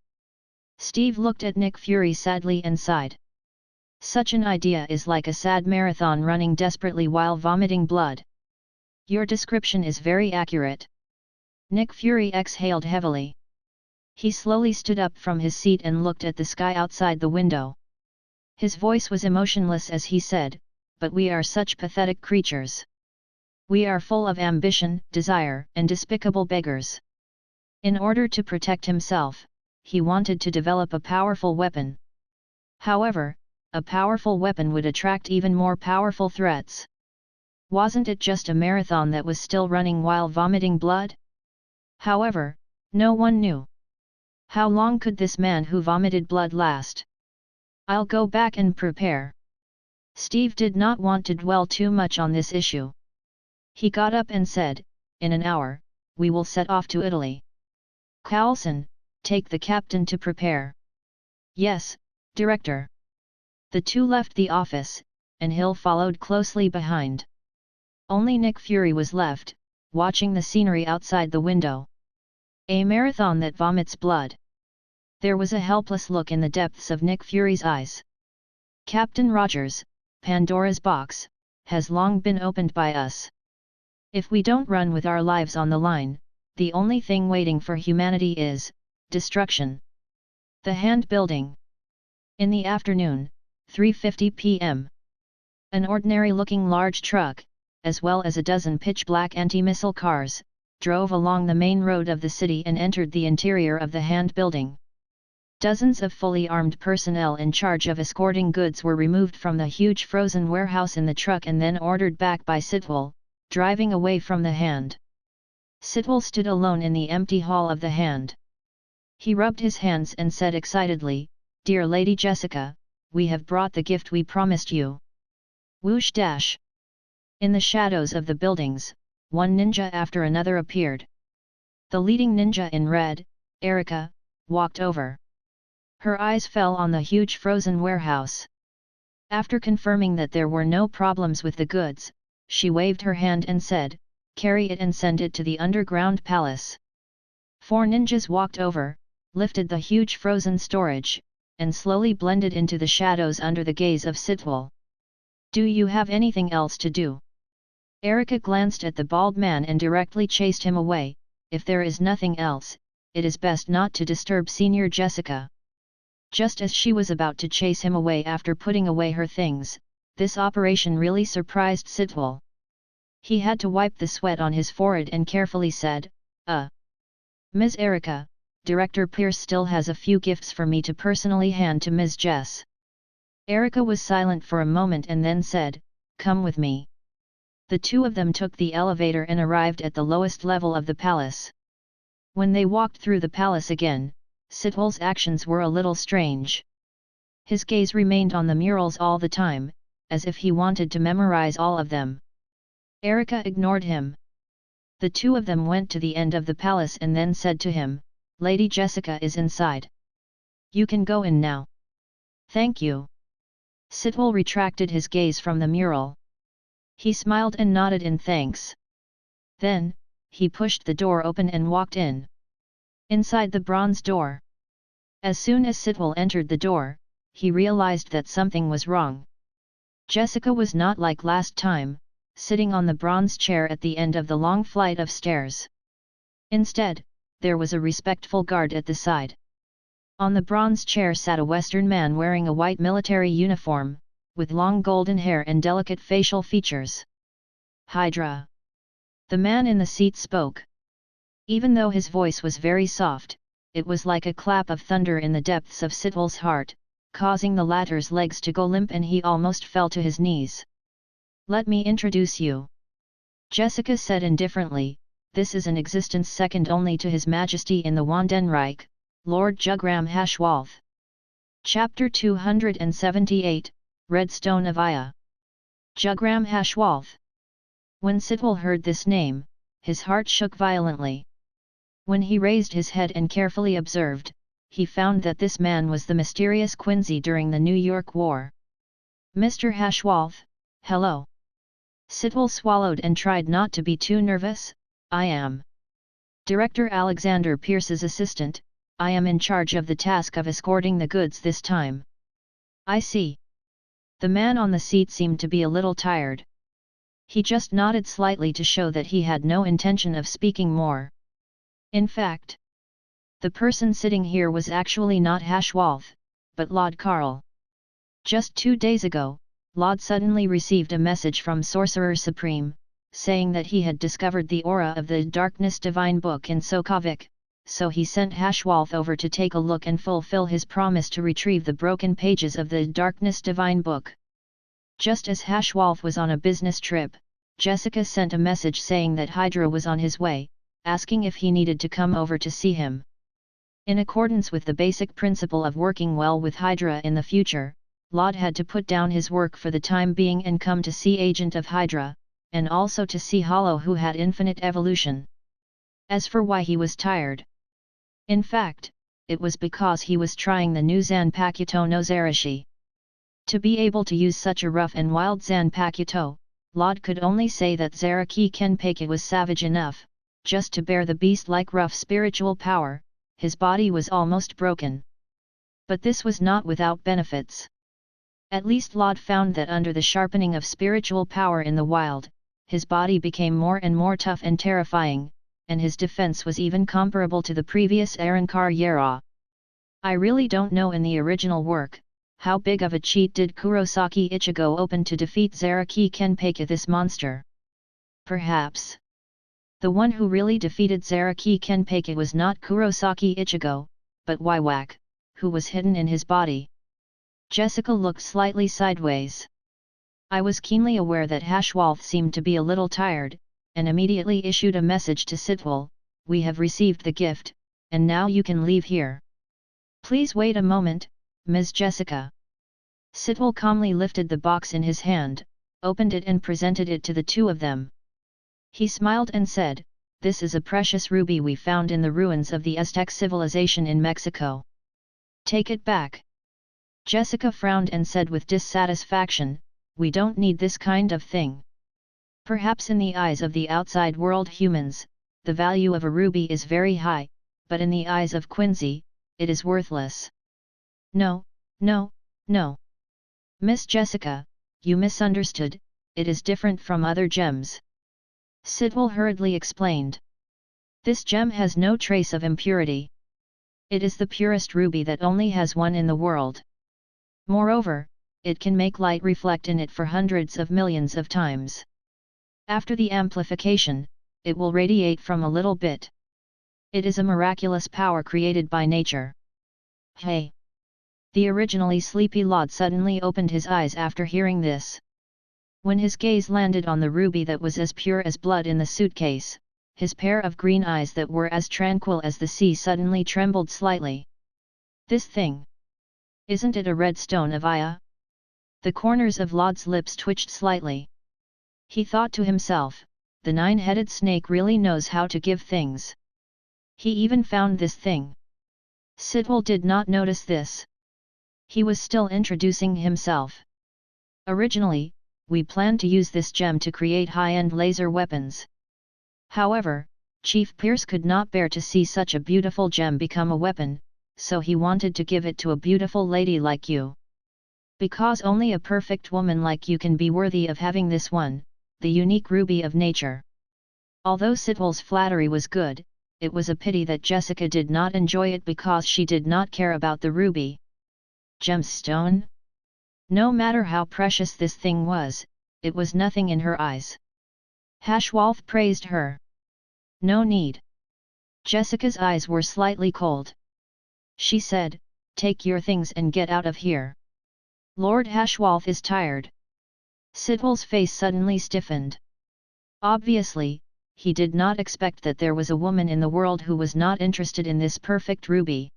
Steve looked at Nick Fury sadly and sighed. Such an idea is like a sad marathon running desperately while vomiting blood. Your description is very accurate. Nick Fury exhaled heavily. He slowly stood up from his seat and looked at the sky outside the window. His voice was emotionless as he said, but we are such pathetic creatures. We are full of ambition, desire, and despicable beggars. In order to protect himself, he wanted to develop a powerful weapon. However, a powerful weapon would attract even more powerful threats. Wasn't it just a marathon that was still running while vomiting blood? However, no one knew. How long could this man who vomited blood last? I'll go back and prepare. Steve did not want to dwell too much on this issue. He got up and said, in an hour, we will set off to Italy. Coulson, take the captain to prepare. Yes, Director. The two left the office, and Hill followed closely behind. Only Nick Fury was left, watching the scenery outside the window. A marathon that vomits blood. There was a helpless look in the depths of Nick Fury's eyes. Captain Rogers, Pandora's box, has long been opened by us. If we don't run with our lives on the line, the only thing waiting for humanity is destruction. The Hand Building. In the afternoon, 3:50 p.m. An ordinary-looking large truck, as well as a dozen pitch-black anti-missile cars, drove along the main road of the city and entered the interior of the Hand Building. Dozens of fully armed personnel in charge of escorting goods were removed from the huge frozen warehouse in the truck and then ordered back by Sitwell, driving away from the Hand. Sitwell stood alone in the empty hall of the Hand. He rubbed his hands and said excitedly, "Dear Lady Jessica, we have brought the gift we promised you." Whoosh dash! In the shadows of the buildings, one ninja after another appeared. The leading ninja in red, Erica, walked over. Her eyes fell on the huge frozen warehouse. After confirming that there were no problems with the goods, she waved her hand and said, "Carry it and send it to the underground palace." Four ninjas walked over, lifted the huge frozen storage, and slowly blended into the shadows under the gaze of Sitwell. "Do you have anything else to do?" Erica glanced at the bald man and directly chased him away. "If there is nothing else, it is best not to disturb Senior Jessica." Just as she was about to chase him away after putting away her things, this operation really surprised Sitwell. He had to wipe the sweat on his forehead and carefully said, Ms. Erica, Director Pierce still has a few gifts for me to personally hand to Ms. Jess." Erica was silent for a moment and then said, "Come with me." The two of them took the elevator and arrived at the lowest level of the palace. When they walked through the palace again, Sitwell's actions were a little strange. His gaze remained on the murals all the time, as if he wanted to memorize all of them. Erica ignored him. The two of them went to the end of the palace and then said to him, "Lady Jessica is inside. You can go in now." "Thank you." Sitwell retracted his gaze from the mural. He smiled and nodded in thanks. Then, he pushed the door open and walked in. Inside the bronze door. As soon as Sitwell entered the door, he realized that something was wrong. Jessica was not like last time, sitting on the bronze chair at the end of the long flight of stairs. Instead, there was a respectful guard at the side. On the bronze chair sat a Western man wearing a white military uniform, with long golden hair and delicate facial features. "Hydra." The man in the seat spoke. Even though his voice was very soft, it was like a clap of thunder in the depths of Sitwell's heart, causing the latter's legs to go limp and he almost fell to his knees. "Let me introduce you." Jessica said indifferently, "This is an existence second only to His Majesty in the Wandenreich, Lord Jugram Hashwalth. Chapter 278, Red Stone of Aya. Jugram Hashwalth. When Sitwell heard this name, his heart shook violently. When he raised his head and carefully observed, he found that this man was the mysterious Quincy during the New York War. Mr. Hashwalth, hello. Sitwell swallowed and tried not to be too nervous. I am Director Alexander Pierce's assistant. I am in charge of the task of escorting the goods this time. I see. The man on the seat seemed to be a little tired. He just nodded slightly to show that he had no intention of speaking more. In fact, the person sitting here was actually not Hashwalth, but Lord Carl. Just 2 days ago, Lord suddenly received a message from Sorcerer Supreme, saying that he had discovered the aura of the Darkness Divine Book in Sokovik, so he sent Hashwalth over to take a look and fulfill his promise to retrieve the broken pages of the Darkness Divine Book. Just as Hashwalth was on a business trip, Jessica sent a message saying that Hydra was on his way, asking if he needed to come over to see him. In accordance with the basic principle of working well with Hydra in the future, Lod had to put down his work for the time being and come to see Agent of Hydra, and also to see Hollow, who had infinite evolution. As for why he was tired, in fact, it was because he was trying the new ZANPAKUTOU no Seireitei. To be able to use such a rough and wild ZANPAKUTOU, Lod could only say that Seireitei Kenpeki was savage enough, just to bear the beast-like rough spiritual power. His body was almost broken. But this was not without benefits. At least Lod found that under the sharpening of spiritual power in the wild, his body became more and more tough and terrifying, and his defense was even comparable to the previous Arankar Yera. I really don't know in the original work, how big of a cheat did Kurosaki Ichigo open to defeat Seireitei Kenpeki, this monster. Perhaps the one who really defeated Seireitei Kenpeki was not Kurosaki Ichigo, but Waiwak, who was hidden in his body. Jessica looked slightly sideways. I was keenly aware that Hashwalth seemed to be a little tired, and immediately issued a message to Sitwell. We have received the gift, and now you can leave here. Please wait a moment, Ms. Jessica. Sitwell calmly lifted the box in his hand, opened it and presented it to the two of them. He smiled and said, "This is a precious ruby we found in the ruins of the Aztec civilization in Mexico. Take it back." Jessica frowned and said with dissatisfaction, "We don't need this kind of thing. Perhaps in the eyes of the outside world humans, the value of a ruby is very high, but in the eyes of Quincy, it is worthless." No, no, no. Miss Jessica, you misunderstood, it is different from other gems. Sitwell hurriedly explained. This gem has no trace of impurity. It is the purest ruby that only has one in the world. Moreover, it can make light reflect in it for hundreds of millions of times. After the amplification, it will radiate from a little bit. It is a miraculous power created by nature. Hey! The originally sleepy Lod suddenly opened his eyes after hearing this. When his gaze landed on the ruby that was as pure as blood in the suitcase, his pair of green eyes that were as tranquil as the sea suddenly trembled slightly. This thing! Isn't it a red stone of Aya? The corners of Lod's lips twitched slightly. He thought to himself, the nine-headed snake really knows how to give things. He even found this thing. Sitwell did not notice this. He was still introducing himself. Originally, we planned to use this gem to create high-end laser weapons. However, Chief Pierce could not bear to see such a beautiful gem become a weapon, so he wanted to give it to a beautiful lady like you. Because only a perfect woman like you can be worthy of having this one, the unique ruby of nature. Although Sitwell's flattery was good, it was a pity that Jessica did not enjoy it because she did not care about the ruby. Gemstone? No matter how precious this thing was, it was nothing in her eyes. Hashwalth praised her. No need. Jessica's eyes were slightly cold. She said, "Take your things and get out of here. Lord Hashwalth is tired." Sitwell's face suddenly stiffened. Obviously, he did not expect that there was a woman in the world who was not interested in this perfect ruby.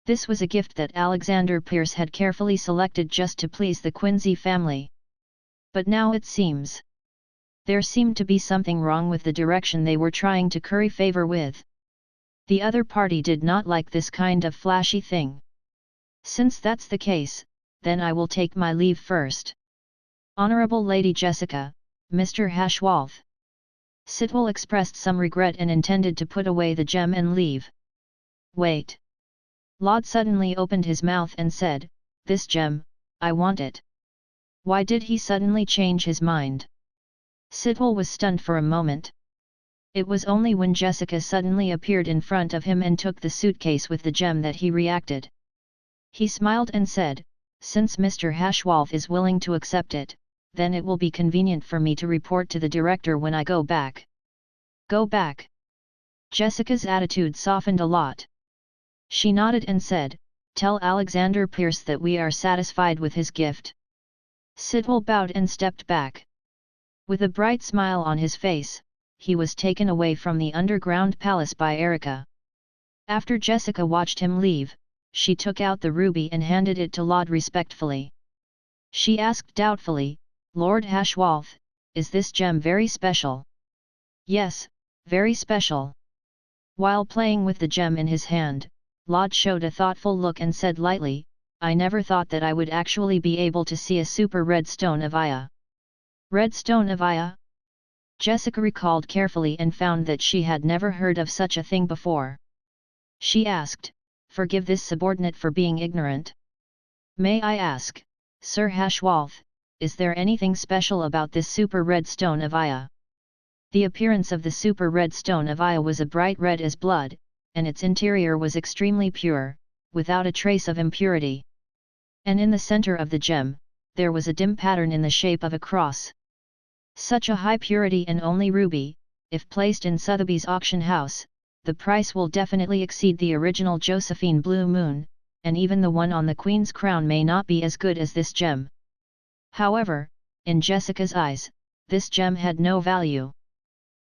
This was a gift that Alexander Pierce had carefully selected just to please the Quincy family. But now it seems there seemed to be something wrong with the direction they were trying to curry favor with. The other party did not like this kind of flashy thing. Since that's the case, then I will take my leave first. Honorable Lady Jessica, Mr. Hashwalth. Sitwell expressed some regret and intended to put away the gem and leave. Wait. Laud suddenly opened his mouth and said, "This gem, I want it." Why did he suddenly change his mind? Sitwell was stunned for a moment. It was only when Jessica suddenly appeared in front of him and took the suitcase with the gem that he reacted. He smiled and said, "Since Mr. Hashwalth is willing to accept it, then it will be convenient for me to report to the director when I go back." Go back? Jessica's attitude softened a lot. She nodded and said, "Tell Alexander Pierce that we are satisfied with his gift." Sitwell bowed and stepped back. With a bright smile on his face, he was taken away from the underground palace by Erica. After Jessica watched him leave, she took out the ruby and handed it to Laud respectfully. She asked doubtfully, "Lord Hashwalth, is this gem very special?" "Yes, very special." While playing with the gem in his hand, Laud showed a thoughtful look and said lightly, "I never thought that I would actually be able to see a super red stone of Aya." Red stone of Aya? Jessica recalled carefully and found that she had never heard of such a thing before. She asked, "Forgive this subordinate for being ignorant. May I ask, Sir Hashwalth, is there anything special about this super red stone of Aya?" The appearance of the super red stone of Aya was a bright red as blood, and its interior was extremely pure, without a trace of impurity. And in the center of the gem, there was a dim pattern in the shape of a cross. Such a high purity and only ruby, if placed in Sotheby's auction house, the price will definitely exceed the original Josephine Blue Moon, and even the one on the Queen's crown may not be as good as this gem. However, in Jessica's eyes, this gem had no value.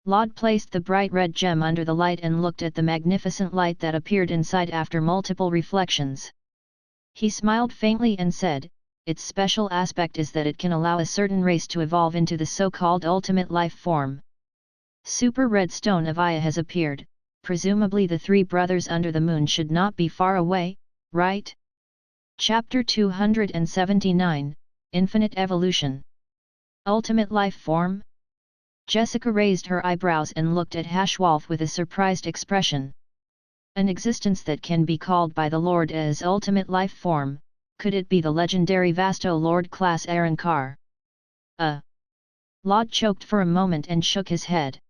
Laud placed the bright red gem under the light and looked at the magnificent light that appeared inside after multiple reflections. He smiled faintly and said, "Its special aspect is that it can allow a certain race to evolve into the so-called ultimate life form. Super red stone of Aya has appeared, presumably the three brothers under the moon should not be far away, right?" Chapter 279, Infinite Evolution. Ultimate life form? Jessica raised her eyebrows and looked at Hashwalth with a surprised expression. An existence that can be called by the Lord as ultimate life form, could it be the legendary Vasto Lord class Arankar? Laud choked for a moment and shook his head.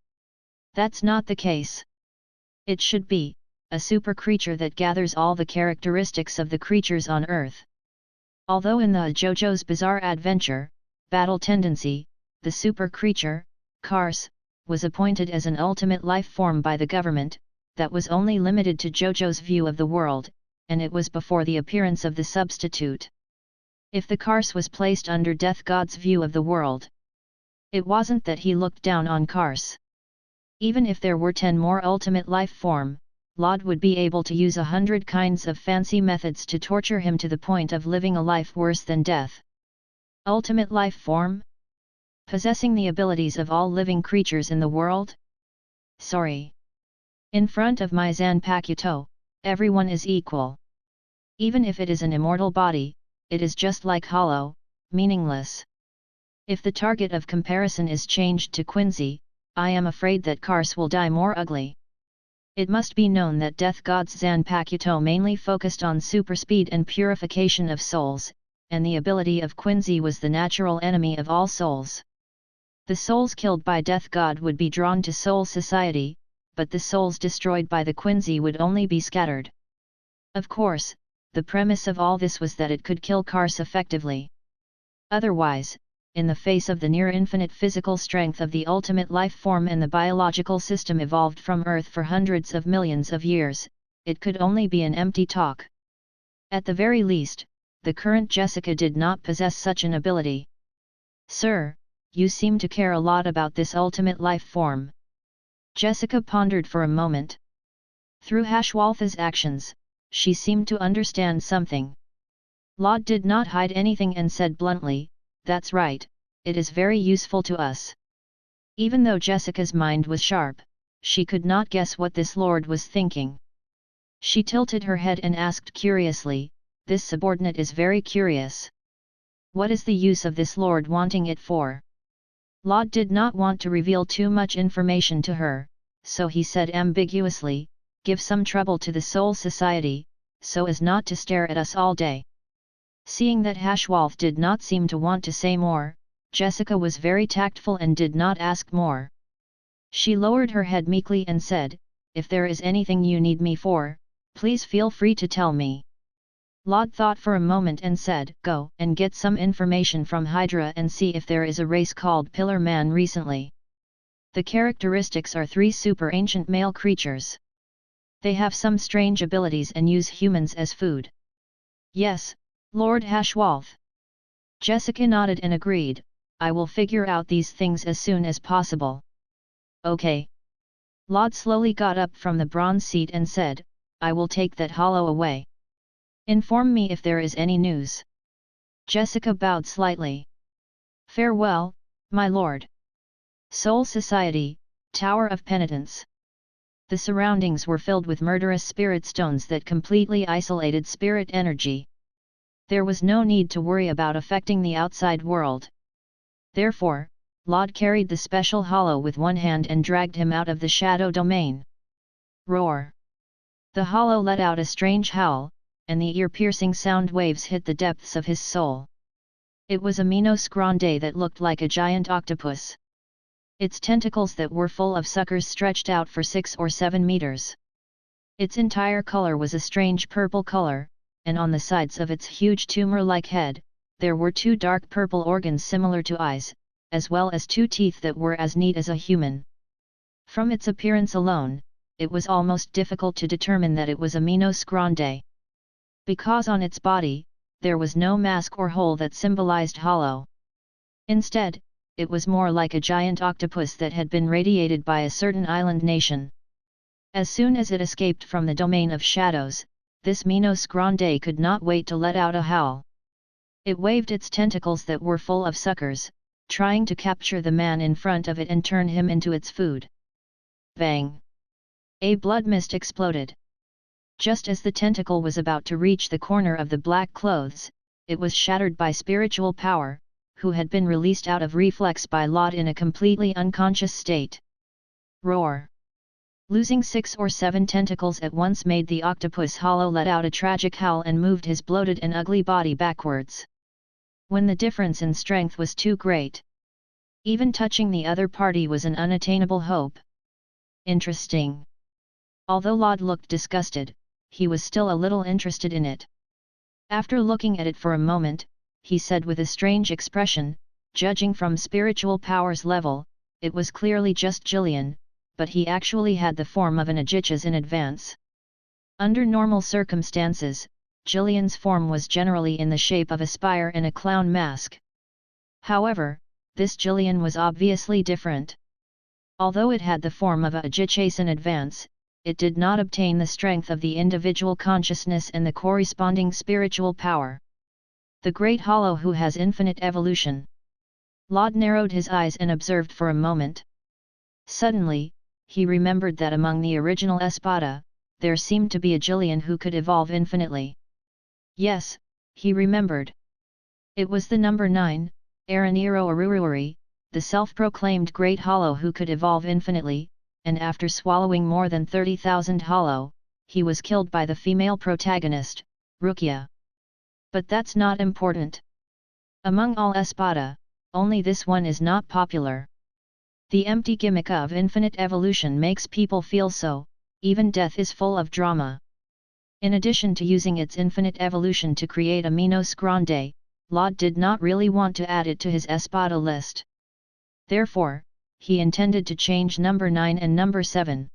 That's not the case. It should be a super creature that gathers all the characteristics of the creatures on Earth. Although in the JoJo's Bizarre Adventure, Battle Tendency, the super creature, Kars, was appointed as an ultimate life form by the government, that was only limited to JoJo's view of the world, and it was before the appearance of the substitute. If the Kars was placed under Death God's view of the world, it wasn't that he looked down on Kars. Even if there were 10 more ultimate life form, Laud would be able to use 100 kinds of fancy methods to torture him to the point of living a life worse than death. Ultimate life form? Possessing the abilities of all living creatures in the world? Sorry. In front of my ZANPAKUTOU, everyone is equal. Even if it is an immortal body, it is just like hollow, meaningless. If the target of comparison is changed to Quincy, I am afraid that Kars will die more ugly. It must be known that Death God's ZANPAKUTOU mainly focused on super speed and purification of souls, and the ability of Quincy was the natural enemy of all souls. The souls killed by Death God would be drawn to Soul Society, but the souls destroyed by the Quincy would only be scattered. Of course, the premise of all this was that it could kill Kars effectively. Otherwise, in the face of the near-infinite physical strength of the ultimate life form and the biological system evolved from Earth for hundreds of millions of years, it could only be an empty talk. At the very least, the current Jessica did not possess such an ability. "Sir, you seem to care a lot about this ultimate life form." Jessica pondered for a moment. Through Hashwalth's actions, she seemed to understand something. Laud did not hide anything and said bluntly, "That's right, it is very useful to us." Even though Jessica's mind was sharp, she could not guess what this lord was thinking. She tilted her head and asked curiously, "This subordinate is very curious. What is the use of this lord wanting it for?" Laud did not want to reveal too much information to her, so he said ambiguously, "Give some trouble to the Soul Society, so as not to stare at us all day." Seeing that Hashwalth did not seem to want to say more, Jessica was very tactful and did not ask more. She lowered her head meekly and said, "If there is anything you need me for, please feel free to tell me." Laud thought for a moment and said, "Go and get some information from Hydra and see if there is a race called Pillar Man recently. The characteristics are 3 super ancient male creatures. They have some strange abilities and use humans as food." "Yes, Lord Hashwalth." Jessica nodded and agreed, "I will figure out these things as soon as possible." "Okay." Laud slowly got up from the bronze seat and said, "I will take that hollow away. Inform me if there is any news." Jessica bowed slightly. "Farewell, my lord." Soul Society, Tower of Penitence. The surroundings were filled with murderous spirit stones that completely isolated spirit energy. There was no need to worry about affecting the outside world. Therefore, Laud carried the special hollow with one hand and dragged him out of the shadow domain. Roar! The hollow let out a strange howl, and the ear-piercing sound waves hit the depths of his soul. It was a Minos Grande that looked like a giant octopus. Its tentacles that were full of suckers stretched out for 6 or 7 meters. Its entire color was a strange purple color, and on the sides of its huge tumor-like head, there were 2 dark purple organs similar to eyes, as well as 2 teeth that were as neat as a human. From its appearance alone, it was almost difficult to determine that it was a Minos Grande. Because on its body, there was no mask or hole that symbolized hollow. Instead, it was more like a giant octopus that had been radiated by a certain island nation. As soon as it escaped from the domain of shadows, this Minos Grande could not wait to let out a howl. It waved its tentacles that were full of suckers, trying to capture the man in front of it and turn him into its food. Bang! A blood mist exploded. Just as the tentacle was about to reach the corner of the black clothes, it was shattered by spiritual power, who had been released out of reflex by Laud in a completely unconscious state. Roar! Losing 6 or 7 tentacles at once made the octopus hollow let out a tragic howl and moved his bloated and ugly body backwards. When the difference in strength was too great, even touching the other party was an unattainable hope. Interesting. Although Laud looked disgusted, he was still a little interested in it. After looking at it for a moment, he said with a strange expression, "Judging from spiritual powers level, it was clearly just Jillian, but he actually had the form of an Ajichas in advance." Under normal circumstances, Jillian's form was generally in the shape of a spire and a clown mask. However, this Jillian was obviously different. Although it had the form of a Ajichas in advance, it did not obtain the strength of the individual consciousness and the corresponding spiritual power. The Great Hollow who has infinite evolution. Laud narrowed his eyes and observed for a moment. Suddenly, he remembered that among the original Espada, there seemed to be a Jillian who could evolve infinitely. Yes, he remembered. It was the number 9, Araniro Arururi, the self-proclaimed Great Hollow who could evolve infinitely, and after swallowing more than 30,000 hollow, he was killed by the female protagonist, Rukia. But that's not important. Among all Espada, only this one is not popular. The empty gimmick of infinite evolution makes people feel so, even death is full of drama. In addition to using its infinite evolution to create a Minos Grande, Laud did not really want to add it to his Espada list. Therefore, he intended to change number 9 and number 7.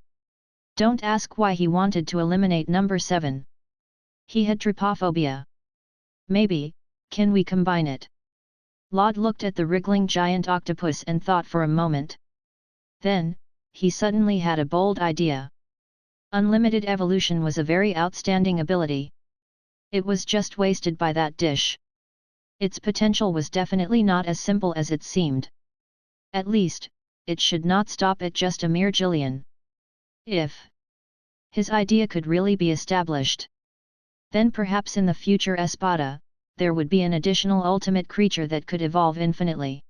Don't ask why he wanted to eliminate number 7. He had trypophobia. Maybe, can we combine it? Laud looked at the wriggling giant octopus and thought for a moment. Then, he suddenly had a bold idea. Unlimited evolution was a very outstanding ability. It was just wasted by that dish. Its potential was definitely not as simple as it seemed. At least, it should not stop at just a mere jillion. If his idea could really be established, then perhaps in the future Espada, there would be an additional ultimate creature that could evolve infinitely.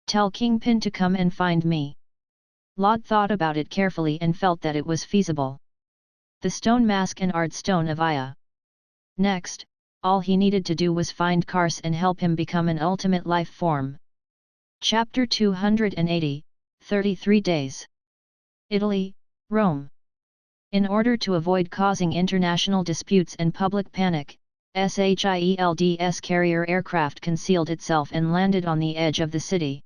Tell Kingpin to come and find me. Laud thought about it carefully and felt that it was feasible. The stone mask and art stone of Aya. Next, all he needed to do was find Kars and help him become an ultimate life form. Chapter 280, 33 Days. Italy, Rome. In order to avoid causing international disputes and public panic, SHIELD's carrier aircraft concealed itself and landed on the edge of the city.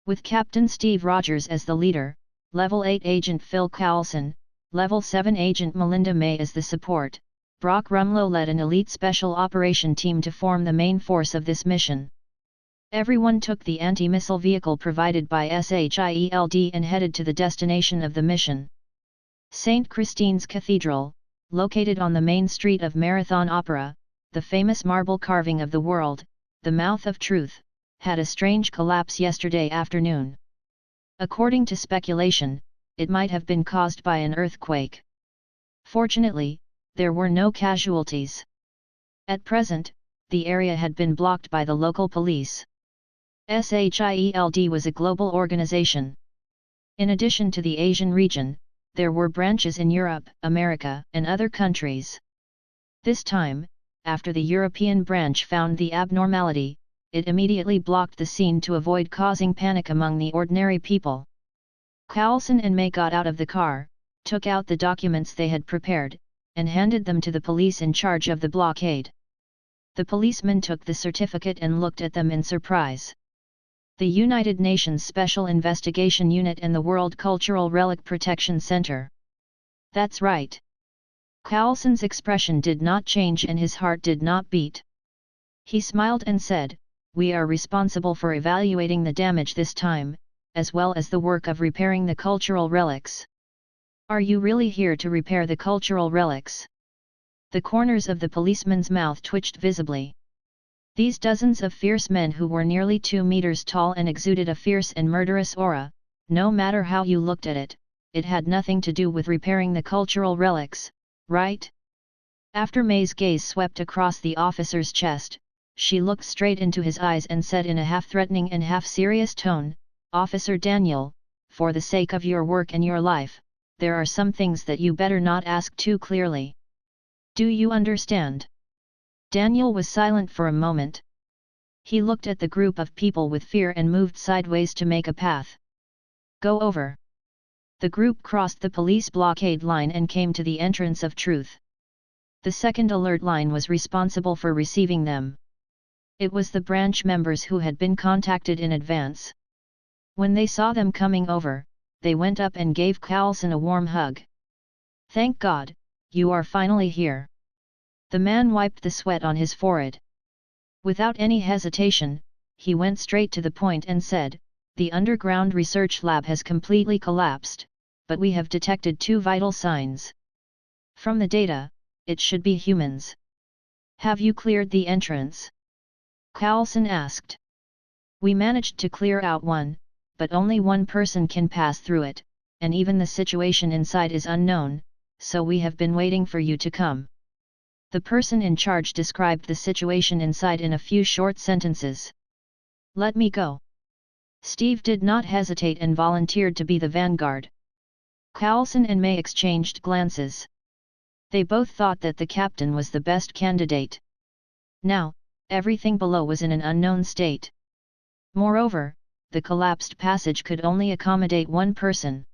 With Captain Steve Rogers as the leader, Level 8 Agent Phil Coulson, Level 7 Agent Melinda May as the support, Brock Rumlow led an elite special operation team to form the main force of this mission. Everyone took the anti-missile vehicle provided by SHIELD and headed to the destination of the mission. St. Christine's Cathedral, located on the main street of Marathon Opera, the famous marble carving of the world, the Mouth of Truth, had a strange collapse yesterday afternoon. According to speculation, it might have been caused by an earthquake. Fortunately, there were no casualties. At present, the area had been blocked by the local police. SHIELD was a global organization. In addition to the Asian region, there were branches in Europe, America, and other countries. This time, after the European branch found the abnormality, it immediately blocked the scene to avoid causing panic among the ordinary people. Coulson and May got out of the car, took out the documents they had prepared, and handed them to the police in charge of the blockade. The policeman took the certificate and looked at them in surprise. The United Nations Special Investigation Unit and the World Cultural Relic Protection Center. That's right. Coulson's expression did not change and his heart did not beat. He smiled and said, "We are responsible for evaluating the damage this time, as well as the work of repairing the cultural relics." "Are you really here to repair the cultural relics?" The corners of the policeman's mouth twitched visibly. These dozens of fierce men who were nearly 2 meters tall and exuded a fierce and murderous aura, no matter how you looked at it, it had nothing to do with repairing the cultural relics, right? After May's gaze swept across the officer's chest, she looked straight into his eyes and said in a half-threatening and half-serious tone, "Officer Daniel, for the sake of your work and your life, there are some things that you better not ask too clearly. Do you understand?" Daniel was silent for a moment. He looked at the group of people with fear and moved sideways to make a path. "Go over." The group crossed the police blockade line and came to the entrance of Truth. The second alert line was responsible for receiving them. It was the branch members who had been contacted in advance. When they saw them coming over, they went up and gave Coulson a warm hug. "Thank God, you are finally here." The man wiped the sweat on his forehead. Without any hesitation, he went straight to the point and said, "The underground research lab has completely collapsed, but we have detected 2 vital signs. From the data, it should be humans. Have you cleared the entrance?" Coulson asked. "We managed to clear out one, but only one person can pass through it, and even the situation inside is unknown, so we have been waiting for you to come." The person in charge described the situation inside in a few short sentences. "Let me go." Steve did not hesitate and volunteered to be the vanguard. Coulson and May exchanged glances. They both thought that the captain was the best candidate. Now, everything below was in an unknown state. Moreover, the collapsed passage could only accommodate one person.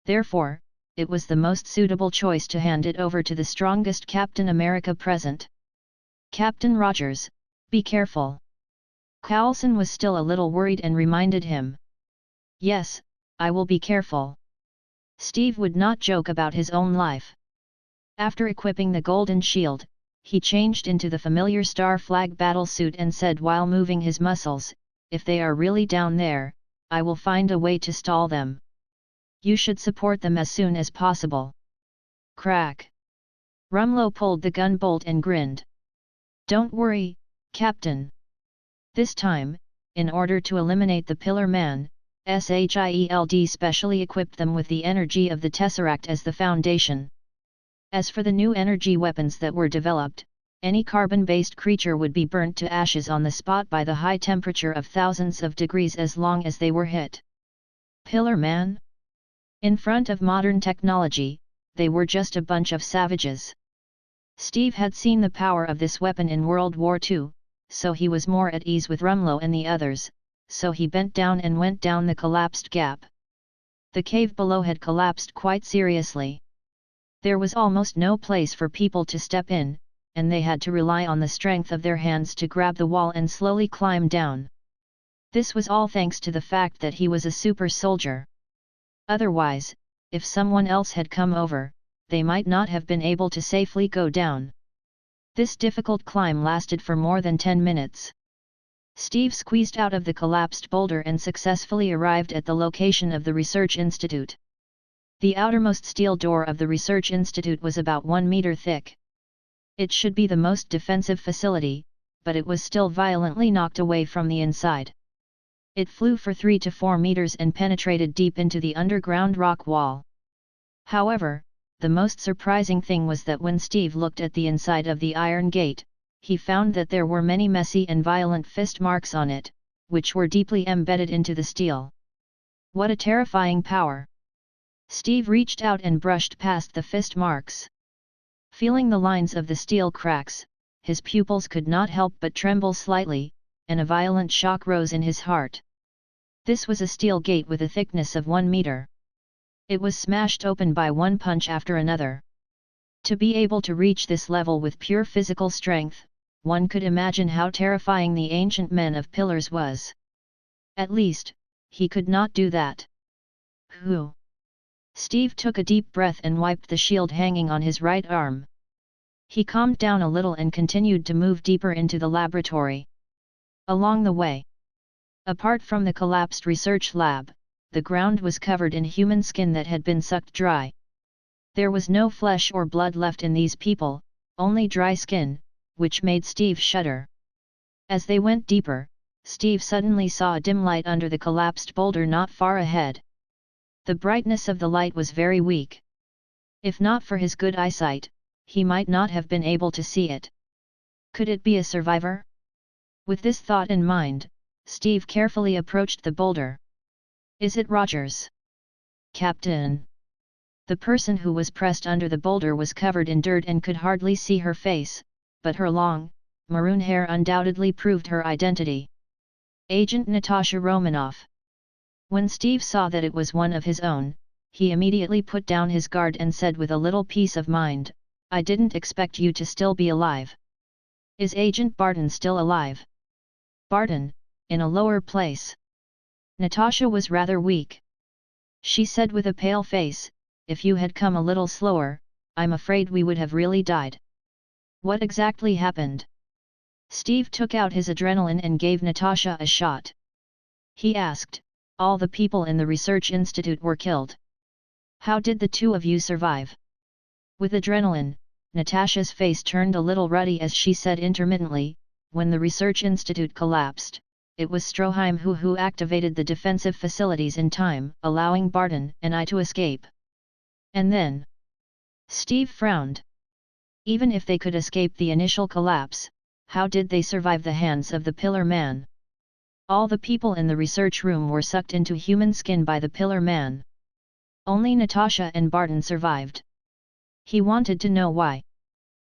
Therefore, it was the most suitable choice to hand it over to the strongest Captain America present. "Captain Rogers, be careful." Coulson was still a little worried and reminded him. "Yes, I will be careful." Steve would not joke about his own life. After equipping the golden shield, he changed into the familiar Star Flag battle suit and said while moving his muscles, "If they are really down there, I will find a way to stall them. You should support them as soon as possible." Crack! Rumlow pulled the gun bolt and grinned. Don't worry, Captain. This time, in order to eliminate the Pillar Man, SHIELD specially equipped them with the energy of the Tesseract as the foundation. As for the new energy weapons that were developed, any carbon-based creature would be burnt to ashes on the spot by the high temperature of thousands of degrees as long as they were hit. Pillar Man? In front of modern technology, they were just a bunch of savages. Steve had seen the power of this weapon in World War II, so he was more at ease with Rumlow and the others, so he bent down and went down the collapsed gap. The cave below had collapsed quite seriously. There was almost no place for people to step in, and they had to rely on the strength of their hands to grab the wall and slowly climb down. This was all thanks to the fact that he was a super soldier. Otherwise, if someone else had come over, they might not have been able to safely go down. This difficult climb lasted for more than 10 minutes. Steve squeezed out of the collapsed boulder and successfully arrived at the location of the research institute. The outermost steel door of the research institute was about 1 meter thick. It should be the most defensive facility, but it was still violently knocked away from the inside. It flew for 3 to 4 meters and penetrated deep into the underground rock wall. However, the most surprising thing was that when Steve looked at the inside of the iron gate, he found that there were many messy and violent fist marks on it, which were deeply embedded into the steel. What a terrifying power! Steve reached out and brushed past the fist marks. Feeling the lines of the steel cracks, his pupils could not help but tremble slightly, and a violent shock rose in his heart. This was a steel gate with a thickness of 1 meter. It was smashed open by one punch after another. To be able to reach this level with pure physical strength, one could imagine how terrifying the ancient men of pillars was. At least, he could not do that. Whew! Steve took a deep breath and wiped the shield hanging on his right arm. He calmed down a little and continued to move deeper into the laboratory. Along the way, apart from the collapsed research lab, the ground was covered in human skin that had been sucked dry. There was no flesh or blood left in these people, only dry skin, which made Steve shudder. As they went deeper, Steve suddenly saw a dim light under the collapsed boulder not far ahead. The brightness of the light was very weak. If not for his good eyesight, he might not have been able to see it. Could it be a survivor? With this thought in mind, Steve carefully approached the boulder. Is it Rogers? Captain? The person who was pressed under the boulder was covered in dirt and could hardly see her face, but her long, maroon hair undoubtedly proved her identity. Agent Natasha Romanoff. When Steve saw that it was one of his own, he immediately put down his guard and said with a little peace of mind, I didn't expect you to still be alive. Is Agent Barton still alive? Barton, in a lower place. Natasha was rather weak. She said with a pale face, if you had come a little slower, I'm afraid we would have really died. What exactly happened? Steve took out his adrenaline and gave Natasha a shot. He asked, all the people in the research institute were killed. How did the two of you survive? With adrenaline, Natasha's face turned a little ruddy as she said intermittently, when the research institute collapsed, it was Stroheim who activated the defensive facilities in time, allowing Barton and I to escape. And then? Steve frowned. Even if they could escape the initial collapse, how did they survive the hands of the Pillar Man? All the people in the research room were sucked into human skin by the Pillar Man. Only Natasha and Barton survived. He wanted to know why.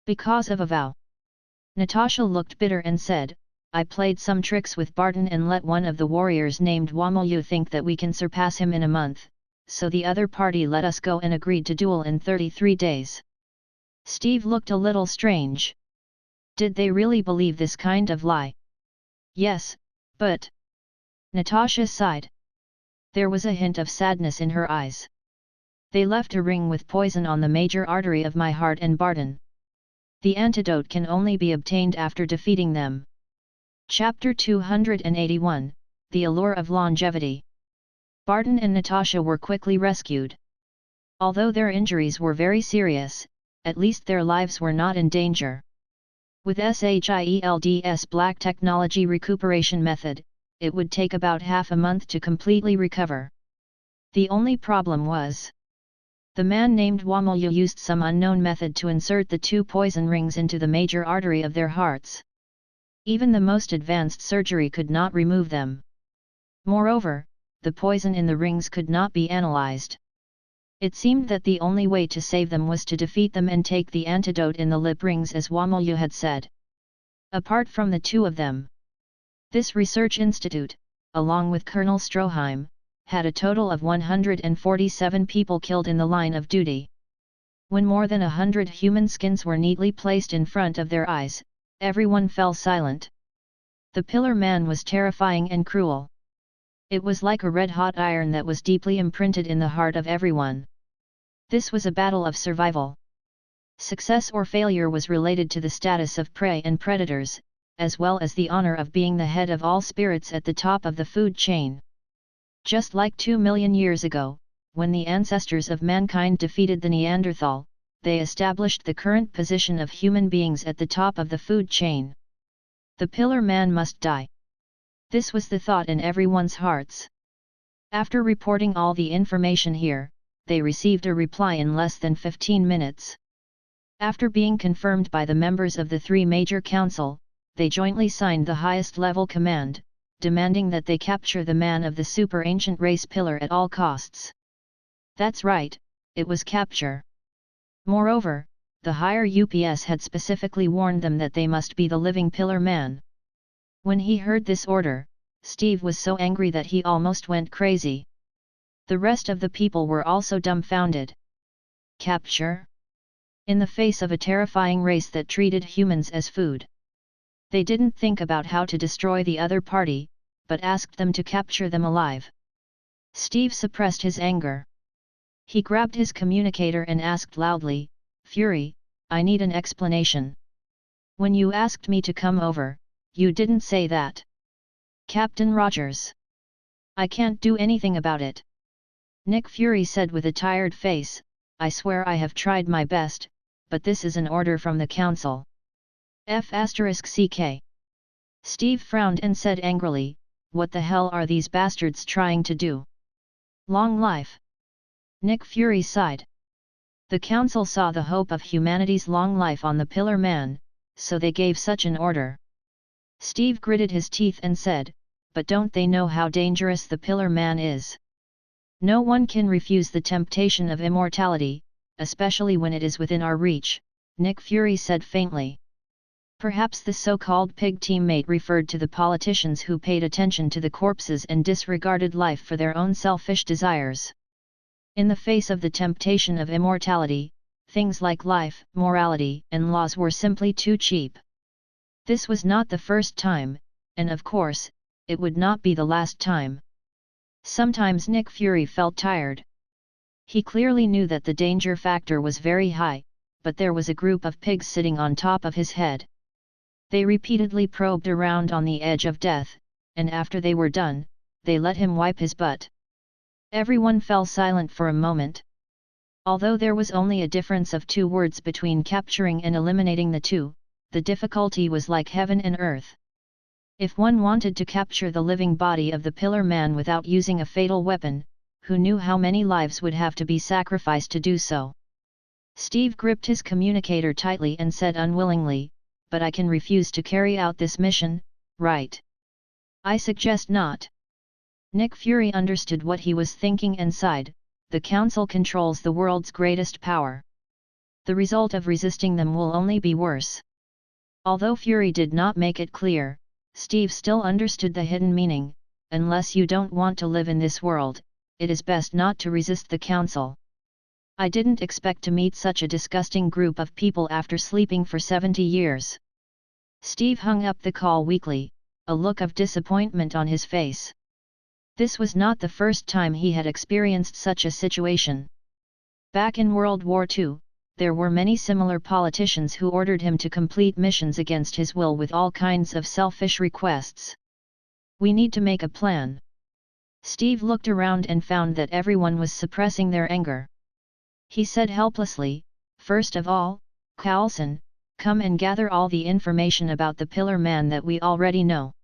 Because of a vow. Natasha looked bitter and said, I played some tricks with Barton and let one of the warriors named Wamolyu think that we can surpass him in a month, so the other party let us go and agreed to duel in 33 days. Steve looked a little strange. Did they really believe this kind of lie? Yes, but... Natasha sighed. There was a hint of sadness in her eyes. They left a ring with poison on the major artery of my heart and Barton. The antidote can only be obtained after defeating them. Chapter 281, The Allure of Longevity. Barton and Natasha were quickly rescued. Although their injuries were very serious, at least their lives were not in danger. With SHIELD's Black Technology Recuperation Method, it would take about half a month to completely recover. The only problem was, the man named Wamolya used some unknown method to insert the 2 poison rings into the major artery of their hearts. Even the most advanced surgery could not remove them. Moreover, the poison in the rings could not be analyzed. It seemed that the only way to save them was to defeat them and take the antidote in the lip rings, as Wamolya had said. Apart from the 2 of them, this research institute, along with Colonel Stroheim, had a total of 147 people killed in the line of duty. When more than 100 human skins were neatly placed in front of their eyes, everyone fell silent. The Pillar Man was terrifying and cruel. It was like a red-hot iron that was deeply imprinted in the heart of everyone. This was a battle of survival. Success or failure was related to the status of prey and predators, as well as the honor of being the head of all spirits at the top of the food chain. Just like 2 million years ago, when the ancestors of mankind defeated the Neanderthal, they established the current position of human beings at the top of the food chain. The Pillar Man must die. This was the thought in everyone's hearts. After reporting all the information here, they received a reply in less than 15 minutes. After being confirmed by the members of the 3 major council, they jointly signed the highest level command, demanding that they capture the man of the super ancient race Pillar at all costs. That's right, it was capture. Moreover, the higher UPS had specifically warned them that they must be the living Pillar Man. When he heard this order, Steve was so angry that he almost went crazy. The rest of the people were also dumbfounded. Capture? In the face of a terrifying race that treated humans as food. They didn't think about how to destroy the other party, but asked them to capture them alive. Steve suppressed his anger. He grabbed his communicator and asked loudly, "Fury, I need an explanation. When you asked me to come over, you didn't say that." "Captain Rogers. I can't do anything about it." Nick Fury said with a tired face, "I swear I have tried my best, but this is an order from the council." F***ck. Steve frowned and said angrily, "What the hell are these bastards trying to do? Long life." Nick Fury sighed. The council saw the hope of humanity's long life on the Pillar Man, so they gave such an order. Steve gritted his teeth and said, "But don't they know how dangerous the Pillar Man is? No one can refuse the temptation of immortality, especially when it is within our reach," Nick Fury said faintly. Perhaps the so-called pig teammate referred to the politicians who paid attention to the corpses and disregarded life for their own selfish desires. In the face of the temptation of immortality, things like life, morality, and laws were simply too cheap. This was not the first time, and of course, it would not be the last time. Sometimes Nick Fury felt tired. He clearly knew that the danger factor was very high, but there was a group of pigs sitting on top of his head. They repeatedly probed around on the edge of death, and after they were done, they let him wipe his butt. Everyone fell silent for a moment. Although there was only a difference of 2 words between capturing and eliminating the 2, the difficulty was like heaven and earth. If one wanted to capture the living body of the Pillar Man without using a fatal weapon, who knew how many lives would have to be sacrificed to do so? Steve gripped his communicator tightly and said unwillingly, "But I can refuse to carry out this mission, right? I suggest not." Nick Fury understood what he was thinking and sighed, "The Council controls the world's greatest power. The result of resisting them will only be worse." Although Fury did not make it clear, Steve still understood the hidden meaning: unless you don't want to live in this world, it is best not to resist the Council. "I didn't expect to meet such a disgusting group of people after sleeping for 70 years. Steve hung up the call weakly, a look of disappointment on his face. This was not the first time he had experienced such a situation. Back in World War II, there were many similar politicians who ordered him to complete missions against his will with all kinds of selfish requests. "We need to make a plan." Steve looked around and found that everyone was suppressing their anger. He said helplessly, "First of all, Coulson, come and gather all the information about the Pillar Man that we already know."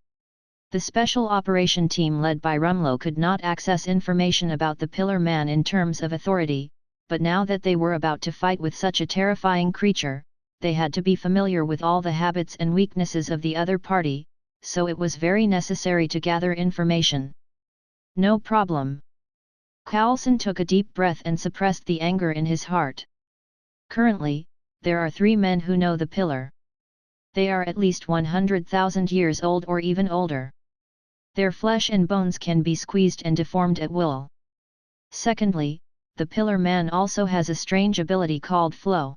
The special operation team led by Rumlow could not access information about the Pillar Man in terms of authority, but now that they were about to fight with such a terrifying creature, they had to be familiar with all the habits and weaknesses of the other party, so it was very necessary to gather information. "No problem." Coulson took a deep breath and suppressed the anger in his heart. Currently, there are 3 men who know the Pillar. They are at least 100,000 years old or even older. Their flesh and bones can be squeezed and deformed at will. Secondly, the Pillar Man also has a strange ability called flow.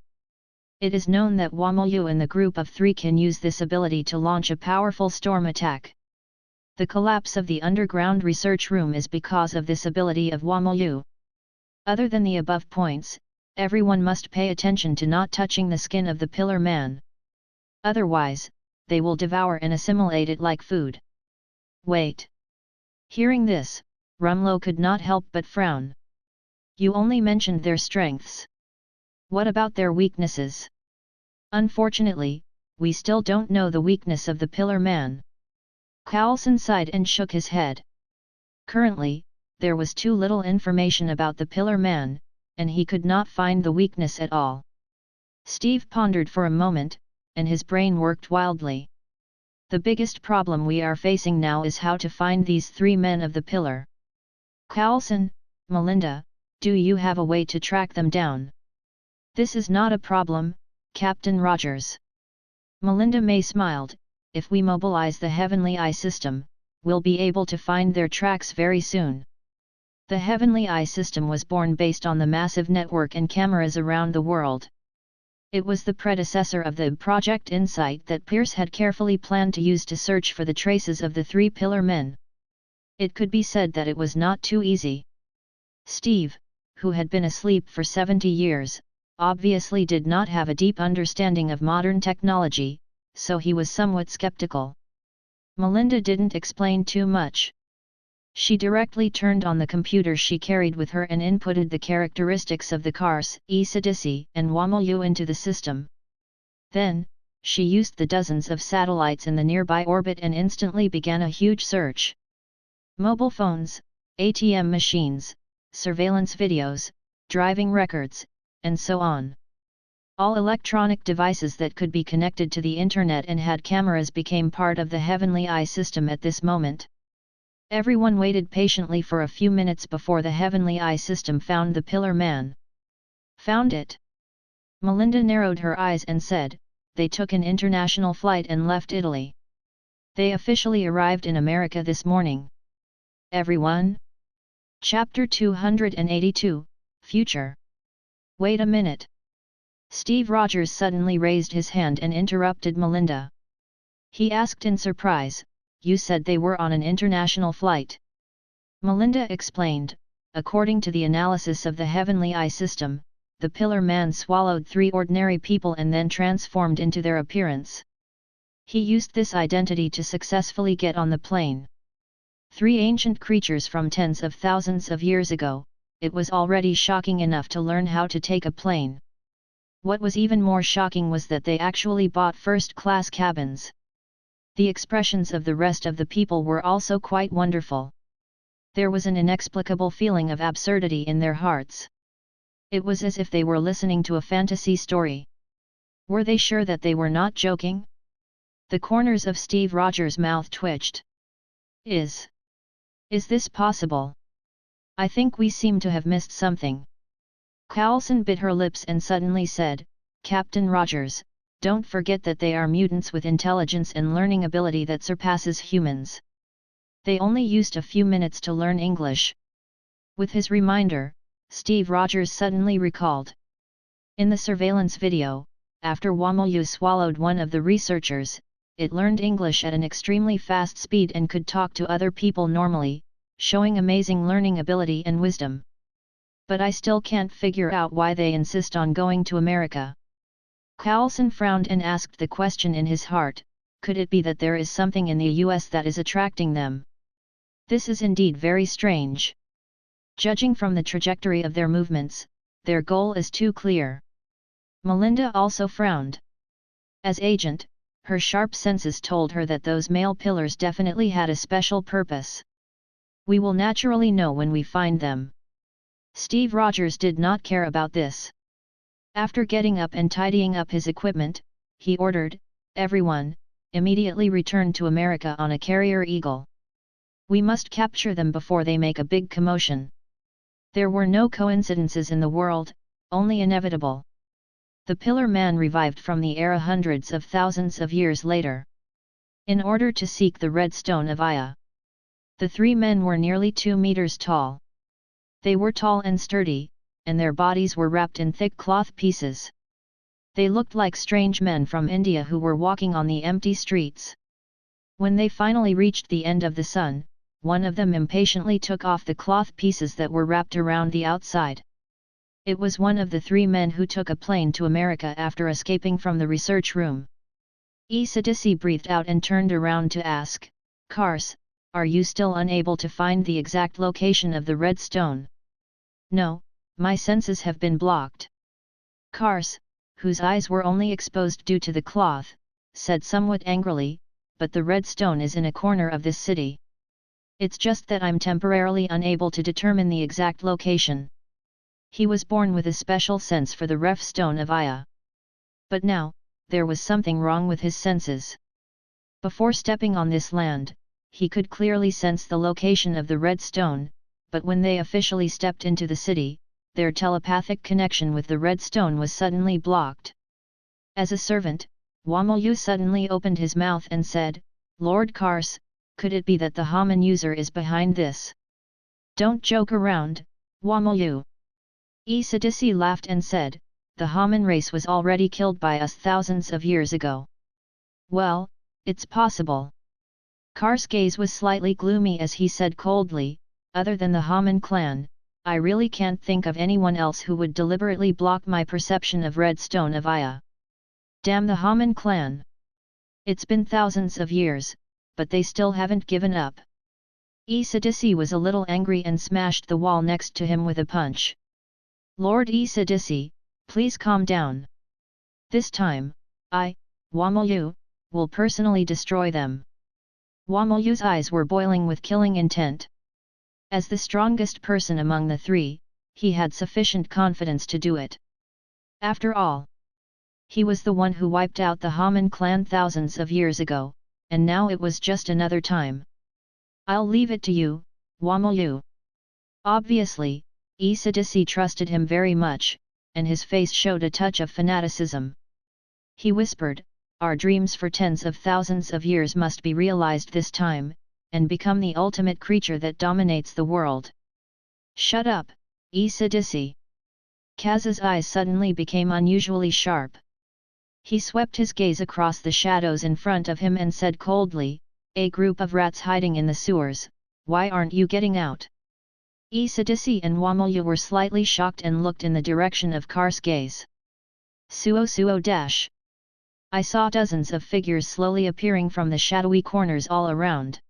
It is known that Wamolyu and the group of 3 can use this ability to launch a powerful storm attack. The collapse of the underground research room is because of this ability of Wamolyu. Other than the above points, everyone must pay attention to not touching the skin of the Pillar Man. Otherwise, they will devour and assimilate it like food. Wait. Hearing this, Rumlow could not help but frown. You only mentioned their strengths. What about their weaknesses? Unfortunately, we still don't know the weakness of the Pillar Man. Coulson sighed and shook his head. Currently, there was too little information about the Pillar Man, and he could not find the weakness at all. Steve pondered for a moment, and his brain worked wildly. The biggest problem we are facing now is how to find these 3 men of the Pillar. Coulson, Melinda, do you have a way to track them down? This is not a problem, Captain Rogers. Melinda May smiled. If we mobilize the Heavenly Eye system, we'll be able to find their tracks very soon. The Heavenly Eye system was born based on the massive network and cameras around the world. It was the predecessor of the Project Insight that Pierce had carefully planned to use to search for the traces of the 3 Pillar Men. It could be said that it was not too easy. Steve, who had been asleep for 70 years, obviously did not have a deep understanding of modern technology, so he was somewhat skeptical. Melinda didn't explain too much. She directly turned on the computer she carried with her and inputted the characteristics of the Kars, Isidisi, and Wamolyu into the system. Then, she used the dozens of satellites in the nearby orbit and instantly began a huge search. Mobile phones, ATM machines, surveillance videos, driving records, and so on. All electronic devices that could be connected to the internet and had cameras became part of the Heavenly Eye system at this moment. Everyone waited patiently for a few minutes before the Heavenly Eye system found the Pillar Man. Found it. Melinda narrowed her eyes and said, "They took an international flight and left Italy. They officially arrived in America this morning." Everyone? Chapter 282, Future. Wait a minute. Steve Rogers suddenly raised his hand and interrupted Melinda. He asked in surprise, "You said they were on an international flight?" Melinda explained, "According to the analysis of the Heavenly Eye system, the Pillar Man swallowed 3 ordinary people and then transformed into their appearance. He used this identity to successfully get on the plane. 3 ancient creatures from tens of thousands of years ago, it was already shocking enough to learn how to take a plane. What was even more shocking was that they actually bought first-class cabins. The expressions of the rest of the people were also quite wonderful. There was an inexplicable feeling of absurdity in their hearts. It was as if they were listening to a fantasy story. Were they sure that they were not joking? The corners of Steve Rogers' mouth twitched. Is this possible? I think we seem to have missed something." Coulson bit her lips and suddenly said, "Captain Rogers, don't forget that they are mutants with intelligence and learning ability that surpasses humans. They only used a few minutes to learn English." With his reminder, Steve Rogers suddenly recalled. In the surveillance video, after Wamolyu swallowed one of the researchers, it learned English at an extremely fast speed and could talk to other people normally, showing amazing learning ability and wisdom. But I still can't figure out why they insist on going to America. Coulson frowned and asked the question in his heart, could it be that there is something in the US that is attracting them? This is indeed very strange. Judging from the trajectory of their movements, their goal is too clear. Melinda also frowned. As agent, her sharp senses told her that those male pillars definitely had a special purpose. We will naturally know when we find them. Steve Rogers did not care about this. After getting up and tidying up his equipment, he ordered, "Everyone, immediately return to America on a carrier eagle. We must capture them before they make a big commotion." There were no coincidences in the world, only inevitable. The Pillar Man revived from the era hundreds of thousands of years later, in order to seek the Red Stone of Aya. The three men were nearly 2 meters tall. They were tall and sturdy, and their bodies were wrapped in thick cloth pieces. They looked like strange men from India who were walking on the empty streets. When they finally reached the end of the sun, one of them impatiently took off the cloth pieces that were wrapped around the outside. It was one of the three men who took a plane to America after escaping from the research room. Seireitei breathed out and turned around to ask, "Kars, are you still unable to find the exact location of the Red Stone?" "No, my senses have been blocked." Kars, whose eyes were only exposed due to the cloth, said somewhat angrily, "But the Red Stone is in a corner of this city. It's just that I'm temporarily unable to determine the exact location." He was born with a special sense for the Ref Stone of Aya. But now, there was something wrong with his senses. Before stepping on this land, he could clearly sense the location of the Red Stone, but when they officially stepped into the city, their telepathic connection with the Red Stone was suddenly blocked. As a servant, Wamilyu suddenly opened his mouth and said, "Lord Kars, could it be that the Haman user is behind this?" "Don't joke around, Wamilyu." Seireitei laughed and said, "The Haman race was already killed by us thousands of years ago." "Well, it's possible." Kars' gaze was slightly gloomy as he said coldly, "Other than the Haman clan, I really can't think of anyone else who would deliberately block my perception of Red Stone of Aya. Damn the Haman clan! It's been thousands of years, but they still haven't given up." Seireitei was a little angry and smashed the wall next to him with a punch. "Lord Seireitei, please calm down. This time, I, Wamilyu, will personally destroy them." Wamilyu's eyes were boiling with killing intent. As the strongest person among the three, he had sufficient confidence to do it. After all, he was the one who wiped out the Haman clan thousands of years ago, and now it was just another time. "I'll leave it to you, Wamilyu." Obviously, Seireitei trusted him very much, and his face showed a touch of fanaticism. He whispered, "Our dreams for tens of thousands of years must be realized this time, and become the ultimate creature that dominates the world." "Shut up, Seireitei." Kaz's eyes suddenly became unusually sharp. He swept his gaze across the shadows in front of him and said coldly, "A group of rats hiding in the sewers, why aren't you getting out?" Seireitei and Wamilyu were slightly shocked and looked in the direction of Kars' gaze. Suo dash. I saw dozens of figures slowly appearing from the shadowy corners all around.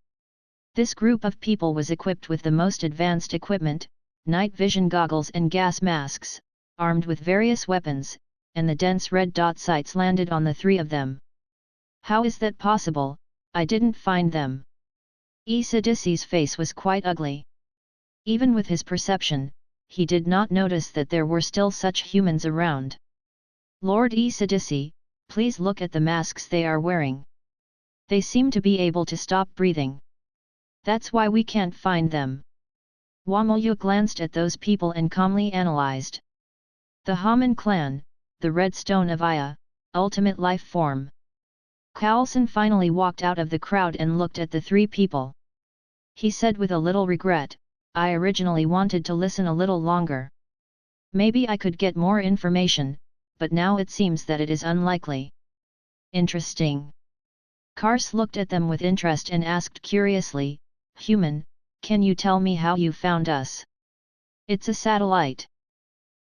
This group of people was equipped with the most advanced equipment, night vision goggles and gas masks, armed with various weapons, and the dense red dot sights landed on the three of them. "How is that possible? I didn't find them." Seireitei's face was quite ugly. Even with his perception, he did not notice that there were still such humans around. "Lord Seireitei, please look at the masks they are wearing. They seem to be able to stop breathing. That's why we can't find them." Wamilyu glanced at those people and calmly analyzed. "The Haman clan, the Red Stone of Aya, ultimate life form." Coulson finally walked out of the crowd and looked at the three people. He said with a little regret, "I originally wanted to listen a little longer. Maybe I could get more information, but now it seems that it is unlikely." "Interesting." Kars looked at them with interest and asked curiously, "Human, can you tell me how you found us?" "It's a satellite.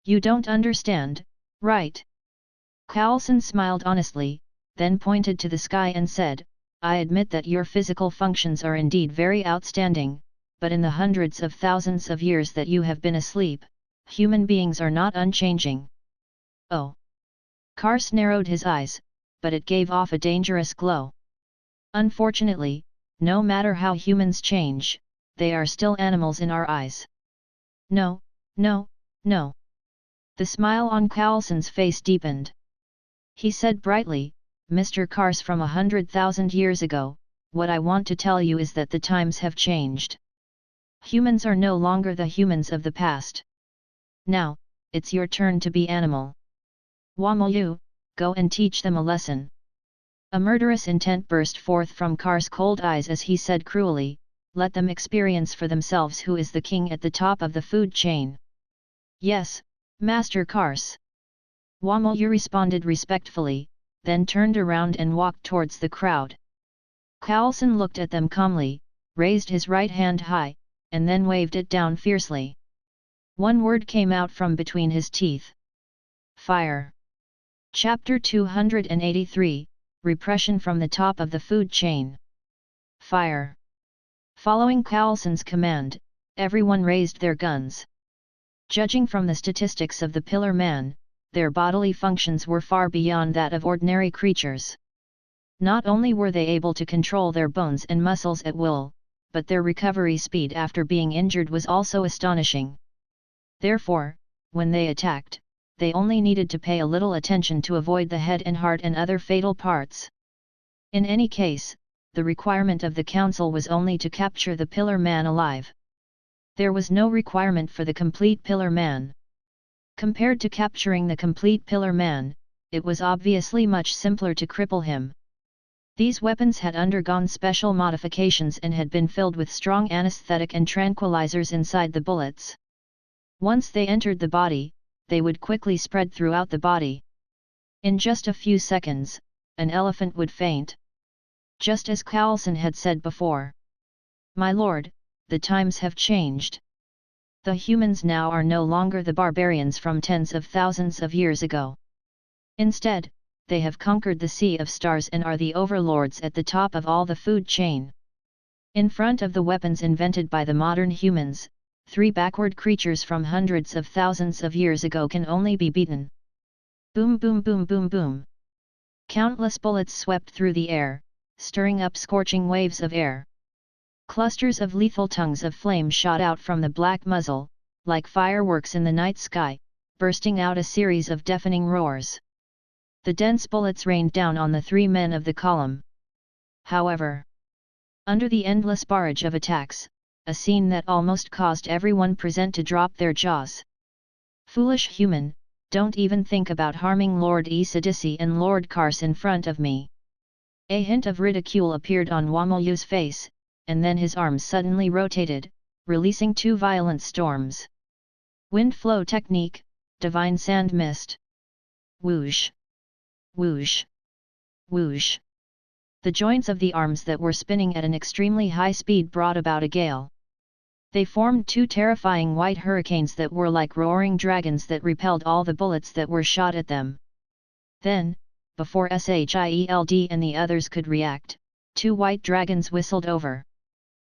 You don't understand, right?" Coulson smiled honestly, then pointed to the sky and said, "I admit that your physical functions are indeed very outstanding, but in the hundreds of thousands of years that you have been asleep, human beings are not unchanging. Oh! Kars narrowed his eyes, but it gave off a dangerous glow. Unfortunately, no matter how humans change, they are still animals in our eyes. No, no, no. The smile on Coulson's face deepened. He said brightly, Mr. Kars, from 100,000 years ago, what I want to tell you is that the times have changed. Humans are no longer the humans of the past. Now, it's your turn to be animal. Wamayu, go and teach them a lesson. A murderous intent burst forth from Kars' cold eyes as he said cruelly, let them experience for themselves who is the king at the top of the food chain. Yes, Master Kars. Wamayu responded respectfully, then turned around and walked towards the crowd. Coulson looked at them calmly, raised his right hand high, and then waved it down fiercely. One word came out from between his teeth. Fire. Chapter 283, Repression from the top of the food chain. Fire. Following Coulson's command, everyone raised their guns. Judging from the statistics of the Pillar Man, their bodily functions were far beyond that of ordinary creatures. Not only were they able to control their bones and muscles at will, but their recovery speed after being injured was also astonishing. Therefore, when they attacked, they only needed to pay a little attention to avoid the head and heart and other fatal parts. In any case, the requirement of the council was only to capture the Pillar Man alive. There was no requirement for the complete Pillar Man. Compared to capturing the complete Pillar Man, it was obviously much simpler to cripple him. These weapons had undergone special modifications and had been filled with strong anesthetic and tranquilizers inside the bullets. Once they entered the body, they would quickly spread throughout the body. In just a few seconds, an elephant would faint. Just as Coulson had said before. My lord, the times have changed. The humans now are no longer the barbarians from tens of thousands of years ago. Instead, they have conquered the Sea of Stars and are the overlords at the top of all the food chain. In front of the weapons invented by the modern humans, 3 backward creatures from hundreds of thousands of years ago can only be beaten. Boom boom boom boom boom. Countless bullets swept through the air, stirring up scorching waves of air. Clusters of lethal tongues of flame shot out from the black muzzle, like fireworks in the night sky, bursting out a series of deafening roars. The dense bullets rained down on the 3 men of the column. However, under the endless barrage of attacks, a scene that almost caused everyone present to drop their jaws. Foolish human, don't even think about harming Lord Isidisi and Lord Kars in front of me. A hint of ridicule appeared on Wamayu's face, and then his arms suddenly rotated, releasing 2 violent storms. Wind flow technique, divine sand mist. Whoosh! Whoosh! Whoosh! The joints of the arms that were spinning at an extremely high speed brought about a gale. They formed 2 terrifying white hurricanes that were like roaring dragons that repelled all the bullets that were shot at them. Then, before Seireitei and the others could react, 2 white dragons whistled over.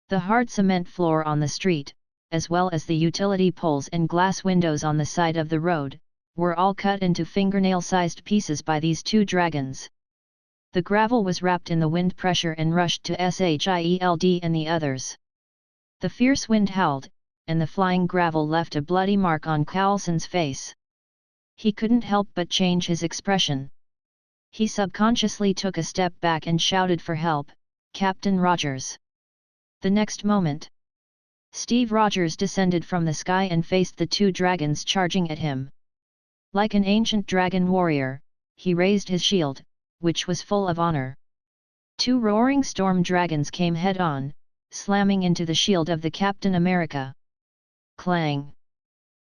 The hard cement floor on the street, as well as the utility poles and glass windows on the side of the road, were all cut into fingernail-sized pieces by these 2 dragons. The gravel was wrapped in the wind pressure and rushed to Seireitei and the others. The fierce wind howled, and the flying gravel left a bloody mark on Coulson's face. He couldn't help but change his expression. He subconsciously took a step back and shouted for help, Captain Rogers. The next moment, Steve Rogers descended from the sky and faced the 2 dragons charging at him. Like an ancient dragon warrior, he raised his shield, which was full of honor. 2 roaring storm dragons came head-on, slamming into the shield of the Captain America. Clang!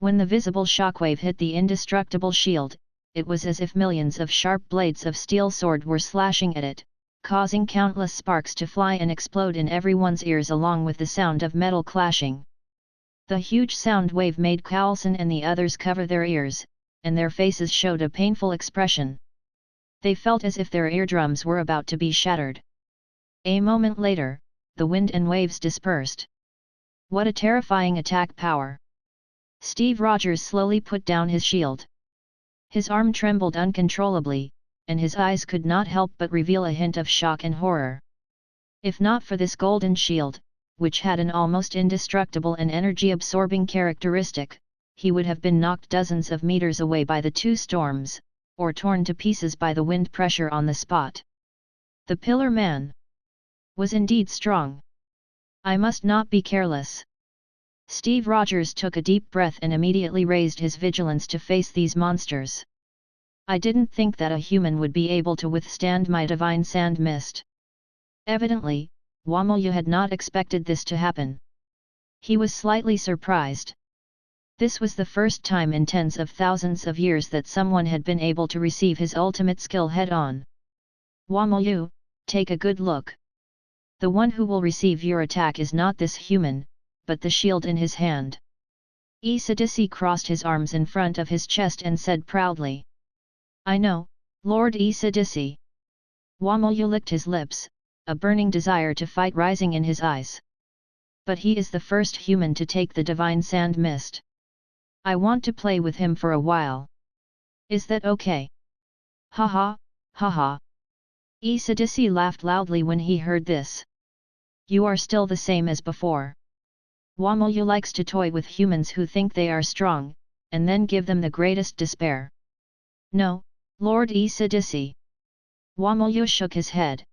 When the visible shockwave hit the indestructible shield, it was as if millions of sharp blades of steel sword were slashing at it, causing countless sparks to fly and explode in everyone's ears along with the sound of metal clashing. The huge sound wave made Coulson and the others cover their ears, and their faces showed a painful expression. They felt as if their eardrums were about to be shattered. A moment later, the wind and waves dispersed. What a terrifying attack power! Steve Rogers slowly put down his shield. His arm trembled uncontrollably, and his eyes could not help but reveal a hint of shock and horror. If not for this golden shield, which had an almost indestructible and energy-absorbing characteristic, he would have been knocked dozens of meters away by the two storms, or torn to pieces by the wind pressure on the spot. The Pillar Man was indeed strong. I must not be careless. Steve Rogers took a deep breath and immediately raised his vigilance to face these monsters. I didn't think that a human would be able to withstand my divine sand mist. Evidently, Wamolyu had not expected this to happen. He was slightly surprised. This was the first time in tens of thousands of years that someone had been able to receive his ultimate skill head-on. Wamolyu, take a good look. The one who will receive your attack is not this human, but the shield in his hand. Isadisi crossed his arms in front of his chest and said proudly. I know, Lord Isadisi. Wamolyu licked his lips, a burning desire to fight rising in his eyes. But he is the first human to take the divine sand mist. I want to play with him for a while. Is that okay? Ha ha, ha ha. Isadisi laughed loudly when he heard this. You are still the same as before. Wamolyu likes to toy with humans who think they are strong, and then give them the greatest despair. No, Lord Isadisi. Wamolyu shook his head.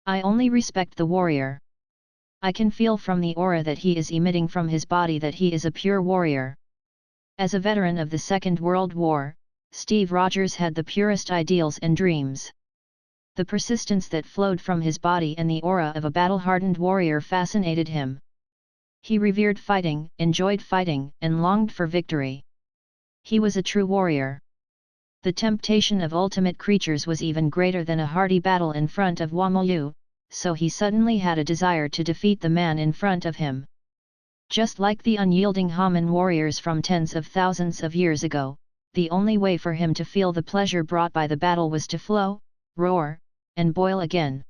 I only respect the warrior. I can feel from the aura that he is emitting from his body that he is a pure warrior. As a veteran of the Second World War, Steve Rogers had the purest ideals and dreams. The persistence that flowed from his body and the aura of a battle-hardened warrior fascinated him. He revered fighting, enjoyed fighting, and longed for victory. He was a true warrior. The temptation of ultimate creatures was even greater than a hardy battle in front of Wamolyu, so he suddenly had a desire to defeat the man in front of him. Just like the unyielding Haman warriors from tens of thousands of years ago, the only way for him to feel the pleasure brought by the battle was to flow, roar, and boil again.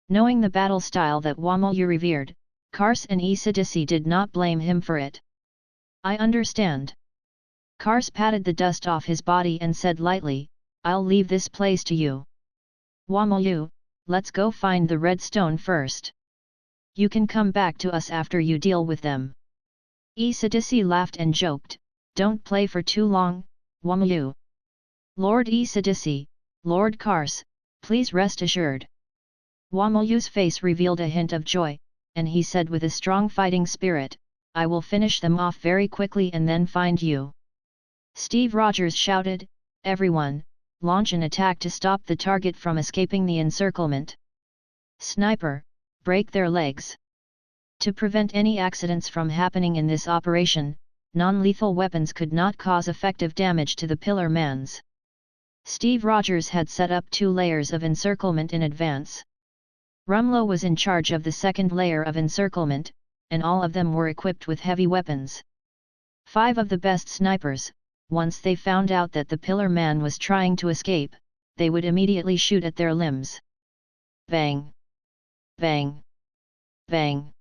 Knowing the battle style that Wamolyu revered, Kars and Isadisi did not blame him for it. I understand. Kars patted the dust off his body and said lightly, I'll leave this place to you. Wamolyu, let's go find the red stone first. You can come back to us after you deal with them. Isadisi laughed and joked, don't play for too long, Wamolyu. Lord Isadisi, Lord Kars, please rest assured. Wamolyu's face revealed a hint of joy, and he said with a strong fighting spirit, I will finish them off very quickly and then find you. Steve Rogers shouted, everyone, launch an attack to stop the target from escaping the encirclement. Sniper, break their legs. To prevent any accidents from happening in this operation, non-lethal weapons could not cause effective damage to the Pillar Mans. Steve Rogers had set up 2 layers of encirclement in advance. Rumlow was in charge of the second layer of encirclement, and all of them were equipped with heavy weapons. 5 of the best snipers, once they found out that the Pillar Man was trying to escape, they would immediately shoot at their limbs. Bang! Bang! Bang!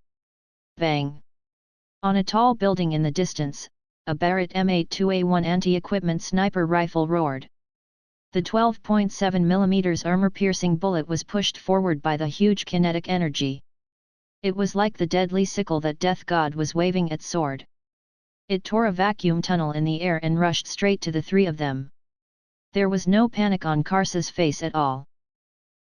Bang! On a tall building in the distance, a Barrett M82A1 anti-equipment sniper rifle roared. The 12.7mm armor-piercing bullet was pushed forward by the huge kinetic energy. It was like the deadly sickle that Death God was waving its sword. It tore a vacuum tunnel in the air and rushed straight to the 3 of them. There was no panic on Kars's face at all.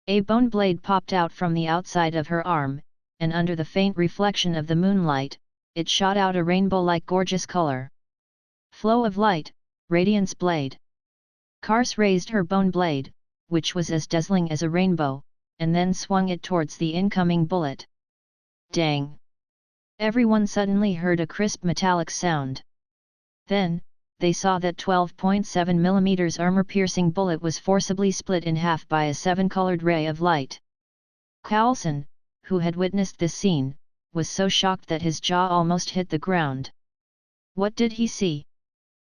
A bone blade popped out from the outside of her arm, and under the faint reflection of the moonlight, it shot out a rainbow-like gorgeous color. Flow of light, radiance blade. Kars raised her bone blade, which was as dazzling as a rainbow, and then swung it towards the incoming bullet. Dang! Everyone suddenly heard a crisp metallic sound. Then, they saw that 12.7mm armor-piercing bullet was forcibly split in half by a 7-colored ray of light. Coulson, who had witnessed this scene, was so shocked that his jaw almost hit the ground. What did he see?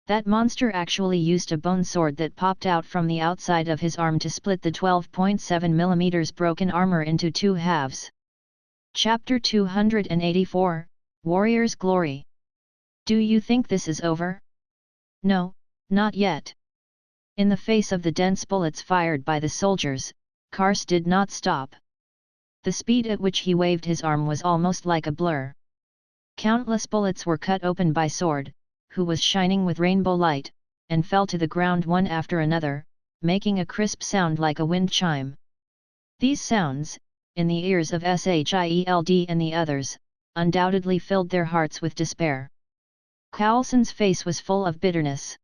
That monster actually used a bone sword that popped out from the outside of his arm to split the 12.7mm broken armor into 2 halves. Chapter 284, Warrior's Glory. Do you think this is over? No, not yet. In the face of the dense bullets fired by the soldiers, Kars did not stop. The speed at which he waved his arm was almost like a blur. Countless bullets were cut open by Sword, who was shining with rainbow light, and fell to the ground one after another, making a crisp sound like a wind chime. These sounds, in the ears of Shield and the others, undoubtedly filled their hearts with despair. Coulson's face was full of bitterness.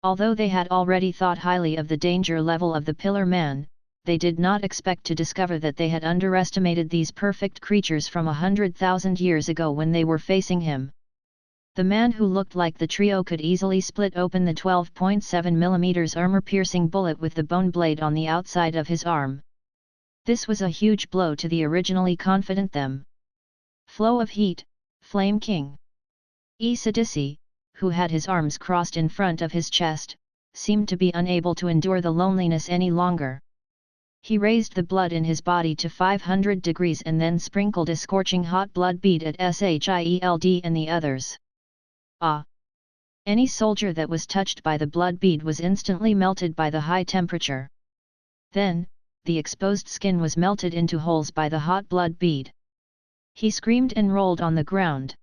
Although they had already thought highly of the danger level of the Pillar Man, they did not expect to discover that they had underestimated these perfect creatures from 100,000 years ago when they were facing him. The man who looked like the trio could easily split open the 12.7 mm armor-piercing bullet with the bone blade on the outside of his arm. This was a huge blow to the originally confident them. Flow of heat, Flame King. Seireitei, who had his arms crossed in front of his chest, seemed to be unable to endure the loneliness any longer. He raised the blood in his body to 500 degrees and then sprinkled a scorching hot blood bead at Shield and the others. Ah! Any soldier that was touched by the blood bead was instantly melted by the high temperature. Then, the exposed skin was melted into holes by the hot blood bead. He screamed and rolled on the ground.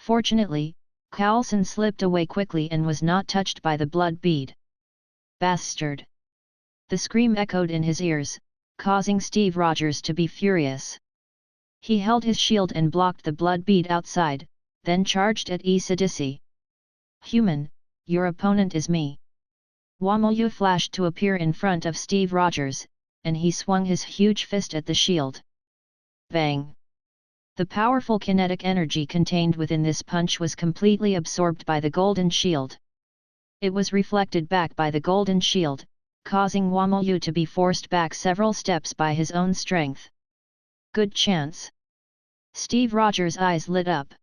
Fortunately, Coulson slipped away quickly and was not touched by the blood bead. Bastard! The scream echoed in his ears, causing Steve Rogers to be furious. He held his shield and blocked the blood bead outside, then charged at Seireitei. Human, your opponent is me. Wamilyu flashed to appear in front of Steve Rogers, and he swung his huge fist at the shield. Bang! The powerful kinetic energy contained within this punch was completely absorbed by the golden shield. It was reflected back by the golden shield, causing Wamilyu to be forced back several steps by his own strength. Good chance! Steve Rogers' eyes lit up.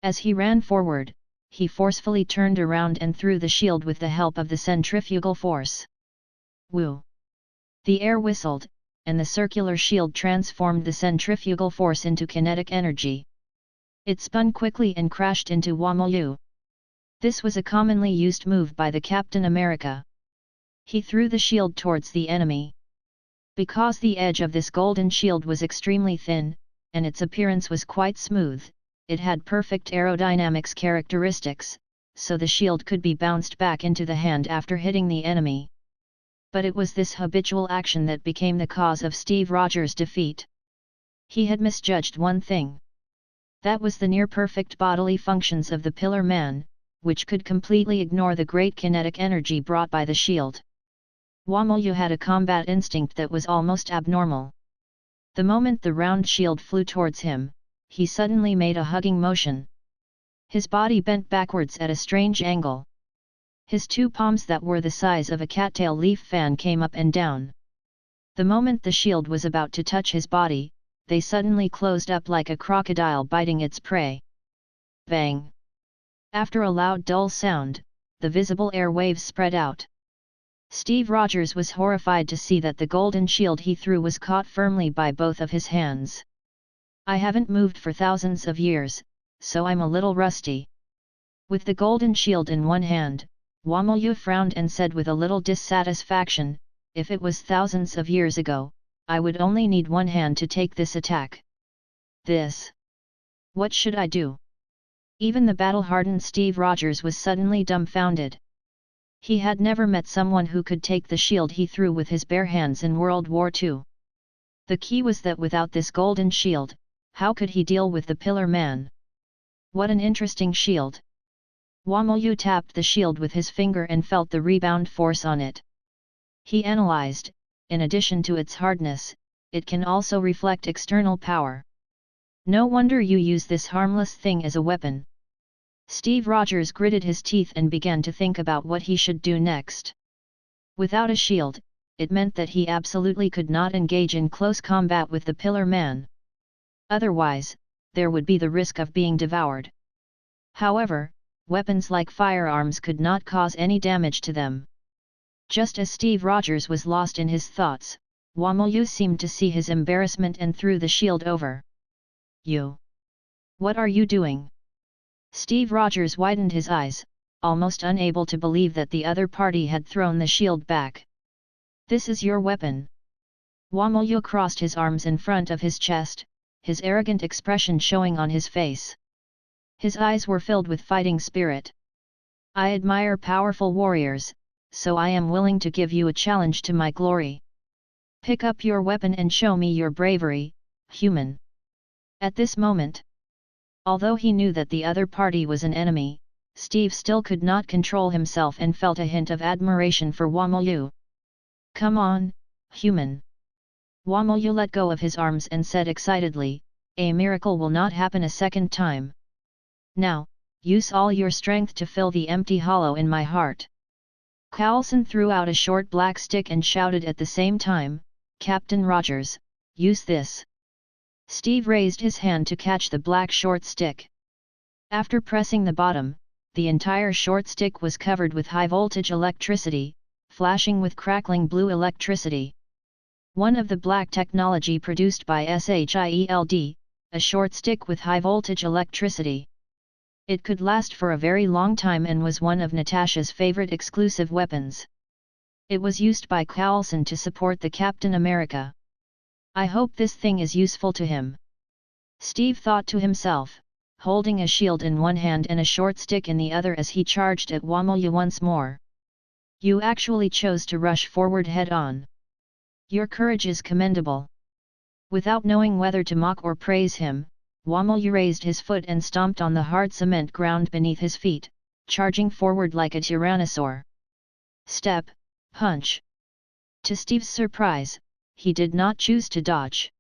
As he ran forward, he forcefully turned around and threw the shield with the help of the centrifugal force. Woo! The air whistled, and the circular shield transformed the centrifugal force into kinetic energy. It spun quickly and crashed into Wamilyu. This was a commonly used move by the Captain America. He threw the shield towards the enemy. Because the edge of this golden shield was extremely thin, and its appearance was quite smooth, it had perfect aerodynamics characteristics, so the shield could be bounced back into the hand after hitting the enemy. But it was this habitual action that became the cause of Steve Rogers' defeat. He had misjudged one thing. That was the near-perfect bodily functions of the Pillar Man, which could completely ignore the great kinetic energy brought by the shield. Wamilyu had a combat instinct that was almost abnormal. The moment the round shield flew towards him, he suddenly made a hugging motion. His body bent backwards at a strange angle. His two palms that were the size of a cattail leaf fan came up and down. The moment the shield was about to touch his body, they suddenly closed up like a crocodile biting its prey. Bang! After a loud dull sound, the visible air waves spread out. Steve Rogers was horrified to see that the golden shield he threw was caught firmly by both of his hands. I haven't moved for thousands of years, so I'm a little rusty. With the golden shield in one hand, Wamilyu frowned and said with a little dissatisfaction, if it was thousands of years ago, I would only need one hand to take this attack. What should I do? Even the battle-hardened Steve Rogers was suddenly dumbfounded. He had never met someone who could take the shield he threw with his bare hands in World War II. The key was that without this golden shield, how could he deal with the Pillar Man? What an interesting shield! Wamilyu tapped the shield with his finger and felt the rebound force on it. He analyzed, in addition to its hardness, it can also reflect external power. No wonder you use this harmless thing as a weapon. Steve Rogers gritted his teeth and began to think about what he should do next. Without a shield, it meant that he absolutely could not engage in close combat with the Pillar Man. Otherwise, there would be the risk of being devoured. However, weapons like firearms could not cause any damage to them. Just as Steve Rogers was lost in his thoughts, Wamilyu seemed to see his embarrassment and threw the shield over. You! What are you doing? Steve Rogers widened his eyes, almost unable to believe that the other party had thrown the shield back. "This is your weapon." Wamolyu crossed his arms in front of his chest, his arrogant expression showing on his face. His eyes were filled with fighting spirit. "I admire powerful warriors, so I am willing to give you a challenge to my glory. Pick up your weapon and show me your bravery, human." At this moment, although he knew that the other party was an enemy, Steve still could not control himself and felt a hint of admiration for Wamolyu. "Come on, human." Wamolyu let go of his arms and said excitedly, "A miracle will not happen a second time. Now, use all your strength to fill the empty hollow in my heart." Carlson threw out a short black stick and shouted at the same time, "Captain Rogers, use this." Steve raised his hand to catch the black short stick. After pressing the bottom, the entire short stick was covered with high-voltage electricity, flashing with crackling blue electricity. One of the black technology produced by SHIELD, a short stick with high-voltage electricity. It could last for a very long time and was one of Natasha's favorite exclusive weapons. It was used by Carlson to support the Captain America. "I hope this thing is useful to him," Steve thought to himself, holding a shield in one hand and a short stick in the other as he charged at Wamolyu once more. "You actually chose to rush forward head-on. Your courage is commendable." Without knowing whether to mock or praise him, Wamolyu raised his foot and stomped on the hard cement ground beneath his feet, charging forward like a tyrannosaur. Step, punch. To Steve's surprise, he did not choose to dodge.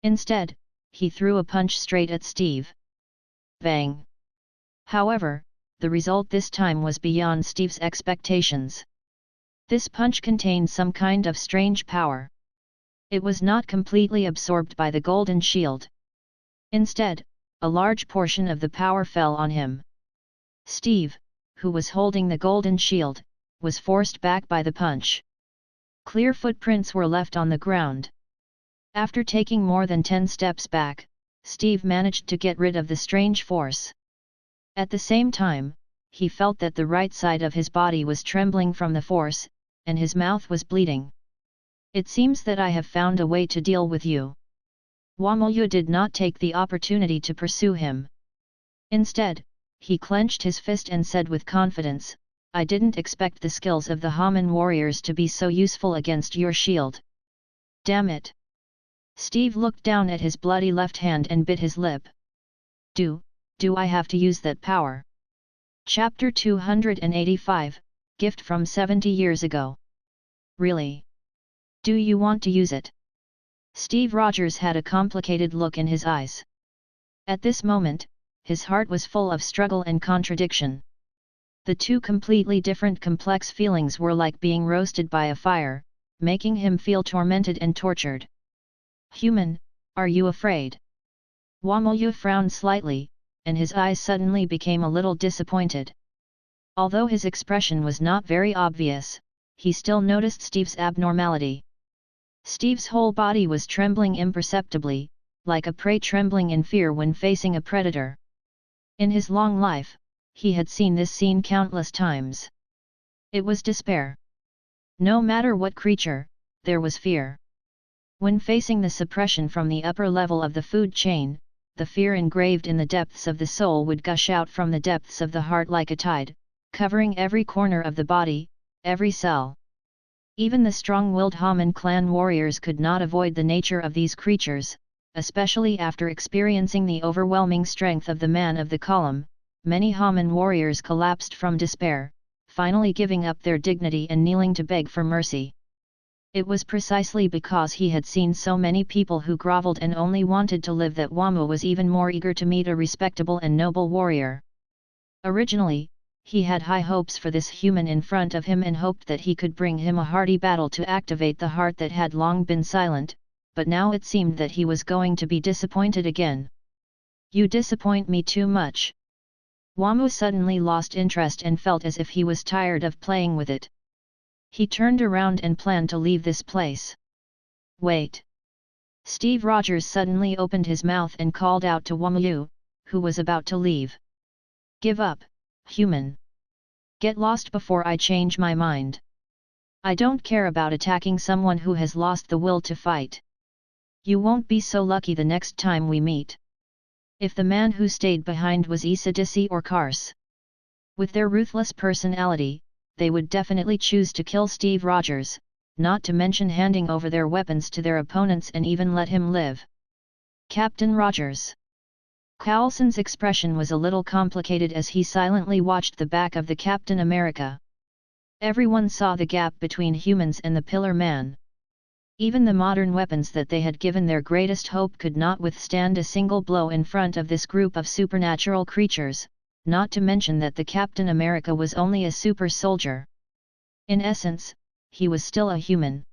Instead, he threw a punch straight at Steve. Bang! However, the result this time was beyond Steve's expectations. This punch contained some kind of strange power. It was not completely absorbed by the golden shield. Instead, a large portion of the power fell on him. Steve, who was holding the golden shield, was forced back by the punch. Clear footprints were left on the ground. After taking more than 10 steps back, Steve managed to get rid of the strange force. At the same time, he felt that the right side of his body was trembling from the force, and his mouth was bleeding. "It seems that I have found a way to deal with you." Wamolyu did not take the opportunity to pursue him. Instead, he clenched his fist and said with confidence, "I didn't expect the skills of the Haman warriors to be so useful against your shield. Damn it!" Steve looked down at his bloody left hand and bit his lip. Do I have to use that power?" Chapter 285, Gift from 70 years ago. "Really? Do you want to use it?" Steve Rogers had a complicated look in his eyes. At this moment, his heart was full of struggle and contradiction. The two completely different complex feelings were like being roasted by a fire, making him feel tormented and tortured. "Human, are you afraid?" Wamolyu frowned slightly, and his eyes suddenly became a little disappointed. Although his expression was not very obvious, he still noticed Steve's abnormality. Steve's whole body was trembling imperceptibly, like a prey trembling in fear when facing a predator. In his long life, he had seen this scene countless times. It was despair. No matter what creature, there was fear. When facing the suppression from the upper level of the food chain, the fear engraved in the depths of the soul would gush out from the depths of the heart like a tide, covering every corner of the body, every cell. Even the strong-willed Haman clan warriors could not avoid the nature of these creatures, especially after experiencing the overwhelming strength of the man of the column. Many Haman warriors collapsed from despair, finally giving up their dignity and kneeling to beg for mercy. It was precisely because he had seen so many people who groveled and only wanted to live that Wammu was even more eager to meet a respectable and noble warrior. Originally, he had high hopes for this human in front of him and hoped that he could bring him a hearty battle to activate the heart that had long been silent, but now it seemed that he was going to be disappointed again. "You disappoint me too much." Wammu suddenly lost interest and felt as if he was tired of playing with it. He turned around and planned to leave this place. "Wait!" Steve Rogers suddenly opened his mouth and called out to Wammu, who was about to leave. Give up, human. Get lost before I change my mind. I don't care about attacking someone who has lost the will to fight. You won't be so lucky the next time we meet. If the man who stayed behind was Isadisi or Kars. With their ruthless personality, they would definitely choose to kill Steve Rogers, not to mention handing over their weapons to their opponents and even let him live. Captain Rogers. Coulson's expression was a little complicated as he silently watched the back of the Captain America. Everyone saw the gap between humans and the Pillar Man. Even the modern weapons that they had given their greatest hope could not withstand a single blow in front of this group of supernatural creatures, not to mention that the Captain America was only a super soldier. In essence, he was still a human.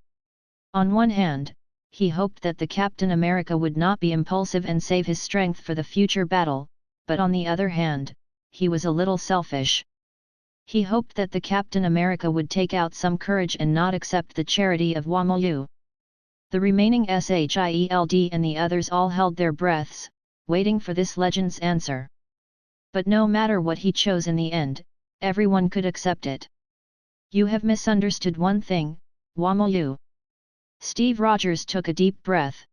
On one hand, he hoped that the Captain America would not be impulsive and save his strength for the future battle, but on the other hand, he was a little selfish. He hoped that the Captain America would take out some courage and not accept the charity of Wamolu. The remaining Shield and the others all held their breaths, waiting for this legend's answer. But no matter what he chose in the end, everyone could accept it. You have misunderstood one thing, Wamolu. Steve Rogers took a deep breath.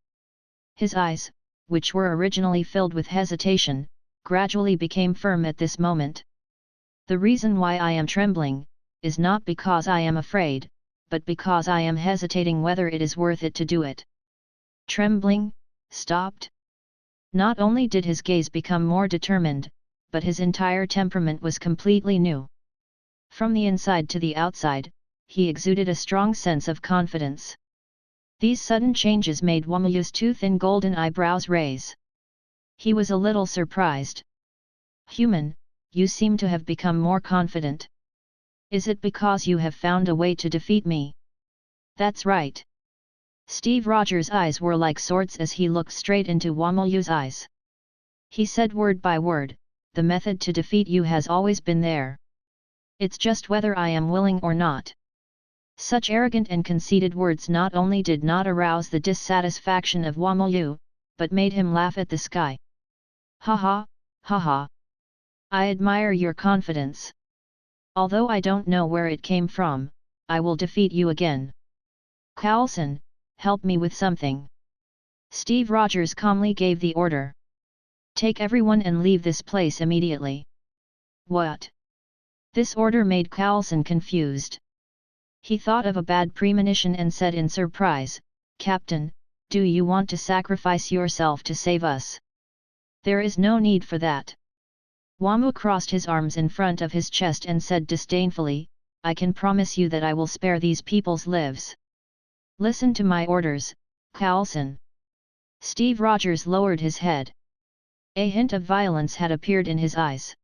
His eyes, which were originally filled with hesitation, gradually became firm at this moment. The reason why I am trembling, is not because I am afraid, but because I am hesitating whether it is worth it to do it. Trembling, stopped. Not only did his gaze become more determined, but his entire temperament was completely new. From the inside to the outside, he exuded a strong sense of confidence. These sudden changes made Wamolu's two thin golden eyebrows raise. He was a little surprised. Human, you seem to have become more confident. Is it because you have found a way to defeat me? That's right. Steve Rogers' eyes were like swords as he looked straight into Wamolu's eyes. He said word by word, the method to defeat you has always been there. It's just whether I am willing or not. Such arrogant and conceited words not only did not arouse the dissatisfaction of Wamolu, but made him laugh at the sky. Ha ha, ha ha. I admire your confidence. Although I don't know where it came from, I will defeat you again. Coulson, help me with something. Steve Rogers calmly gave the order. Take everyone and leave this place immediately. What? This order made Coulson confused. He thought of a bad premonition and said in surprise, Captain, do you want to sacrifice yourself to save us? There is no need for that. Wamu crossed his arms in front of his chest and said disdainfully, I can promise you that I will spare these people's lives. Listen to my orders, Coulson. Steve Rogers lowered his head. A hint of violence had appeared in his eyes.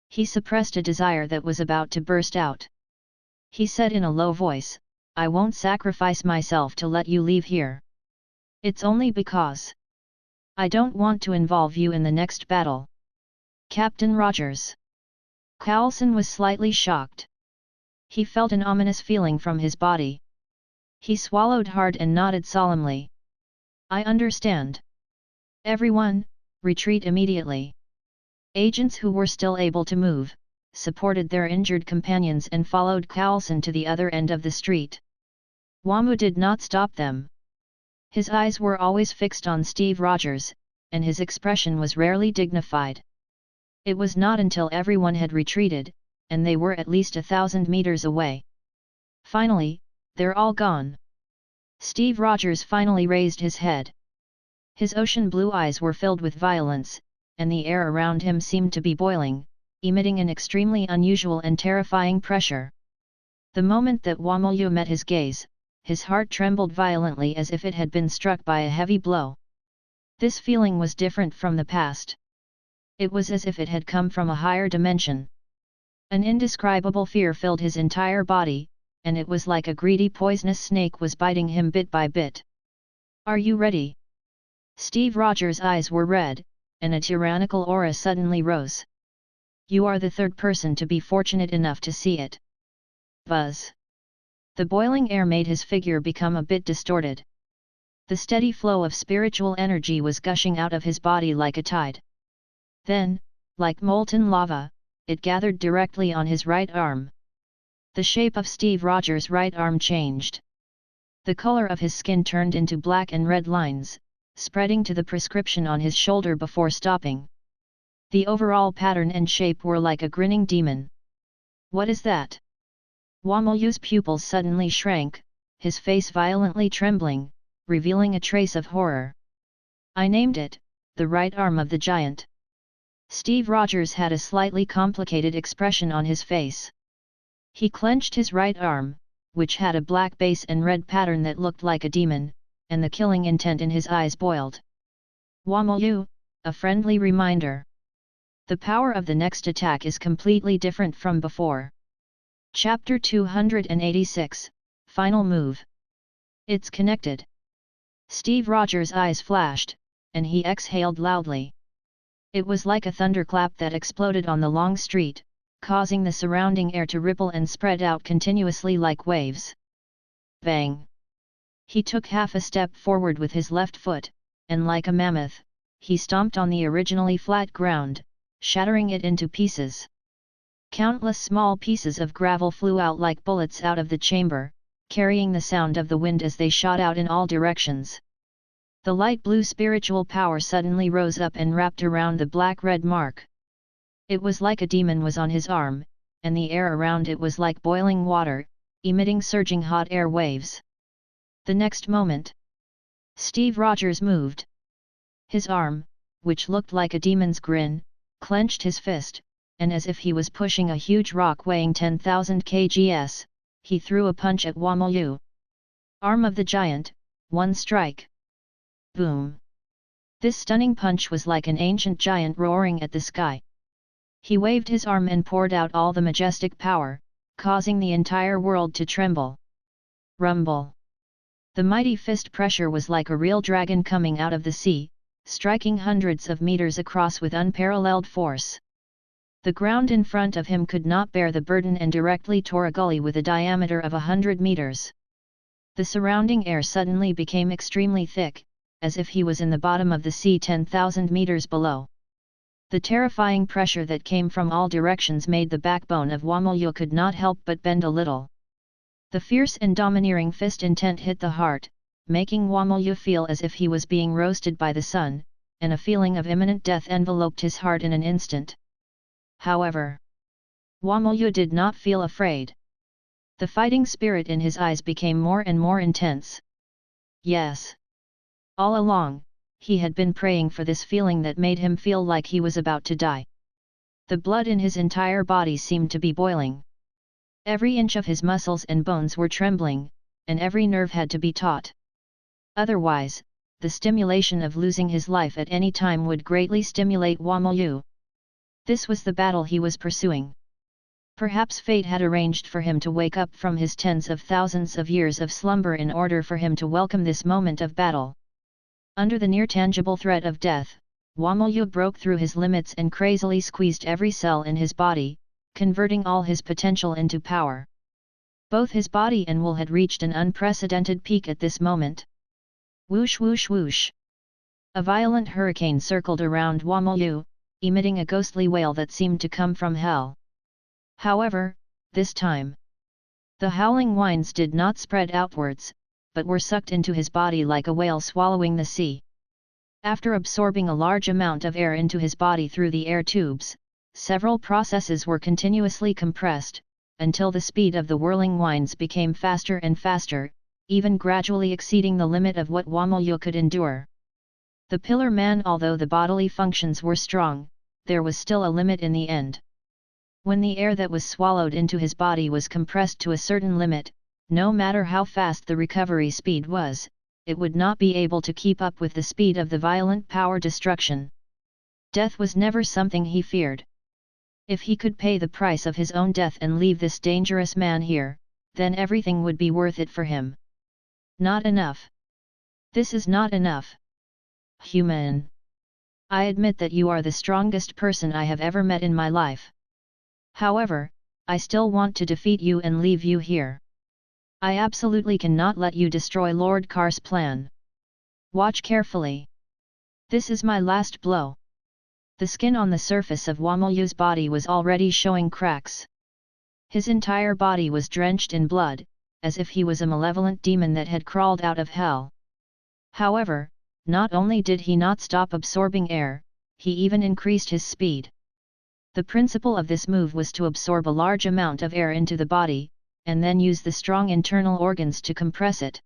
He suppressed a desire that was about to burst out. He said in a low voice, I won't sacrifice myself to let you leave here. It's only because I don't want to involve you in the next battle. Captain Rogers. Coulson was slightly shocked. He felt an ominous feeling from his body. He swallowed hard and nodded solemnly. I understand. Everyone, retreat immediately. Agents who were still able to move, supported their injured companions and followed Coulson to the other end of the street. Wamu did not stop them. His eyes were always fixed on Steve Rogers, and his expression was rarely dignified. It was not until everyone had retreated, and they were at least 1,000 meters away. Finally, they're all gone. Steve Rogers finally raised his head. His ocean blue eyes were filled with violence, and the air around him seemed to be boiling, emitting an extremely unusual and terrifying pressure. The moment that Wamolu met his gaze, his heart trembled violently as if it had been struck by a heavy blow. This feeling was different from the past. It was as if it had come from a higher dimension. An indescribable fear filled his entire body, and it was like a greedy poisonous snake was biting him bit by bit. Are you ready? Steve Rogers' eyes were red, and a tyrannical aura suddenly rose. You are the third person to be fortunate enough to see it. Buzz. The boiling air made his figure become a bit distorted. The steady flow of spiritual energy was gushing out of his body like a tide. Then, like molten lava, it gathered directly on his right arm. The shape of Steve Rogers' right arm changed. The color of his skin turned into black and red lines, spreading to the prescription on his shoulder before stopping. The overall pattern and shape were like a grinning demon. What is that? Wamelyu's pupils suddenly shrank, his face violently trembling, revealing a trace of horror. I named it, the right arm of the giant. Steve Rogers had a slightly complicated expression on his face. He clenched his right arm, which had a black base and red pattern that looked like a demon, and the killing intent in his eyes boiled. Wamelyu, a friendly reminder. The power of the next attack is completely different from before. Chapter 286, Final Move. It's connected. Steve Rogers' eyes flashed, and he exhaled loudly. It was like a thunderclap that exploded on the long street, causing the surrounding air to ripple and spread out continuously like waves. Bang! He took half a step forward with his left foot, and like a mammoth, he stomped on the originally flat ground, shattering it into pieces. Countless small pieces of gravel flew out like bullets out of the chamber, carrying the sound of the wind as they shot out in all directions. The light blue spiritual power suddenly rose up and wrapped around the black-red mark. It was like a demon was on his arm, and the air around it was like boiling water, emitting surging hot air waves. The next moment, Steve Rogers moved. His arm, which looked like a demon's grin, clenched his fist, and as if he was pushing a huge rock weighing 10,000 kgs, he threw a punch at Wamelyu. Arm of the giant, one strike. Boom! This stunning punch was like an ancient giant roaring at the sky. He waved his arm and poured out all the majestic power, causing the entire world to tremble. Rumble! The mighty fist pressure was like a real dragon coming out of the sea, striking hundreds of meters across with unparalleled force. The ground in front of him could not bear the burden and directly tore a gully with a diameter of 100 meters. The surrounding air suddenly became extremely thick, as if he was in the bottom of the sea 10,000 meters below. The terrifying pressure that came from all directions made the backbone of Wamelyu could not help but bend a little. The fierce and domineering fist intent hit the heart, making Wamelyu feel as if he was being roasted by the sun, and a feeling of imminent death enveloped his heart in an instant. However, Wamelyu did not feel afraid. The fighting spirit in his eyes became more and more intense. Yes. All along, he had been praying for this feeling that made him feel like he was about to die. The blood in his entire body seemed to be boiling. Every inch of his muscles and bones were trembling, and every nerve had to be taut. Otherwise, the stimulation of losing his life at any time would greatly stimulate Wamelyu. This was the battle he was pursuing. Perhaps fate had arranged for him to wake up from his tens of thousands of years of slumber in order for him to welcome this moment of battle. Under the near-tangible threat of death, Wamelyu broke through his limits and crazily squeezed every cell in his body, converting all his potential into power. Both his body and will had reached an unprecedented peak at this moment. Whoosh whoosh whoosh! A violent hurricane circled around Wamelyu, emitting a ghostly wail that seemed to come from hell. However, this time, the howling whines did not spread outwards, but were sucked into his body like a whale swallowing the sea. After absorbing a large amount of air into his body through the air tubes, several processes were continuously compressed, until the speed of the whirling whines became faster and faster, even gradually exceeding the limit of what Wamelyu could endure. The Pillar Man, although the bodily functions were strong, there was still a limit in the end. When the air that was swallowed into his body was compressed to a certain limit, no matter how fast the recovery speed was, it would not be able to keep up with the speed of the violent power destruction. Death was never something he feared. If he could pay the price of his own death and leave this dangerous man here, then everything would be worth it for him. Not enough. This is not enough. Human. I admit that you are the strongest person I have ever met in my life. However, I still want to defeat you and leave you here. I absolutely cannot let you destroy Lord Kar's plan. Watch carefully. This is my last blow. The skin on the surface of Wamelyu's body was already showing cracks. His entire body was drenched in blood, as if he was a malevolent demon that had crawled out of hell. However, not only did he not stop absorbing air, he even increased his speed. The principle of this move was to absorb a large amount of air into the body, and then use the strong internal organs to compress it.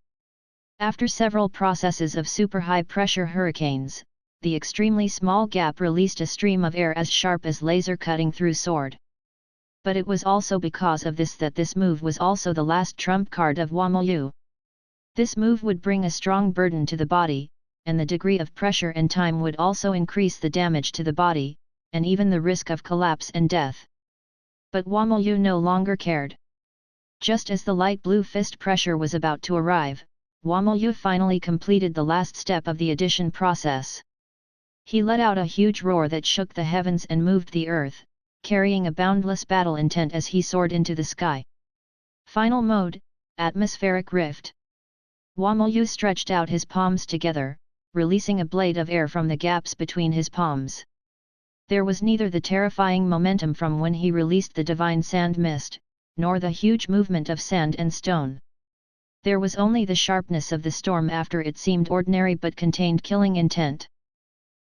After several processes of super high-pressure hurricanes, the extremely small gap released a stream of air as sharp as laser cutting through sword. But it was also because of this that this move was also the last trump card of Wamelyu. This move would bring a strong burden to the body, and the degree of pressure and time would also increase the damage to the body, and even the risk of collapse and death. But Wamelyu no longer cared. Just as the light blue fist pressure was about to arrive, Wamelyu finally completed the last step of the addition process. He let out a huge roar that shook the heavens and moved the earth, carrying a boundless battle intent as he soared into the sky. Final mode, Atmospheric Rift. Wamelyu stretched out his palms together, releasing a blade of air from the gaps between his palms. There was neither the terrifying momentum from when he released the divine sand mist, nor the huge movement of sand and stone. There was only the sharpness of the storm after it seemed ordinary but contained killing intent.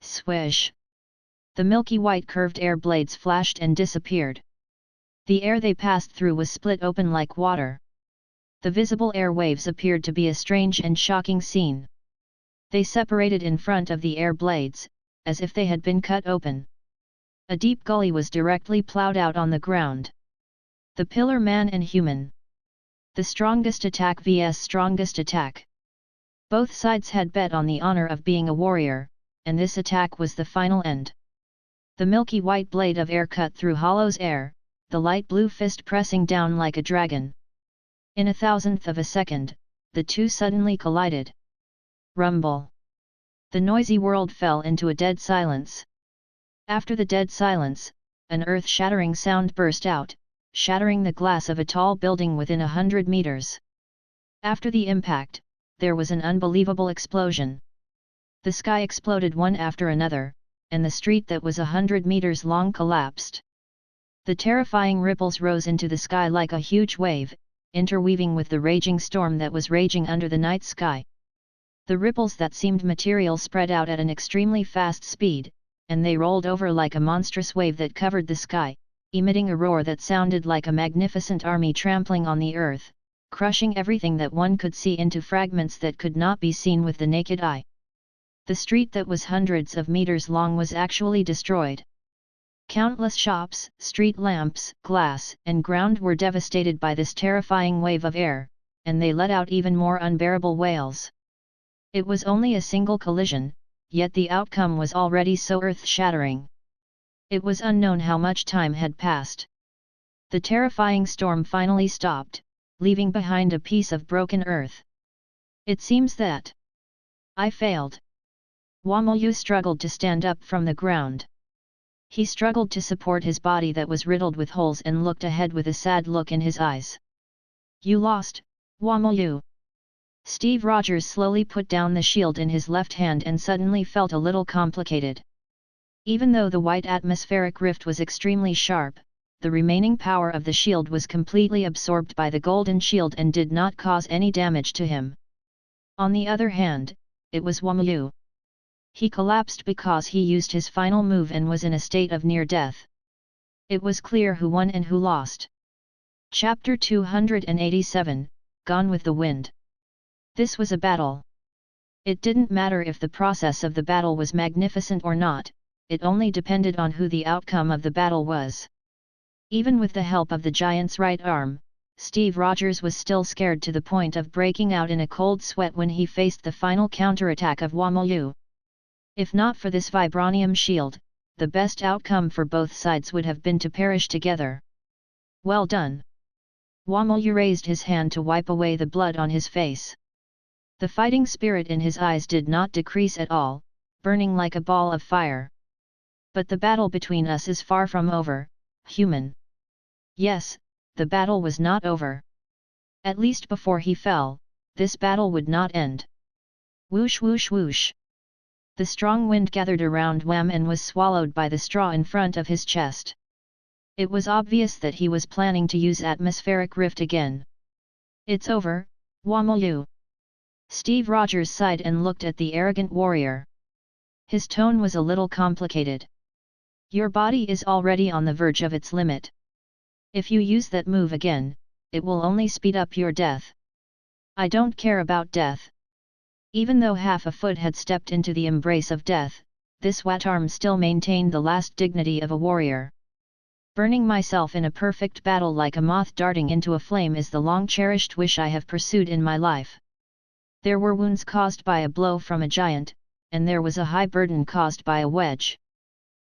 Swish! The milky white curved air blades flashed and disappeared. The air they passed through was split open like water. The visible air waves appeared to be a strange and shocking scene. They separated in front of the air blades, as if they had been cut open. A deep gully was directly plowed out on the ground. The Pillar Man and Human. The strongest attack vs strongest attack. Both sides had bet on the honor of being a warrior, and this attack was the final end. The milky white blade of air cut through Hollow's air, the light blue fist pressing down like a dragon. In a thousandth of a second, the two suddenly collided. Rumble! The noisy world fell into a dead silence. After the dead silence, an earth-shattering sound burst out, shattering the glass of a tall building within 100 meters. After the impact, there was an unbelievable explosion. The sky exploded one after another, and the street that was 100 meters long collapsed. The terrifying ripples rose into the sky like a huge wave, interweaving with the raging storm that was raging under the night sky. The ripples that seemed material spread out at an extremely fast speed, and they rolled over like a monstrous wave that covered the sky, emitting a roar that sounded like a magnificent army trampling on the earth, crushing everything that one could see into fragments that could not be seen with the naked eye. The street that was hundreds of meters long was actually destroyed. Countless shops, street lamps, glass, and ground were devastated by this terrifying wave of air, and they let out even more unbearable wails. It was only a single collision, yet the outcome was already so earth-shattering. It was unknown how much time had passed. The terrifying storm finally stopped, leaving behind a piece of broken earth. It seems that I failed. Wamelyu struggled to stand up from the ground. He struggled to support his body that was riddled with holes and looked ahead with a sad look in his eyes. You lost, Wamelyu. Steve Rogers slowly put down the shield in his left hand and suddenly felt a little complicated. Even though the white atmospheric rift was extremely sharp, the remaining power of the shield was completely absorbed by the golden shield and did not cause any damage to him. On the other hand, it was Wamelyu. He collapsed because he used his final move and was in a state of near death. It was clear who won and who lost. Chapter 287, Gone with the Wind. This was a battle. It didn't matter if the process of the battle was magnificent or not, it only depended on who the outcome of the battle was. Even with the help of the giant's right arm, Steve Rogers was still scared to the point of breaking out in a cold sweat when he faced the final counterattack of Wamelyu. If not for this vibranium shield, the best outcome for both sides would have been to perish together. Well done. Wamelyu raised his hand to wipe away the blood on his face. The fighting spirit in his eyes did not decrease at all, burning like a ball of fire. But the battle between us is far from over, human. Yes, the battle was not over. At least before he fell, this battle would not end. Whoosh whoosh whoosh. The strong wind gathered around Wham and was swallowed by the straw in front of his chest. It was obvious that he was planning to use atmospheric rift again. It's over, Wamolyu. Steve Rogers sighed and looked at the arrogant warrior. His tone was a little complicated. Your body is already on the verge of its limit. If you use that move again, it will only speed up your death. I don't care about death. Even though half a foot had stepped into the embrace of death, this Watarm still maintained the last dignity of a warrior. Burning myself in a perfect battle like a moth darting into a flame is the long-cherished wish I have pursued in my life. There were wounds caused by a blow from a giant, and there was a high burden caused by a wedge.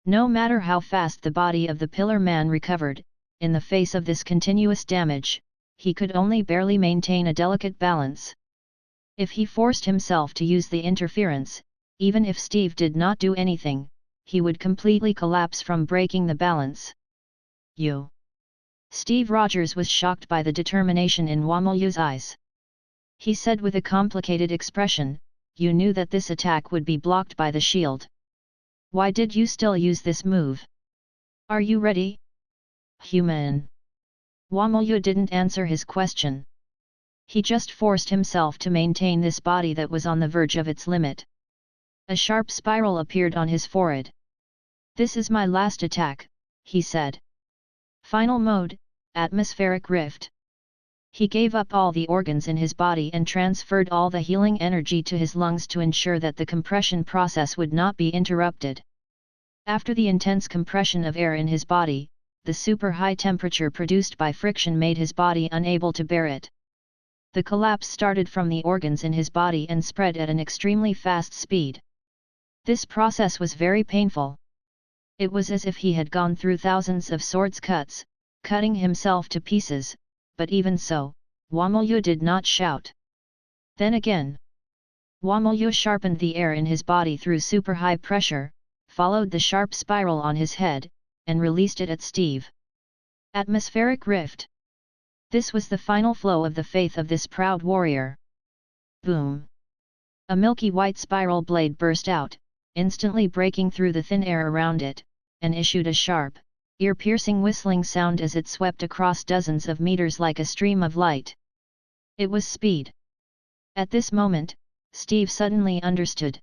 No matter how fast the body of the Pillar Man recovered, in the face of this continuous damage, he could only barely maintain a delicate balance. If he forced himself to use the interference, even if Steve did not do anything, he would completely collapse from breaking the balance. You! Steve Rogers was shocked by the determination in Wamolyu's eyes. He said with a complicated expression, you knew that this attack would be blocked by the shield. Why did you still use this move? Are you ready? Human! Wamolyu didn't answer his question. He just forced himself to maintain this body that was on the verge of its limit. A sharp spiral appeared on his forehead. This is my last attack, he said. Final mode, atmospheric rift. He gave up all the organs in his body and transferred all the healing energy to his lungs to ensure that the compression process would not be interrupted. After the intense compression of air in his body, the super high temperature produced by friction made his body unable to bear it. The collapse started from the organs in his body and spread at an extremely fast speed. This process was very painful. It was as if he had gone through thousands of swords cuts, cutting himself to pieces, but even so, Wamolyu did not shout. Then again. Wamolyu sharpened the air in his body through super high pressure, followed the sharp spiral on his head, and released it at Steve. Atmospheric rift. This was the final flow of the faith of this proud warrior. Boom! A milky white spiral blade burst out, instantly breaking through the thin air around it, and issued a sharp, ear-piercing whistling sound as it swept across dozens of meters like a stream of light. It was speed. At this moment, Steve suddenly understood.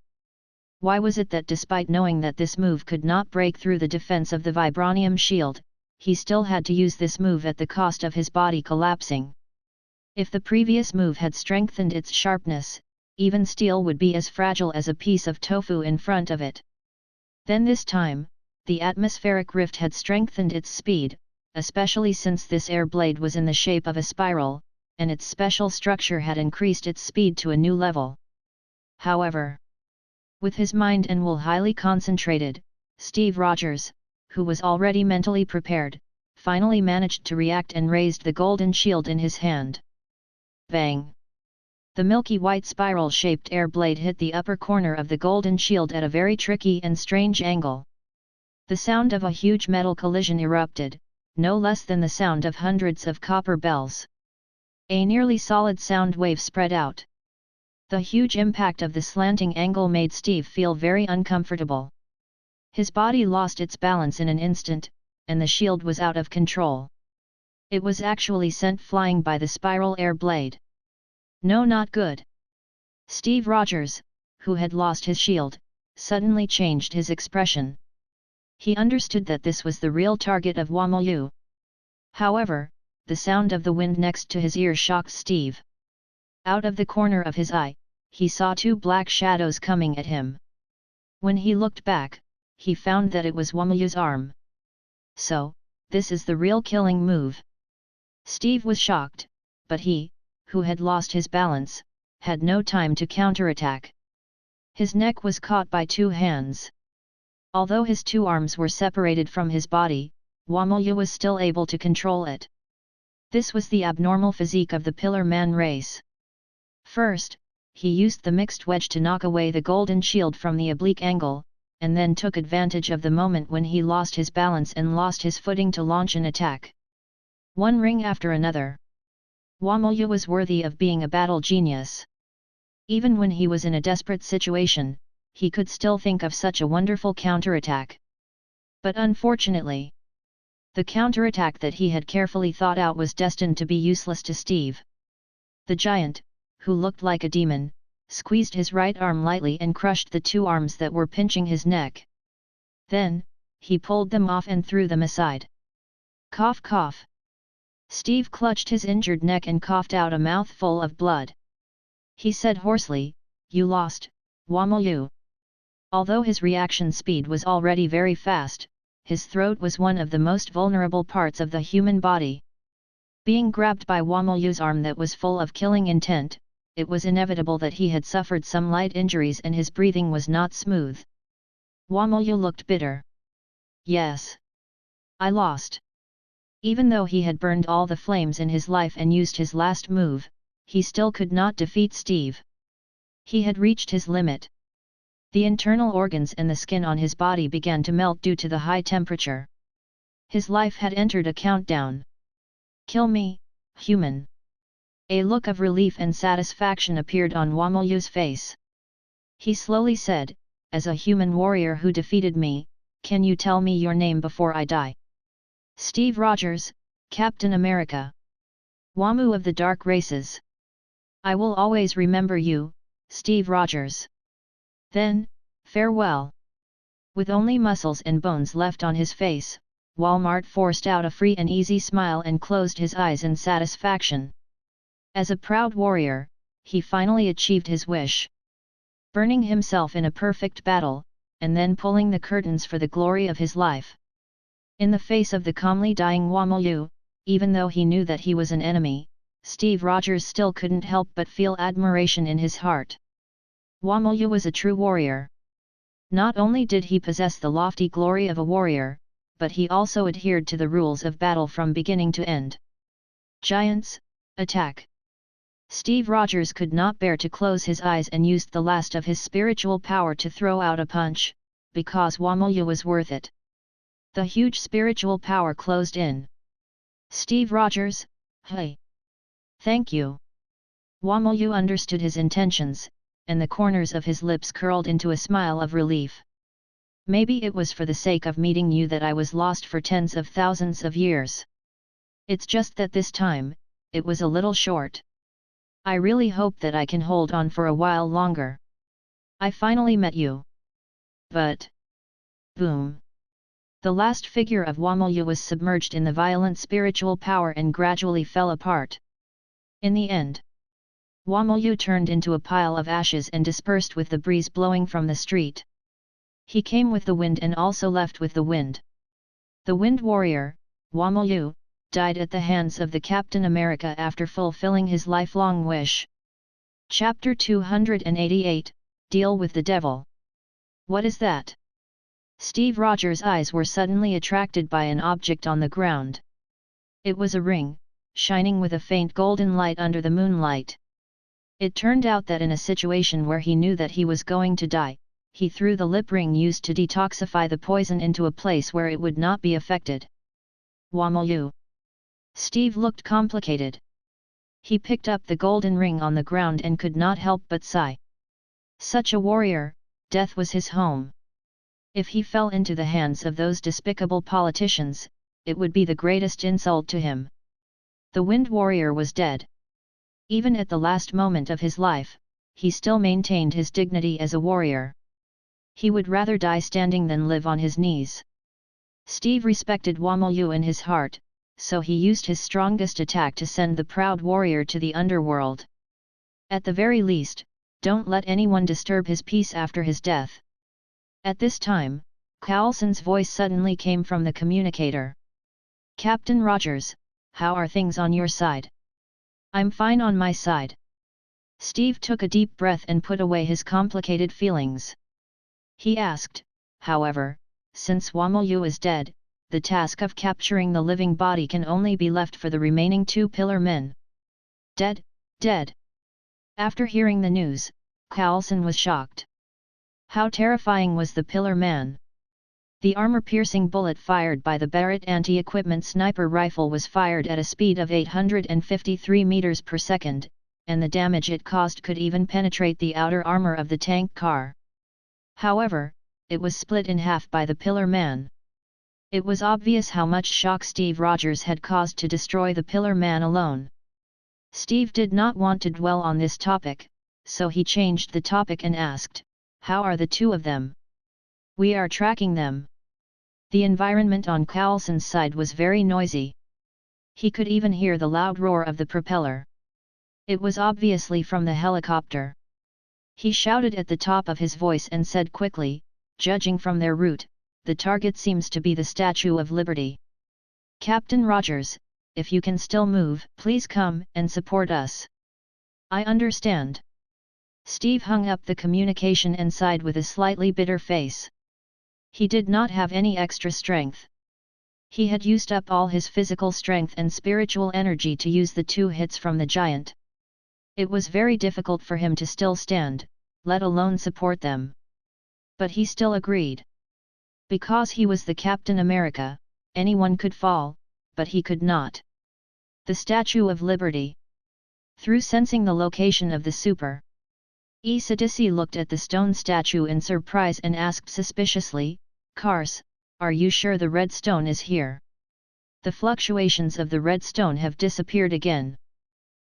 Why was it that despite knowing that this move could not break through the defense of the vibranium shield, he still had to use this move at the cost of his body collapsing? If the previous move had strengthened its sharpness, even steel would be as fragile as a piece of tofu in front of it. Then this time, the atmospheric rift had strengthened its speed, especially since this air blade was in the shape of a spiral, and its special structure had increased its speed to a new level. However, with his mind and will highly concentrated, Steve Rogers, who was already mentally prepared, finally managed to react and raised the golden shield in his hand. Bang! The milky white spiral-shaped air blade hit the upper corner of the golden shield at a very tricky and strange angle. The sound of a huge metal collision erupted, no less than the sound of hundreds of copper bells. A nearly solid sound wave spread out. The huge impact of the slanting angle made Steve feel very uncomfortable. His body lost its balance in an instant, and the shield was out of control. It was actually sent flying by the spiral air blade. No, not good. Steve Rogers, who had lost his shield, suddenly changed his expression. He understood that this was the real target of Wamolyu. However, the sound of the wind next to his ear shocked Steve. Out of the corner of his eye, he saw two black shadows coming at him. When he looked back, he found that it was Wamolyu's arm. So, this is the real killing move. Steve was shocked, but he, who had lost his balance, had no time to counterattack. His neck was caught by two hands. Although his two arms were separated from his body, Wamolyu was still able to control it. This was the abnormal physique of the Pillar Man race. First, he used the mixed wedge to knock away the golden shield from the oblique angle, and then took advantage of the moment when he lost his balance and lost his footing to launch an attack. One ring after another. Wamolyu was worthy of being a battle genius. Even when he was in a desperate situation, he could still think of such a wonderful counterattack. But unfortunately, the counterattack that he had carefully thought out was destined to be useless to Steve. The giant, who looked like a demon, squeezed his right arm lightly and crushed the two arms that were pinching his neck. Then, he pulled them off and threw them aside. Cough cough. Steve clutched his injured neck and coughed out a mouthful of blood. He said hoarsely, "You lost, Wamolyu." Although his reaction speed was already very fast, his throat was one of the most vulnerable parts of the human body. Being grabbed by Wamolyu's arm that was full of killing intent, it was inevitable that he had suffered some light injuries and his breathing was not smooth. Wamolyu looked bitter. "Yes. I lost." Even though he had burned all the flames in his life and used his last move, he still could not defeat Steve. He had reached his limit. The internal organs and the skin on his body began to melt due to the high temperature. His life had entered a countdown. "Kill me, human." A look of relief and satisfaction appeared on Wamolyu's face. He slowly said, "As a human warrior who defeated me, can you tell me your name before I die?" "Steve Rogers, Captain America. Wamu of the Dark Races. I will always remember you, Steve Rogers." "Then, farewell." With only muscles and bones left on his face, Walmart forced out a free and easy smile and closed his eyes in satisfaction. As a proud warrior, he finally achieved his wish. Burning himself in a perfect battle, and then pulling the curtains for the glory of his life. In the face of the calmly dying Wamolyu, even though he knew that he was an enemy, Steve Rogers still couldn't help but feel admiration in his heart. Wamolyu was a true warrior. Not only did he possess the lofty glory of a warrior, but he also adhered to the rules of battle from beginning to end. "Giants, attack!" Steve Rogers could not bear to close his eyes and used the last of his spiritual power to throw out a punch, because Wamolyu was worth it. The huge spiritual power closed in. "Steve Rogers, hey! Thank you." Wamolyu understood his intentions, and the corners of his lips curled into a smile of relief. "Maybe it was for the sake of meeting you that I was lost for tens of thousands of years. It's just that this time, it was a little short. I really hope that I can hold on for a while longer. I finally met you. But..." Boom! The last figure of Wamolyu was submerged in the violent spiritual power and gradually fell apart. In the end, Wamolyu turned into a pile of ashes and dispersed with the breeze blowing from the street. He came with the wind and also left with the wind. The Wind Warrior, Wamolyu, died at the hands of the Captain America after fulfilling his lifelong wish. Chapter 288, Deal with the Devil. "What is that?" Steve Rogers' eyes were suddenly attracted by an object on the ground. It was a ring, shining with a faint golden light under the moonlight. It turned out that in a situation where he knew that he was going to die, he threw the lip ring used to detoxify the poison into a place where it would not be affected. "Wamolyu." Steve looked complicated. He picked up the golden ring on the ground and could not help but sigh. Such a warrior, death was his home. If he fell into the hands of those despicable politicians, it would be the greatest insult to him. The Wind Warrior was dead. Even at the last moment of his life, he still maintained his dignity as a warrior. He would rather die standing than live on his knees. Steve respected Wamolyu in his heart, so he used his strongest attack to send the proud warrior to the underworld. At the very least, don't let anyone disturb his peace after his death. At this time, Coulson's voice suddenly came from the communicator. "Captain Rogers, how are things on your side?" "I'm fine on my side." Steve took a deep breath and put away his complicated feelings. He asked, however, since Wamolyu is dead, the task of capturing the living body can only be left for the remaining two pillar men. "Dead, dead." After hearing the news, Coulson was shocked. How terrifying was the pillar man? The armor-piercing bullet fired by the Barrett anti-equipment sniper rifle was fired at a speed of 853 meters per second, and the damage it caused could even penetrate the outer armor of the tank car. However, it was split in half by the Pillar Man. It was obvious how much shock Steve Rogers had caused to destroy the Pillar Man alone. Steve did not want to dwell on this topic, so he changed the topic and asked, "How are the two of them?" "We are tracking them." The environment on Coulson's side was very noisy. He could even hear the loud roar of the propeller. It was obviously from the helicopter. He shouted at the top of his voice and said quickly, "Judging from their route, the target seems to be the Statue of Liberty. Captain Rogers, if you can still move, please come and support us." "I understand." Steve hung up the communication and sighed with a slightly bitter face. He did not have any extra strength. He had used up all his physical strength and spiritual energy to use the 2 hits from the giant. It was very difficult for him to still stand, let alone support them. But he still agreed. Because he was the Captain America, anyone could fall, but he could not. The Statue of Liberty. Through sensing the location of the super, Seireitei looked at the stone statue in surprise and asked suspiciously, "Kars, are you sure the red stone is here? The fluctuations of the red stone have disappeared again."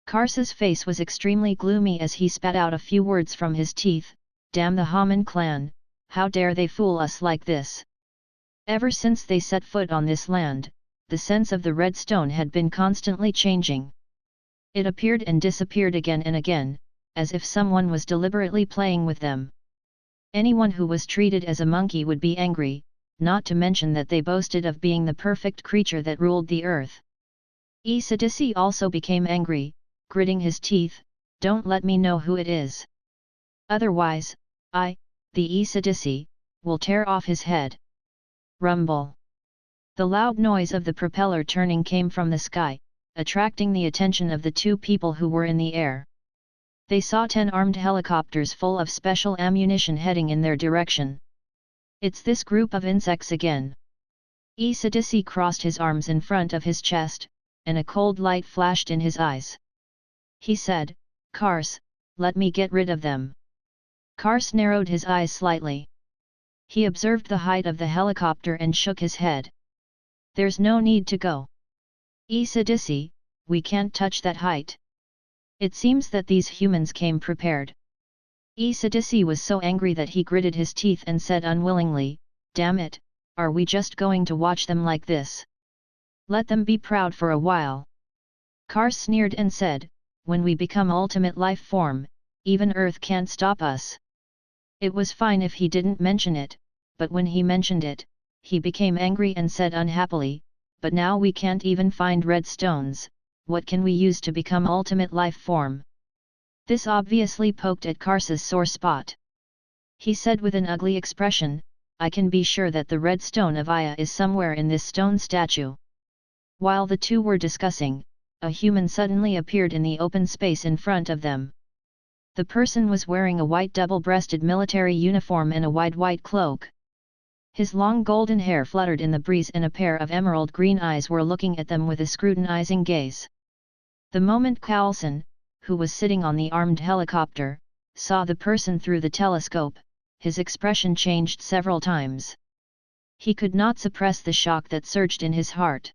Kars's face was extremely gloomy as he spat out a few words from his teeth, "Damn the Haman clan, how dare they fool us like this?" Ever since they set foot on this land, the sense of the red stone had been constantly changing. It appeared and disappeared again and again, as if someone was deliberately playing with them. Anyone who was treated as a monkey would be angry, not to mention that they boasted of being the perfect creature that ruled the earth. Seireitei also became angry, gritting his teeth, "Don't let me know who it is. Otherwise, the Seireitei, will tear off his head." Rumble. The loud noise of the propeller turning came from the sky, attracting the attention of the 2 people who were in the air. They saw 10 armed helicopters full of special ammunition heading in their direction. "It's this group of insects again." Seireitei crossed his arms in front of his chest, and a cold light flashed in his eyes. He said, "Kars, let me get rid of them." Kars narrowed his eyes slightly. He observed the height of the helicopter and shook his head. "There's no need to go. Seireitei, we can't touch that height. It seems that these humans came prepared." Seireitei was so angry that he gritted his teeth and said unwillingly, "Damn it, are we just going to watch them like this? Let them be proud for a while." Kars sneered and said, "When we become ultimate life form, even Earth can't stop us." It was fine if he didn't mention it, but when he mentioned it, he became angry and said unhappily, "But now we can't even find red stones, what can we use to become ultimate life form?" This obviously poked at Kars's sore spot. He said with an ugly expression, "I can be sure that the red stone of Aya is somewhere in this stone statue." While the 2 were discussing, a human suddenly appeared in the open space in front of them. The person was wearing a white double-breasted military uniform and a wide white cloak. His long golden hair fluttered in the breeze and a pair of emerald green eyes were looking at them with a scrutinizing gaze. The moment Coulson, who was sitting on the armed helicopter, saw the person through the telescope, his expression changed several times. He could not suppress the shock that surged in his heart.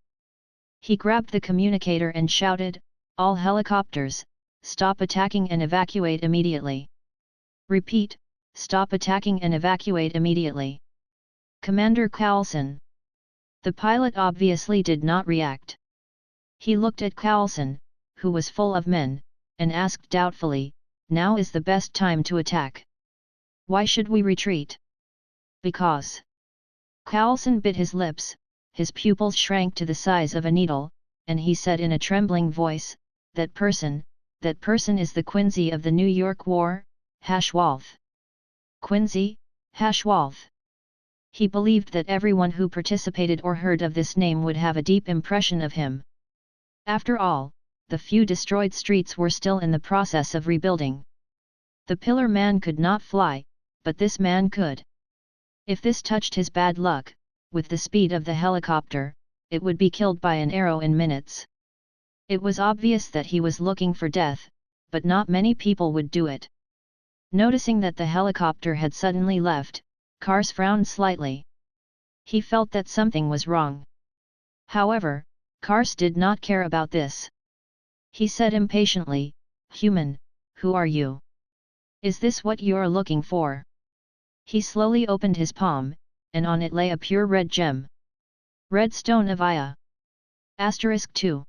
He grabbed the communicator and shouted, "All helicopters, stop attacking and evacuate immediately. Repeat, stop attacking and evacuate immediately. Commander Coulson." The pilot obviously did not react. He looked at Coulson, who was full of men, and asked doubtfully, "Now is the best time to attack. Why should we retreat?" "Because." Coulson bit his lips, his pupils shrank to the size of a needle, and he said in a trembling voice, that person is the Quincy of the New York War, Hashwalth." Quincy, Hashwalth. He believed that everyone who participated or heard of this name would have a deep impression of him. After all, the few destroyed streets were still in the process of rebuilding. The Pillar Man could not fly, but this man could. If this touched his bad luck, with the speed of the helicopter, it would be killed by an arrow in minutes. It was obvious that he was looking for death, but not many people would do it. Noticing that the helicopter had suddenly left, Kars frowned slightly. He felt that something was wrong. However, Kars did not care about this. He said impatiently, "Human, who are you? Is this what you're looking for?" He slowly opened his palm, and on it lay a pure red gem. Red stone of Aya. *2.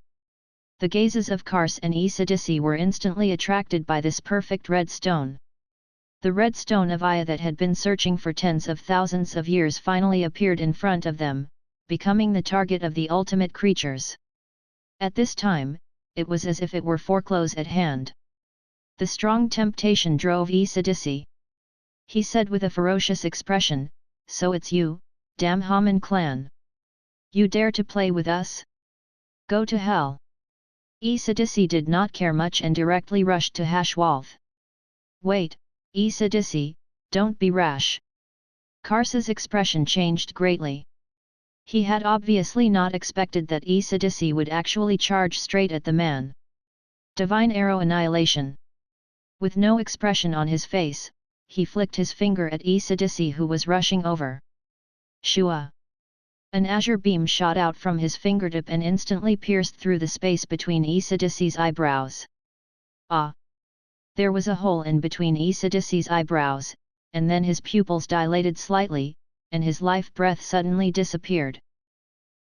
The gazes of Kars and Isidisi were instantly attracted by this perfect red stone. The red stone of Aya that had been searching for tens of thousands of years finally appeared in front of them, becoming the target of the ultimate creatures. At this time, it was as if it were close at hand. The strong temptation drove Isidisi. He said with a ferocious expression, "So it's you, damn Haman clan. You dare to play with us? Go to hell." Isidisi did not care much and directly rushed to Hashwalth. "Wait, Isidisi, don't be rash." Kars's expression changed greatly. He had obviously not expected that Isidisi would actually charge straight at the man. Divine arrow annihilation. With no expression on his face, he flicked his finger at Isidisi who was rushing over. Shua! An azure beam shot out from his fingertip and instantly pierced through the space between Isidisi's eyebrows. Ah! There was a hole in between Isidisi's eyebrows, and then his pupils dilated slightly, and his life breath suddenly disappeared.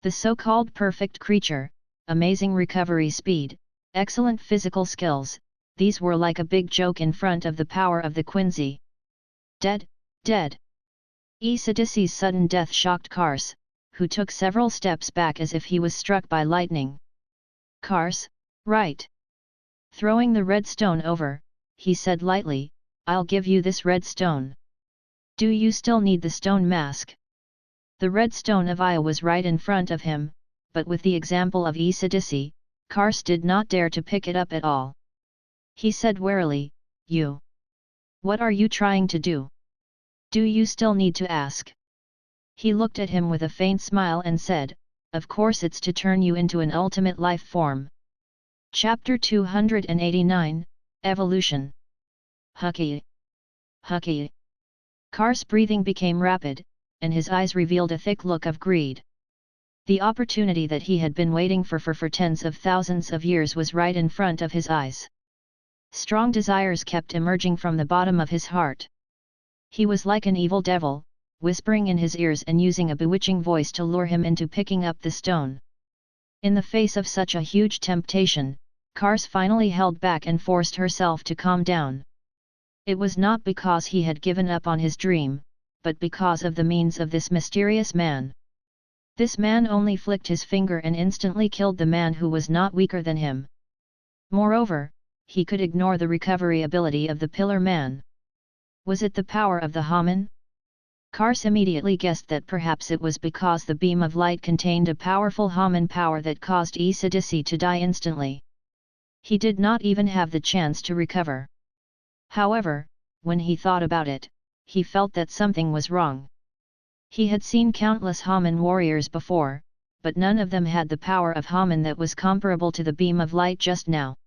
The so-called perfect creature, amazing recovery speed, excellent physical skills, these were like a big joke in front of the power of the Quincy. Dead, dead. Isidisi's sudden death shocked Kars, who took several steps back as if he was struck by lightning. "Kars, right." Throwing the red stone over, he said lightly, "I'll give you this red stone. Do you still need the stone mask?" The red stone of Aya was right in front of him, but with the example of Isidisi, Kars did not dare to pick it up at all. He said warily, "You. What are you trying to do? Do you still need to ask?" He looked at him with a faint smile and said, "Of course it's to turn you into an ultimate life form." Chapter 289, Evolution. Hucky. Hucky. Kars' breathing became rapid, and his eyes revealed a thick look of greed. The opportunity that he had been waiting for tens of thousands of years was right in front of his eyes. Strong desires kept emerging from the bottom of his heart. He was like an evil devil, whispering in his ears and using a bewitching voice to lure him into picking up the stone. In the face of such a huge temptation, Kars finally held back and forced herself to calm down. It was not because he had given up on his dream, but because of the means of this mysterious man. This man only flicked his finger and instantly killed the man who was not weaker than him. Moreover, he could ignore the recovery ability of the Pillar Man. Was it the power of the Haman? Kars immediately guessed that perhaps it was because the beam of light contained a powerful Haman power that caused Isidisi to die instantly. He did not even have the chance to recover. However, when he thought about it, he felt that something was wrong. He had seen countless Haman warriors before, but none of them had the power of Haman that was comparable to the beam of light just now.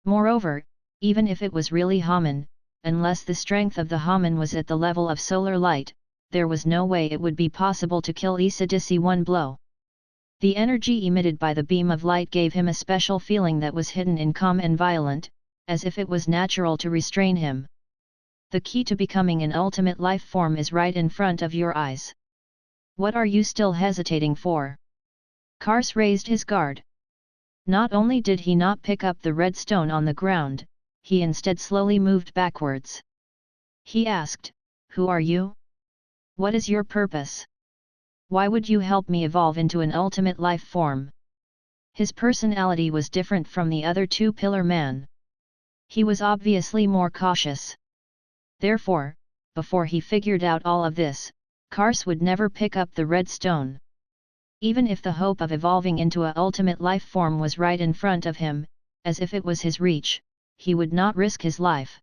Moreover, even if it was really Haman, unless the strength of the Haman was at the level of solar light, there was no way it would be possible to kill Isidisi one blow. The energy emitted by the beam of light gave him a special feeling that was hidden in calm and violent, as if it was natural to restrain him. The key to becoming an ultimate life form is right in front of your eyes. What are you still hesitating for? Kars raised his guard. Not only did he not pick up the red stone on the ground, he instead slowly moved backwards. He asked, "Who are you? What is your purpose? Why would you help me evolve into an ultimate life form?" His personality was different from the other two Pillar Man. He was obviously more cautious. Therefore, before he figured out all of this, Kars would never pick up the red stone. Even if the hope of evolving into a ultimate life form was right in front of him, as if it was his reach, he would not risk his life.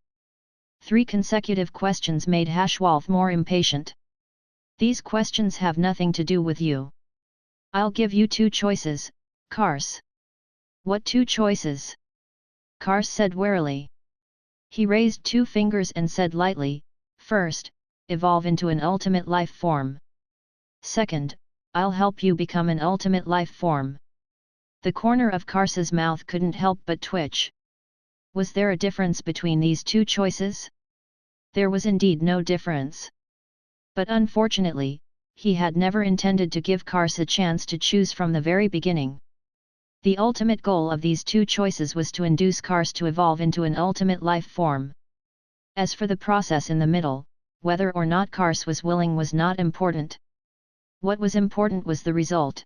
3 consecutive questions made Hashwalth more impatient. "These questions have nothing to do with you. I'll give you 2 choices, Kars." "What 2 choices?" Kars said warily. He raised 2 fingers and said lightly, "First, evolve into an ultimate life form. Second, I'll help you become an ultimate life form." The corner of Karsa's mouth couldn't help but twitch. Was there a difference between these 2 choices? There was indeed no difference. But unfortunately, he had never intended to give Kars a chance to choose from the very beginning. The ultimate goal of these 2 choices was to induce Kars to evolve into an ultimate life form. As for the process in the middle, whether or not Kars was willing was not important. What was important was the result.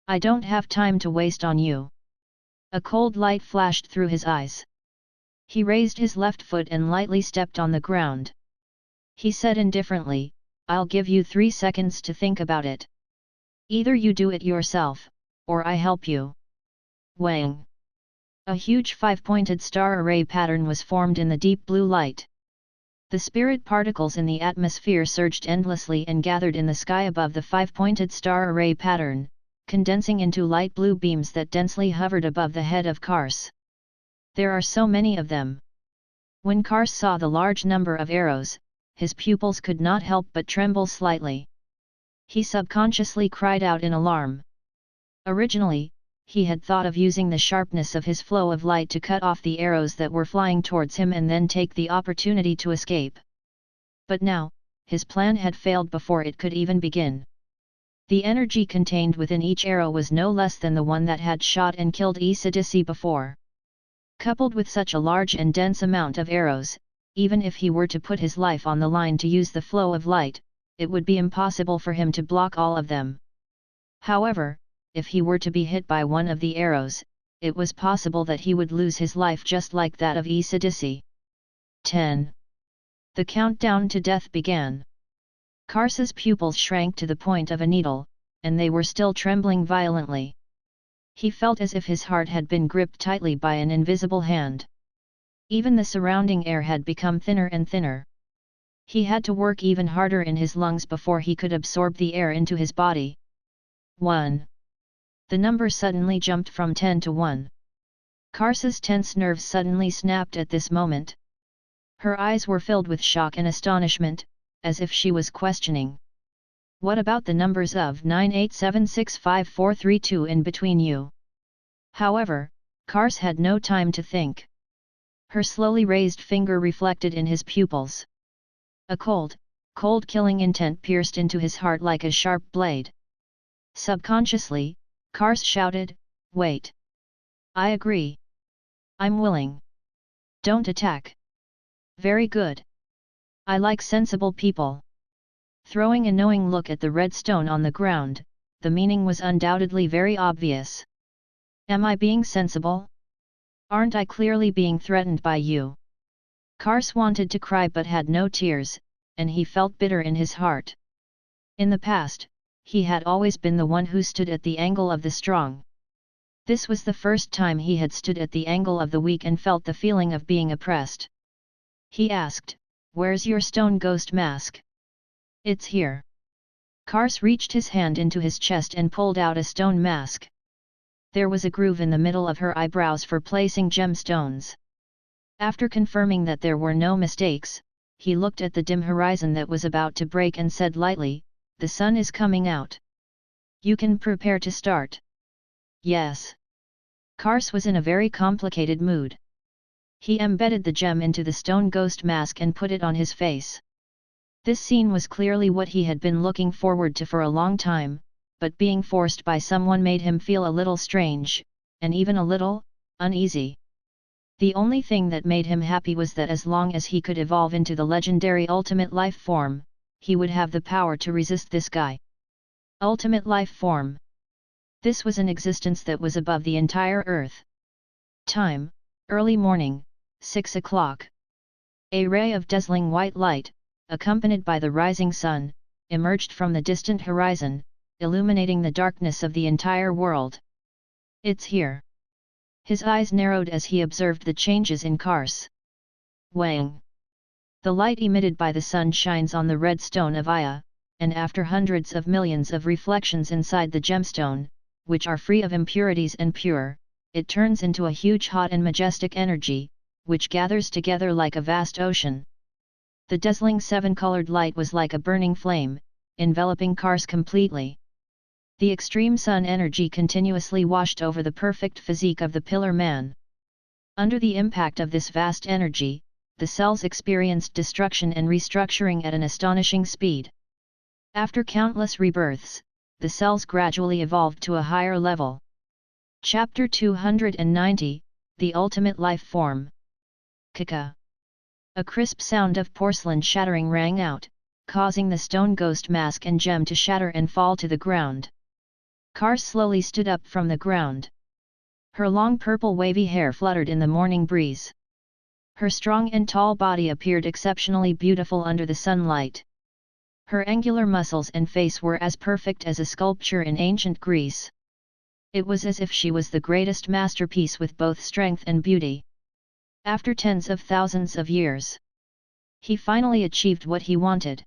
"I don't have time to waste on you." A cold light flashed through his eyes. He raised his left foot and lightly stepped on the ground. He said indifferently, "I'll give you 3 seconds to think about it. Either you do it yourself, or I help you." Wang! A huge 5-pointed star array pattern was formed in the deep blue light. The spirit particles in the atmosphere surged endlessly and gathered in the sky above the 5-pointed star array pattern, condensing into light blue beams that densely hovered above the head of Kars. "There are so many of them." When Kars saw the large number of arrows, his pupils could not help but tremble slightly. He subconsciously cried out in alarm. Originally, he had thought of using the sharpness of his flow of light to cut off the arrows that were flying towards him and then take the opportunity to escape. But now, his plan had failed before it could even begin. The energy contained within each arrow was no less than the one that had shot and killed Seireitei before. Coupled with such a large and dense amount of arrows, even if he were to put his life on the line to use the flow of light, it would be impossible for him to block all of them. However, if he were to be hit by one of the arrows, it was possible that he would lose his life just like that of Seireitei. 10. The countdown to death began. Karsa's pupils shrank to the point of a needle, and they were still trembling violently. He felt as if his heart had been gripped tightly by an invisible hand. Even the surrounding air had become thinner and thinner. He had to work even harder in his lungs before he could absorb the air into his body. 1. The number suddenly jumped from 10 to 1. Karsa's tense nerves suddenly snapped at this moment. Her eyes were filled with shock and astonishment, as if she was questioning. "What about the numbers of 9876543 in between you?" However, Kars had no time to think. Her slowly raised finger reflected in his pupils. A cold killing intent pierced into his heart like a sharp blade. Subconsciously, Kars shouted, "Wait! I agree. I'm willing. Don't attack." "Very good. I like sensible people." Throwing a knowing look at the red stone on the ground, the meaning was undoubtedly very obvious. "Am I being sensible? Aren't I clearly being threatened by you?" Kars wanted to cry but had no tears, and he felt bitter in his heart. In the past, he had always been the one who stood at the angle of the strong. This was the first time he had stood at the angle of the weak and felt the feeling of being oppressed. He asked, "Where's your stone ghost mask?" "It's here." Kars reached his hand into his chest and pulled out a stone mask. There was a groove in the middle of her eyebrows for placing gemstones. After confirming that there were no mistakes, he looked at the dim horizon that was about to break and said lightly, "The sun is coming out. You can prepare to start." "Yes." Kars was in a very complicated mood. He embedded the gem into the stone ghost mask and put it on his face. This scene was clearly what he had been looking forward to for a long time, but being forced by someone made him feel a little strange, and even a little uneasy. The only thing that made him happy was that as long as he could evolve into the legendary ultimate life form, he would have the power to resist this guy. Ultimate life form. This was an existence that was above the entire earth. Time, early morning, 6 o'clock. A ray of dazzling white light, accompanied by the rising sun, emerged from the distant horizon, illuminating the darkness of the entire world. "It's here." His eyes narrowed as he observed the changes in Kars. Wang! The light emitted by the sun shines on the red stone of Aya, and after hundreds of millions of reflections inside the gemstone, which are free of impurities and pure, it turns into a huge hot and majestic energy, which gathers together like a vast ocean. The dazzling seven-colored light was like a burning flame, enveloping Kars completely. The extreme sun energy continuously washed over the perfect physique of the Pillar Man. Under the impact of this vast energy, the cells experienced destruction and restructuring at an astonishing speed. After countless rebirths, the cells gradually evolved to a higher level. Chapter 290, The Ultimate Life Form. Kaka. A crisp sound of porcelain shattering rang out, causing the stone ghost mask and gem to shatter and fall to the ground. Kars slowly stood up from the ground. Her long purple wavy hair fluttered in the morning breeze. Her strong and tall body appeared exceptionally beautiful under the sunlight. Her angular muscles and face were as perfect as a sculpture in ancient Greece. It was as if she was the greatest masterpiece with both strength and beauty. After tens of thousands of years, he finally achieved what he wanted.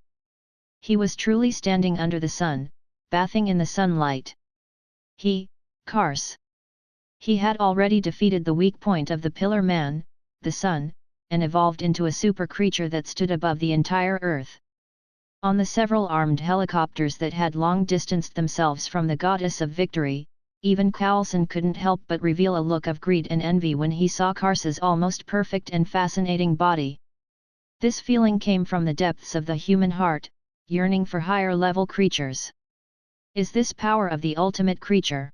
He was truly standing under the sun, bathing in the sunlight. Kars. He had already defeated the weak point of the Pillar Man, the sun, and evolved into a super creature that stood above the entire earth. On the several armed helicopters that had long distanced themselves from the goddess of victory, even Coulson couldn't help but reveal a look of greed and envy when he saw Kars's almost perfect and fascinating body. This feeling came from the depths of the human heart, yearning for higher-level creatures. Is this power of the ultimate creature?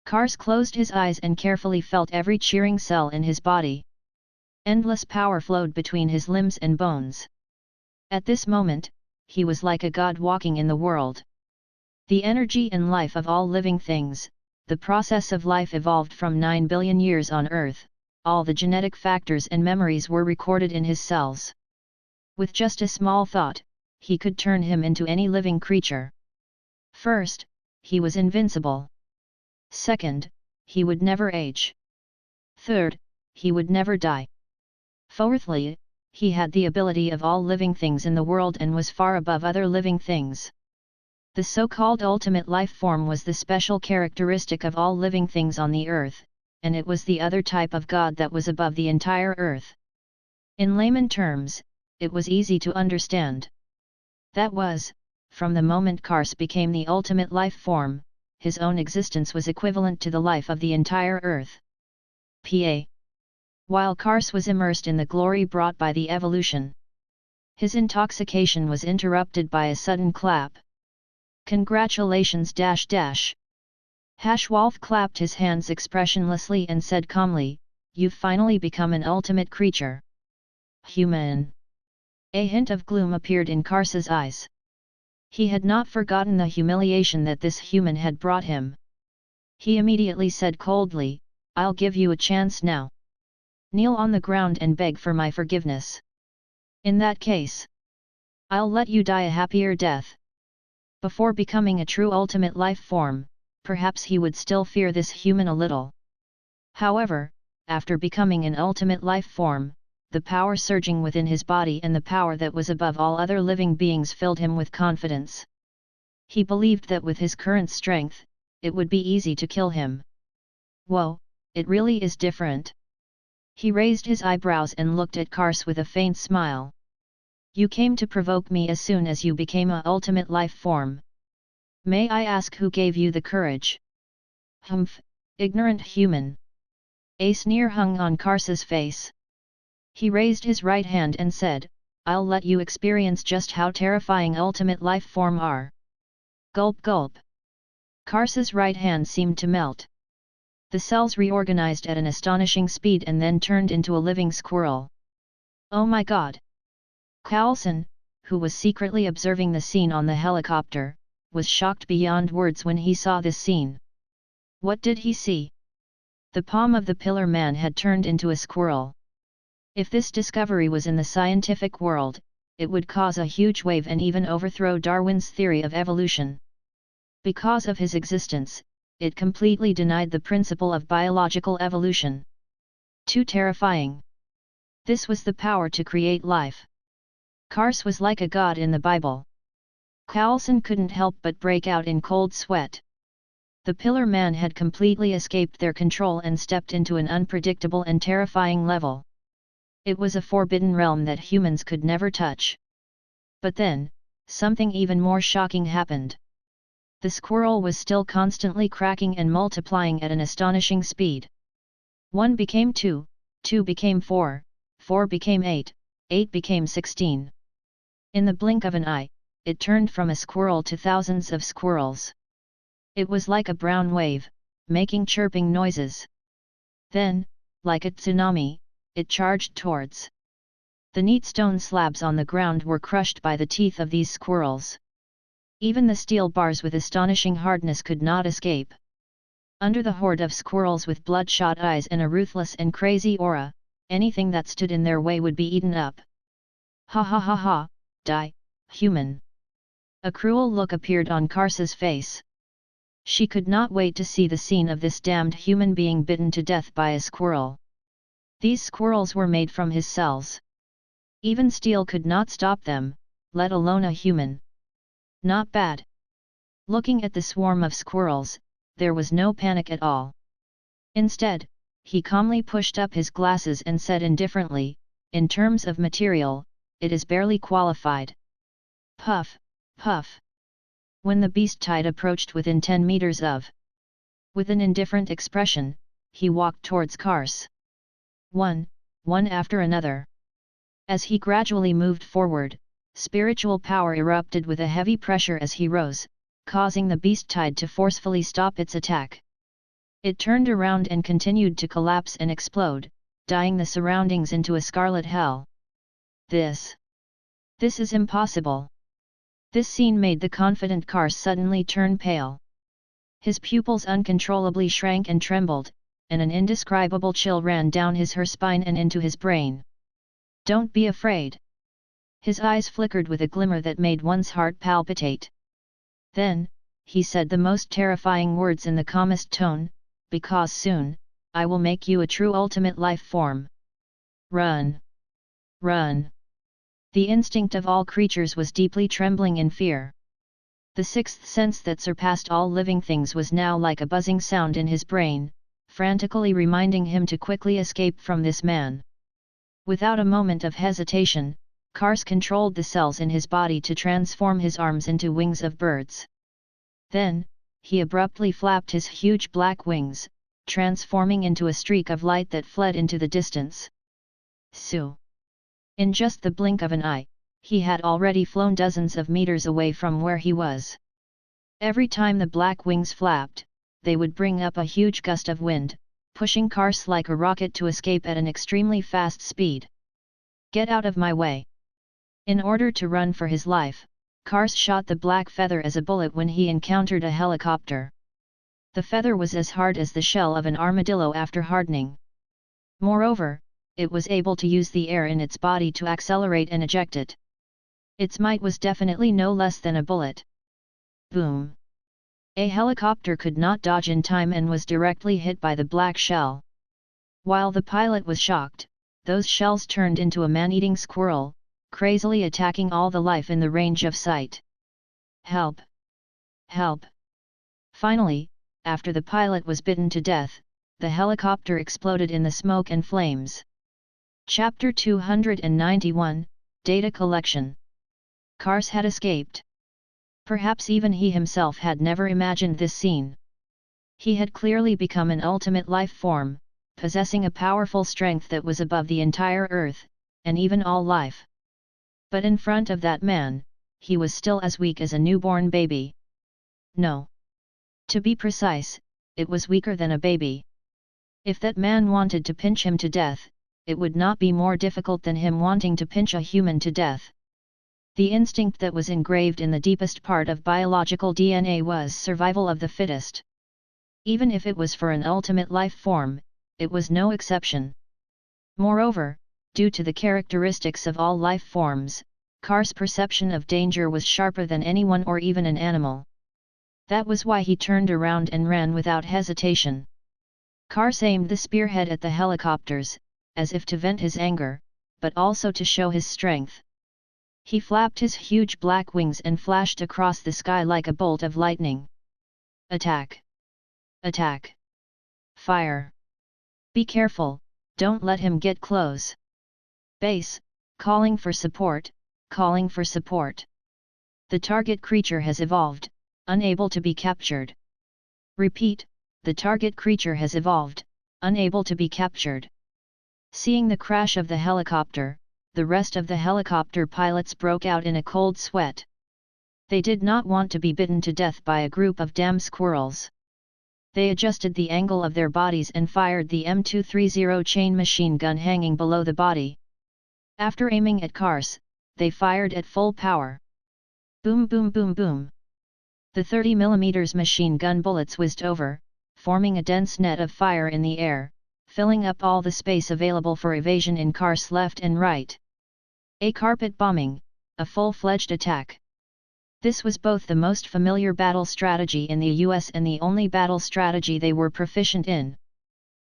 Kars closed his eyes and carefully felt every cheering cell in his body. Endless power flowed between his limbs and bones. At this moment, he was like a god walking in the world. The energy and life of all living things, the process of life evolved from 9 billion years on Earth, all the genetic factors and memories were recorded in his cells. With just a small thought, he could turn him into any living creature. First, he was invincible. Second, he would never age. Third, he would never die. Fourthly, he had the ability of all living things in the world and was far above other living things. The so-called ultimate life form was the special characteristic of all living things on the earth, and it was the other type of God that was above the entire earth. In layman terms, it was easy to understand. That was, from the moment Kars became the ultimate life form, his own existence was equivalent to the life of the entire earth. While Kars was immersed in the glory brought by the evolution, his intoxication was interrupted by a sudden clap. Congratulations .. Hashwalth clapped his hands expressionlessly and said calmly, "You've finally become an ultimate creature." Human. A hint of gloom appeared in Kars's eyes. He had not forgotten the humiliation that this human had brought him. He immediately said coldly, "I'll give you a chance now. Kneel on the ground and beg for my forgiveness. In that case, I'll let you die a happier death." Before becoming a true ultimate life form, perhaps he would still fear this human a little. However, after becoming an ultimate life form, the power surging within his body and the power that was above all other living beings filled him with confidence. He believed that with his current strength, it would be easy to kill him. Whoa, it really is different. He raised his eyebrows and looked at Kars with a faint smile. "You came to provoke me as soon as you became a ultimate life form. May I ask who gave you the courage?" "Humph, ignorant human." A sneer hung on Kars's face. He raised his right hand and said, "I'll let you experience just how terrifying ultimate life form are." Gulp gulp. Kars's right hand seemed to melt. The cells reorganized at an astonishing speed and then turned into a living squirrel. "Oh my god!" Coulson, who was secretly observing the scene on the helicopter, was shocked beyond words when he saw this scene. What did he see? The palm of the Pillar Man had turned into a squirrel. If this discovery was in the scientific world, it would cause a huge wave and even overthrow Darwin's theory of evolution. Because of his existence, it completely denied the principle of biological evolution. Too terrifying. This was the power to create life. Kars was like a god in the Bible. Coulson couldn't help but break out in cold sweat. The Pillar Man had completely escaped their control and stepped into an unpredictable and terrifying level. It was a forbidden realm that humans could never touch. But then, something even more shocking happened. The squirrel was still constantly cracking and multiplying at an astonishing speed. 1 became 2, 2 became 4, 4 became 8, 8 became 16. In the blink of an eye, it turned from a squirrel to thousands of squirrels. It was like a brown wave, making chirping noises. Then, like a tsunami, it charged towards. The neat stone slabs on the ground were crushed by the teeth of these squirrels. Even the steel bars with astonishing hardness could not escape. Under the horde of squirrels with bloodshot eyes and a ruthless and crazy aura, anything that stood in their way would be eaten up. Ha ha ha ha, die, human! A cruel look appeared on Karsa's face. She could not wait to see the scene of this damned human being bitten to death by a squirrel. These squirrels were made from his cells. Even steel could not stop them, let alone a human. Not bad. Looking at the swarm of squirrels, there was no panic at all. Instead, he calmly pushed up his glasses and said indifferently, in terms of material, it is barely qualified. Puff, puff. When the beast tide approached within 10 meters of. With an indifferent expression, he walked towards Kars. One after another. As he gradually moved forward, spiritual power erupted with a heavy pressure as he rose, causing the beast tide to forcefully stop its attack. It turned around and continued to collapse and explode, dyeing the surroundings into a scarlet hell. This is impossible. This scene made the confident Kars suddenly turn pale. His pupils uncontrollably shrank and trembled, and an indescribable chill ran down her spine and into his brain. Don't be afraid. His eyes flickered with a glimmer that made one's heart palpitate. Then, he said the most terrifying words in the calmest tone, because soon, I will make you a true ultimate life form. Run! Run! The instinct of all creatures was deeply trembling in fear. The sixth sense that surpassed all living things was now like a buzzing sound in his brain, frantically reminding him to quickly escape from this man. Without a moment of hesitation, Kars controlled the cells in his body to transform his arms into wings of birds. Then, he abruptly flapped his huge black wings, transforming into a streak of light that fled into the distance. Su! In just the blink of an eye, he had already flown dozens of meters away from where he was. Every time the black wings flapped, they would bring up a huge gust of wind, pushing Kars like a rocket to escape at an extremely fast speed. Get out of my way! In order to run for his life, Kars shot the black feather as a bullet when he encountered a helicopter. The feather was as hard as the shell of an armadillo after hardening. Moreover, it was able to use the air in its body to accelerate and eject it. Its might was definitely no less than a bullet. Boom! A helicopter could not dodge in time and was directly hit by the black shell. While the pilot was shocked, those shells turned into a man-eating squirrel, crazily attacking all the life in the range of sight. Help! Help! Finally, after the pilot was bitten to death, the helicopter exploded in the smoke and flames. Chapter 291, Data Collection. Kars had escaped. Perhaps even he himself had never imagined this scene. He had clearly become an ultimate life form, possessing a powerful strength that was above the entire earth, and even all life. But in front of that man, he was still as weak as a newborn baby. No. To be precise, it was weaker than a baby. If that man wanted to pinch him to death, it would not be more difficult than him wanting to pinch a human to death. The instinct that was engraved in the deepest part of biological DNA was survival of the fittest. Even if it was for an ultimate life form, it was no exception. Moreover, due to the characteristics of all life forms, Kars' perception of danger was sharper than anyone or even an animal. That was why he turned around and ran without hesitation. Kars aimed the spearhead at the helicopters, as if to vent his anger, but also to show his strength. He flapped his huge black wings and flashed across the sky like a bolt of lightning. Attack! Attack! Fire! Be careful, don't let him get close. space, calling for support, calling for support. The target creature has evolved, unable to be captured. Repeat, the target creature has evolved, unable to be captured. Seeing the crash of the helicopter, the rest of the helicopter pilots broke out in a cold sweat. They did not want to be bitten to death by a group of damn squirrels. They adjusted the angle of their bodies and fired the M230 chain machine gun hanging below the body. After aiming at Kars, they fired at full power. Boom boom boom boom. The 30mm machine gun bullets whizzed over, forming a dense net of fire in the air, filling up all the space available for evasion in Kars left and right. A carpet bombing, a full-fledged attack. This was both the most familiar battle strategy in the US and the only battle strategy they were proficient in.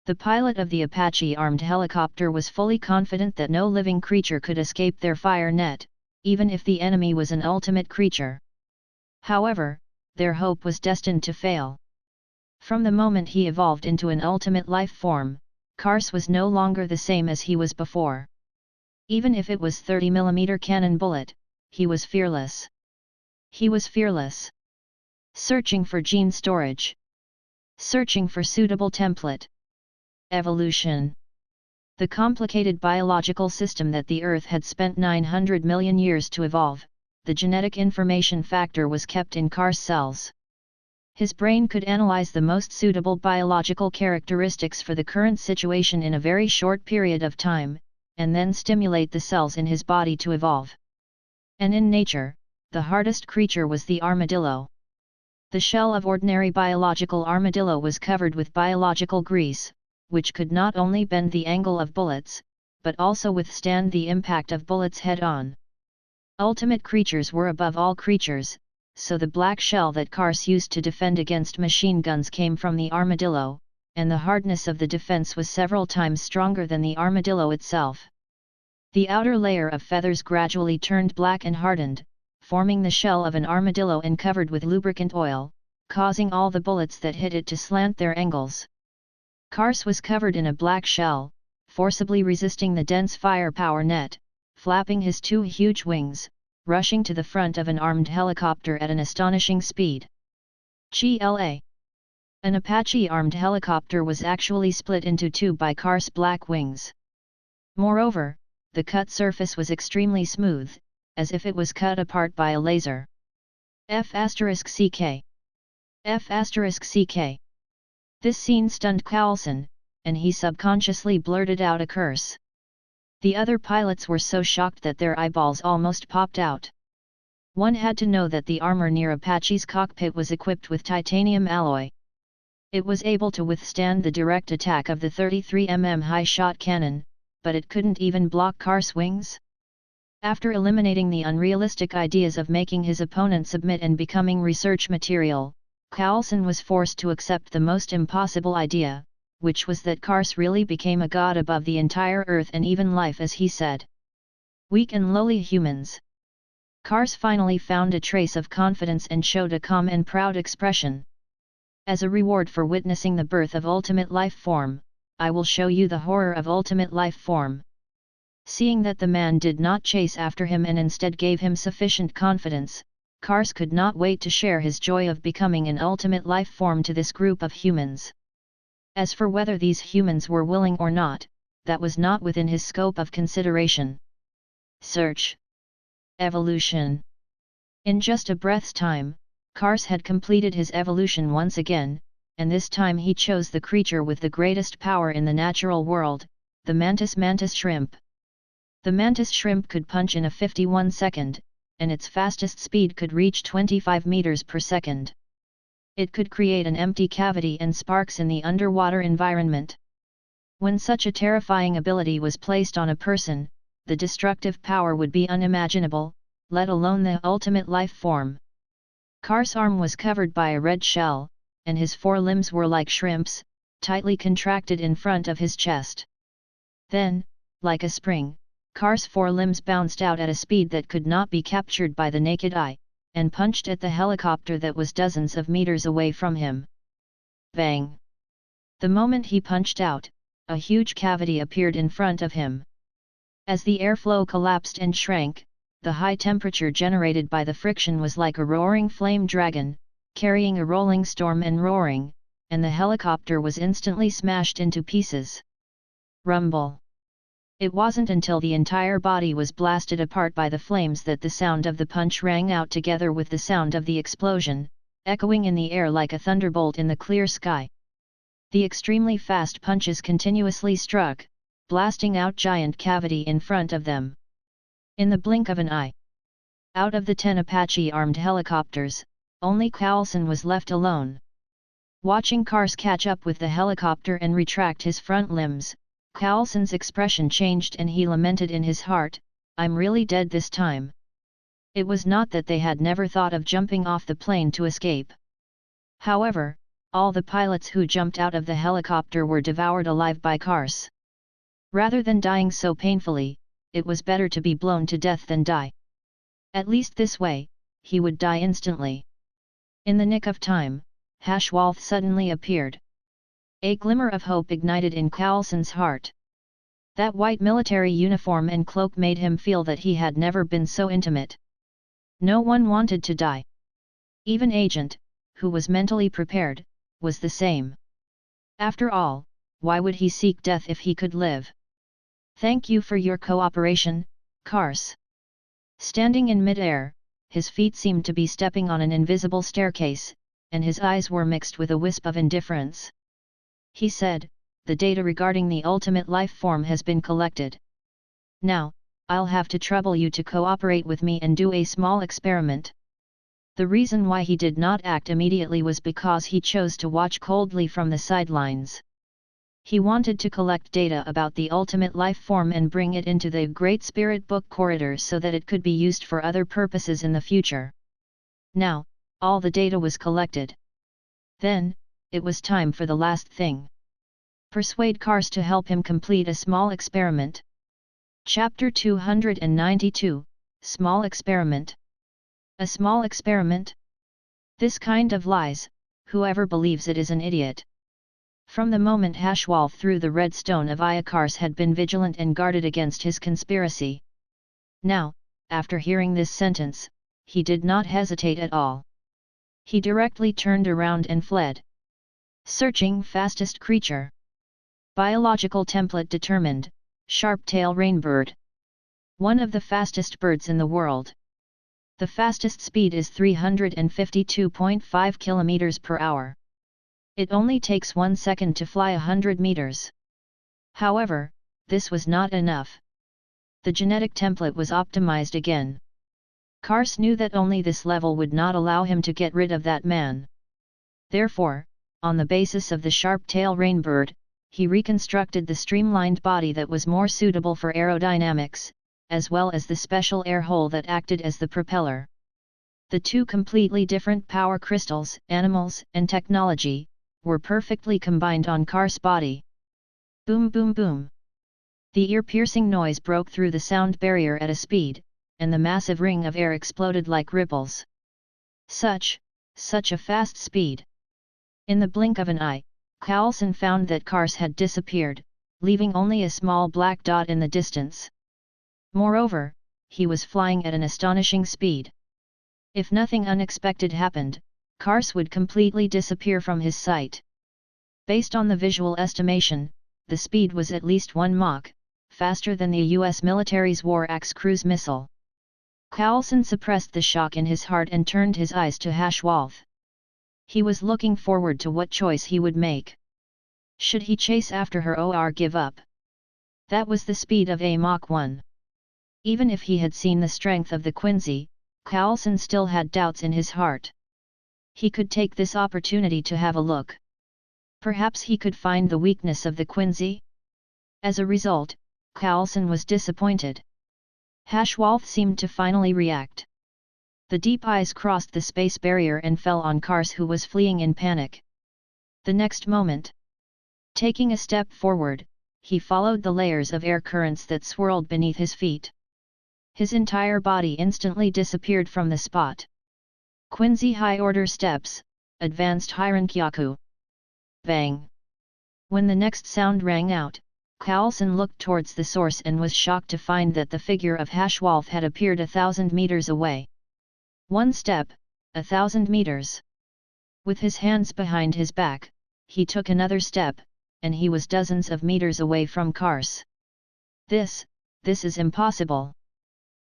The pilot of the Apache armed helicopter was fully confident that no living creature could escape their fire net, even if the enemy was an ultimate creature. However, their hope was destined to fail. From the moment he evolved into an ultimate life form, Kars was no longer the same as he was before. Even if it was 30mm cannon bullet, he was fearless. He was fearless. Searching for gene storage. Searching for suitable template. Evolution. The complicated biological system that the Earth had spent 900 million years to evolve, the genetic information factor was kept in Kars' cells. His brain could analyze the most suitable biological characteristics for the current situation in a very short period of time, and then stimulate the cells in his body to evolve. And in nature, the hardest creature was the armadillo. The shell of ordinary biological armadillo was covered with biological grease, which could not only bend the angle of bullets, but also withstand the impact of bullets head-on. Ultimate creatures were above all creatures, so the black shell that Kars used to defend against machine guns came from the armadillo, and the hardness of the defense was several times stronger than the armadillo itself. The outer layer of feathers gradually turned black and hardened, forming the shell of an armadillo and covered with lubricant oil, causing all the bullets that hit it to slant their angles. Kars was covered in a black shell, forcibly resisting the dense firepower net, flapping his two huge wings, rushing to the front of an armed helicopter at an astonishing speed. GLA. An Apache armed helicopter was actually split into two by Kars' black wings. Moreover, the cut surface was extremely smooth, as if it was cut apart by a laser. F***CK. F***CK. This scene stunned Coulson, and he subconsciously blurted out a curse. The other pilots were so shocked that their eyeballs almost popped out. One had to know that the armor near Apache's cockpit was equipped with titanium alloy. It was able to withstand the direct attack of the 33mm high-shot cannon, but it couldn't even block Kars' wings. After eliminating the unrealistic ideas of making his opponent submit and becoming research material, Coulson was forced to accept the most impossible idea, which was that Kars really became a god above the entire earth and even life, as he said. Weak and lowly humans. Kars finally found a trace of confidence and showed a calm and proud expression. As a reward for witnessing the birth of ultimate life form, I will show you the horror of ultimate life form. Seeing that the man did not chase after him and instead gave him sufficient confidence, Kars could not wait to share his joy of becoming an ultimate life form to this group of humans. As for whether these humans were willing or not, that was not within his scope of consideration. Search. Evolution. In just a breath's time, Kars had completed his evolution once again, and this time he chose the creature with the greatest power in the natural world, the mantis shrimp. The mantis shrimp could punch in a 51-second, and its fastest speed could reach 25 meters per second. It could create an empty cavity and sparks in the underwater environment. When such a terrifying ability was placed on a person, the destructive power would be unimaginable, let alone the ultimate life form. Kars' arm was covered by a red shell, and his forelimbs were like shrimps, tightly contracted in front of his chest. Then, like a spring, Kars' forelimbs bounced out at a speed that could not be captured by the naked eye, and punched at the helicopter that was dozens of meters away from him. Bang! The moment he punched out, a huge cavity appeared in front of him. As the airflow collapsed and shrank, the high temperature generated by the friction was like a roaring flame dragon, carrying a rolling storm and roaring, and the helicopter was instantly smashed into pieces. Rumble. It wasn't until the entire body was blasted apart by the flames that the sound of the punch rang out together with the sound of the explosion, echoing in the air like a thunderbolt in the clear sky. The extremely fast punches continuously struck, blasting out giant cavity in front of them. In the blink of an eye. Out of the 10 Apache-armed helicopters, only Carlson was left alone. Watching Kars catch up with the helicopter and retract his front limbs, Carlson's expression changed and he lamented in his heart, "I'm really dead this time." It was not that they had never thought of jumping off the plane to escape. However, all the pilots who jumped out of the helicopter were devoured alive by Kars. Rather than dying so painfully, it was better to be blown to death than die. At least this way, he would die instantly. In the nick of time, Hashwalth suddenly appeared. A glimmer of hope ignited in Carlson's heart. That white military uniform and cloak made him feel that he had never been so intimate. No one wanted to die. Even Agent, who was mentally prepared, was the same. After all, why would he seek death if he could live? "Thank you for your cooperation, Kars." Standing in mid-air, his feet seemed to be stepping on an invisible staircase, and his eyes were mixed with a wisp of indifference. He said, "The data regarding the ultimate life form has been collected. Now, I'll have to trouble you to cooperate with me and do a small experiment." The reason why he did not act immediately was because he chose to watch coldly from the sidelines. He wanted to collect data about the ultimate life form and bring it into the Great Spirit Book corridors so that it could be used for other purposes in the future. Now, all the data was collected. Then, it was time for the last thing. Persuade Kars to help him complete a small experiment. Chapter 292, Small Experiment. A small experiment? This kind of lies, whoever believes it is an idiot. From the moment Hashwalth threw the red stone of Kars had been vigilant and guarded against his conspiracy. Now, after hearing this sentence, he did not hesitate at all. He directly turned around and fled. Searching fastest creature. Biological template determined, sharp-tail rainbird. One of the fastest birds in the world. The fastest speed is 352.5 km per hour. It only takes 1 second to fly 100 meters. However, this was not enough. The genetic template was optimized again. Kars knew that only this level would not allow him to get rid of that man. Therefore, on the basis of the sharp-tail rainbird, he reconstructed the streamlined body that was more suitable for aerodynamics, as well as the special air hole that acted as the propeller. The two completely different power crystals, animals, and technology, were perfectly combined on Kars' body. Boom boom boom. The ear-piercing noise broke through the sound barrier at a speed, and the massive ring of air exploded like ripples. Such a fast speed. In the blink of an eye, Carlson found that Kars had disappeared, leaving only a small black dot in the distance. Moreover, he was flying at an astonishing speed. If nothing unexpected happened, Kars would completely disappear from his sight. Based on the visual estimation, the speed was at least 1 Mach, faster than the US military's War Axe cruise missile. Carlson suppressed the shock in his heart and turned his eyes to Hashwalth. He was looking forward to what choice he would make. Should he chase after her or give up? That was the speed of a Mach 1. Even if he had seen the strength of the Quincy, Carlson still had doubts in his heart. He could take this opportunity to have a look. Perhaps he could find the weakness of the Quincy? As a result, Carlson was disappointed. Hashwalth seemed to finally react. The deep eyes crossed the space barrier and fell on Kars, who was fleeing in panic. The next moment, taking a step forward, he followed the layers of air currents that swirled beneath his feet. His entire body instantly disappeared from the spot. Quincy high-order steps, advanced Ryūjin Jakka. Bang! When the next sound rang out, Carlson looked towards the source and was shocked to find that the figure of Hashwolf had appeared 1,000 meters away. One step, 1,000 meters. With his hands behind his back, he took another step, and he was dozens of meters away from Kars. This is impossible.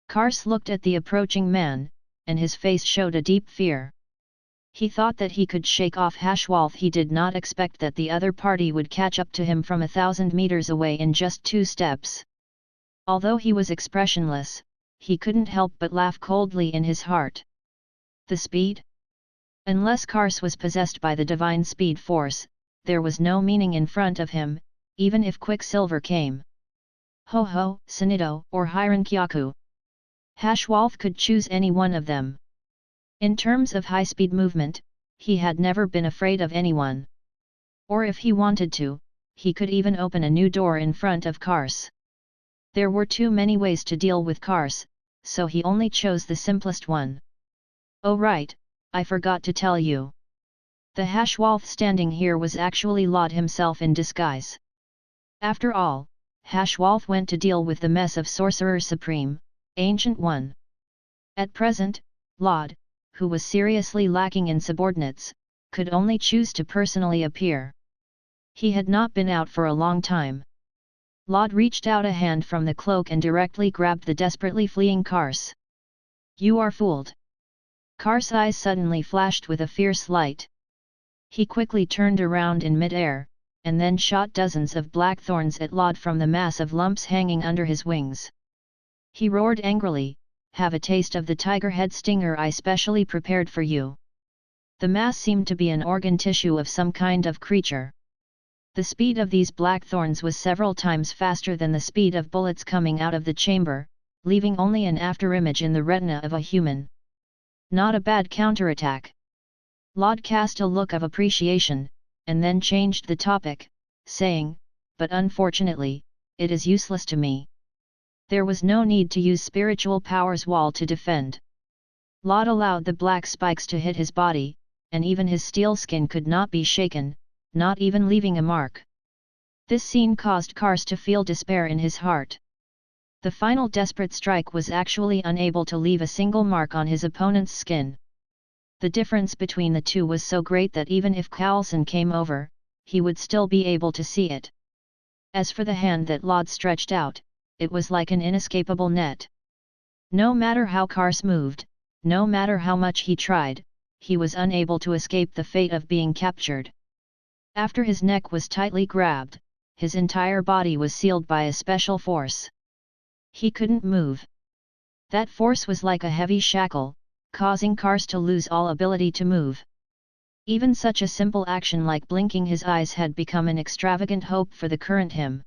Kars looked at the approaching man, and his face showed a deep fear. He thought that he could shake off Hashwolf. He did not expect that the other party would catch up to him from 1,000 meters away in just 2 steps. Although he was expressionless, he couldn't help but laugh coldly in his heart. The speed? Unless Kars was possessed by the divine speed force, there was no meaning in front of him, even if Quicksilver came. Ho-Ho, Sanito, or Ryūjin Jakka. Hashwolf could choose any one of them. In terms of high-speed movement, he had never been afraid of anyone. Or if he wanted to, he could even open a new door in front of Kars. There were too many ways to deal with Kars, so he only chose the simplest one. Oh right, I forgot to tell you. The Hashwolf standing here was actually Lod himself in disguise. After all, Hashwolf went to deal with the mess of Sorcerer Supreme, Ancient One. At present, Lod, who was seriously lacking in subordinates, could only choose to personally appear. He had not been out for a long time. Lod reached out a hand from the cloak and directly grabbed the desperately fleeing Kars. You are fooled. Kars' eyes suddenly flashed with a fierce light. He quickly turned around in mid-air, and then shot dozens of black thorns at Lod from the mass of lumps hanging under his wings. He roared angrily, have a taste of the tiger head stinger I specially prepared for you. The mass seemed to be an organ tissue of some kind of creature. The speed of these black thorns was several times faster than the speed of bullets coming out of the chamber, leaving only an afterimage in the retina of a human. Not a bad counterattack. Lod cast a look of appreciation, and then changed the topic, saying, but unfortunately, it is useless to me. There was no need to use spiritual power's wall to defend. Lod allowed the black spikes to hit his body, and even his steel skin could not be shaken, not even leaving a mark. This scene caused Kars to feel despair in his heart. The final desperate strike was actually unable to leave a single mark on his opponent's skin. The difference between the two was so great that even if Carlson came over, he would still be able to see it. As for the hand that Lod stretched out, it was like an inescapable net. No matter how Kars moved, no matter how much he tried, he was unable to escape the fate of being captured. After his neck was tightly grabbed, his entire body was sealed by a special force. He couldn't move. That force was like a heavy shackle, causing Kars to lose all ability to move. Even such a simple action like blinking his eyes had become an extravagant hope for the current him.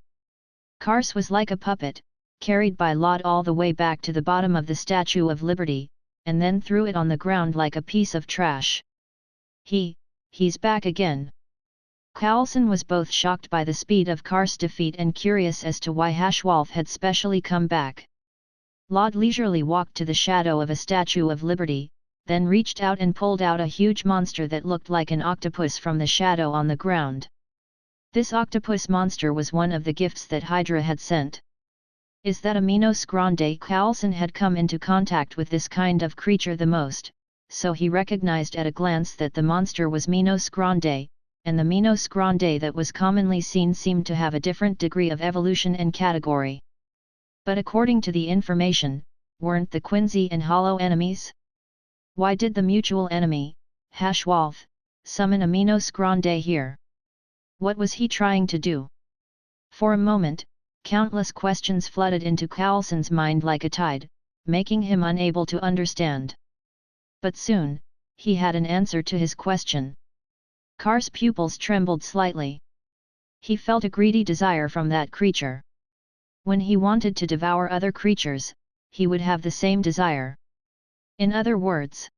Kars was like a puppet, carried by Lod all the way back to the bottom of the Statue of Liberty, and then threw it on the ground like a piece of trash. He's back again. Carlson was both shocked by the speed of Kars' defeat and curious as to why Hashwolf had specially come back. Lod leisurely walked to the shadow of a Statue of Liberty, then reached out and pulled out a huge monster that looked like an octopus from the shadow on the ground. This octopus monster was one of the gifts that Hydra had sent. Is that a Minos Grande? Carlson had come into contact with this kind of creature the most, so he recognized at a glance that the monster was Minos Grande, and the Minos Grande that was commonly seen seemed to have a different degree of evolution and category. But according to the information, weren't the Quincy and Hollow enemies? Why did the mutual enemy, Hashwolf, summon a Minos Grande here? What was he trying to do? For a moment, countless questions flooded into Carlson's mind like a tide, making him unable to understand. But soon, he had an answer to his question. Kars' pupils trembled slightly. He felt a greedy desire from that creature. When he wanted to devour other creatures, he would have the same desire. In other words,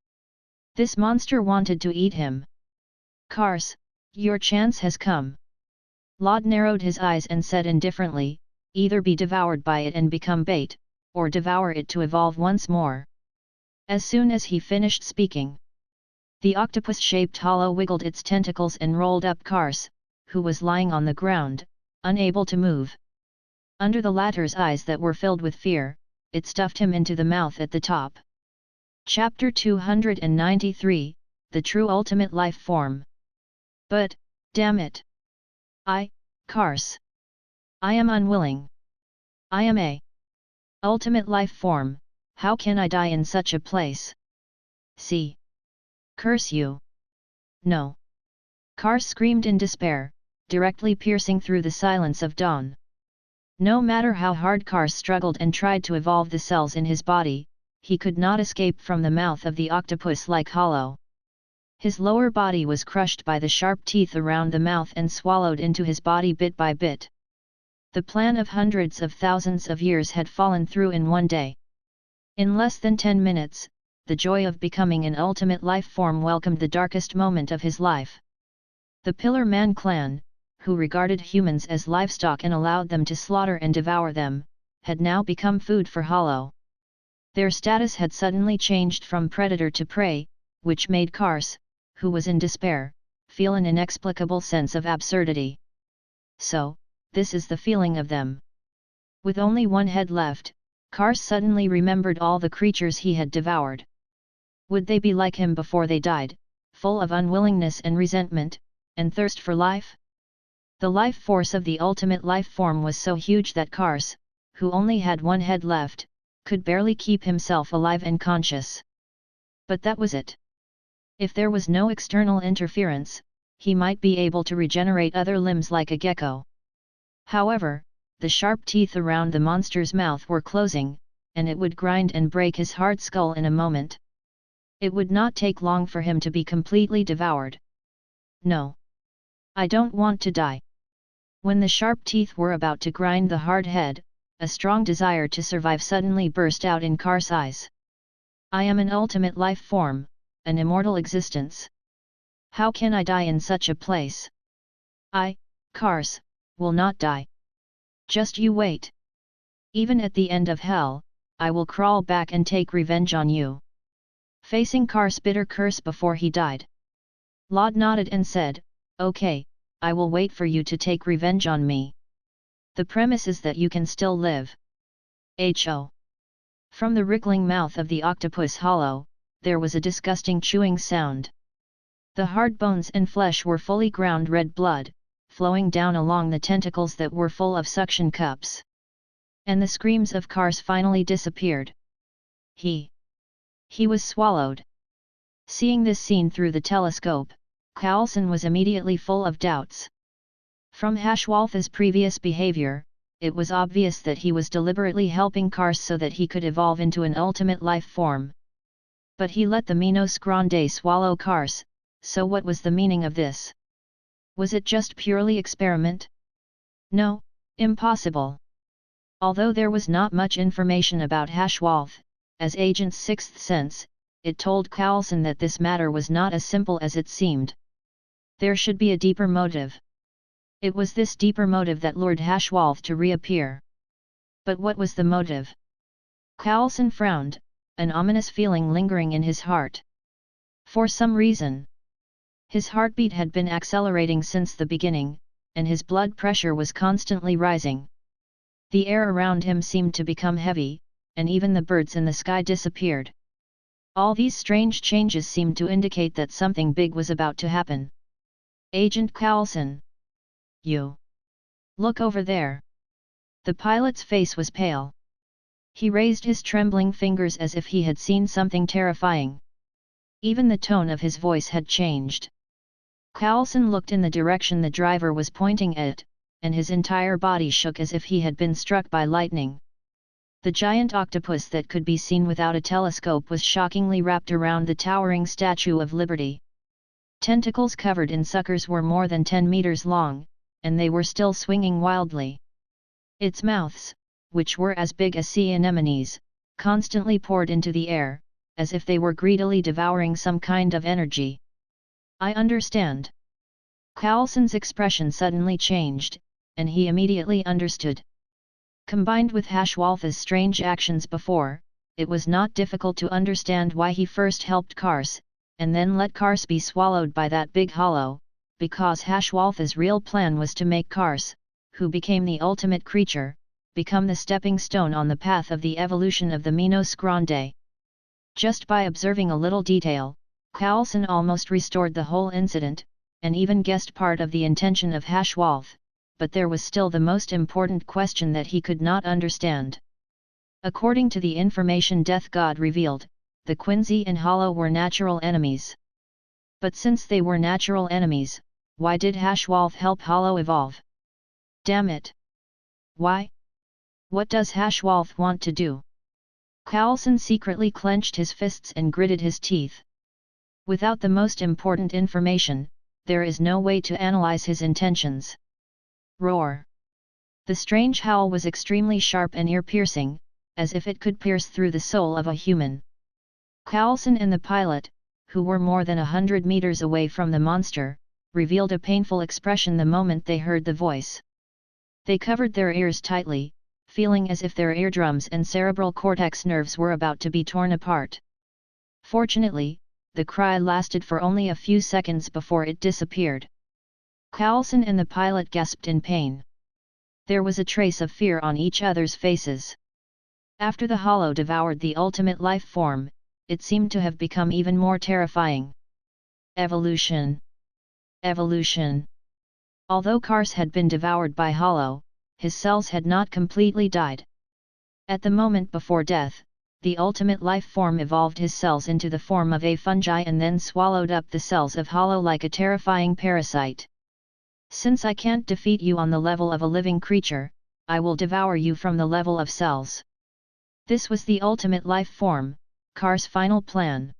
this monster wanted to eat him. Kars, your chance has come. Lod narrowed his eyes and said indifferently, either be devoured by it and become bait, or devour it to evolve once more. As soon as he finished speaking, the octopus-shaped hollow wiggled its tentacles and rolled up Kars, who was lying on the ground, unable to move. Under the latter's eyes that were filled with fear, it stuffed him into the mouth at the top. Chapter 293, The True Ultimate Life Form. But, damn it! Kars. I am unwilling. I am a ultimate life form, how can I die in such a place? See. Curse you! No! Kars screamed in despair, directly piercing through the silence of dawn. No matter how hard Kars struggled and tried to evolve the cells in his body, he could not escape from the mouth of the octopus-like hollow. His lower body was crushed by the sharp teeth around the mouth and swallowed into his body bit by bit. The plan of hundreds of thousands of years had fallen through in one day. In less than 10 minutes, the joy of becoming an ultimate life form welcomed the darkest moment of his life. The Pillar Man clan, who regarded humans as livestock and allowed them to slaughter and devour them, had now become food for Hollow. Their status had suddenly changed from predator to prey, which made Kars, who was in despair, feel an inexplicable sense of absurdity. So, this is the feeling of them. With only one head left, Kars suddenly remembered all the creatures he had devoured. Would they be like him before they died, full of unwillingness and resentment, and thirst for life? The life force of the ultimate life form was so huge that Kars, who only had one head left, could barely keep himself alive and conscious. But that was it. If there was no external interference, he might be able to regenerate other limbs like a gecko. However, the sharp teeth around the monster's mouth were closing, and it would grind and break his hard skull in a moment. It would not take long for him to be completely devoured. No. I don't want to die. When the sharp teeth were about to grind the hard head, a strong desire to survive suddenly burst out in Kars' eyes. I am an ultimate life form, an immortal existence. How can I die in such a place? I, Kars, will not die. Just you wait. Even at the end of hell, I will crawl back and take revenge on you. Facing Kars' bitter curse before he died, Laud nodded and said, Okay, I will wait for you to take revenge on me. The premise is that you can still live. Ho! From the wriggling mouth of the octopus hollow, there was a disgusting chewing sound. The hard bones and flesh were fully ground red blood, flowing down along the tentacles that were full of suction cups. And the screams of Kars finally disappeared. He was swallowed. Seeing this scene through the telescope, Coulson was immediately full of doubts. From Hashwalth's previous behavior, it was obvious that he was deliberately helping Kars so that he could evolve into an ultimate life form. But he let the Minos Grande swallow Kars, so what was the meaning of this? Was it just purely experiment? No, impossible. Although there was not much information about Hashwalth, as Agent's sixth sense, it told Coulson that this matter was not as simple as it seemed. There should be a deeper motive. It was this deeper motive that lured Hashwalth to reappear. But what was the motive? Coulson frowned, an ominous feeling lingering in his heart. For some reason, his heartbeat had been accelerating since the beginning, and his blood pressure was constantly rising. The air around him seemed to become heavy, and even the birds in the sky disappeared. All these strange changes seemed to indicate that something big was about to happen. Agent Coulson. You. Look over there. The pilot's face was pale. He raised his trembling fingers as if he had seen something terrifying. Even the tone of his voice had changed. Coulson looked in the direction the driver was pointing at, and his entire body shook as if he had been struck by lightning. The giant octopus that could be seen without a telescope was shockingly wrapped around the towering Statue of Liberty. Tentacles covered in suckers were more than 10 meters long, and they were still swinging wildly. Its mouths, which were as big as sea anemones, constantly poured into the air, as if they were greedily devouring some kind of energy. I understand. Coulson's expression suddenly changed, and he immediately understood. Combined with Hashwalth's strange actions before, it was not difficult to understand why he first helped Kars, and then let Kars be swallowed by that big hollow, because Hashwalth's real plan was to make Kars, who became the ultimate creature, become the stepping stone on the path of the evolution of the Minos Grande. Just by observing a little detail, Coulson almost restored the whole incident, and even guessed part of the intention of Hashwalth, but there was still the most important question that he could not understand. According to the information Death God revealed, the Quincy and Hollow were natural enemies. But since they were natural enemies, why did Hashwalth help Hollow evolve? Damn it! Why? What does Hashwalth want to do? Coulson secretly clenched his fists and gritted his teeth. Without the most important information, there is no way to analyze his intentions. Roar! The strange howl was extremely sharp and ear-piercing, as if it could pierce through the soul of a human. Coulson and the pilot, who were more than 100 meters away from the monster, revealed a painful expression the moment they heard the voice. They covered their ears tightly, feeling as if their eardrums and cerebral cortex nerves were about to be torn apart. Fortunately, the cry lasted for only a few seconds before it disappeared. Coulson and the pilot gasped in pain. There was a trace of fear on each other's faces. After the Hollow devoured the ultimate life form, it seemed to have become even more terrifying. Evolution. Evolution. Although Kars had been devoured by Hollow, his cells had not completely died. At the moment before death, the ultimate life form evolved his cells into the form of a fungi and then swallowed up the cells of Hollow like a terrifying parasite. Since I can't defeat you on the level of a living creature, I will devour you from the level of cells. This was the ultimate life form, Kars' final plan.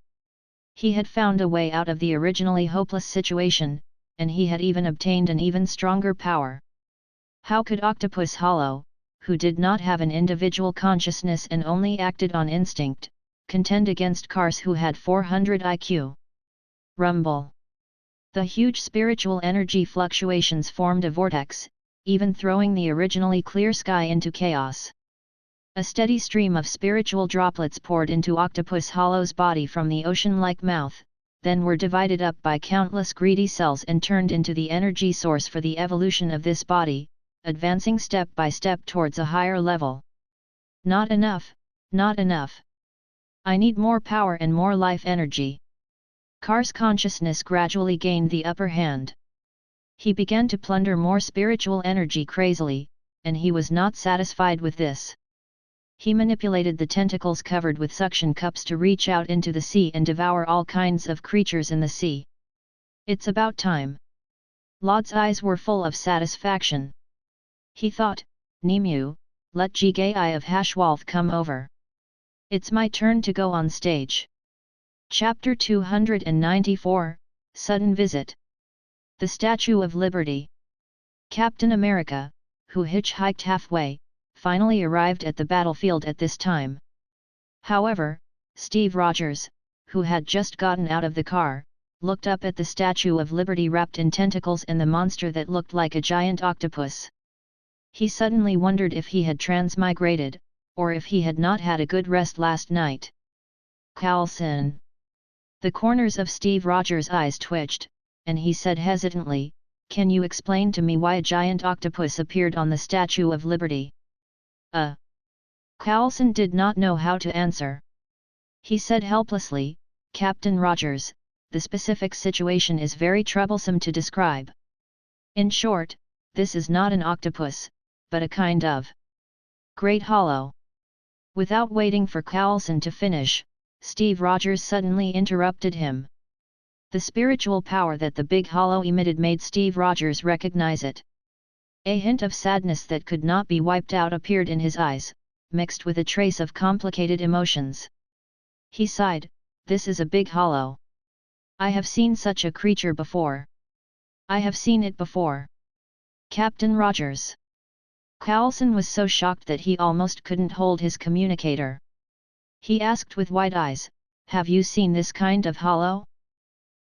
He had found a way out of the originally hopeless situation, and he had even obtained an even stronger power. How could Octopus Hollow, who did not have an individual consciousness and only acted on instinct, contend against Kars who had 400 IQ? Rumble. The huge spiritual energy fluctuations formed a vortex, even throwing the originally clear sky into chaos. A steady stream of spiritual droplets poured into Octopus Hollow's body from the ocean-like mouth, then were divided up by countless greedy cells and turned into the energy source for the evolution of this body, advancing step by step towards a higher level. Not enough, not enough. I need more power and more life energy. Kars' consciousness gradually gained the upper hand. He began to plunder more spiritual energy crazily, and he was not satisfied with this. He manipulated the tentacles covered with suction cups to reach out into the sea and devour all kinds of creatures in the sea. It's about time. Lod's eyes were full of satisfaction. He thought, Nemu, let Jigai of Hashwalth come over. It's my turn to go on stage. Chapter 294, Sudden Visit. The Statue of Liberty. Captain America, who hitchhiked halfway, finally arrived at the battlefield at this time. However, Steve Rogers, who had just gotten out of the car, looked up at the Statue of Liberty wrapped in tentacles and the monster that looked like a giant octopus. He suddenly wondered if he had transmigrated, or if he had not had a good rest last night. Coulson. The corners of Steve Rogers' eyes twitched, and he said hesitantly, "Can you explain to me why a giant octopus appeared on the Statue of Liberty?" Coulson did not know how to answer. He said helplessly, "Captain Rogers, the specific situation is very troublesome to describe. In short, this is not an octopus, but a kind of great hollow." Without waiting for Coulson to finish, Steve Rogers suddenly interrupted him. The spiritual power that the big hollow emitted made Steve Rogers recognize it. A hint of sadness that could not be wiped out appeared in his eyes, mixed with a trace of complicated emotions. He sighed, "This is a big hollow. I have seen such a creature before. I have seen it before. Captain Rogers." Coulson was so shocked that he almost couldn't hold his communicator. He asked with wide eyes, "Have you seen this kind of hollow?"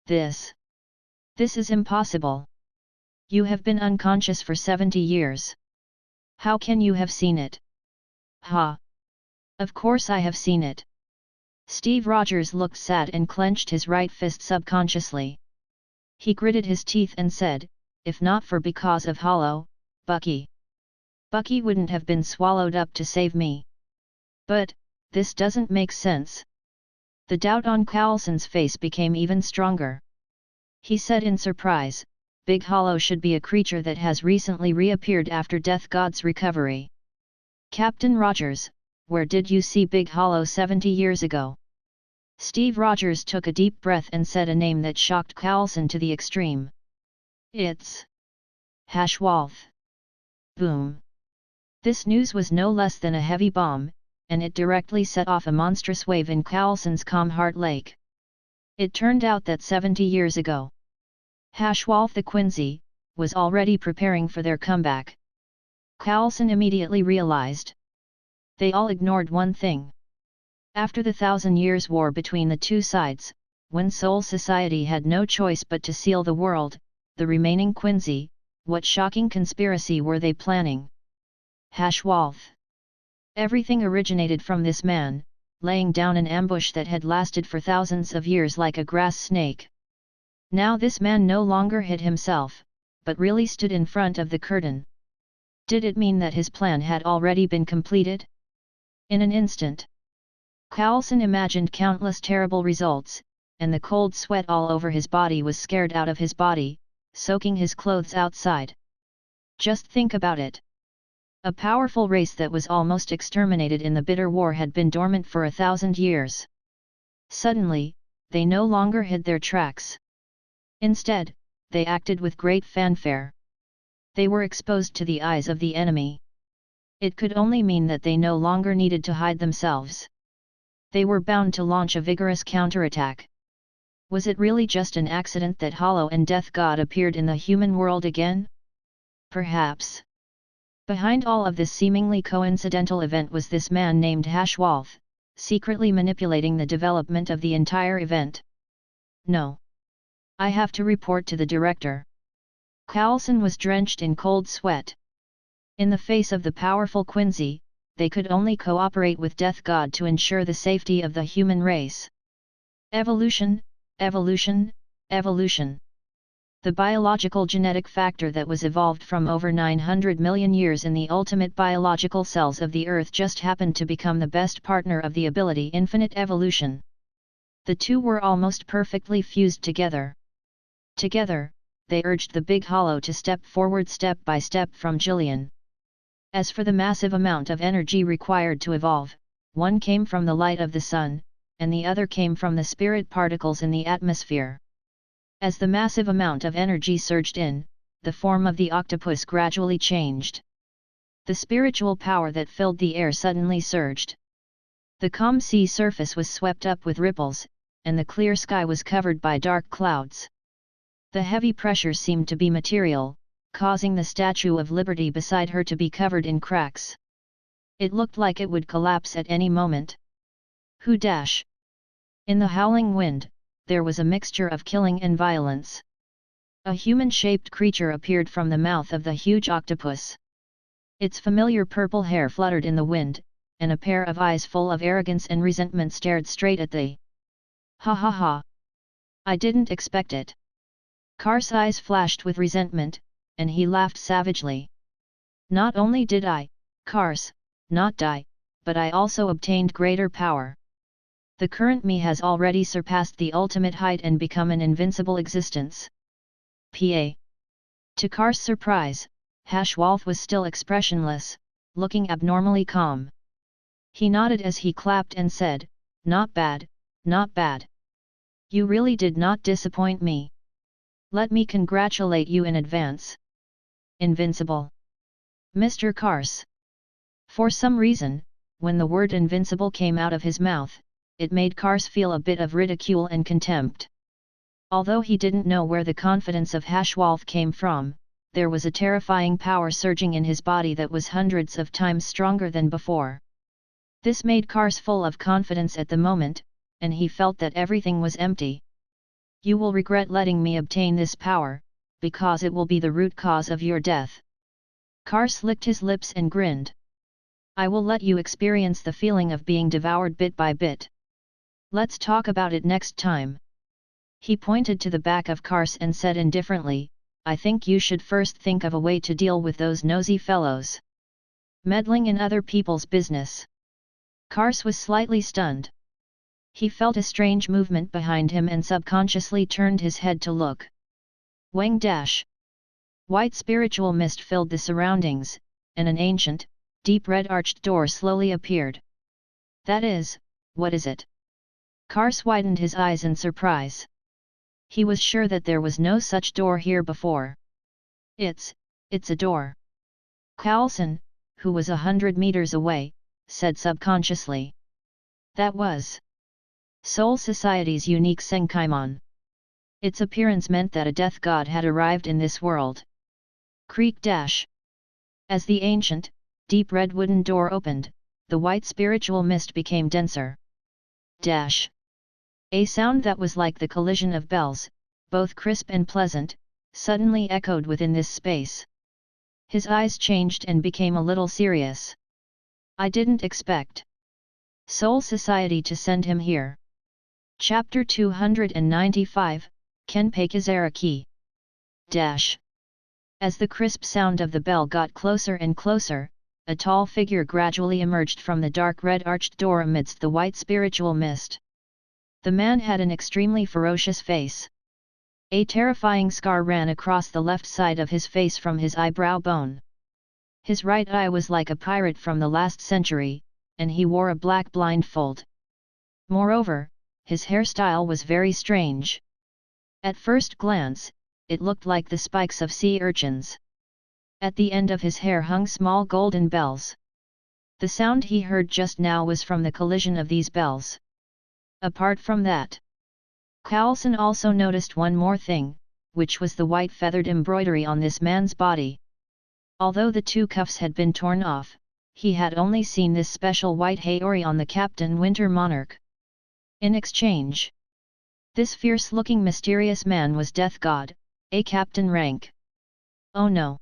This is impossible. You have been unconscious for 70 years. How can you have seen it?" "Ha! Of course I have seen it." Steve Rogers looked sad and clenched his right fist subconsciously. He gritted his teeth and said, "If not for because of Hollow, Bucky." Bucky wouldn't have been swallowed up to save me. But, this doesn't make sense. The doubt on Coulson's face became even stronger. He said in surprise, Big Hollow should be a creature that has recently reappeared after Death God's recovery. Captain Rogers, where did you see Big Hollow 70 years ago? Steve Rogers took a deep breath and said a name that shocked Coulson to the extreme. It's Hashwalth. Boom. This news was no less than a heavy bomb, and it directly set off a monstrous wave in Coulson's calm heart lake. It turned out that 70 years ago, Hashwalth the Quincy was already preparing for their comeback. Coulson immediately realized. They all ignored one thing. After the 1,000 Years' War between the two sides, when Soul Society had no choice but to seal the world, the remaining Quincy, what shocking conspiracy were they planning? Hashwalth. Everything originated from this man, laying down an ambush that had lasted for thousands of years like a grass snake. Now this man no longer hid himself, but really stood in front of the curtain. Did it mean that his plan had already been completed? In an instant, Coulson imagined countless terrible results, and the cold sweat all over his body was scared out of his body, soaking his clothes outside. Just think about it. A powerful race that was almost exterminated in the bitter war had been dormant for 1,000 years. Suddenly, they no longer hid their tracks. Instead, they acted with great fanfare. They were exposed to the eyes of the enemy. It could only mean that they no longer needed to hide themselves. They were bound to launch a vigorous counterattack. Was it really just an accident that Hollow and Death God appeared in the human world again? Perhaps. Behind all of this seemingly coincidental event was this man named Hashwalth, secretly manipulating the development of the entire event. No. I have to report to the director. Coulson was drenched in cold sweat. In the face of the powerful Quincy, they could only cooperate with Death God to ensure the safety of the human race. Evolution, evolution, evolution. The biological genetic factor that was evolved from over 900 million years in the ultimate biological cells of the Earth just happened to become the best partner of the ability infinite evolution. The two were almost perfectly fused together. Together, they urged the Big Hollow to step forward step by step from Jillian. As for the massive amount of energy required to evolve, one came from the light of the sun, and the other came from the spirit particles in the atmosphere. As the massive amount of energy surged in, the form of the octopus gradually changed. The spiritual power that filled the air suddenly surged. The calm sea surface was swept up with ripples, and the clear sky was covered by dark clouds. The heavy pressure seemed to be material, causing the Statue of Liberty beside her to be covered in cracks. It looked like it would collapse at any moment. Who dash? In the howling wind, there was a mixture of killing and violence. A human-shaped creature appeared from the mouth of the huge octopus. Its familiar purple hair fluttered in the wind, and a pair of eyes full of arrogance and resentment stared straight at the. Ha ha ha! I didn't expect it. Kar's eyes flashed with resentment, and he laughed savagely. Not only did I, Kars, not die, but I also obtained greater power. The current me has already surpassed the ultimate height and become an invincible existence. Pa. To Kar's surprise, Hashwalth was still expressionless, looking abnormally calm. He nodded as he clapped and said, "Not bad, not bad. You really did not disappoint me. Let me congratulate you in advance. Invincible. Mr. Kars." For some reason, when the word invincible came out of his mouth, it made Kars feel a bit of ridicule and contempt. Although he didn't know where the confidence of Hashwalth came from, there was a terrifying power surging in his body that was hundreds of times stronger than before. This made Kars full of confidence at the moment, and he felt that everything was empty. You will regret letting me obtain this power, because it will be the root cause of your death. Kars licked his lips and grinned. I will let you experience the feeling of being devoured bit by bit. Let's talk about it next time. He pointed to the back of Kars and said indifferently, I think you should first think of a way to deal with those nosy fellows. Meddling in other people's business. Kars was slightly stunned. He felt a strange movement behind him and subconsciously turned his head to look. Wang dash. White spiritual mist filled the surroundings, and an ancient, deep red arched door slowly appeared. That is, what is it? Kars widened his eyes in surprise. He was sure that there was no such door here before. It's a door. Carlson, who was 100 meters away, said subconsciously. That was Soul Society's unique Senkaimon. Its appearance meant that a death god had arrived in this world. Creak dash. As the ancient, deep red wooden door opened, the white spiritual mist became denser. Dash. A sound that was like the collision of bells, both crisp and pleasant, suddenly echoed within this space. His eyes changed and became a little serious. I didn't expect Soul Society to send him here. Chapter 295, Kenpei Zaraki. Dash. As the crisp sound of the bell got closer and closer, a tall figure gradually emerged from the dark red arched door amidst the white spiritual mist. The man had an extremely ferocious face. A terrifying scar ran across the left side of his face from his eyebrow bone. His right eye was like a pirate from the last century, and he wore a black blindfold. Moreover, his hairstyle was very strange. At first glance, it looked like the spikes of sea urchins. At the end of his hair hung small golden bells. The sound he heard just now was from the collision of these bells. Apart from that, Carlson also noticed one more thing, which was the white feathered embroidery on this man's body. Although the two cuffs had been torn off, he had only seen this special white haori on the Captain Winter Monarch. In exchange, this fierce-looking mysterious man was Death God, a captain rank. Oh no!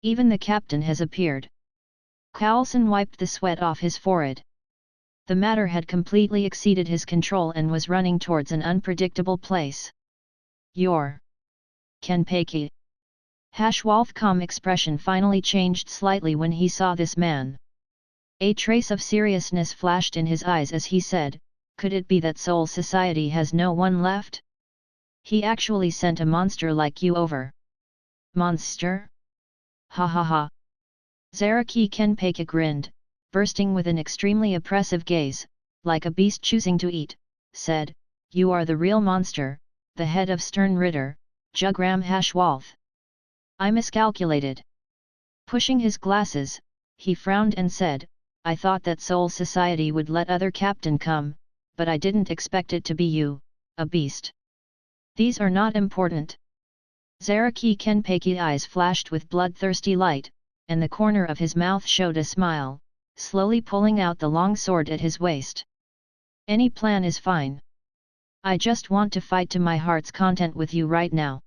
Even the captain has appeared. Carlson wiped the sweat off his forehead. The matter had completely exceeded his control and was running towards an unpredictable place. Your Kenpei. Hashwalth's calm expression finally changed slightly when he saw this man. A trace of seriousness flashed in his eyes as he said, could it be that Soul Society has no one left? He actually sent a monster like you over. Monster? Ha ha ha. Zaraki Kenpei grinned, bursting with an extremely oppressive gaze, like a beast choosing to eat, said, you are the real monster, the head of Stern Ritter, Jugram Hashwalth. I miscalculated. Pushing his glasses, he frowned and said, I thought that Soul Society would let other captain come, but I didn't expect it to be you, a beast. These are not important. Zaraki Kenpei's eyes flashed with bloodthirsty light, and the corner of his mouth showed a smile, slowly pulling out the long sword at his waist. Any plan is fine. I just want to fight to my heart's content with you right now.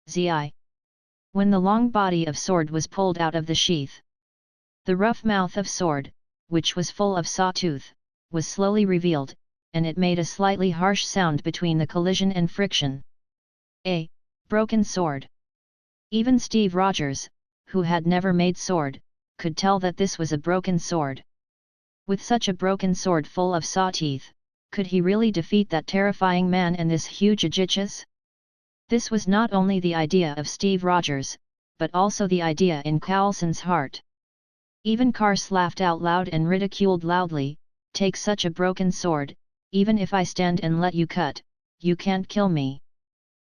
Zigh. When the long body of sword was pulled out of the sheath, the rough mouth of sword, which was full of sawtooth, was slowly revealed, and it made a slightly harsh sound between the collision and friction. A broken sword. Even Steve Rogers, who had never made sword, could tell that this was a broken sword. With such a broken sword full of saw teeth, could he really defeat that terrifying man and this huge Aegis? This was not only the idea of Steve Rogers, but also the idea in Carlson's heart. Even Kars laughed out loud and ridiculed loudly, take such a broken sword, even if I stand and let you cut, you can't kill me.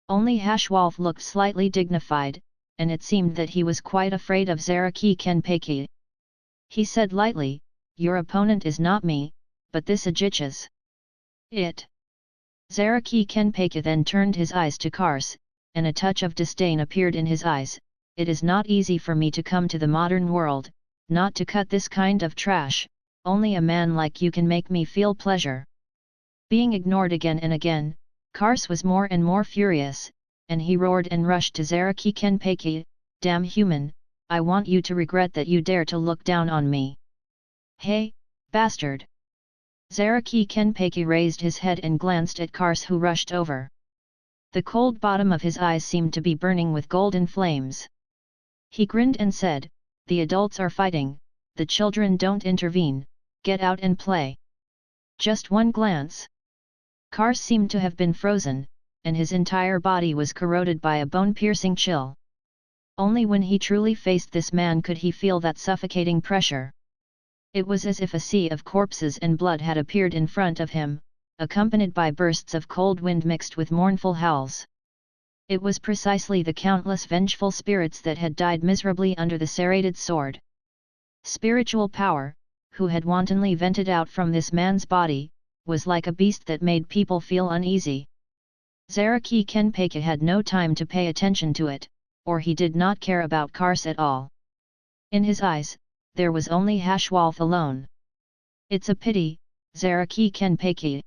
Only Hashwalth looked slightly dignified, and it seemed that he was quite afraid of Zaraki Kenpei. He said lightly, your opponent is not me, but this Aegis. It. Zaraki Kenpei then turned his eyes to Kars, and a touch of disdain appeared in his eyes. It is not easy for me to come to the modern world, not to cut this kind of trash, only a man like you can make me feel pleasure. Being ignored again and again, Kars was more and more furious, and he roared and rushed to Zaraki Kenpei, damn human, I want you to regret that you dare to look down on me. Hey, bastard! Zaraki Kenpei raised his head and glanced at Kars, who rushed over. The cold bottom of his eyes seemed to be burning with golden flames. He grinned and said, the adults are fighting, the children don't intervene, get out and play. Just one glance. Kars seemed to have been frozen, and his entire body was corroded by a bone-piercing chill. Only when he truly faced this man could he feel that suffocating pressure. It was as if a sea of corpses and blood had appeared in front of him, accompanied by bursts of cold wind mixed with mournful howls. It was precisely the countless vengeful spirits that had died miserably under the serrated sword. Spiritual power, who had wantonly vented out from this man's body, was like a beast that made people feel uneasy. Zaraki Kenpeki had no time to pay attention to it, or he did not care about Kars at all. In his eyes, there was only Hashwalth alone. It's a pity, Zaraki Kenpeki.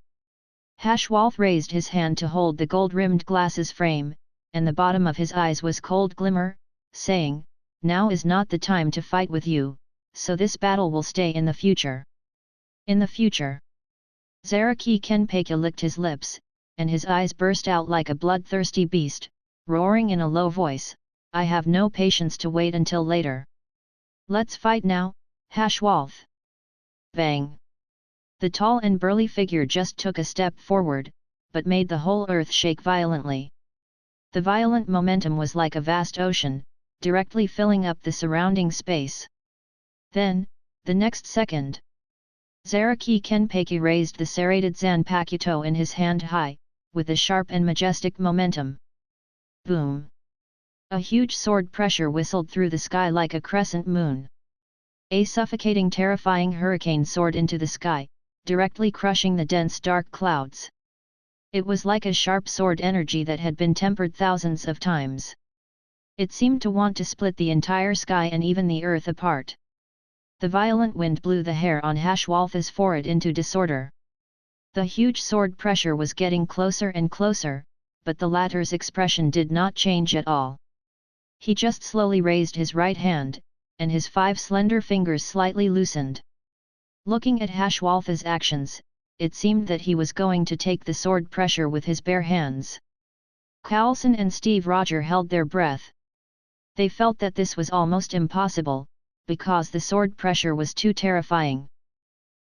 Hashwalth raised his hand to hold the gold-rimmed glasses frame, and the bottom of his eyes was cold glimmer, saying, "Now is not the time to fight with you, so this battle will stay in the future." In the future. Zaraki Kenpeki licked his lips, and his eyes burst out like a bloodthirsty beast, roaring in a low voice, "I have no patience to wait until later. Let's fight now, Hashwalth." Bang! The tall and burly figure just took a step forward, but made the whole earth shake violently. The violent momentum was like a vast ocean, directly filling up the surrounding space. Then, the next second, Zaraki Kenpeki raised the serrated Zanpakuto in his hand high, with a sharp and majestic momentum. Boom! A huge sword pressure whistled through the sky like a crescent moon. A suffocating, terrifying hurricane soared into the sky, directly crushing the dense dark clouds. It was like a sharp sword energy that had been tempered thousands of times. It seemed to want to split the entire sky and even the earth apart. The violent wind blew the hair on Hashwalth's forehead into disorder. The huge sword pressure was getting closer and closer, but the latter's expression did not change at all. He just slowly raised his right hand, and his 5 slender fingers slightly loosened. Looking at Hashwalth's actions, it seemed that he was going to take the sword pressure with his bare hands. Coulson and Steve Roger held their breath. They felt that this was almost impossible, because the sword pressure was too terrifying.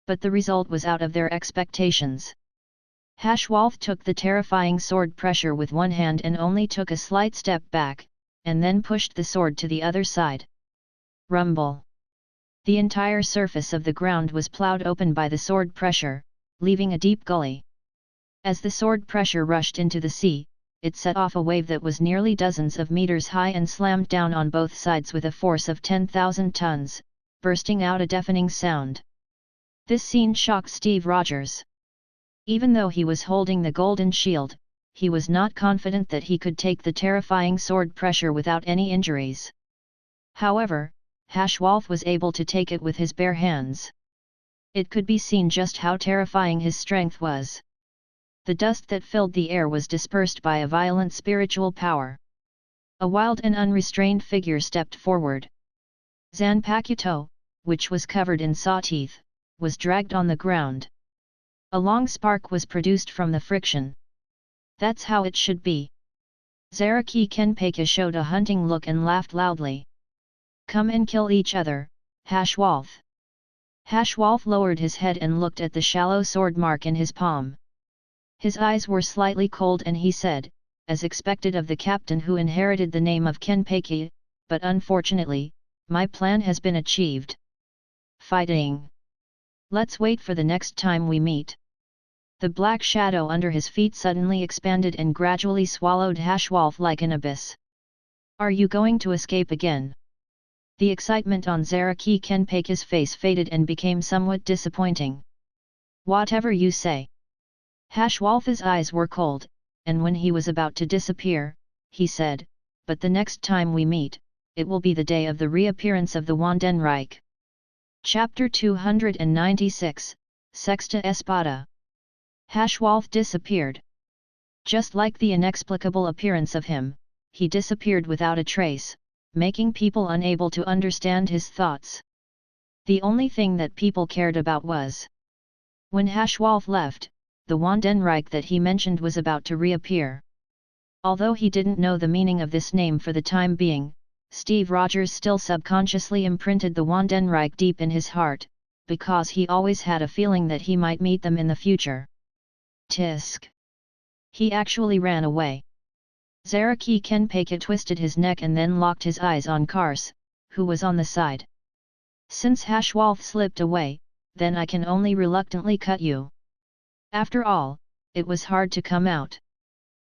But the result was out of their expectations. Hashwalth took the terrifying sword pressure with one hand and only took a slight step back, and then pushed the sword to the other side. Rumble! The entire surface of the ground was plowed open by the sword pressure, leaving a deep gully. As the sword pressure rushed into the sea, it set off a wave that was nearly dozens of meters high and slammed down on both sides with a force of 10,000 tons, bursting out a deafening sound. This scene shocked Steve Rogers. Even though he was holding the golden shield, he was not confident that he could take the terrifying sword pressure without any injuries. However, Hashwalth was able to take it with his bare hands. It could be seen just how terrifying his strength was. The dust that filled the air was dispersed by a violent spiritual power. A wild and unrestrained figure stepped forward. Zanpakuto, which was covered in saw teeth, was dragged on the ground. A long spark was produced from the friction. That's how it should be. Zaraki Kenpeki showed a hunting look and laughed loudly. Come and kill each other, Hashwalth. Hashwalth lowered his head and looked at the shallow sword mark in his palm. His eyes were slightly cold and he said, as expected of the captain who inherited the name of Kenpeki, but unfortunately, my plan has been achieved. Fighting. Let's wait for the next time we meet. The black shadow under his feet suddenly expanded and gradually swallowed Hashwalth like an abyss. Are you going to escape again? The excitement on Zaraki Kenpeki's face faded and became somewhat disappointing. Whatever you say. Hashwalth's eyes were cold, and when he was about to disappear, he said, but the next time we meet, it will be the day of the reappearance of the Wandenreich. Chapter 296, Sexta Espada. Hashwalth disappeared. Just like the inexplicable appearance of him, he disappeared without a trace, making people unable to understand his thoughts. The only thing that people cared about was, when Hashwalth left, the Wandenreich that he mentioned was about to reappear. Although he didn't know the meaning of this name for the time being, Steve Rogers still subconsciously imprinted the Wandenreich deep in his heart, because he always had a feeling that he might meet them in the future. Tisk. He actually ran away. Zaraki Kenpeka twisted his neck and then locked his eyes on Kars, who was on the side. Since Hashwalth slipped away, then I can only reluctantly cut you. After all, it was hard to come out.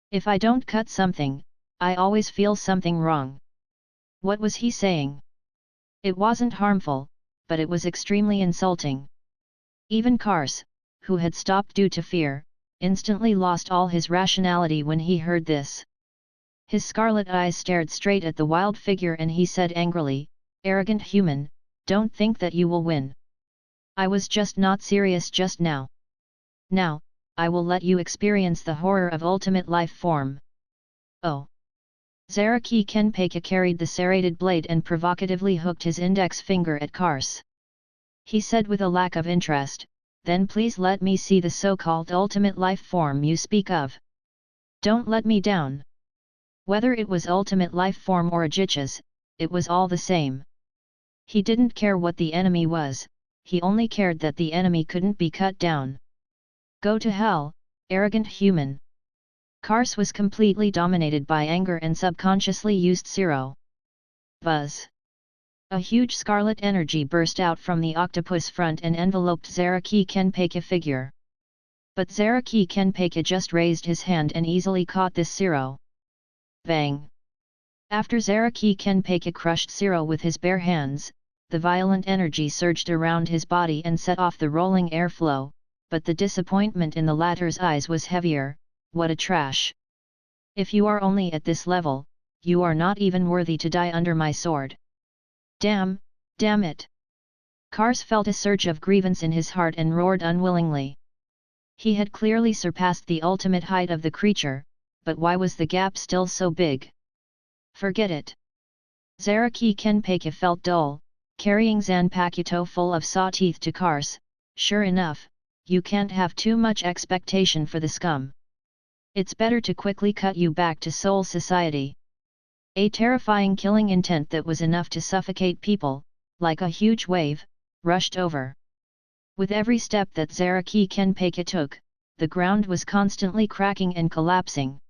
If I don't cut something, I always feel something wrong. What was he saying? It wasn't harmful, but it was extremely insulting. Even Kars, who had stopped due to fear, instantly lost all his rationality when he heard this. His scarlet eyes stared straight at the wild figure and he said angrily, "Arrogant human, don't think that you will win. I was just not serious just now. Now, I will let you experience the horror of ultimate life form." Oh! Zaraki Kenpeka carried the serrated blade and provocatively hooked his index finger at Kars. He said with a lack of interest, "Then please let me see the so-called ultimate life form you speak of. Don't let me down." Whether it was ultimate life form or Ajitya's, it was all the same. He didn't care what the enemy was, he only cared that the enemy couldn't be cut down. Go to hell, arrogant human. Kars was completely dominated by anger and subconsciously used Zero. Buzz. A huge scarlet energy burst out from the octopus front and enveloped Zaraki Kenpeka figure. But Zaraki Kenpeka just raised his hand and easily caught this Zero. Bang! After Zaraki Kenpeka crushed Zero with his bare hands, the violent energy surged around his body and set off the rolling airflow, but the disappointment in the latter's eyes was heavier. What a trash! If you are only at this level, you are not even worthy to die under my sword. Damn it! Kars felt a surge of grievance in his heart and roared unwillingly. He had clearly surpassed the ultimate height of the creature, but why was the gap still so big? Forget it. Zaraki Kenpeka felt dull, carrying Zanpakuto full of saw teeth to Kars. Sure enough, you can't have too much expectation for the scum. It's better to quickly cut you back to Soul Society. A terrifying killing intent that was enough to suffocate people, like a huge wave, rushed over. With every step that Zaraki Kenpeka took, the ground was constantly cracking and collapsing.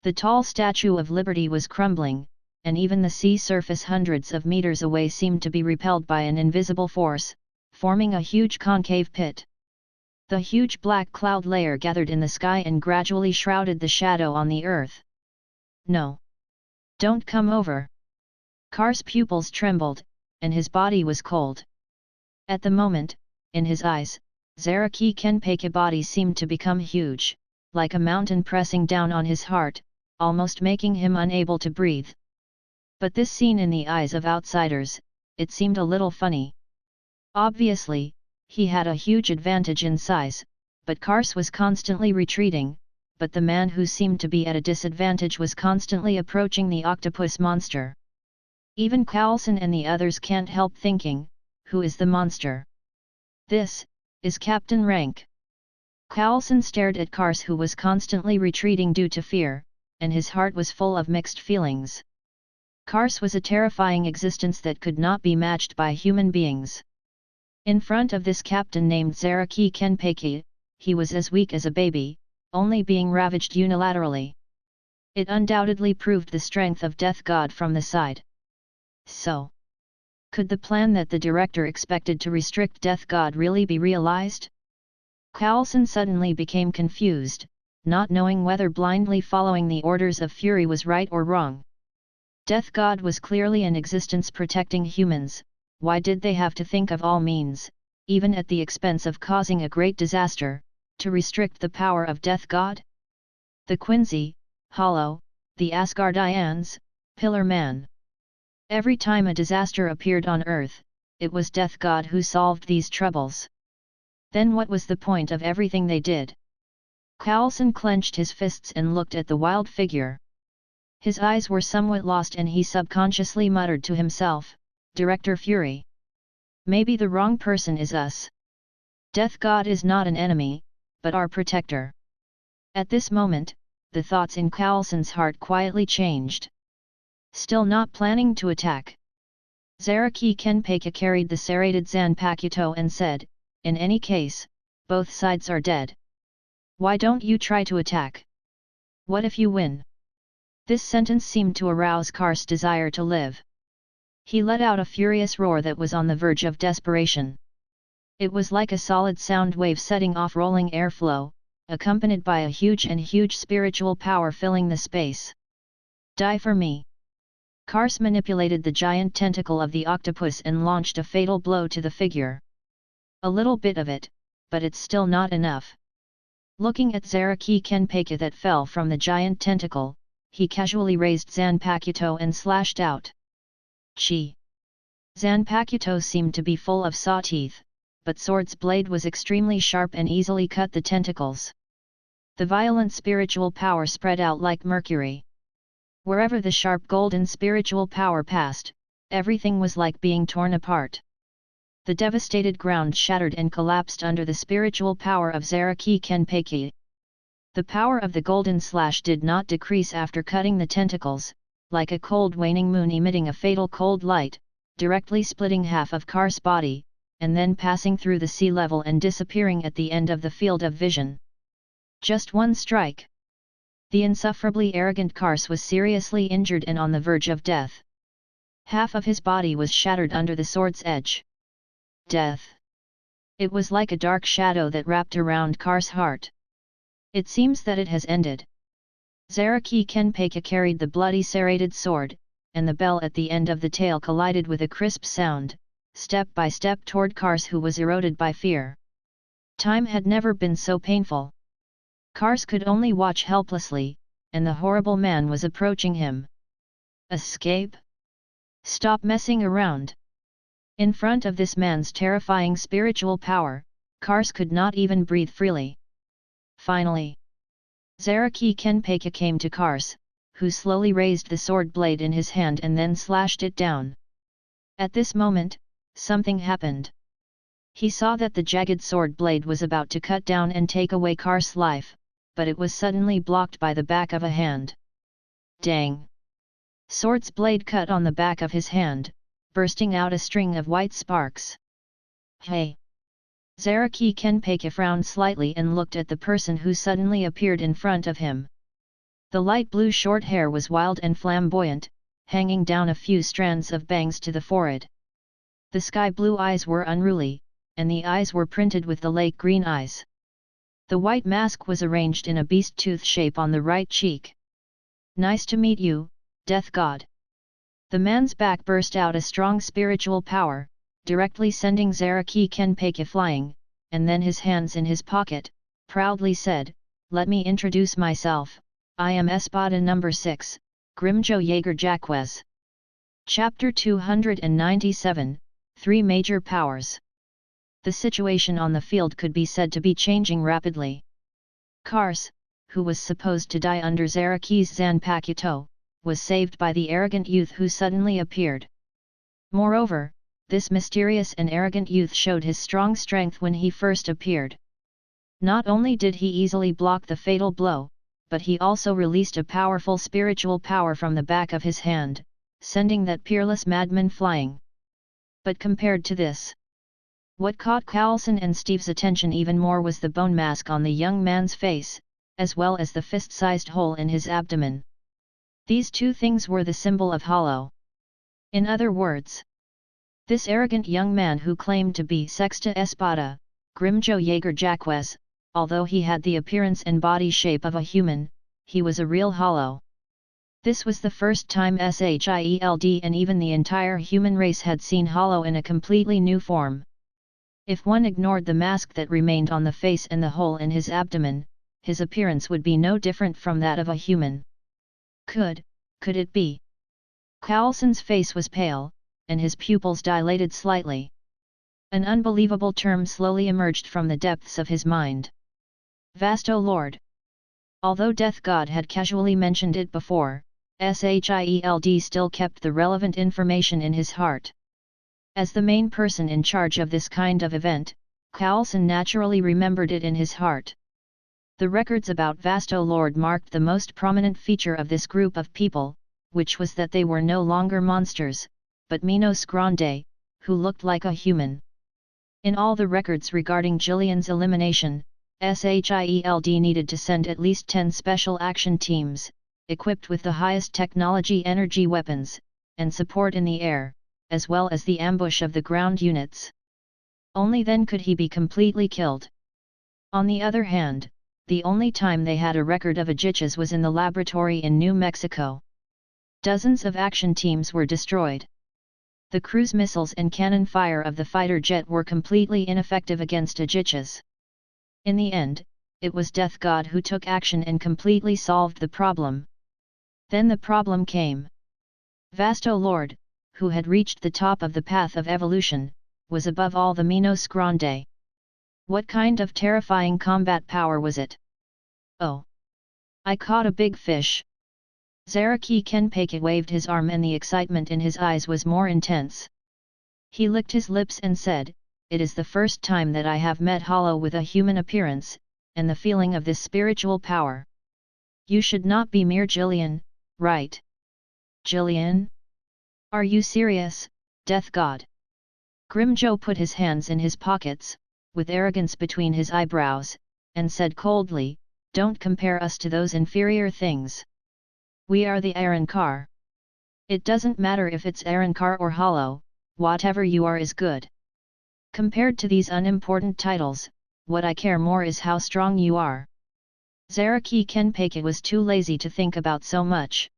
The tall Statue of Liberty was crumbling, and even the sea surface hundreds of meters away seemed to be repelled by an invisible force, forming a huge concave pit. The huge black cloud layer gathered in the sky and gradually shrouded the shadow on the earth. No! Don't come over! Kars' pupils trembled, and his body was cold. At the moment, in his eyes, Zaraki Kenpeka body seemed to become huge, like a mountain pressing down on his heart, almost making him unable to breathe. But this scene in the eyes of outsiders, it seemed a little funny. Obviously, he had a huge advantage in size, but Kars was constantly retreating, but the man who seemed to be at a disadvantage was constantly approaching the octopus monster. Even Carlson and the others can't help thinking, who is the monster? This is Captain Rank. Carlson stared at Kars, who was constantly retreating due to fear, and his heart was full of mixed feelings. Kars was a terrifying existence that could not be matched by human beings. In front of this captain named Zaraki Kenpeka, he was as weak as a baby, only being ravaged unilaterally. It undoubtedly proved the strength of Death God from the side. So, could the plan that the director expected to restrict Death God really be realized? Carlson suddenly became confused, not knowing whether blindly following the orders of Fury was right or wrong. Death God was clearly in existence protecting humans. Why did they have to think of all means, even at the expense of causing a great disaster, to restrict the power of Death God? The Quincy, Hollow, the Asgardians, Pillar Man. Every time a disaster appeared on Earth, it was Death God who solved these troubles. Then what was the point of everything they did? Carlson clenched his fists and looked at the wild figure. His eyes were somewhat lost and he subconsciously muttered to himself, Director Fury. Maybe the wrong person is us. Death God is not an enemy, but our protector. At this moment, the thoughts in Carlson's heart quietly changed. still not planning to attack. Zaraki Kenpeiga carried the serrated Zanpakuto and said, "In any case, both sides are dead. Why don't you try to attack? What if you win?" This sentence seemed to arouse Kar's desire to live. He let out a furious roar that was on the verge of desperation. It was like a solid sound wave setting off rolling airflow, accompanied by a huge spiritual power filling the space. "Die for me!" Kars manipulated the giant tentacle of the octopus and launched a fatal blow to the figure. A little bit of it, but it's still not enough. Looking at Zaraki Kenpeiga that fell from the giant tentacle, he casually raised Zanpakuto and slashed out. Chi! Zanpakuto seemed to be full of saw teeth, but sword's blade was extremely sharp and easily cut the tentacles. The violent spiritual power spread out like mercury. Wherever the sharp golden spiritual power passed, everything was like being torn apart. The devastated ground shattered and collapsed under the spiritual power of Zaraki Kenpeiga. The power of the golden slash did not decrease after cutting the tentacles, like a cold waning moon emitting a fatal cold light, directly splitting half of Kar's body, and then passing through the sea level and disappearing at the end of the field of vision. Just one strike. The insufferably arrogant Kars was seriously injured and on the verge of death. Half of his body was shattered under the sword's edge. Death. It was like a dark shadow that wrapped around Kar's heart. It seems that it has ended. Zaraki Kenpeiga carried the bloody serrated sword, and the bell at the end of the tail collided with a crisp sound, step by step toward Kars, who was eroded by fear. Time had never been so painful. Kars could only watch helplessly, and the horrible man was approaching him. Escape? Stop messing around! In front of this man's terrifying spiritual power, Kars could not even breathe freely. Finally, Zaraki Kenpeiga came to Kars, who slowly raised the sword blade in his hand and then slashed it down. At this moment, something happened. He saw that the jagged sword blade was about to cut down and take away Kars' life, but it was suddenly blocked by the back of a hand. Dang! Sword's blade cut on the back of his hand, bursting out a string of white sparks. Hey! Zaraki Kenpeiga frowned slightly and looked at the person who suddenly appeared in front of him. The light blue short hair was wild and flamboyant, hanging down a few strands of bangs to the forehead. The sky blue eyes were unruly, and the eyes were printed with the lake green eyes. The white mask was arranged in a beast tooth shape on the right cheek. "Nice to meet you, Death God." The man's back burst out a strong spiritual power, directly sending Zaraki Kenpeiga flying, and then his hands in his pocket, proudly said, "Let me introduce myself, I am Espada number 6, Ryūjin Jakka." Chapter 297, 3 Major Powers. The situation on the field could be said to be changing rapidly. Kars, who was supposed to die under Zaraki's Zanpakuto, was saved by the arrogant youth who suddenly appeared. Moreover, this mysterious and arrogant youth showed his strong strength when he first appeared. Not only did he easily block the fatal blow, but he also released a powerful spiritual power from the back of his hand, sending that peerless madman flying. But compared to this, what caught Carlson and Steve's attention even more was the bone mask on the young man's face, as well as the fist-sized hole in his abdomen. These two things were the symbol of hollow. In other words, this arrogant young man who claimed to be Sexta Espada, Ryūjin Jakka, although he had the appearance and body shape of a human, he was a real hollow. This was the first time Shield and even the entire human race had seen hollow in a completely new form. If one ignored the mask that remained on the face and the hole in his abdomen, his appearance would be no different from that of a human. Could it be? Carlson's face was pale, and his pupils dilated slightly. An unbelievable term slowly emerged from the depths of his mind. Vasto Lord. Although Death God had casually mentioned it before, Shield still kept the relevant information in his heart. As the main person in charge of this kind of event, Carlson naturally remembered it in his heart. The records about Vasto Lord marked the most prominent feature of this group of people, which was that they were no longer monsters, but Minos Grande, who looked like a human. In all the records regarding Jillian's elimination, SHIELD needed to send at least 10 special action teams, equipped with the highest technology energy weapons, and support in the air, as well as the ambush of the ground units. Only then could he be completely killed. On the other hand, the only time they had a record of Ajichas was in the laboratory in New Mexico. Dozens of action teams were destroyed. The cruise missiles and cannon fire of the fighter jet were completely ineffective against Ajichas. In the end, it was Death God who took action and completely solved the problem. Then the problem came. Vasto Lord, who had reached the top of the path of evolution, was above all the Minos Grande. What kind of terrifying combat power was it? Oh! I caught a big fish! Zaraki Kenpake waved his arm and the excitement in his eyes was more intense. He licked his lips and said, "It is the first time that I have met Hollow with a human appearance, and the feeling of this spiritual power. You should not be mere Jillian, right? Jillian? Are you serious, Death God?" Grimjo put his hands in his pockets, with arrogance between his eyebrows, and said coldly, "Don't compare us to those inferior things. We are the Arankar. It doesn't matter if it's Arankar or Hollow, whatever you are is good. Compared to these unimportant titles, what I care more is how strong you are." Zaraki Kenpake was too lazy to think about so much.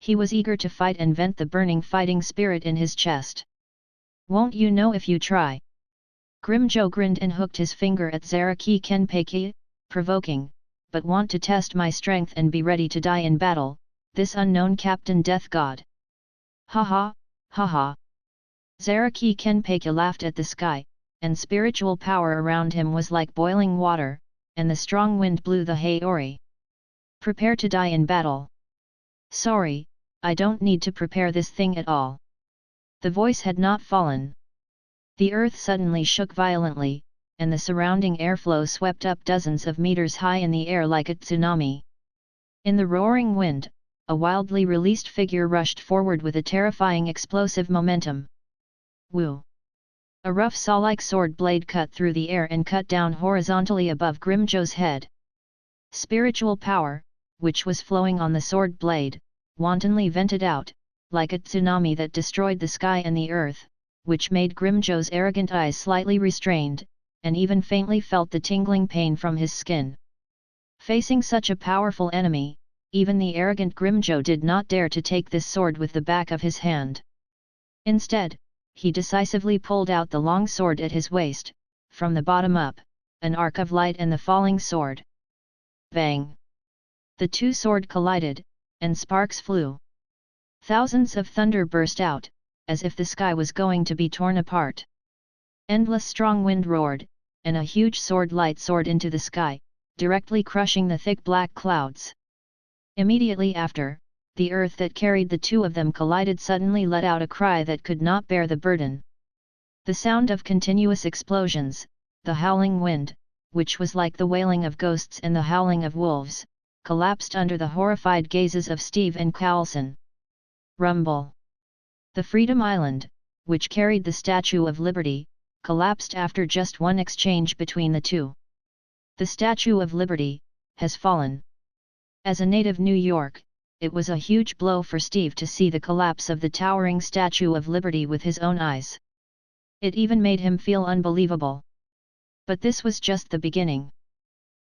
He was eager to fight and vent the burning fighting spirit in his chest. "Won't you know if you try?" Grimjo grinned and hooked his finger at Zaraki Kenpake, provoking, "But want to test my strength and be ready to die in battle, this unknown Captain Death God." "Ha ha, ha ha." Zaraki Kenpake laughed at the sky, and spiritual power around him was like boiling water, and the strong wind blew the Haori. "Prepare to die in battle." "Sorry, I don't need to prepare this thing at all." The voice had not fallen. The earth suddenly shook violently, and the surrounding airflow swept up dozens of meters high in the air like a tsunami. In the roaring wind, a wildly released figure rushed forward with a terrifying explosive momentum. Woo! A rough saw-like sword blade cut through the air and cut down horizontally above Grimjo's head. Spiritual power, which was flowing on the sword blade, wantonly vented out, like a tsunami that destroyed the sky and the earth, which made Grimjo's arrogant eyes slightly restrained, and even faintly felt the tingling pain from his skin. Facing such a powerful enemy, even the arrogant Grimjo did not dare to take this sword with the back of his hand. Instead, he decisively pulled out the long sword at his waist, from the bottom up, an arc of light and the falling sword. Bang! The two swords collided, and sparks flew. Thousands of thunder burst out, as if the sky was going to be torn apart. Endless strong wind roared, and a huge sword light soared into the sky, directly crushing the thick black clouds. Immediately after, the earth that carried the two of them collided suddenly let out a cry that could not bear the burden. The sound of continuous explosions, the howling wind, which was like the wailing of ghosts and the howling of wolves, collapsed under the horrified gazes of Steve and Carlson. Rumble! The Freedom Island, which carried the Statue of Liberty, collapsed after just one exchange between the two. The Statue of Liberty has fallen. As a native New York, it was a huge blow for Steve to see the collapse of the towering Statue of Liberty with his own eyes. It even made him feel unbelievable. But this was just the beginning.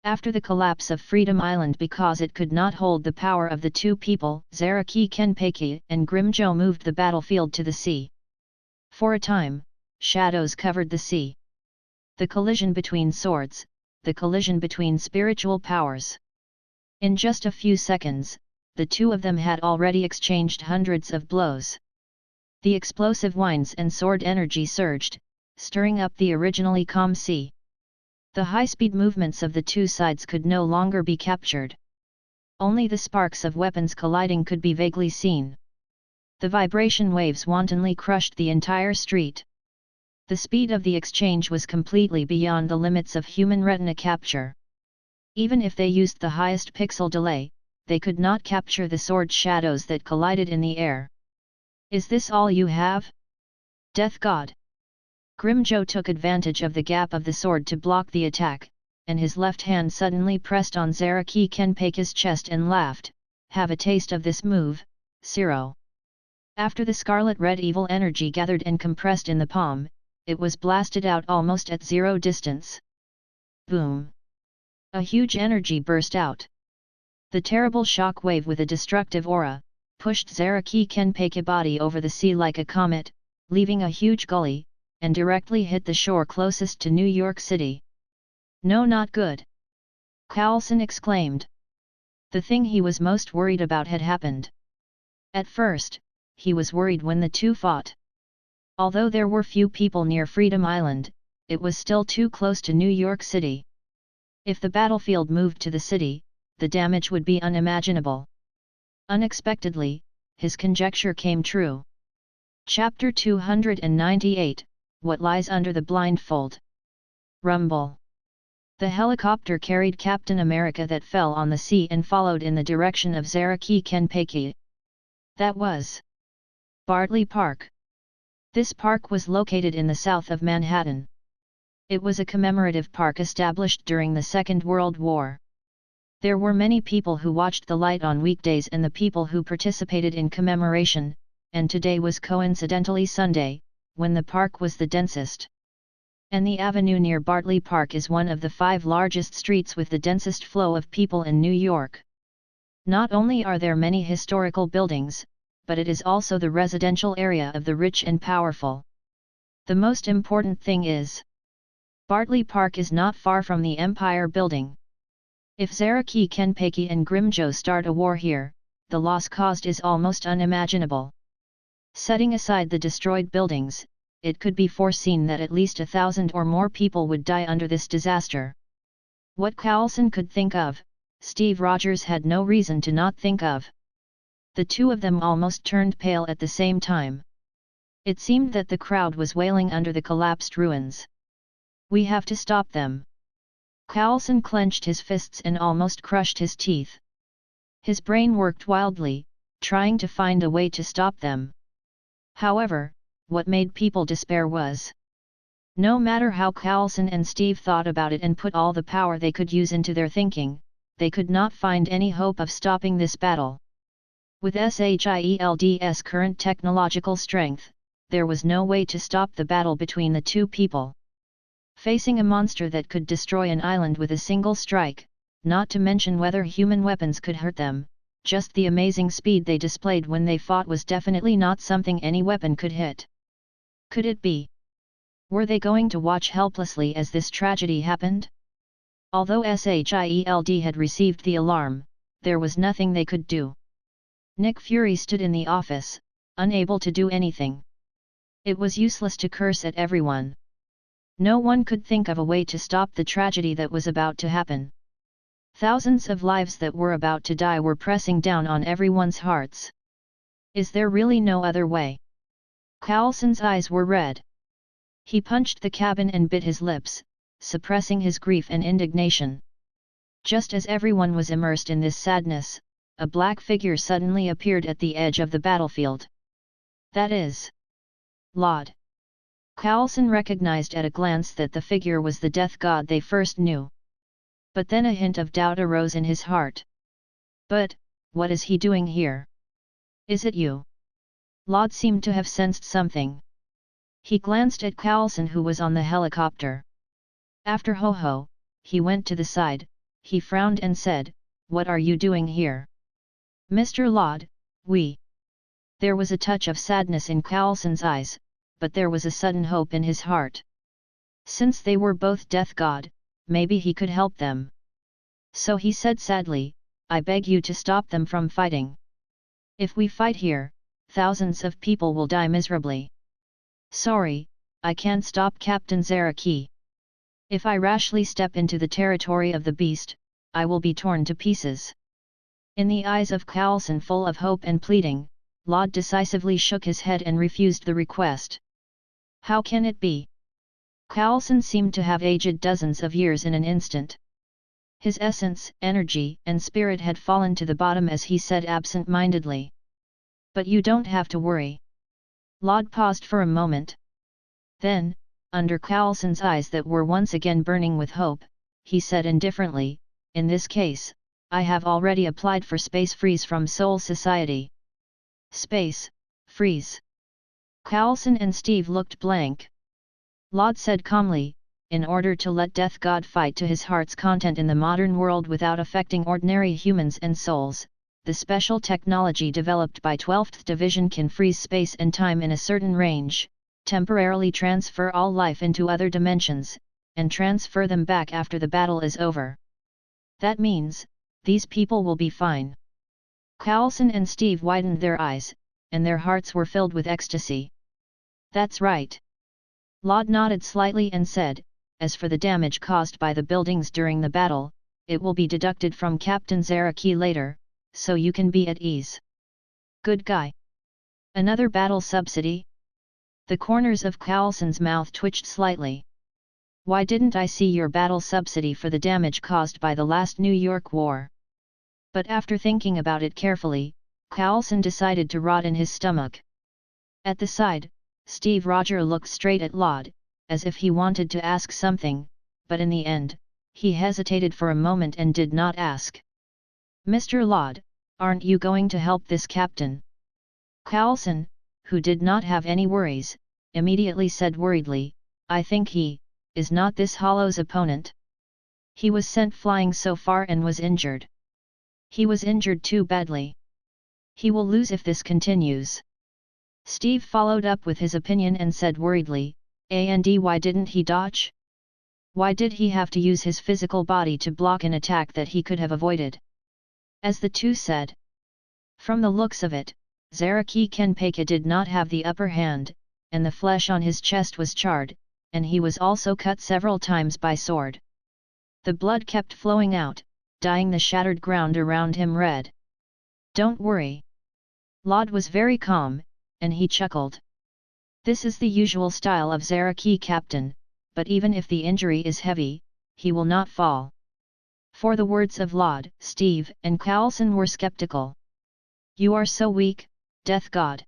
After the collapse of Freedom Island because it could not hold the power of the two people, Zaraki Kenpake and Grimjo moved the battlefield to the sea. For a time, shadows covered the sea. The collision between swords, the collision between spiritual powers. In just a few seconds, the two of them had already exchanged hundreds of blows. The explosive winds and sword energy surged, stirring up the originally calm sea. The high-speed movements of the two sides could no longer be captured. Only the sparks of weapons colliding could be vaguely seen. The vibration waves wantonly crushed the entire street. The speed of the exchange was completely beyond the limits of human retina capture. Even if they used the highest pixel delay, they could not capture the sword shadows that collided in the air. Is this all you have? Death God! Grimjo took advantage of the gap of the sword to block the attack, and his left hand suddenly pressed on Zaraki Kenpaki's chest and laughed, "Have a taste of this move, Zero." After the scarlet-red evil energy gathered and compressed in the palm, it was blasted out almost at zero distance. Boom! A huge energy burst out. The terrible shock wave with a destructive aura, pushed Zaraki Kenpaki body over the sea like a comet, leaving a huge gully, and directly hit the shore closest to New York City. "No, not good!" Carlson exclaimed. The thing he was most worried about had happened. At first, he was worried when the two fought. Although there were few people near Freedom Island, it was still too close to New York City. If the battlefield moved to the city, the damage would be unimaginable. Unexpectedly, his conjecture came true. Chapter 298, What Lies Under the Blindfold? Rumble. The helicopter carried Captain America that fell on the sea and followed in the direction of Zaraki Kenpaki. That was Bartley Park. This park was located in the south of Manhattan. It was a commemorative park established during the Second World War. There were many people who watched the light on weekdays and the people who participated in commemoration, and today was coincidentally Sunday, when the park was the densest. And the avenue near Bartley Park is one of the 5 largest streets with the densest flow of people in New York. Not only are there many historical buildings, but it is also the residential area of the rich and powerful. The most important thing is, Bartley Park is not far from the Empire Building. If Zaraki Kenpaki and Grimjo start a war here, the loss caused is almost unimaginable. Setting aside the destroyed buildings, it could be foreseen that at least 1,000 or more people would die under this disaster. What Carlson could think of, Steve Rogers had no reason to not think of. The two of them almost turned pale at the same time. It seemed that the crowd was wailing under the collapsed ruins. "We have to stop them." Carlson clenched his fists and almost crushed his teeth. His brain worked wildly, trying to find a way to stop them. However, what made people despair was, no matter how Carlson and Steve thought about it and put all the power they could use into their thinking, they could not find any hope of stopping this battle. With Seireitei's current technological strength, there was no way to stop the battle between the two people. Facing a monster that could destroy an island with a single strike, not to mention whether human weapons could hurt them, just the amazing speed they displayed when they fought was definitely not something any weapon could hit. Could it be? Were they going to watch helplessly as this tragedy happened? Although Shield had received the alarm, there was nothing they could do. Nick Fury stood in the office, unable to do anything. It was useless to curse at everyone. No one could think of a way to stop the tragedy that was about to happen. Thousands of lives that were about to die were pressing down on everyone's hearts. Is there really no other way? Carlson's eyes were red. He punched the cabin and bit his lips, suppressing his grief and indignation. Just as everyone was immersed in this sadness, a black figure suddenly appeared at the edge of the battlefield. That is Lod. Carlson recognized at a glance that the figure was the death god they first knew. But then a hint of doubt arose in his heart. But, what is he doing here? Is it you? Lod seemed to have sensed something. He glanced at Carlson, who was on the helicopter. After ho-ho, he went to the side, he frowned and said, "What are you doing here?" "Mr. Lod, we..." There was a touch of sadness in Carlson's eyes, but there was a sudden hope in his heart. Since they were both death god, maybe he could help them. So he said sadly, "I beg you to stop them from fighting. If we fight here, thousands of people will die miserably. Sorry, I can't stop Captain Zaraki. If I rashly step into the territory of the beast, I will be torn to pieces." In the eyes of Carlson full of hope and pleading, Lod decisively shook his head and refused the request. How can it be? Carlson seemed to have aged dozens of years in an instant. His essence, energy, and spirit had fallen to the bottom as he said absent-mindedly. But you don't have to worry. Laud paused for a moment. Then, under Coulson's eyes that were once again burning with hope, he said indifferently, in this case, I have already applied for space freeze from Soul Society. Space freeze. Coulson and Steve looked blank. Laud said calmly, in order to let Death God fight to his heart's content in the modern world without affecting ordinary humans and souls, the special technology developed by 12th Division can freeze space and time in a certain range, temporarily transfer all life into other dimensions, and transfer them back after the battle is over. That means, these people will be fine. Coulson and Steve widened their eyes, and their hearts were filled with ecstasy. That's right. Laud nodded slightly and said, as for the damage caused by the buildings during the battle, it will be deducted from Captain Seireitei later, so you can be at ease. Good guy. Another battle subsidy? The corners of Coulson's mouth twitched slightly. Why didn't I see your battle subsidy for the damage caused by the last New York War? But after thinking about it carefully, Coulson decided to rot in his stomach. At the side, Steve Roger looked straight at Laud, as if he wanted to ask something, but in the end, he hesitated for a moment and did not ask. Mr. Laud, aren't you going to help this captain? Coulson, who did not have any worries, immediately said worriedly, I think he is not this Hollow's opponent. He was sent flying so far and was injured. He was injured too badly. He will lose if this continues. Steve followed up with his opinion and said worriedly, and why didn't he dodge? Why did he have to use his physical body to block an attack that he could have avoided? As the two said. From the looks of it, Seireitei Kenpeiga did not have the upper hand, and the flesh on his chest was charred, and he was also cut several times by sword. The blood kept flowing out, dyeing the shattered ground around him red. Don't worry. Laud was very calm, and he chuckled. This is the usual style of Seireitei captain, but even if the injury is heavy, he will not fall. For the words of Laud, Steve and Coulson were skeptical. You are so weak, Death God.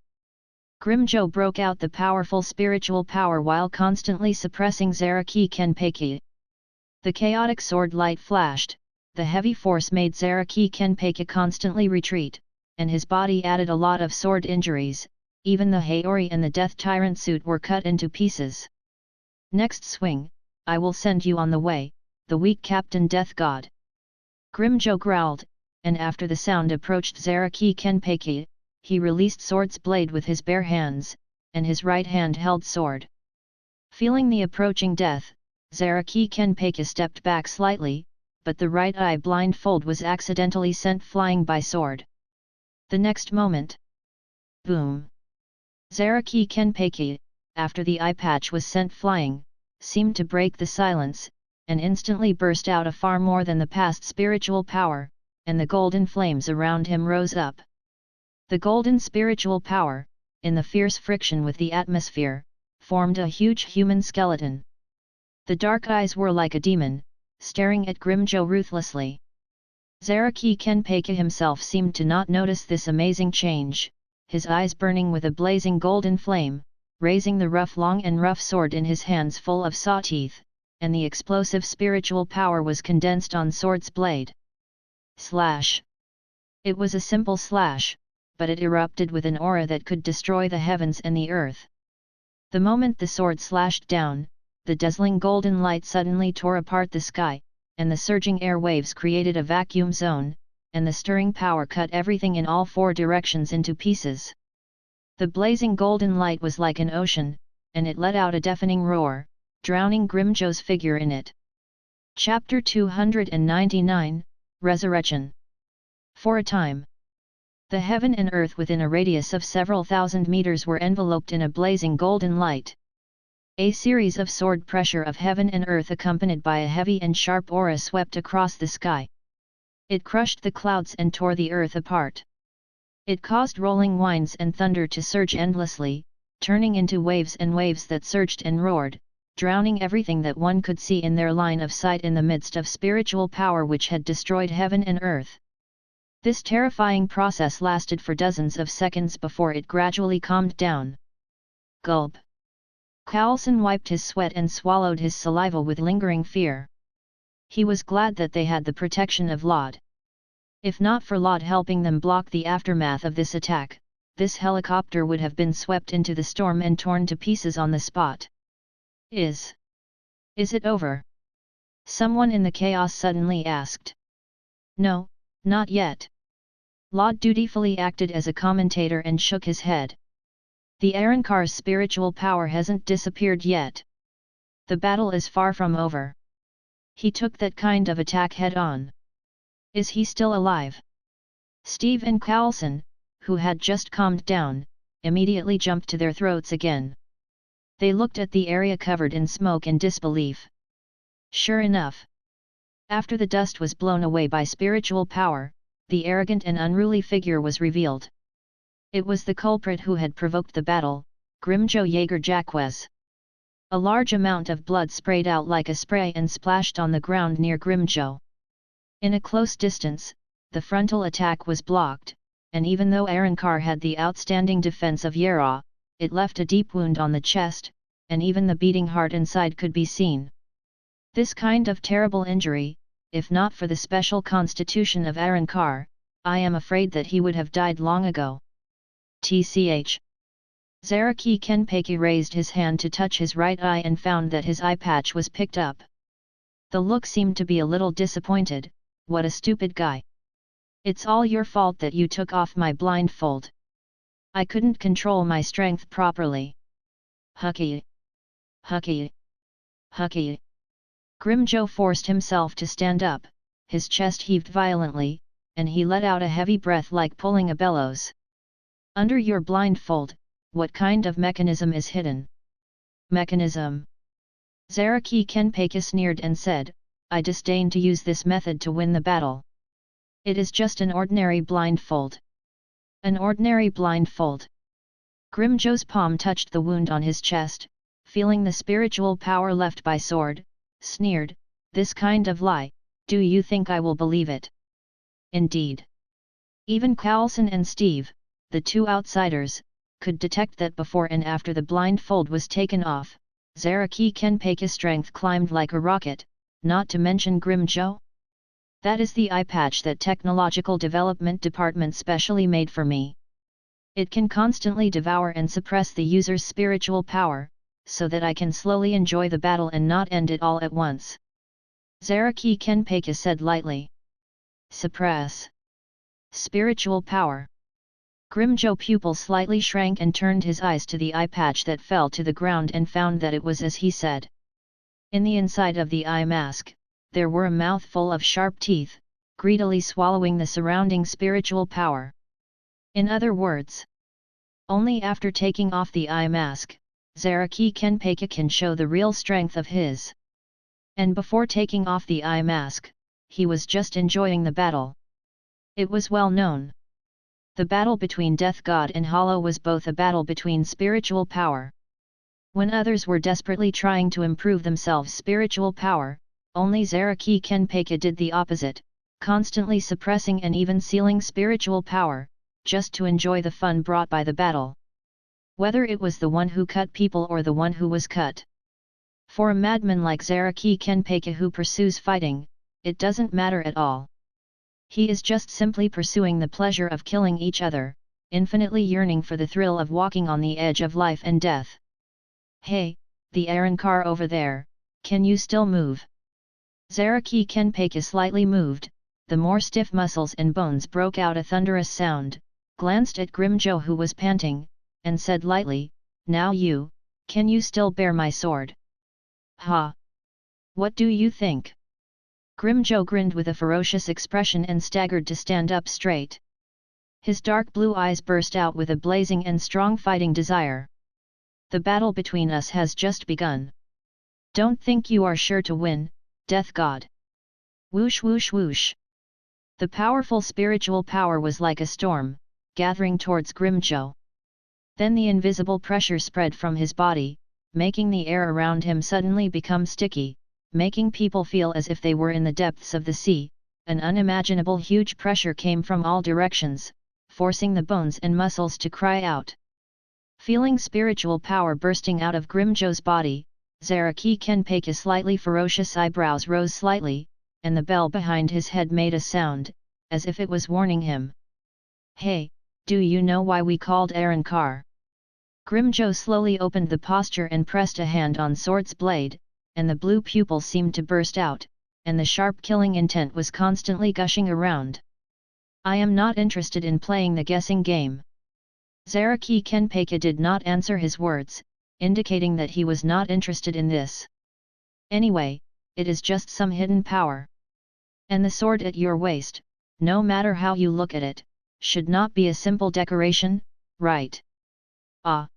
Grimjo broke out the powerful spiritual power while constantly suppressing Seireitei Kenpeiga. The chaotic sword light flashed, the heavy force made Seireitei Kenpeiga constantly retreat, and his body added a lot of sword injuries. Even the Haori and the Death Tyrant suit were cut into pieces. Next swing, I will send you on the way, the weak Captain Death God. Grimjo growled, and after the sound approached Seireitei Kenpeiga, he released sword's blade with his bare hands, and his right hand held sword. Feeling the approaching death, Seireitei Kenpeiga stepped back slightly, but the right eye blindfold was accidentally sent flying by sword. The next moment. Boom! Seireitei Kenpeiga, after the eye patch was sent flying, seemed to break the silence, and instantly burst out a far more than the past spiritual power, and the golden flames around him rose up. The golden spiritual power, in the fierce friction with the atmosphere, formed a huge human skeleton. The dark eyes were like a demon, staring at Grimjo ruthlessly. Seireitei Kenpeiga himself seemed to not notice this amazing change, his eyes burning with a blazing golden flame, raising the long and rough sword in his hands full of saw teeth, and the explosive spiritual power was condensed on sword's blade. Slash! It was a simple slash, but it erupted with an aura that could destroy the heavens and the earth. The moment the sword slashed down, the dazzling golden light suddenly tore apart the sky, and the surging air waves created a vacuum zone, and the stirring power cut everything in all four directions into pieces. The blazing golden light was like an ocean, and it let out a deafening roar, drowning Grimjo's figure in it. Chapter 299, Resurrection. For a time, the heaven and earth within a radius of several thousand meters were enveloped in a blazing golden light. A series of sword pressure of heaven and earth accompanied by a heavy and sharp aura swept across the sky. It crushed the clouds and tore the earth apart. It caused rolling winds and thunder to surge endlessly, turning into waves and waves that surged and roared, drowning everything that one could see in their line of sight in the midst of spiritual power which had destroyed heaven and earth. This terrifying process lasted for dozens of seconds before it gradually calmed down. Gulp. Carlson wiped his sweat and swallowed his saliva with lingering fear. He was glad that they had the protection of Lod. If not for Lod helping them block the aftermath of this attack, this helicopter would have been swept into the storm and torn to pieces on the spot. Is it over? Someone in the chaos suddenly asked. No, not yet. Lod dutifully acted as a commentator and shook his head. The Arrancar's spiritual power hasn't disappeared yet. The battle is far from over. He took that kind of attack head-on. Is he still alive? Steve and Carlson, who had just calmed down, immediately jumped to their throats again. They looked at the area covered in smoke in disbelief. Sure enough. After the dust was blown away by spiritual power, the arrogant and unruly figure was revealed. It was the culprit who had provoked the battle, Ryūjin Jakka. A large amount of blood sprayed out like a spray and splashed on the ground near Ryūjin. In a close distance, the frontal attack was blocked, and even though Arrancar had the outstanding defense of Yara, it left a deep wound on the chest, and even the beating heart inside could be seen. This kind of terrible injury, if not for the special constitution of Arrancar, I am afraid that he would have died long ago. Tch. Zaraki Kenpeki raised his hand to touch his right eye and found that his eye patch was picked up. The look seemed to be a little disappointed. What a stupid guy. It's all your fault that you took off my blindfold. I couldn't control my strength properly. Hucky. Hucky. Hucky. Ryūjin forced himself to stand up, his chest heaved violently, and he let out a heavy breath like pulling a bellows. Under your blindfold, what kind of mechanism is hidden? Mechanism? Zaraki Kenpeki sneered and said, I disdain to use this method to win the battle. It is just an ordinary blindfold. An ordinary blindfold. Ryūjin's palm touched the wound on his chest, feeling the spiritual power left by sword, sneered, this kind of lie, do you think I will believe it? Indeed. Even Carlson and Steve, the two outsiders, could detect that before and after the blindfold was taken off, Zaraki Kenpeki's strength climbed like a rocket, not to mention Ryūjin. That is the eye patch that Technological Development Department specially made for me. It can constantly devour and suppress the user's spiritual power, so that I can slowly enjoy the battle and not end it all at once. Zaraki Kenpeki said lightly. Suppress. Spiritual power. Ryūjin's pupil slightly shrank and turned his eyes to the eye patch that fell to the ground and found that it was as he said. In the inside of the eye mask, there were a mouthful of sharp teeth, greedily swallowing the surrounding spiritual power. In other words, only after taking off the eye mask, Zaraki Kenpeki can show the real strength of his. And before taking off the eye mask, he was just enjoying the battle. It was well known. The battle between Death God and Hollow was both a battle between spiritual power. When others were desperately trying to improve themselves' spiritual power, only Zaraki Kenpeki did the opposite, constantly suppressing and even sealing spiritual power, just to enjoy the fun brought by the battle. Whether it was the one who cut people or the one who was cut. For a madman like Zaraki Kenpeki who pursues fighting, it doesn't matter at all. He is just simply pursuing the pleasure of killing each other, infinitely yearning for the thrill of walking on the edge of life and death. Hey, the Arrancar over there, can you still move? Zaraki Kenpeki slightly moved, the more stiff muscles and bones broke out a thunderous sound, glanced at Ryūjin who was panting, and said lightly, now can you still bear my sword? Ha! What do you think? Ryūjin grinned with a ferocious expression and staggered to stand up straight. His dark blue eyes burst out with a blazing and strong fighting desire. The battle between us has just begun. Don't think you are sure to win, Death God. Whoosh whoosh whoosh. The powerful spiritual power was like a storm, gathering towards Ryūjin. Then the invisible pressure spread from his body, making the air around him suddenly become sticky, making people feel as if they were in the depths of the sea. An unimaginable huge pressure came from all directions, forcing the bones and muscles to cry out. Feeling spiritual power bursting out of Grimjo's body, Zaraki Kenpaki's slightly ferocious eyebrows rose slightly, and the bell behind his head made a sound, as if it was warning him. "Hey, do you know why we called Aaron Carr?" Grimjo slowly opened the posture and pressed a hand on sword's blade, and the blue pupil seemed to burst out, and the sharp killing intent was constantly gushing around. "I am not interested in playing the guessing game." Zaraki Kenpaki did not answer his words, indicating that he was not interested in this. "Anyway, it is just some hidden power. And the sword at your waist, no matter how you look at it, should not be a simple decoration, right?" "Ah.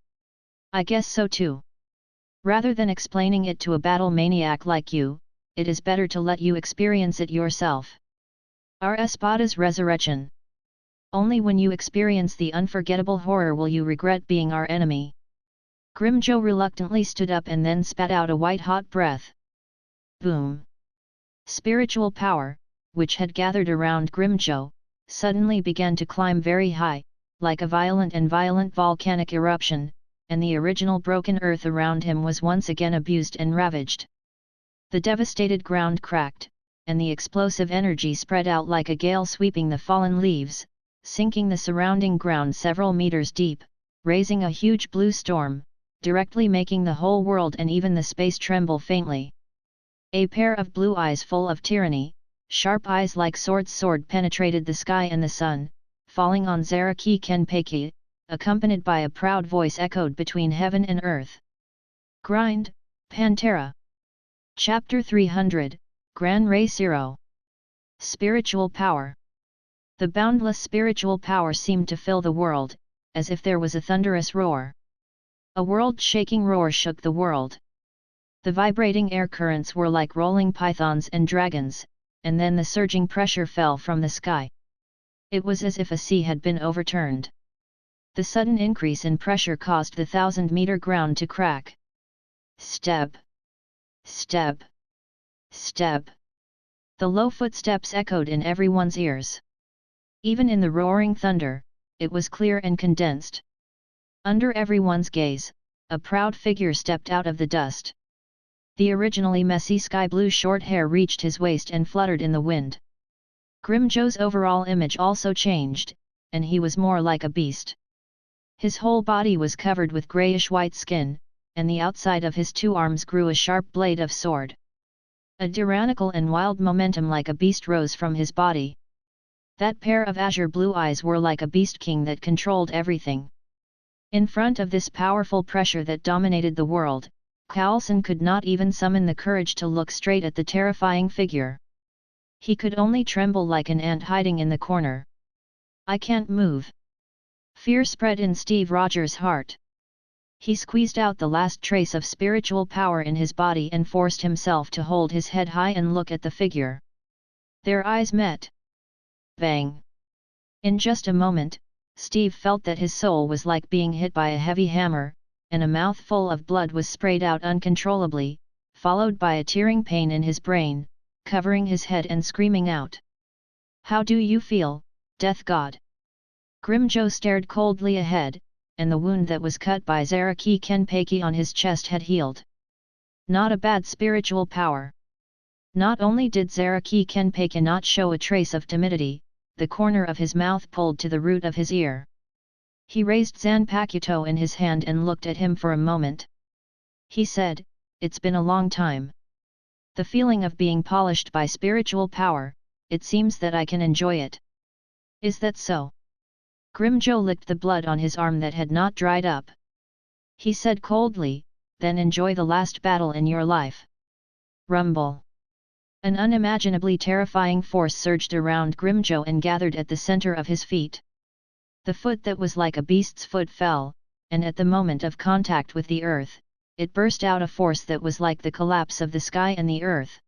I guess so too. Rather than explaining it to a battle maniac like you, it is better to let you experience it yourself. Our Espada's resurrection. Only when you experience the unforgettable horror will you regret being our enemy." Grimjo reluctantly stood up and then spat out a white-hot breath. Boom! Spiritual power, which had gathered around Grimjo, suddenly began to climb very high, like a violent volcanic eruption, and the original broken earth around him was once again abused and ravaged. The devastated ground cracked, and the explosive energy spread out like a gale sweeping the fallen leaves, sinking the surrounding ground several meters deep, raising a huge blue storm, directly making the whole world and even the space tremble faintly. A pair of blue eyes full of tyranny, sharp eyes like swords penetrated the sky and the sun, falling on Zaraki Kenpaki, accompanied by a proud voice echoed between heaven and earth. Grind, Pantera. Chapter 300, Gran Rey Zero. Spiritual Power. The boundless spiritual power seemed to fill the world, as if there was a thunderous roar. A world-shaking roar shook the world. The vibrating air currents were like rolling pythons and dragons, and then the surging pressure fell from the sky. It was as if a sea had been overturned. The sudden increase in pressure caused the 1,000-meter ground to crack. Step! Step! Step! The low footsteps echoed in everyone's ears. Even in the roaring thunder, it was clear and condensed. Under everyone's gaze, a proud figure stepped out of the dust. The originally messy sky blue short hair reached his waist and fluttered in the wind. Grimjo's overall image also changed, and he was more like a beast. His whole body was covered with grayish-white skin, and the outside of his two arms grew a sharp blade of sword. A tyrannical and wild momentum like a beast rose from his body. That pair of azure blue eyes were like a beast king that controlled everything. In front of this powerful pressure that dominated the world, Coulson could not even summon the courage to look straight at the terrifying figure. He could only tremble like an ant hiding in the corner. "I can't move." Fear spread in Steve Rogers' heart. He squeezed out the last trace of spiritual power in his body and forced himself to hold his head high and look at the figure. Their eyes met. Bang! In just a moment, Steve felt that his soul was like being hit by a heavy hammer, and a mouthful of blood was sprayed out uncontrollably, followed by a tearing pain in his brain, covering his head and screaming out. "How do you feel, Death God?" Grimjo stared coldly ahead, and the wound that was cut by Zaraki Kenpaki on his chest had healed. Not a bad spiritual power. Not only did Zaraki Kenpaki not show a trace of timidity, the corner of his mouth pulled to the root of his ear. He raised ZANPAKUTOU in his hand and looked at him for a moment. He said, "It's been a long time. The feeling of being polished by spiritual power, it seems that I can enjoy it." "Is that so?" Grimjo licked the blood on his arm that had not dried up. He said coldly, "Then enjoy the last battle in your life." Rumble. An unimaginably terrifying force surged around Grimjo and gathered at the center of his feet. The foot that was like a beast's foot fell, and at the moment of contact with the earth, it burst out a force that was like the collapse of the sky and the earth.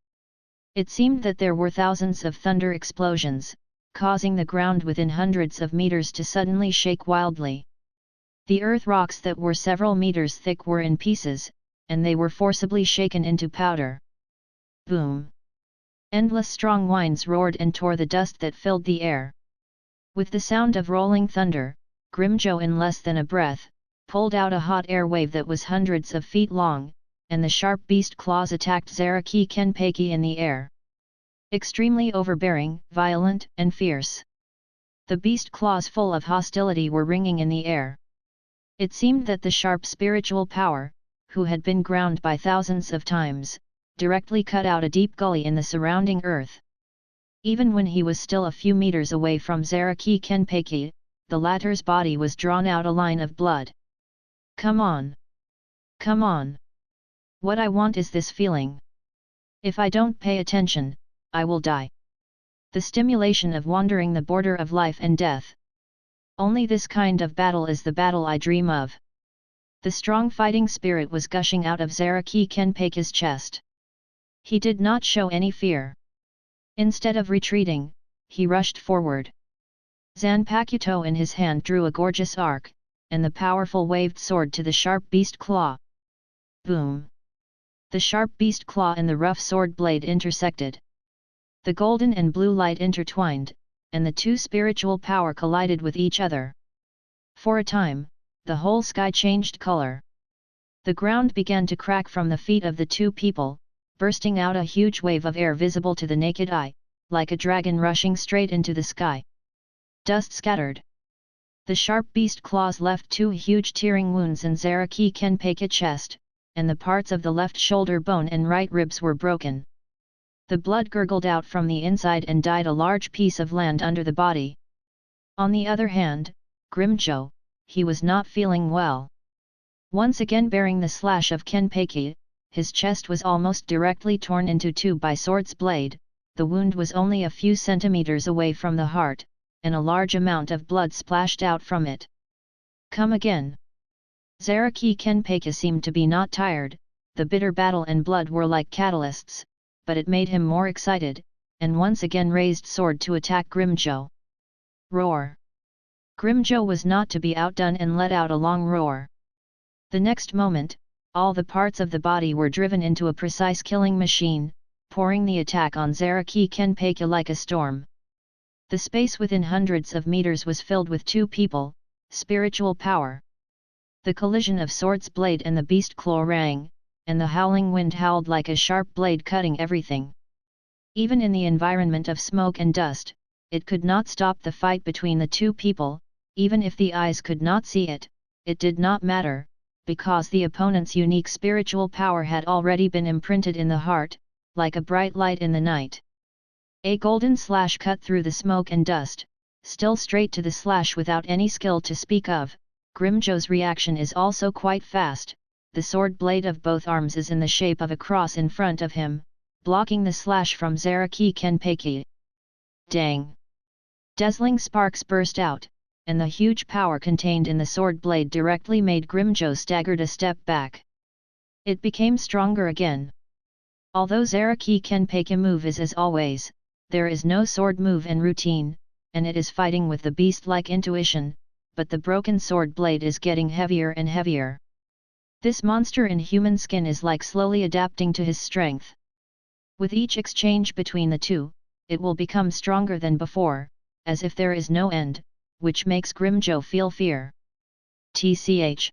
It seemed that there were thousands of thunder explosions, causing the ground within hundreds of meters to suddenly shake wildly. The earth rocks that were several meters thick were in pieces, and they were forcibly shaken into powder. Boom! Endless strong winds roared and tore the dust that filled the air. With the sound of rolling thunder, Grimjo in less than a breath, pulled out a hot air wave that was hundreds of feet long, and the sharp beast claws attacked Zaraki Kenpeki in the air. Extremely overbearing, violent, and fierce. The beast claws full of hostility were ringing in the air. It seemed that the sharp spiritual power, who had been ground by thousands of times, directly cut out a deep gully in the surrounding earth. Even when he was still a few meters away from Zaraki Kenpeki, the latter's body was drawn out a line of blood. Come on! Come on! What I want is this feeling. If I don't pay attention, I will die. The stimulation of wandering the border of life and death. Only this kind of battle is the battle I dream of. The strong fighting spirit was gushing out of Zaraki Kenpeki's chest. He did not show any fear. Instead of retreating, he rushed forward. ZANPAKUTOU in his hand drew a gorgeous arc, and the powerful waved sword to the sharp beast claw. Boom! The sharp beast claw and the rough sword blade intersected. The golden and blue light intertwined, and the two spiritual power collided with each other. For a time, the whole sky changed color. The ground began to crack from the feet of the two people, bursting out a huge wave of air visible to the naked eye, like a dragon rushing straight into the sky. Dust scattered. The sharp beast claws left two huge tearing wounds in Zaraki Kenpeki chest, and the parts of the left shoulder bone and right ribs were broken. The blood gurgled out from the inside and dyed a large piece of land under the body. On the other hand, Grimjo, he was not feeling well. Once again bearing the slash of Kenpeki, his chest was almost directly torn into two by sword's blade, the wound was only a few centimeters away from the heart, and a large amount of blood splashed out from it. Come again! Zaraki Kenpeki seemed to be not tired, the bitter battle and blood were like catalysts, but it made him more excited, and once again raised sword to attack Grimjo. Roar! Grimjo was not to be outdone and let out a long roar. The next moment, all the parts of the body were driven into a precise killing machine, pouring the attack on Zaraki Kenpeki like a storm. The space within hundreds of meters was filled with two people, spiritual power. The collision of sword's blade and the beast claw rang, and the howling wind howled like a sharp blade cutting everything. Even in the environment of smoke and dust, it could not stop the fight between the two people, even if the eyes could not see it, it did not matter, because the opponent's unique spiritual power had already been imprinted in the heart, like a bright light in the night. A golden slash cut through the smoke and dust, still straight to the slash without any skill to speak of. Grimjo's reaction is also quite fast, the sword blade of both arms is in the shape of a cross in front of him, blocking the slash from Zaraki Kenpeki. Dang! Dazzling sparks burst out, and the huge power contained in the sword blade directly made Grimjo staggered a step back. It became stronger again. Although Zaraki Kenpeki move is as always, there is no sword move and routine, and it is fighting with the beast-like intuition, but the broken sword blade is getting heavier and heavier. This monster in human skin is like slowly adapting to his strength. With each exchange between the two, it will become stronger than before, as if there is no end, which makes Grimjo feel fear. TCH.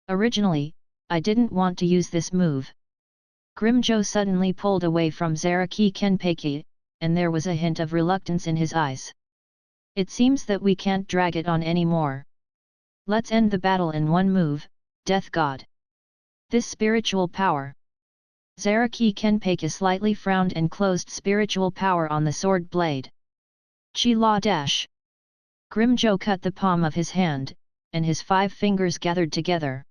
Originally, I didn't want to use this move. Grimjo suddenly pulled away from Zaraki Kenpeki, and there was a hint of reluctance in his eyes. It seems that we can't drag it on anymore. Let's end the battle in one move, Death God. This spiritual power. Zaraki Kenpeki slightly frowned and closed spiritual power on the sword blade. Chi La Dash. Grimjo cut the palm of his hand, and his 5 fingers gathered together.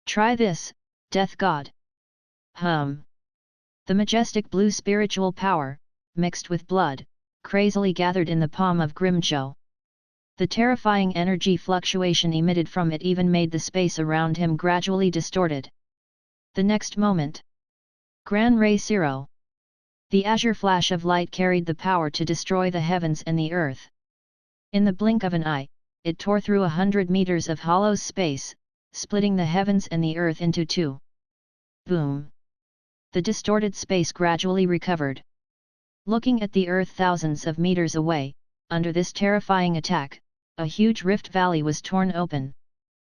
Try this, Death God. The majestic blue spiritual power, mixed with blood, crazily gathered in the palm of Grimjo. The terrifying energy fluctuation emitted from it even made the space around him gradually distorted. The next moment. Gran Ray Zero. The azure flash of light carried the power to destroy the heavens and the earth. In the blink of an eye, it tore through 100 meters of hollow space, splitting the heavens and the earth into two. Boom! The distorted space gradually recovered. Looking at the Earth thousands of meters away, under this terrifying attack, a huge rift valley was torn open.